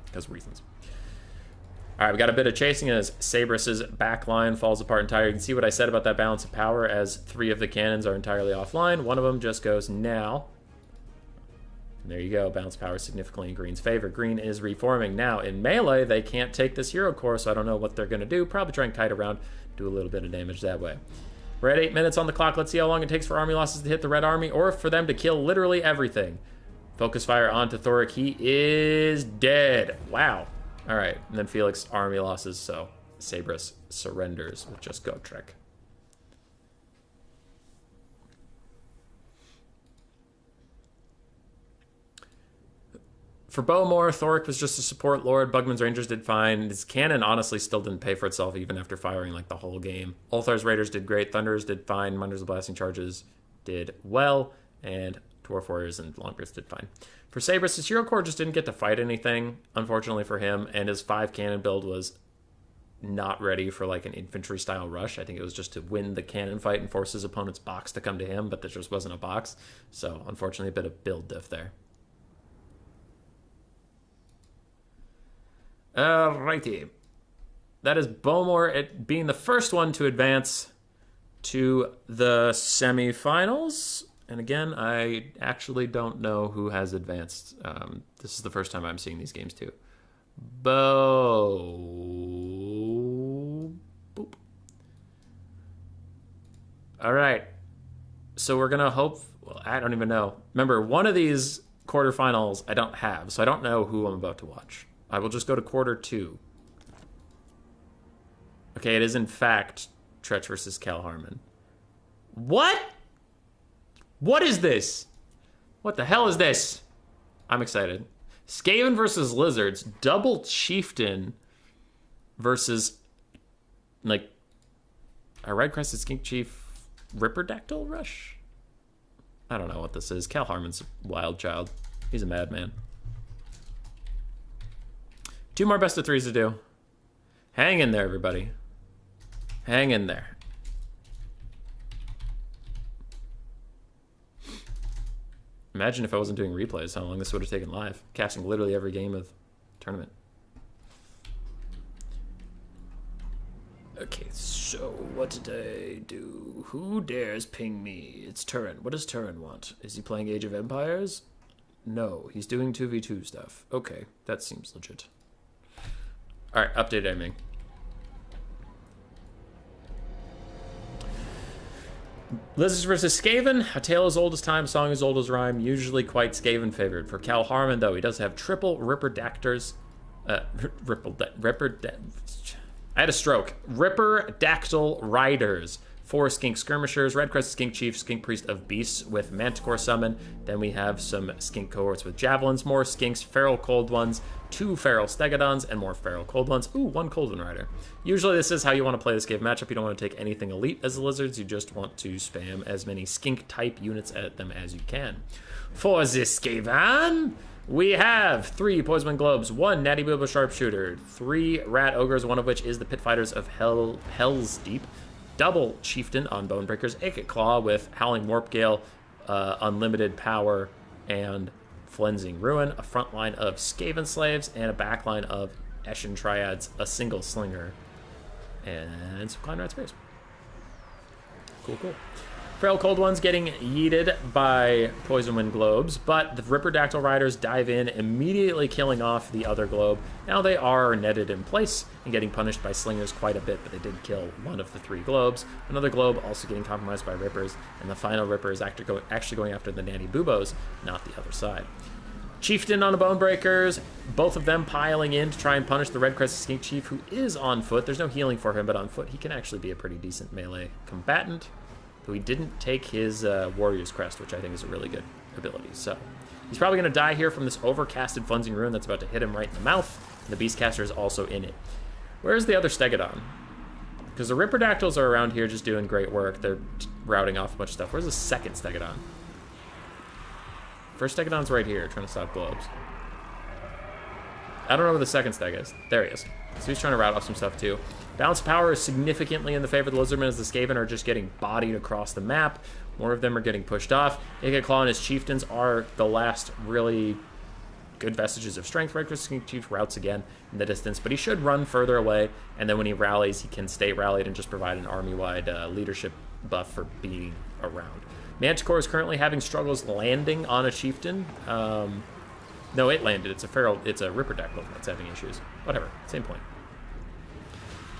Because of reasons. All right, we got a bit of chasing as Sabrus's back line falls apart entirely. You can see what I said about that balance of power as 3 of the cannons are entirely offline. One of them just goes now. And there you go, balance power significantly in green's favor. Green is reforming. Now, in melee, they can't take this hero core, so I don't know what they're going to do. Probably try and kite around, do a little bit of damage that way. We're at 8 minutes on the clock. Let's see how long it takes for army losses to hit the red army, or for them to kill literally everything. Focus fire onto Thoric. He is dead. Wow. All right, and then Felix army losses, so Sabrus surrenders with just Gotrek. For Bowmore, Thoric was just a support lord. Bugman's Rangers did fine. His cannon honestly still didn't pay for itself even after firing like the whole game. Ulthar's Raiders did great. Thunders did fine. Minders of Blasting Charges did well. And Dwarf Warriors and Longbeards did fine. For Sabrus, his Hero Corps just didn't get to fight anything, unfortunately for him. And his 5 cannon build was not ready for like an infantry style rush. I think it was just to win the cannon fight and force his opponent's box to come to him, but there just wasn't a box. So unfortunately a bit of build diff there. Alrighty. That is Bowmore being the first one to advance to the semifinals. And again, I actually don't know who has advanced. This is the first time I'm seeing these games too. Boop. Alright. So we're going to hope... Well, I don't even know. Remember, one of these quarterfinals I don't have, so I don't know who I'm about to watch. I will just go to quarter 2. Okay, it is in fact Tretch versus Cal Harmon. What? What is this? What the hell is this? I'm excited. Skaven versus Lizards. Double Chieftain versus, like, a Red-Crested Skink Chief Ripperdactyl Rush? I don't know what this is. Cal Harmon's a wild child. He's a madman. 2 more best of 3s to do. Hang in there, everybody. Hang in there. Imagine if I wasn't doing replays, how long this would have taken live. Casting literally every game of tournament. Okay, so what did I do? Who dares ping me? It's Turin. What does Turin want? Is he playing Age of Empires? No, he's doing 2v2 stuff. Okay, that seems legit. Alright, update aiming. Lizards versus Skaven. A tale as old as time, song as old as rhyme. Usually quite Skaven favored. For Cal Harmon, though, he does have triple Ripperdactors. I had a stroke. Ripperdactyl Riders. 4 Skink Skirmishers, Red-Crested Skink Chief, Skink Priest of Beasts with Manticore Summon. Then we have some Skink Cohorts with Javelins, more Skinks, Feral Cold Ones, 2 Feral Stegodons, and more Feral Cold Ones. Ooh, 1 Cold One Rider. Usually this is how you want to play this game matchup. You don't want to take anything elite as the Lizards. You just want to spam as many Skink-type units at them as you can. For this Skaven, we have 3 Poisonwind Globes, 1 Natty Booba Sharpshooter, 3 Rat Ogres, one of which is the Pit Fighters of Hell's Deep, double Chieftain on Bonebreakers, Icket Claw with Howling Warp Gale, Unlimited Power, and Flensing Ruin, a front line of Skaven Slaves, and a back line of Eshin Triads, a single Slinger, and some Clan Rat Spears. Cool, cool. Feral Cold Ones getting yeeted by Poisonwind Globes, but the Ripperdactyl Riders dive in, immediately killing off the other globe. Now they are netted in place and getting punished by Slingers quite a bit, but they did kill one of the 3 globes. Another globe also getting compromised by Rippers, and the final Ripper is actually going after the Nanny Boobos, not the other side. Chieftain on the Bonebreakers, both of them piling in to try and punish the Red-Crested Skink Chief, who is on foot. There's no healing for him, but on foot he can actually be a pretty decent melee combatant. Though he didn't take his Warrior's Crest, which I think is a really good ability. So he's probably going to die here from this overcasted Flensing Ruin that's about to hit him right in the mouth. And the Beastcaster is also in it. Where's the other Stegodon? Because the Ripperdactyls are around here just doing great work. They're routing off a bunch of stuff. Where's the second Stegodon? First Stegodon's right here, trying to stop globes. I don't know where the second Steg is. There he is. So he's trying to route off some stuff too. Balance of power is significantly in the favor of the Lizardmen as the Skaven are just getting bodied across the map. More of them are getting pushed off. Icket Claw and his Chieftains are the last really good vestiges of strength. Red-Crested Skink Chief routes again in the distance, but he should run further away, and then when he rallies, he can stay rallied and just provide an army-wide leadership buff for being around. Manticore is currently having struggles landing on a Chieftain. No, it landed. It's a Ripperdactyl that's having issues. Whatever, same point.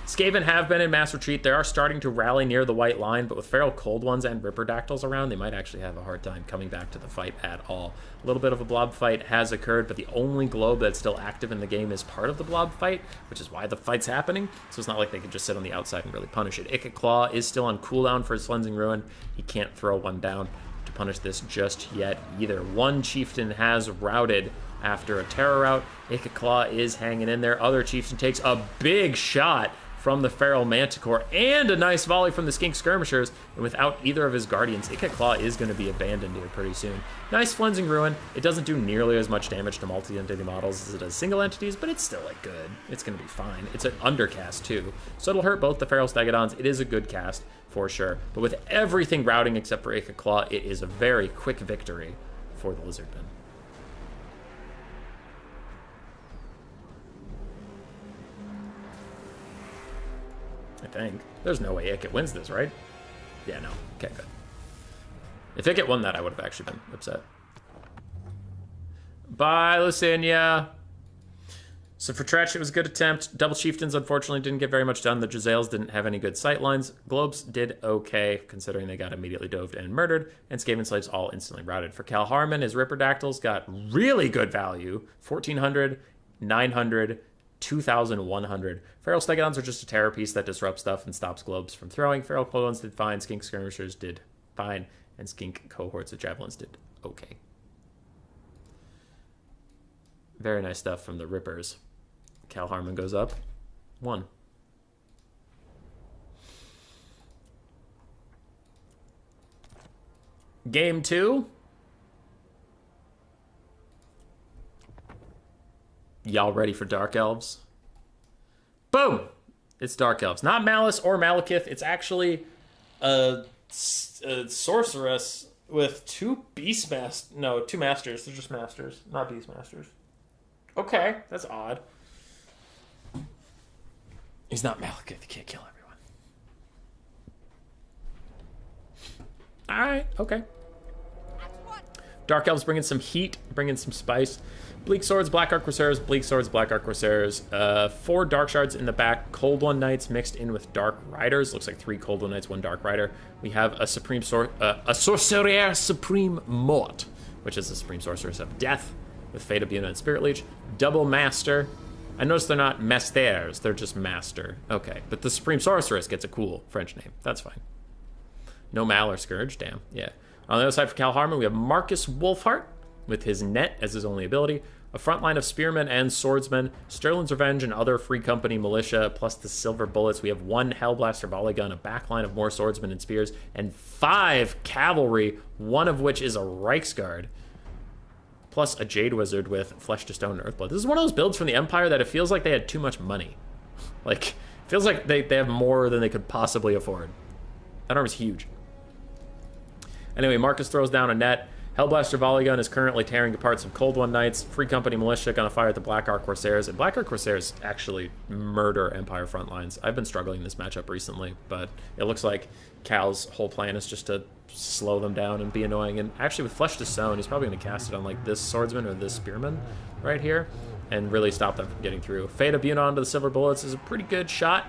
Skaven have been in mass retreat. They are starting to rally near the white line, but with Feral Cold Ones and Ripperdactyls around, they might actually have a hard time coming back to the fight at all. A little bit of a blob fight has occurred, but the only globe that's still active in the game is part of the blob fight, which is why the fight's happening. So it's not like they can just sit on the outside and really punish it. Icket Claw is still on cooldown for his Flensing Ruin. He can't throw one down to punish this just yet either. One chieftain has routed after a terror rout. Ikaclaw is hanging in there. Other chieftain takes a big shot from the Feral Manticore and a nice volley from the Skink Skirmishers. And without either of his guardians, Ikaclaw is going to be abandoned here pretty soon. Nice Flensing Ruin. It doesn't do nearly as much damage to multi-entity models as it does single entities, but it's still like good. It's going to be fine. It's an undercast too, so it'll hurt both the Feral Stegodons. It is a good cast for sure, but with everything routing except for Ikaclaw, it is a very quick victory for the Lizardmen. I think. There's no way Ikit wins this, right? Yeah, no. Okay, good. If Ikit won that, I would have actually been upset. Bye, Lucinia. So for Tretch, it was a good attempt. Double Chieftains, unfortunately, didn't get very much done. The Giselles didn't have any good sight lines. Globes did okay, considering they got immediately doved and murdered. And Skaven Slaves all instantly routed. For Cal Harmon, his Ripperdactyls got really good value. 1,400, 900, 2,100. Feral Stegodons are just a terror piece that disrupts stuff and stops globes from throwing. Feral Clone did fine. Skink Skirmishers did fine. And Skink Cohorts of Javelins did okay. Very nice stuff from the Rippers. Cal Harmon goes up. 1. Game 2. Y'all ready for Dark Elves? Boom! It's Dark Elves. Not Malice or Malekith. It's actually a sorceress with 2 Beastmasters. No, 2 Masters. They're just Masters, not Beastmasters. Okay, that's odd. He's not Malekith. He can't kill everyone. Alright, okay. Dark Elves bringing some heat, bringing some spice. Bleak Swords, Black Arc Corsairs, Bleak Swords, Black Arc Corsairs. 4 Dark Shards in the back. Cold One Knights mixed in with Dark Riders. Looks like 3 Cold One Knights, 1 Dark Rider. We have a Sorcerer Supreme Mort, which is the Supreme Sorceress of Death with Fate of Buna and Spirit Leech. Double Master. I noticed they're not Masters, they're just Master. Okay, but the Supreme Sorceress gets a cool French name. That's fine. No Mal or Scourge, damn, yeah. On the other side for Cal Harmon, we have Marcus Wolfheart with his net as his only ability. A front line of spearmen and swordsmen, Sterling's Revenge and other Free Company militia, plus the Silver Bullets. We have 1 Hellblaster volley gun, a backline of more swordsmen and spears, and 5 cavalry, one of which is a Reichsguard, plus a Jade Wizard with Flesh to Stone and Earthblood. This is one of those builds from the Empire that it feels like they had too much money. Like, it feels like they have more than they could possibly afford. That arm is huge. Anyway, Marcus throws down a net. Hellblaster Volley Gun is currently tearing apart some Cold One Knights. Free Company Militia gonna fire at the Black Arc Corsairs. And Black Arc Corsairs actually murder Empire front lines. I've been struggling in this matchup recently, but it looks like Cal's whole plan is just to slow them down and be annoying. And actually with Flesh to Stone, he's probably gonna cast it on like this swordsman or this spearman right here and really stop them from getting through. Fate of Buna onto the Silver Bullets is a pretty good shot.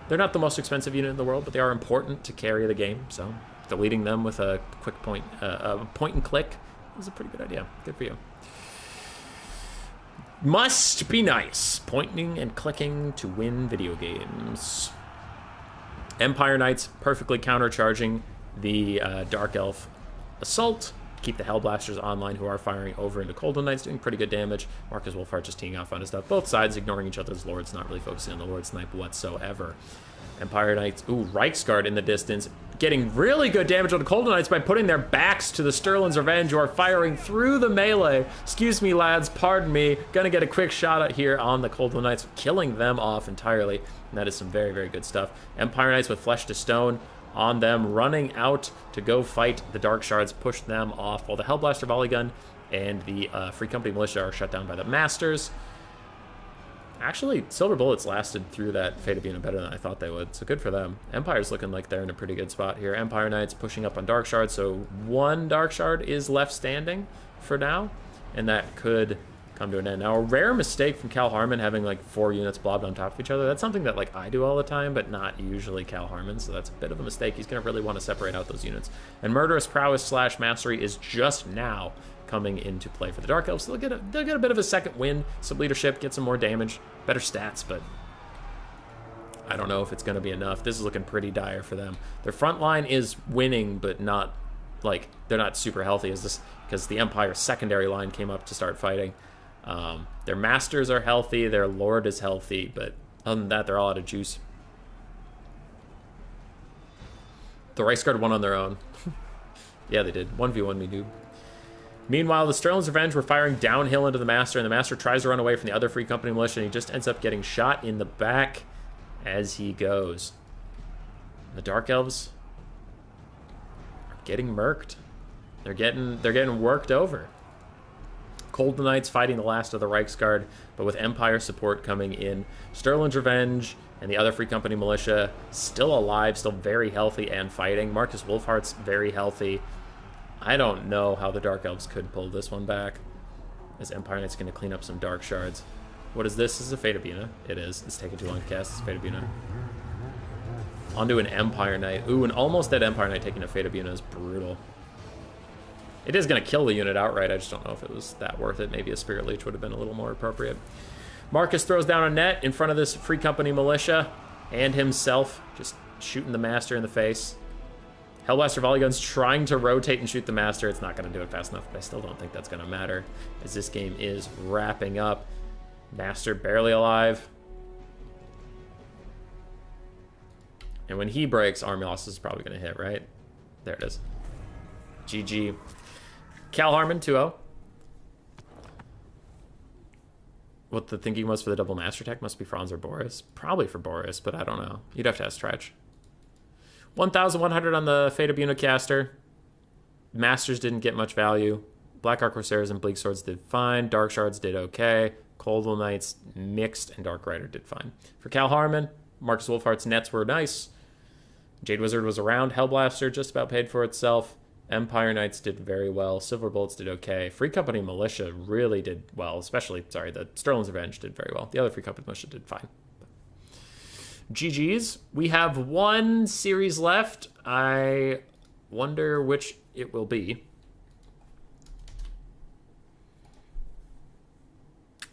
They're not the most expensive unit in the world, but they are important to carry the game, so deleting them with a quick point and click is a pretty good idea. Good for you. Must be nice. Pointing and clicking to win video games. Empire Knights perfectly countercharging the Dark Elf Assault. Keep the Hellblasters online who are firing over into Cold One Knights, doing pretty good damage. Marcus Wolfheart just teeing off on his stuff. Both sides ignoring each other's lords, not really focusing on the Lord Snipe whatsoever. Empire Knights, ooh, Reichsguard in the distance, getting really good damage on the Cold Knights by putting their backs to the Sterling's Revenge, who are firing through the melee. Excuse me, lads, pardon me. Gonna get a quick shot at here on the Cold Knights, killing them off entirely. And that is some very, very good stuff. Empire Knights with Flesh to Stone on them, running out to go fight the Dark Shards, push them off, while the Hellblaster Volley Gun and the Free Company Militia are shut down by the Masters. Actually, Silver Bullets lasted through that Fate of Buna better than I thought they would, so good for them. Empire's looking like they're in a pretty good spot here. Empire Knights pushing up on Dark Shard, so 1 Dark Shard is left standing for now, and that could come to an end. Now, a rare mistake from Cal Harmon having like 4 units blobbed on top of each other. That's something that like I do all the time, but not usually Cal Harmon, so that's a bit of a mistake. He's going to really want to separate out those units. And Murderous Prowess / Mastery is just now coming into play for the Dark Elves. So they'll get a bit of a second win, some leadership, get some more damage, better stats, but I don't know if it's going to be enough. This is looking pretty dire for them. Their front line is winning, but not like, they're not super healthy as this, because the Empire's secondary line came up to start fighting. Their masters are healthy, their lord is healthy, but other than that, they're all out of juice. The Reichsguard won on their own. Yeah, they did. 1v1 me, dude. Meanwhile, the Sterling's Revenge were firing downhill into the Master, and the Master tries to run away from the other Free Company militia, and he just ends up getting shot in the back as he goes. The Dark Elves are getting murked. They're getting worked over. Cold Knights fighting the last of the Reichsguard, but with Empire support coming in. Sterling's Revenge and the other Free Company militia still alive, still very healthy and fighting. Marcus Wolfhart's very healthy. I don't know how the Dark Elves could pull this one back, as Empire Knight's going to clean up some Dark Shards. What is this? This is a Fate of Buna. It is. It's taking too long to cast. It's Fate of Buna. Onto an Empire Knight. Ooh, an almost dead Empire Knight taking a Fate of Buna is brutal. It is going to kill the unit outright. I just don't know if it was that worth it. Maybe a Spirit Leech would have been a little more appropriate. Marcus throws down a net in front of this Free Company militia and himself, just shooting the Master in the face. Hellblaster Volley Gun's trying to rotate and shoot the Master. It's not going to do it fast enough, but I still don't think that's going to matter, as this game is wrapping up. Master barely alive. And when he breaks, army loss is probably going to hit, right? There it is. GG. Cal Harmon, 2-0. What the thinking was for the double Master tech must be Franz or Boris. Probably for Boris, but I don't know. You'd have to ask Stretch. 1,100 on the Fate of Buna caster. Masters didn't get much value. Black Arc Corsairs and Bleak Swords did fine. Dark Shards did okay. Coldwell Knights mixed, and Dark Rider did fine. For Cal Harmon, Marcus Wolfhart's nets were nice. Jade Wizard was around. Hellblaster just about paid for itself. Empire Knights did very well. Silver Bullets did okay. Free Company Militia really did well, especially, sorry, the Sterling's Revenge did very well. The other Free Company Militia did fine. GG's. We have one series left. I wonder which it will be.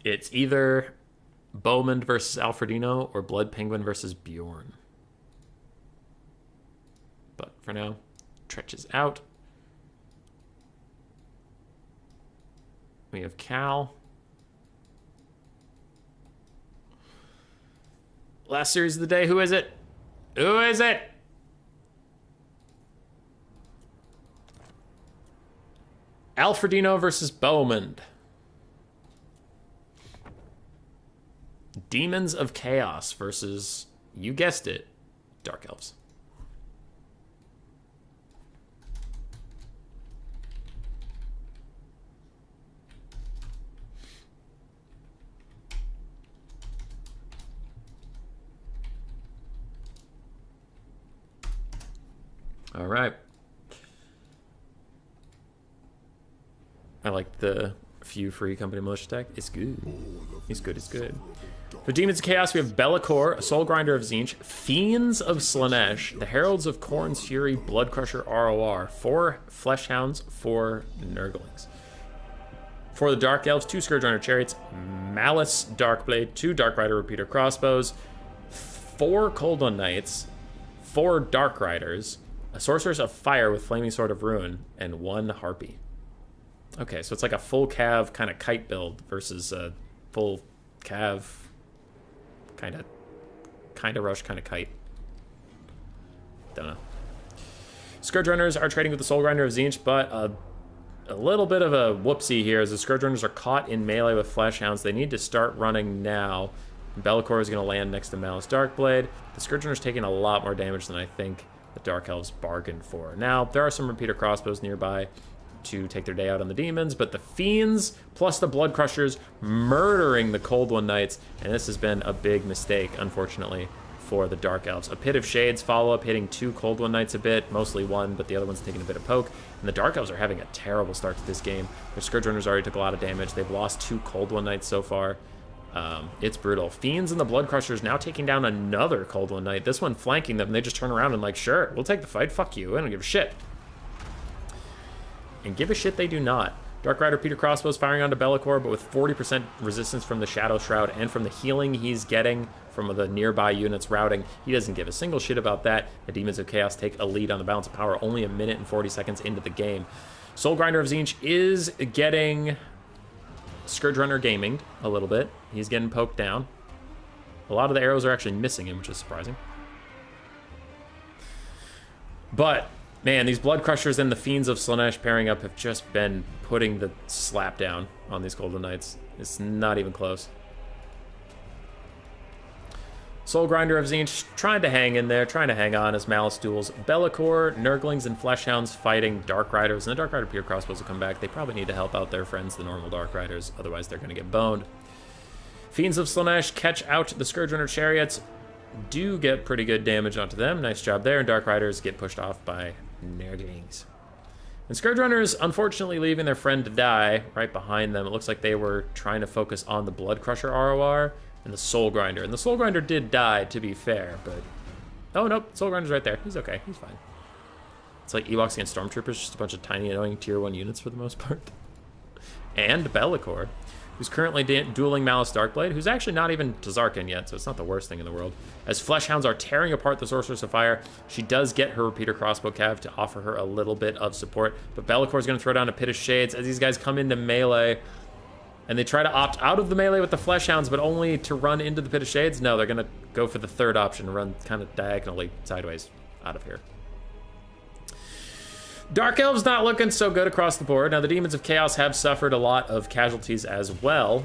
It's either Bowman versus Alfredino or Blood Penguin versus Bjorn. But for now, Tretch is out. We have Cal. Last series of the day, who is it? Who is it? Alfredino versus Bowman. Demons of Chaos versus, you guessed it, Dark Elves. All right. I like the few Free Company Militia tech. It's good. It's good. It's good. For Demons of Chaos, we have Be'lakor, a Soul Grinder of Tzeentch, Fiends of Slaanesh, the Heralds of Khorne's Fury, Blood Crusher ROR, 4 Fleshhounds, 4 Nurglings. For the Dark Elves, 2 Scourge Runner Chariots, Malice Darkblade, 2 Dark Rider Repeater Crossbows, 4 Cold One Knights, 4 Dark Riders, a Sorceress of Fire with Flaming Sword of Ruin, and 1 Harpy. Okay, so it's like a full cav kind of kite build versus a full cav kind of rush, kind of kite. Don't know. Scourge Runners are trading with the Soul Grinder of Tzeentch, but a little bit of a whoopsie here as the Scourge Runners are caught in melee with Fleshhounds. They need to start running now. Be'lakor is going to land next to Malice Darkblade. The Scourge Runners taking a lot more damage than I think the Dark Elves bargained for. Now, there are some Repeater Crossbows nearby to take their day out on the demons, but the Fiends plus the Blood Crushers murdering the Cold One Knights, and this has been a big mistake, unfortunately, for the Dark Elves. A Pit of Shades follow-up hitting 2 Cold One Knights a bit, mostly 1, but the other one's taking a bit of poke, and the Dark Elves are having a terrible start to this game. Their Scourge Runners already took a lot of damage. They've lost 2 Cold One Knights so far. It's brutal. Fiends and the Blood Crushers now taking down another Cold One Knight. This one flanking them, and they just turn around and like, sure, we'll take the fight. Fuck you. I don't give a shit. And give a shit they do not. Dark Rider Peter Crossbows firing onto Be'lakor, but with 40% resistance from the Shadow Shroud and from the healing he's getting from the nearby units routing. He doesn't give a single shit about that. The Demons of Chaos take a lead on the balance of power only a minute and 40 seconds into the game. Soul Grinder of Tzeentch is getting Scourge Runner gaming a little bit. He's getting poked down. A lot of the arrows are actually missing him, which is surprising. But, man, these Blood Crushers and the Fiends of Slaanesh pairing up have just been putting the slap down on these Golden Knights. It's not even close. Soul Grinder of Tzeentch trying to hang in there, trying to hang on as Malice duels Be'lakor, Nurglings, and Fleshhounds fighting Dark Riders. And the Dark Rider Pure Crossbows will come back. They probably need to help out their friends, the normal Dark Riders. Otherwise, they're going to get boned. Fiends of Slaanesh catch out the Scourge Runner Chariots. Do get pretty good damage onto them. Nice job there. And Dark Riders get pushed off by Nurglings. And Scourge Runners, unfortunately, leaving their friend to die right behind them. It looks like they were trying to focus on the Blood Crusher ROR and the Soul Grinder. And the Soul Grinder did die, to be fair, but... Oh, nope. Soul Grinder's right there. He's okay. He's fine. It's like Ewoks against Stormtroopers, just a bunch of tiny, annoying Tier 1 units for the most part. And Be'lakor, who's currently dueling Malice Darkblade, who's actually not even Tzarkan yet, so it's not the worst thing in the world. As Fleshhounds are tearing apart the Sorceress of Fire, she does get her Repeater Crossbow Cav to offer her a little bit of support, but Be'lakor's going to throw down a Pit of Shades as these guys come into melee, and they try to opt out of the melee with the Fleshhounds, but only to run into the Pit of Shades. No, they're going to go for the third option, run kind of diagonally sideways out of here. Dark Elves not looking so good across the board. Now, the Demons of Chaos have suffered a lot of casualties as well.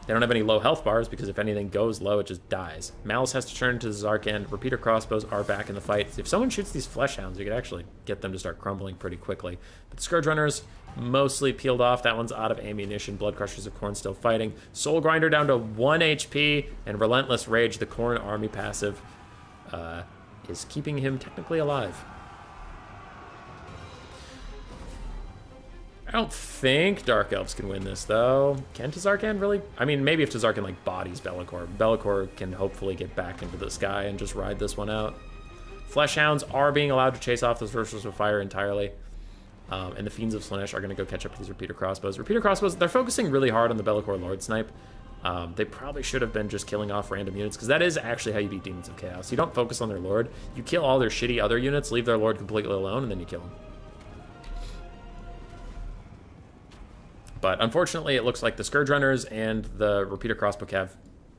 They don't have any low health bars because if anything goes low, it just dies. Malice has to turn to the Zarkand. Repeater Crossbows are back in the fight. If someone shoots these Fleshhounds, you could actually get them to start crumbling pretty quickly. But the Scourge Runners mostly peeled off. That one's out of ammunition. Blood Crushers of Khorne still fighting. Soul Grinder down to 1 HP. And Relentless Rage, the Khorne army passive, is keeping him technically alive. I don't think Dark Elves can win this, though. Can Tzarkan really? I mean, maybe if Tzarkan, like, bodies Be'lakor. Be'lakor can hopefully get back into the sky and just ride this one out. Fleshhounds are being allowed to chase off the Sorcerers of Fire entirely. And the Fiends of Slaanesh are going to go catch up with these Repeater Crossbows. Repeater Crossbows, they're focusing really hard on the Be'lakor Lord Snipe. They probably should have been just killing off random units, because that is actually how you beat Demons of Chaos. You don't focus on their Lord. You kill all their shitty other units, leave their Lord completely alone, and then you kill them. But unfortunately, it looks like the Scourge Runners and the Repeater Crossbow Cav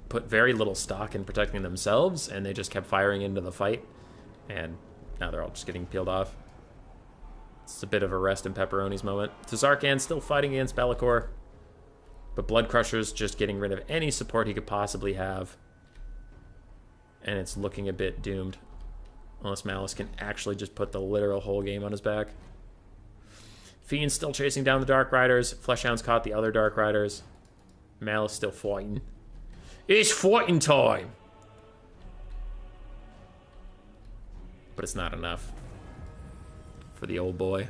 put very little stock in protecting themselves, and they just kept firing into the fight. And now they're all just getting peeled off. It's a bit of a rest in pepperonis moment. Tzarkan still fighting against Be'lakor, but Blood Crusher's just getting rid of any support he could possibly have. And it's looking a bit doomed. Unless Malice can actually just put the literal whole game on his back. Fiend's still chasing down the Dark Riders. Fleshhound's caught the other Dark Riders. Malice still fighting. It's fighting time! But it's not enough for the old boy.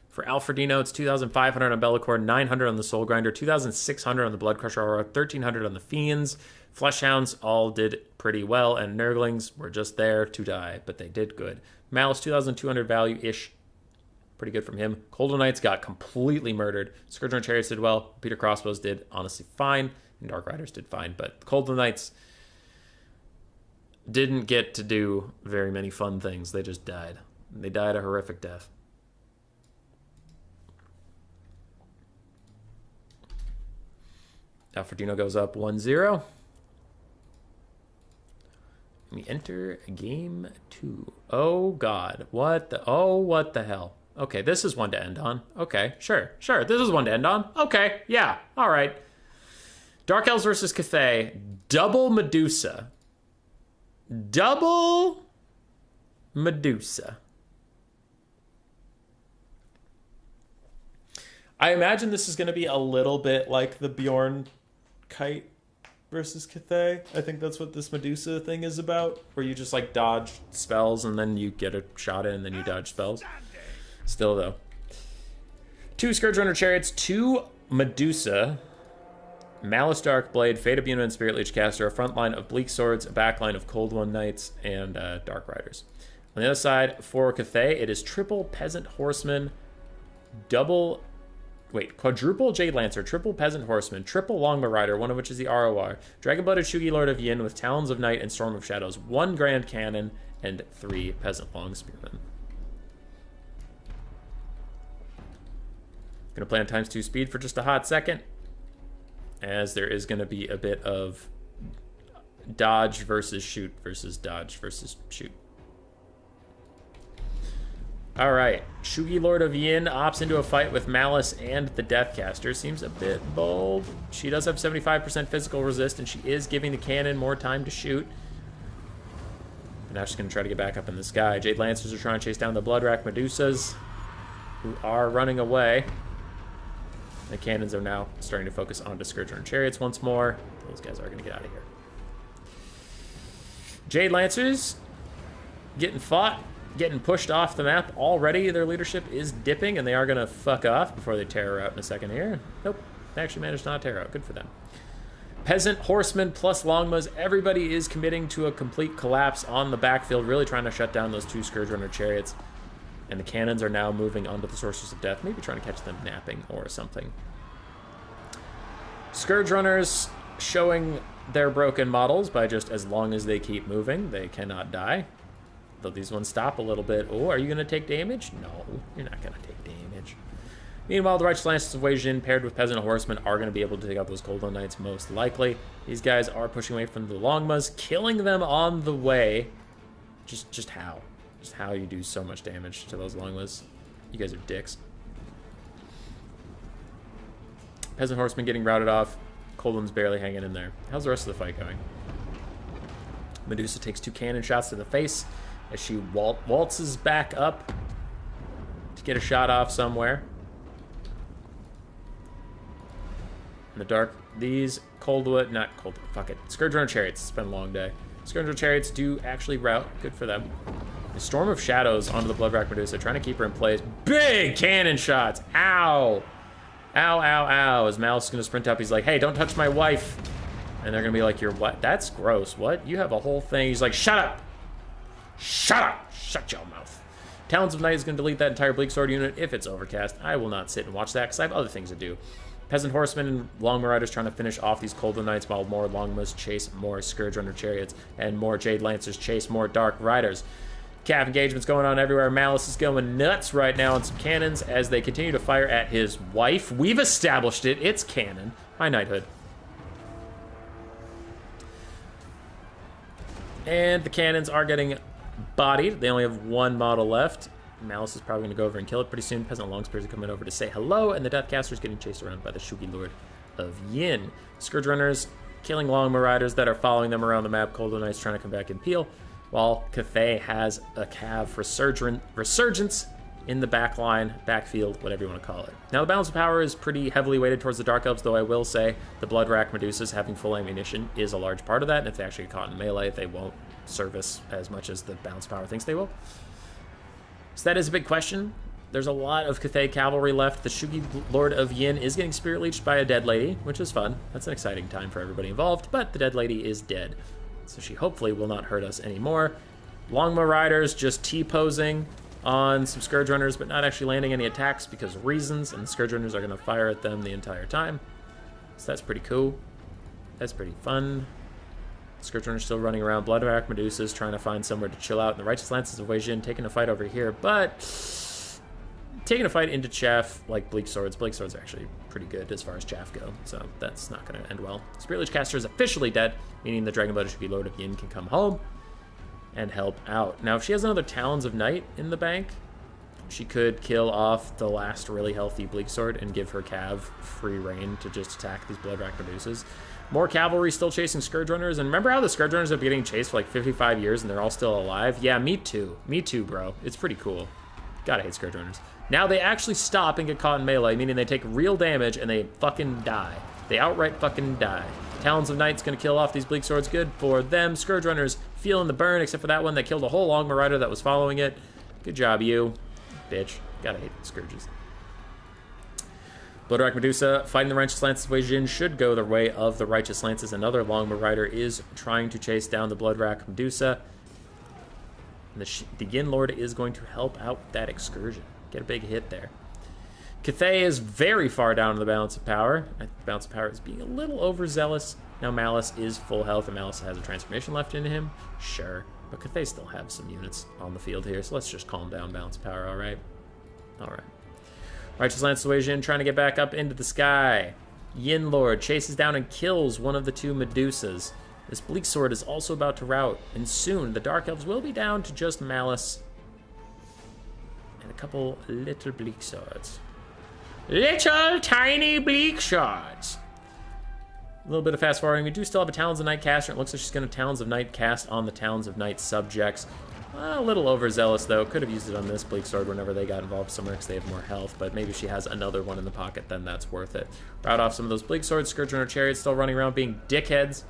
For Alfredino, it's 2,500 on Be'lakor, 900 on the Soul Grinder, 2,600 on the Blood Crusher Aura, 1,300 on the Fiends. Fleshhounds all did pretty well, and Nurglings were just there to die, but they did good. Malice, 2,200 value-ish. Pretty good from him. Golden Knights got completely murdered. Scourge Runner Chariots did well. Peter Crossbows did honestly fine, and Dark Riders did fine, but Golden Knights didn't get to do very many fun things. They just died. They died a horrific death. Alfredino goes up 1-0. We enter game 2. Oh, God. What the hell? Okay, this is one to end on. Okay, sure. This is one to end on. Okay, yeah, all right. Dark Elves versus Cathay. Double Medusa. Double Medusa. I imagine this is going to be a little bit like the Bjorn Kite versus Cathay. I think that's what this Medusa thing is about, where you just like dodge spells and then you get a shot in and then you dodge spells. Still though. 2 Scourge Runner Chariots, 2 Medusa, Malice Darkblade, Fate of Una and Spirit Leech Caster, a front line of Bleak Swords, a back line of Cold One Knights, and Dark Riders. On the other side, for Cathay, it is triple Peasant Horseman, double quadruple Jade Lancer, triple Peasant Horseman, triple Longbow Rider, one of which is the ROR, Dragon-Blooded Shugi Lord of Yin with Talons of Night and Storm of Shadows, 1 Grand Cannon, and 3 Peasant Long Spearmen. Gonna play on ×2 speed for just a hot second, as there is gonna be a bit of dodge versus shoot versus dodge versus shoot. All right, Shugi Lord of Yin opts into a fight with Malice and the Deathcaster. Seems a bit bold. She does have 75% physical resist, and she is giving the cannon more time to shoot. But now she's going to try to get back up in the sky. Jade Lancers are trying to chase down the Bloodrack Medusas, who are running away. The cannons are now starting to focus onto Scourgerunner Chariots once more. Those guys are going to get out of here. Jade Lancers getting fought. Getting pushed off the map already. Their leadership is dipping, and they are going to fuck off before they tear her out in a second here. Nope. They actually managed to not tear her out. Good for them. Peasant, Horseman, plus Longmas. Everybody is committing to a complete collapse on the backfield, really trying to shut down those 2 Scourgerunner Chariots. And the cannons are now moving onto the Sorcerers of Death, maybe trying to catch them napping or something. Scourgerunners showing their broken models by just as long as they keep moving, they cannot die. Though these ones stop a little bit. Oh, are you going to take damage? No, you're not going to take damage. Meanwhile, the Righteous Lances of Wei Jin paired with Peasant Horsemen are going to be able to take out those Coldon Knights most likely. These guys are pushing away from the Longmas, killing them on the way. Just how? Just how you do so much damage to those Longmas. You guys are dicks. Peasant Horsemen getting routed off. Coldon's barely hanging in there. How's the rest of the fight going? Medusa takes 2 cannon shots to the face as she waltzes back up to get a shot off somewhere. In the dark, these Scourgerunner Chariots. It's been a long day. Scourgerunner Chariots do actually rout. Good for them. The Storm of Shadows onto the Bloodrack Medusa, trying to keep her in place. Big cannon shots. Ow. Ow, ow, ow. As Malice is going to sprint up, he's like, hey, don't touch my wife. And they're going to be like, you're what? That's gross. What? You have a whole thing. He's like, shut up. Shut up! Shut your mouth. Talons of Night is going to delete that entire Bleak Sword unit if it's overcast. I will not sit and watch that because I have other things to do. Peasant Horsemen and Longbow Riders trying to finish off these Coldon Knights while more Longmas chase more Scourgerunner Chariots and more Jade Lancers chase more Dark Riders. Cav engagements going on everywhere. Malice is going nuts right now on some cannons as they continue to fire at his wife. We've established it. It's canon. Hi, Knighthood. And the cannons are getting bodied. They only have 1 model left. Malice is probably going to go over and kill it pretty soon. Peasant Longspears are coming over to say hello, and the Deathcaster is getting chased around by the Shugi Lord of Yin. Scourgerunners killing Longbow Riders that are following them around the map. Coldon Knights trying to come back and peel, while Cathay has a Cav resurgence in the back line, backfield, whatever you want to call it. Now, the balance of power is pretty heavily weighted towards the Dark Elves, though I will say the Bloodrack Medusas having full ammunition is a large part of that, and if they actually get caught in melee, they won't service as much as the balance of power thinks they will. So that is a big question. There's a lot of Cathay cavalry left. The Shugi Lord of Yin is getting Spirit Leeched by a dead lady, which is fun. That's an exciting time for everybody involved, but the dead lady is dead, so she hopefully will not hurt us anymore. Longbow Riders just T-posing on some Scourgerunners, but not actually landing any attacks because of reasons, and the Scourgerunners are going to fire at them the entire time. So that's pretty cool. That's pretty fun. Scourgerunners still running around. Bloodrack Medusas trying to find somewhere to chill out. And the Righteous Lances of Wei Jin taking a fight over here, but taking a fight into chaff like Bleak Swords. Bleak Swords are actually pretty good as far as chaff go, so that's not going to end well. Spirit Leech Caster is officially dead, meaning the Dragon-Blooded Shugi Lord of Yin can come home and help out. Now, if she has another Talons of Night in the bank, she could kill off the last really healthy Bleak Sword and give her Cav free reign to just attack these Bloodrack Medusas. More cavalry still chasing Scourgerunners, and remember how the Scourgerunners have been getting chased for like 55 years and they're all still alive? Yeah, me too. Me too, bro. It's pretty cool. Gotta hate Scourgerunners. Now they actually stop and get caught in melee, meaning they take real damage and they fucking die. They outright fucking die. Talons of Night's gonna kill off these Bleak Swords. Good for them. Scourgerunners feeling the burn, except for that one that killed a whole Longbow Rider that was following it. Good job, you. Bitch. Gotta hate Scourges. Bloodrack Medusa fighting the Righteous Lances of Wei Jin should go the way of the Righteous Lances. Another Longbow Rider is trying to chase down the Bloodrack Medusa. And the Yin Lord is going to help out that excursion. Get a big hit there. Cathay is very far down in the balance of power. I think the balance of power is being a little overzealous. Now Malice is full health, and Malice has a transformation left in him. Sure. But Cathay still have some units on the field here, so let's just calm down balance of power, alright? Alright. Righteous Lance Wei Jin trying to get back up into the sky. Yin Lord chases down and kills one of the two Medusas. This Bleak Sword is also about to rout, and soon the Dark Elves will be down to just Malice and a couple little Bleak Swords. Little tiny Bleak Swords! A little bit of fast forwarding. We do still have a Talons of Night caster. It looks like she's going to Talons of Night cast on the Talons of Night subjects. A little overzealous, though. Could have used it on this Bleak Sword whenever they got involved somewhere because they have more health, but maybe she has another one in the pocket, then that's worth it. Route off some of those Bleak Swords. Scourge Runner Chariots still running around being dickheads.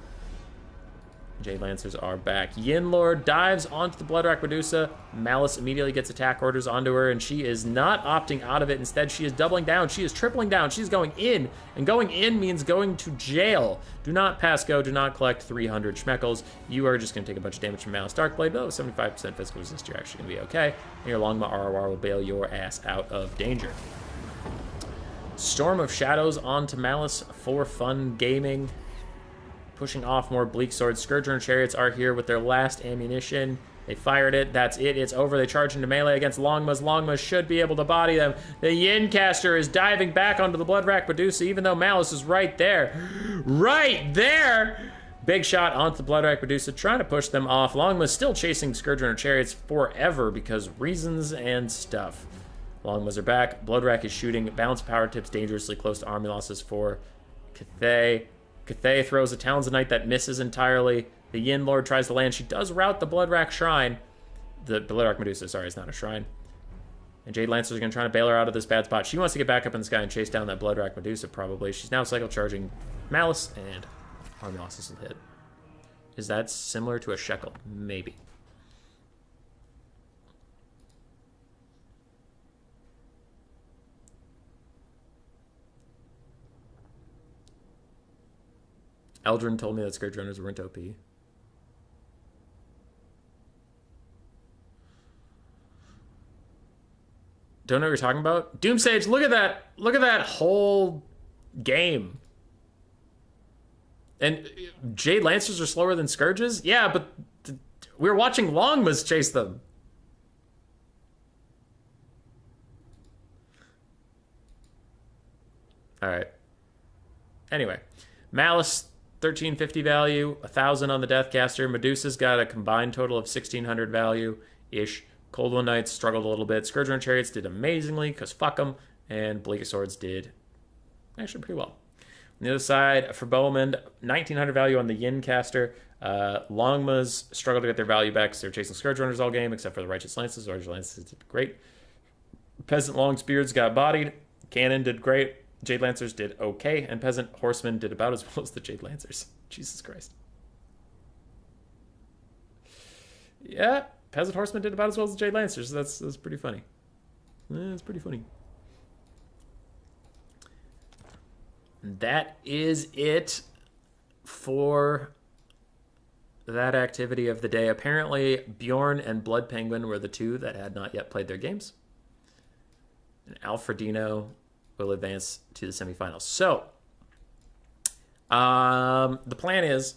Jade Lancers are back. Yin Lord dives onto the Bloodrack Medusa. Malice immediately gets attack orders onto her, and she is not opting out of it. Instead, she is doubling down. She is tripling down. She's going in, and going in means going to jail. Do not pass go. Do not collect 300 schmeckles. You are just going to take a bunch of damage from Malice Darkblade. Though 75% physical resist, you're actually going to be okay. And your Longma ROR will bail your ass out of danger. Storm of Shadows onto Malice for fun gaming. Pushing off more Bleak Swords. Scourge Runner Chariots are here with their last ammunition. They fired it. That's it. It's over. They charge into melee against Longmas. Longmas should be able to body them. The Yin Caster is diving back onto the Bloodrack Medusa, even though Malice is right there. Right there! Big shot onto the Bloodrack Medusa, trying to push them off. Longmas still chasing Scourge Runner Chariots forever because reasons and stuff. Longmas are back. Bloodrack is shooting. Balance power tips dangerously close to army losses for Cathay. Cathay throws a Talons of Night that misses entirely. The Yin Lord tries to land. She does rout the Bloodrack Shrine. The Bloodrack Medusa, sorry, it's not a shrine. And Jade Lancers are going to try to bail her out of this bad spot. She wants to get back up in the sky and chase down that Bloodrack Medusa, probably. She's now cycle charging Malice, and army losses will hit. Is that similar to a shekel? Maybe. Eldrin told me that Scourge Runners weren't OP. Don't know what you're talking about? Doomsage, look at that! Look at that whole game. And Jade Lancers are slower than Scourges? Yeah, but we were watching Longmas chase them. Alright. Anyway. Malice, 1350 value, 1000 on the Deathcaster. Medusa's got a combined total of 1600 value-ish. Cold One Knights struggled a little bit. Scourge Runner Chariots did amazingly, because fuck them. And Bleak Swords did actually pretty well. On the other side, for Bowman, 1900 value on the Yin Caster. Longmas struggled to get their value back because they were chasing Scourge Runners all game, except for the Righteous Lances. Righteous Lances did great. Peasant Long Spears got bodied. Cannon did great. Jade Lancers did okay, and Peasant Horsemen did about as well as the Jade Lancers. Jesus Christ. Yeah, Peasant Horsemen did about as well as the Jade Lancers. That's pretty funny. That's pretty funny. That is it for that activity of the day. Apparently, Bjorn and Blood Penguin were the two that had not yet played their games. And Alfredino will advance to the semifinals. So, the plan is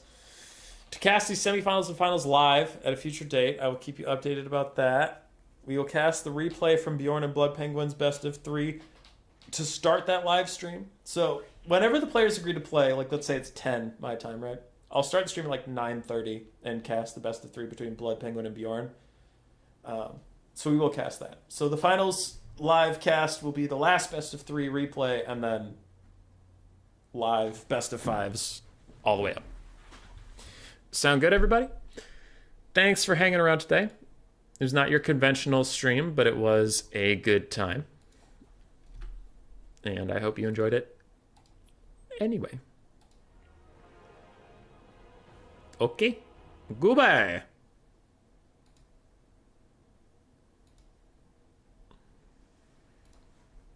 to cast these semifinals and finals live at a future date. I will keep you updated about that. We will cast the replay from Bjorn and Blood Penguin's best of 3 to start that live stream. So, whenever the players agree to play, like let's say it's 10 my time, right? I'll start the stream at like 9:30 and cast the best of 3 between Blood Penguin and Bjorn. So we will cast that. So the finals live cast will be the last best of 3 replay, and then live best of 5s all the way up. Sound good, everybody? Thanks for hanging around today. It was not your conventional stream, but it was a good time. And I hope you enjoyed it anyway. Okay, goodbye.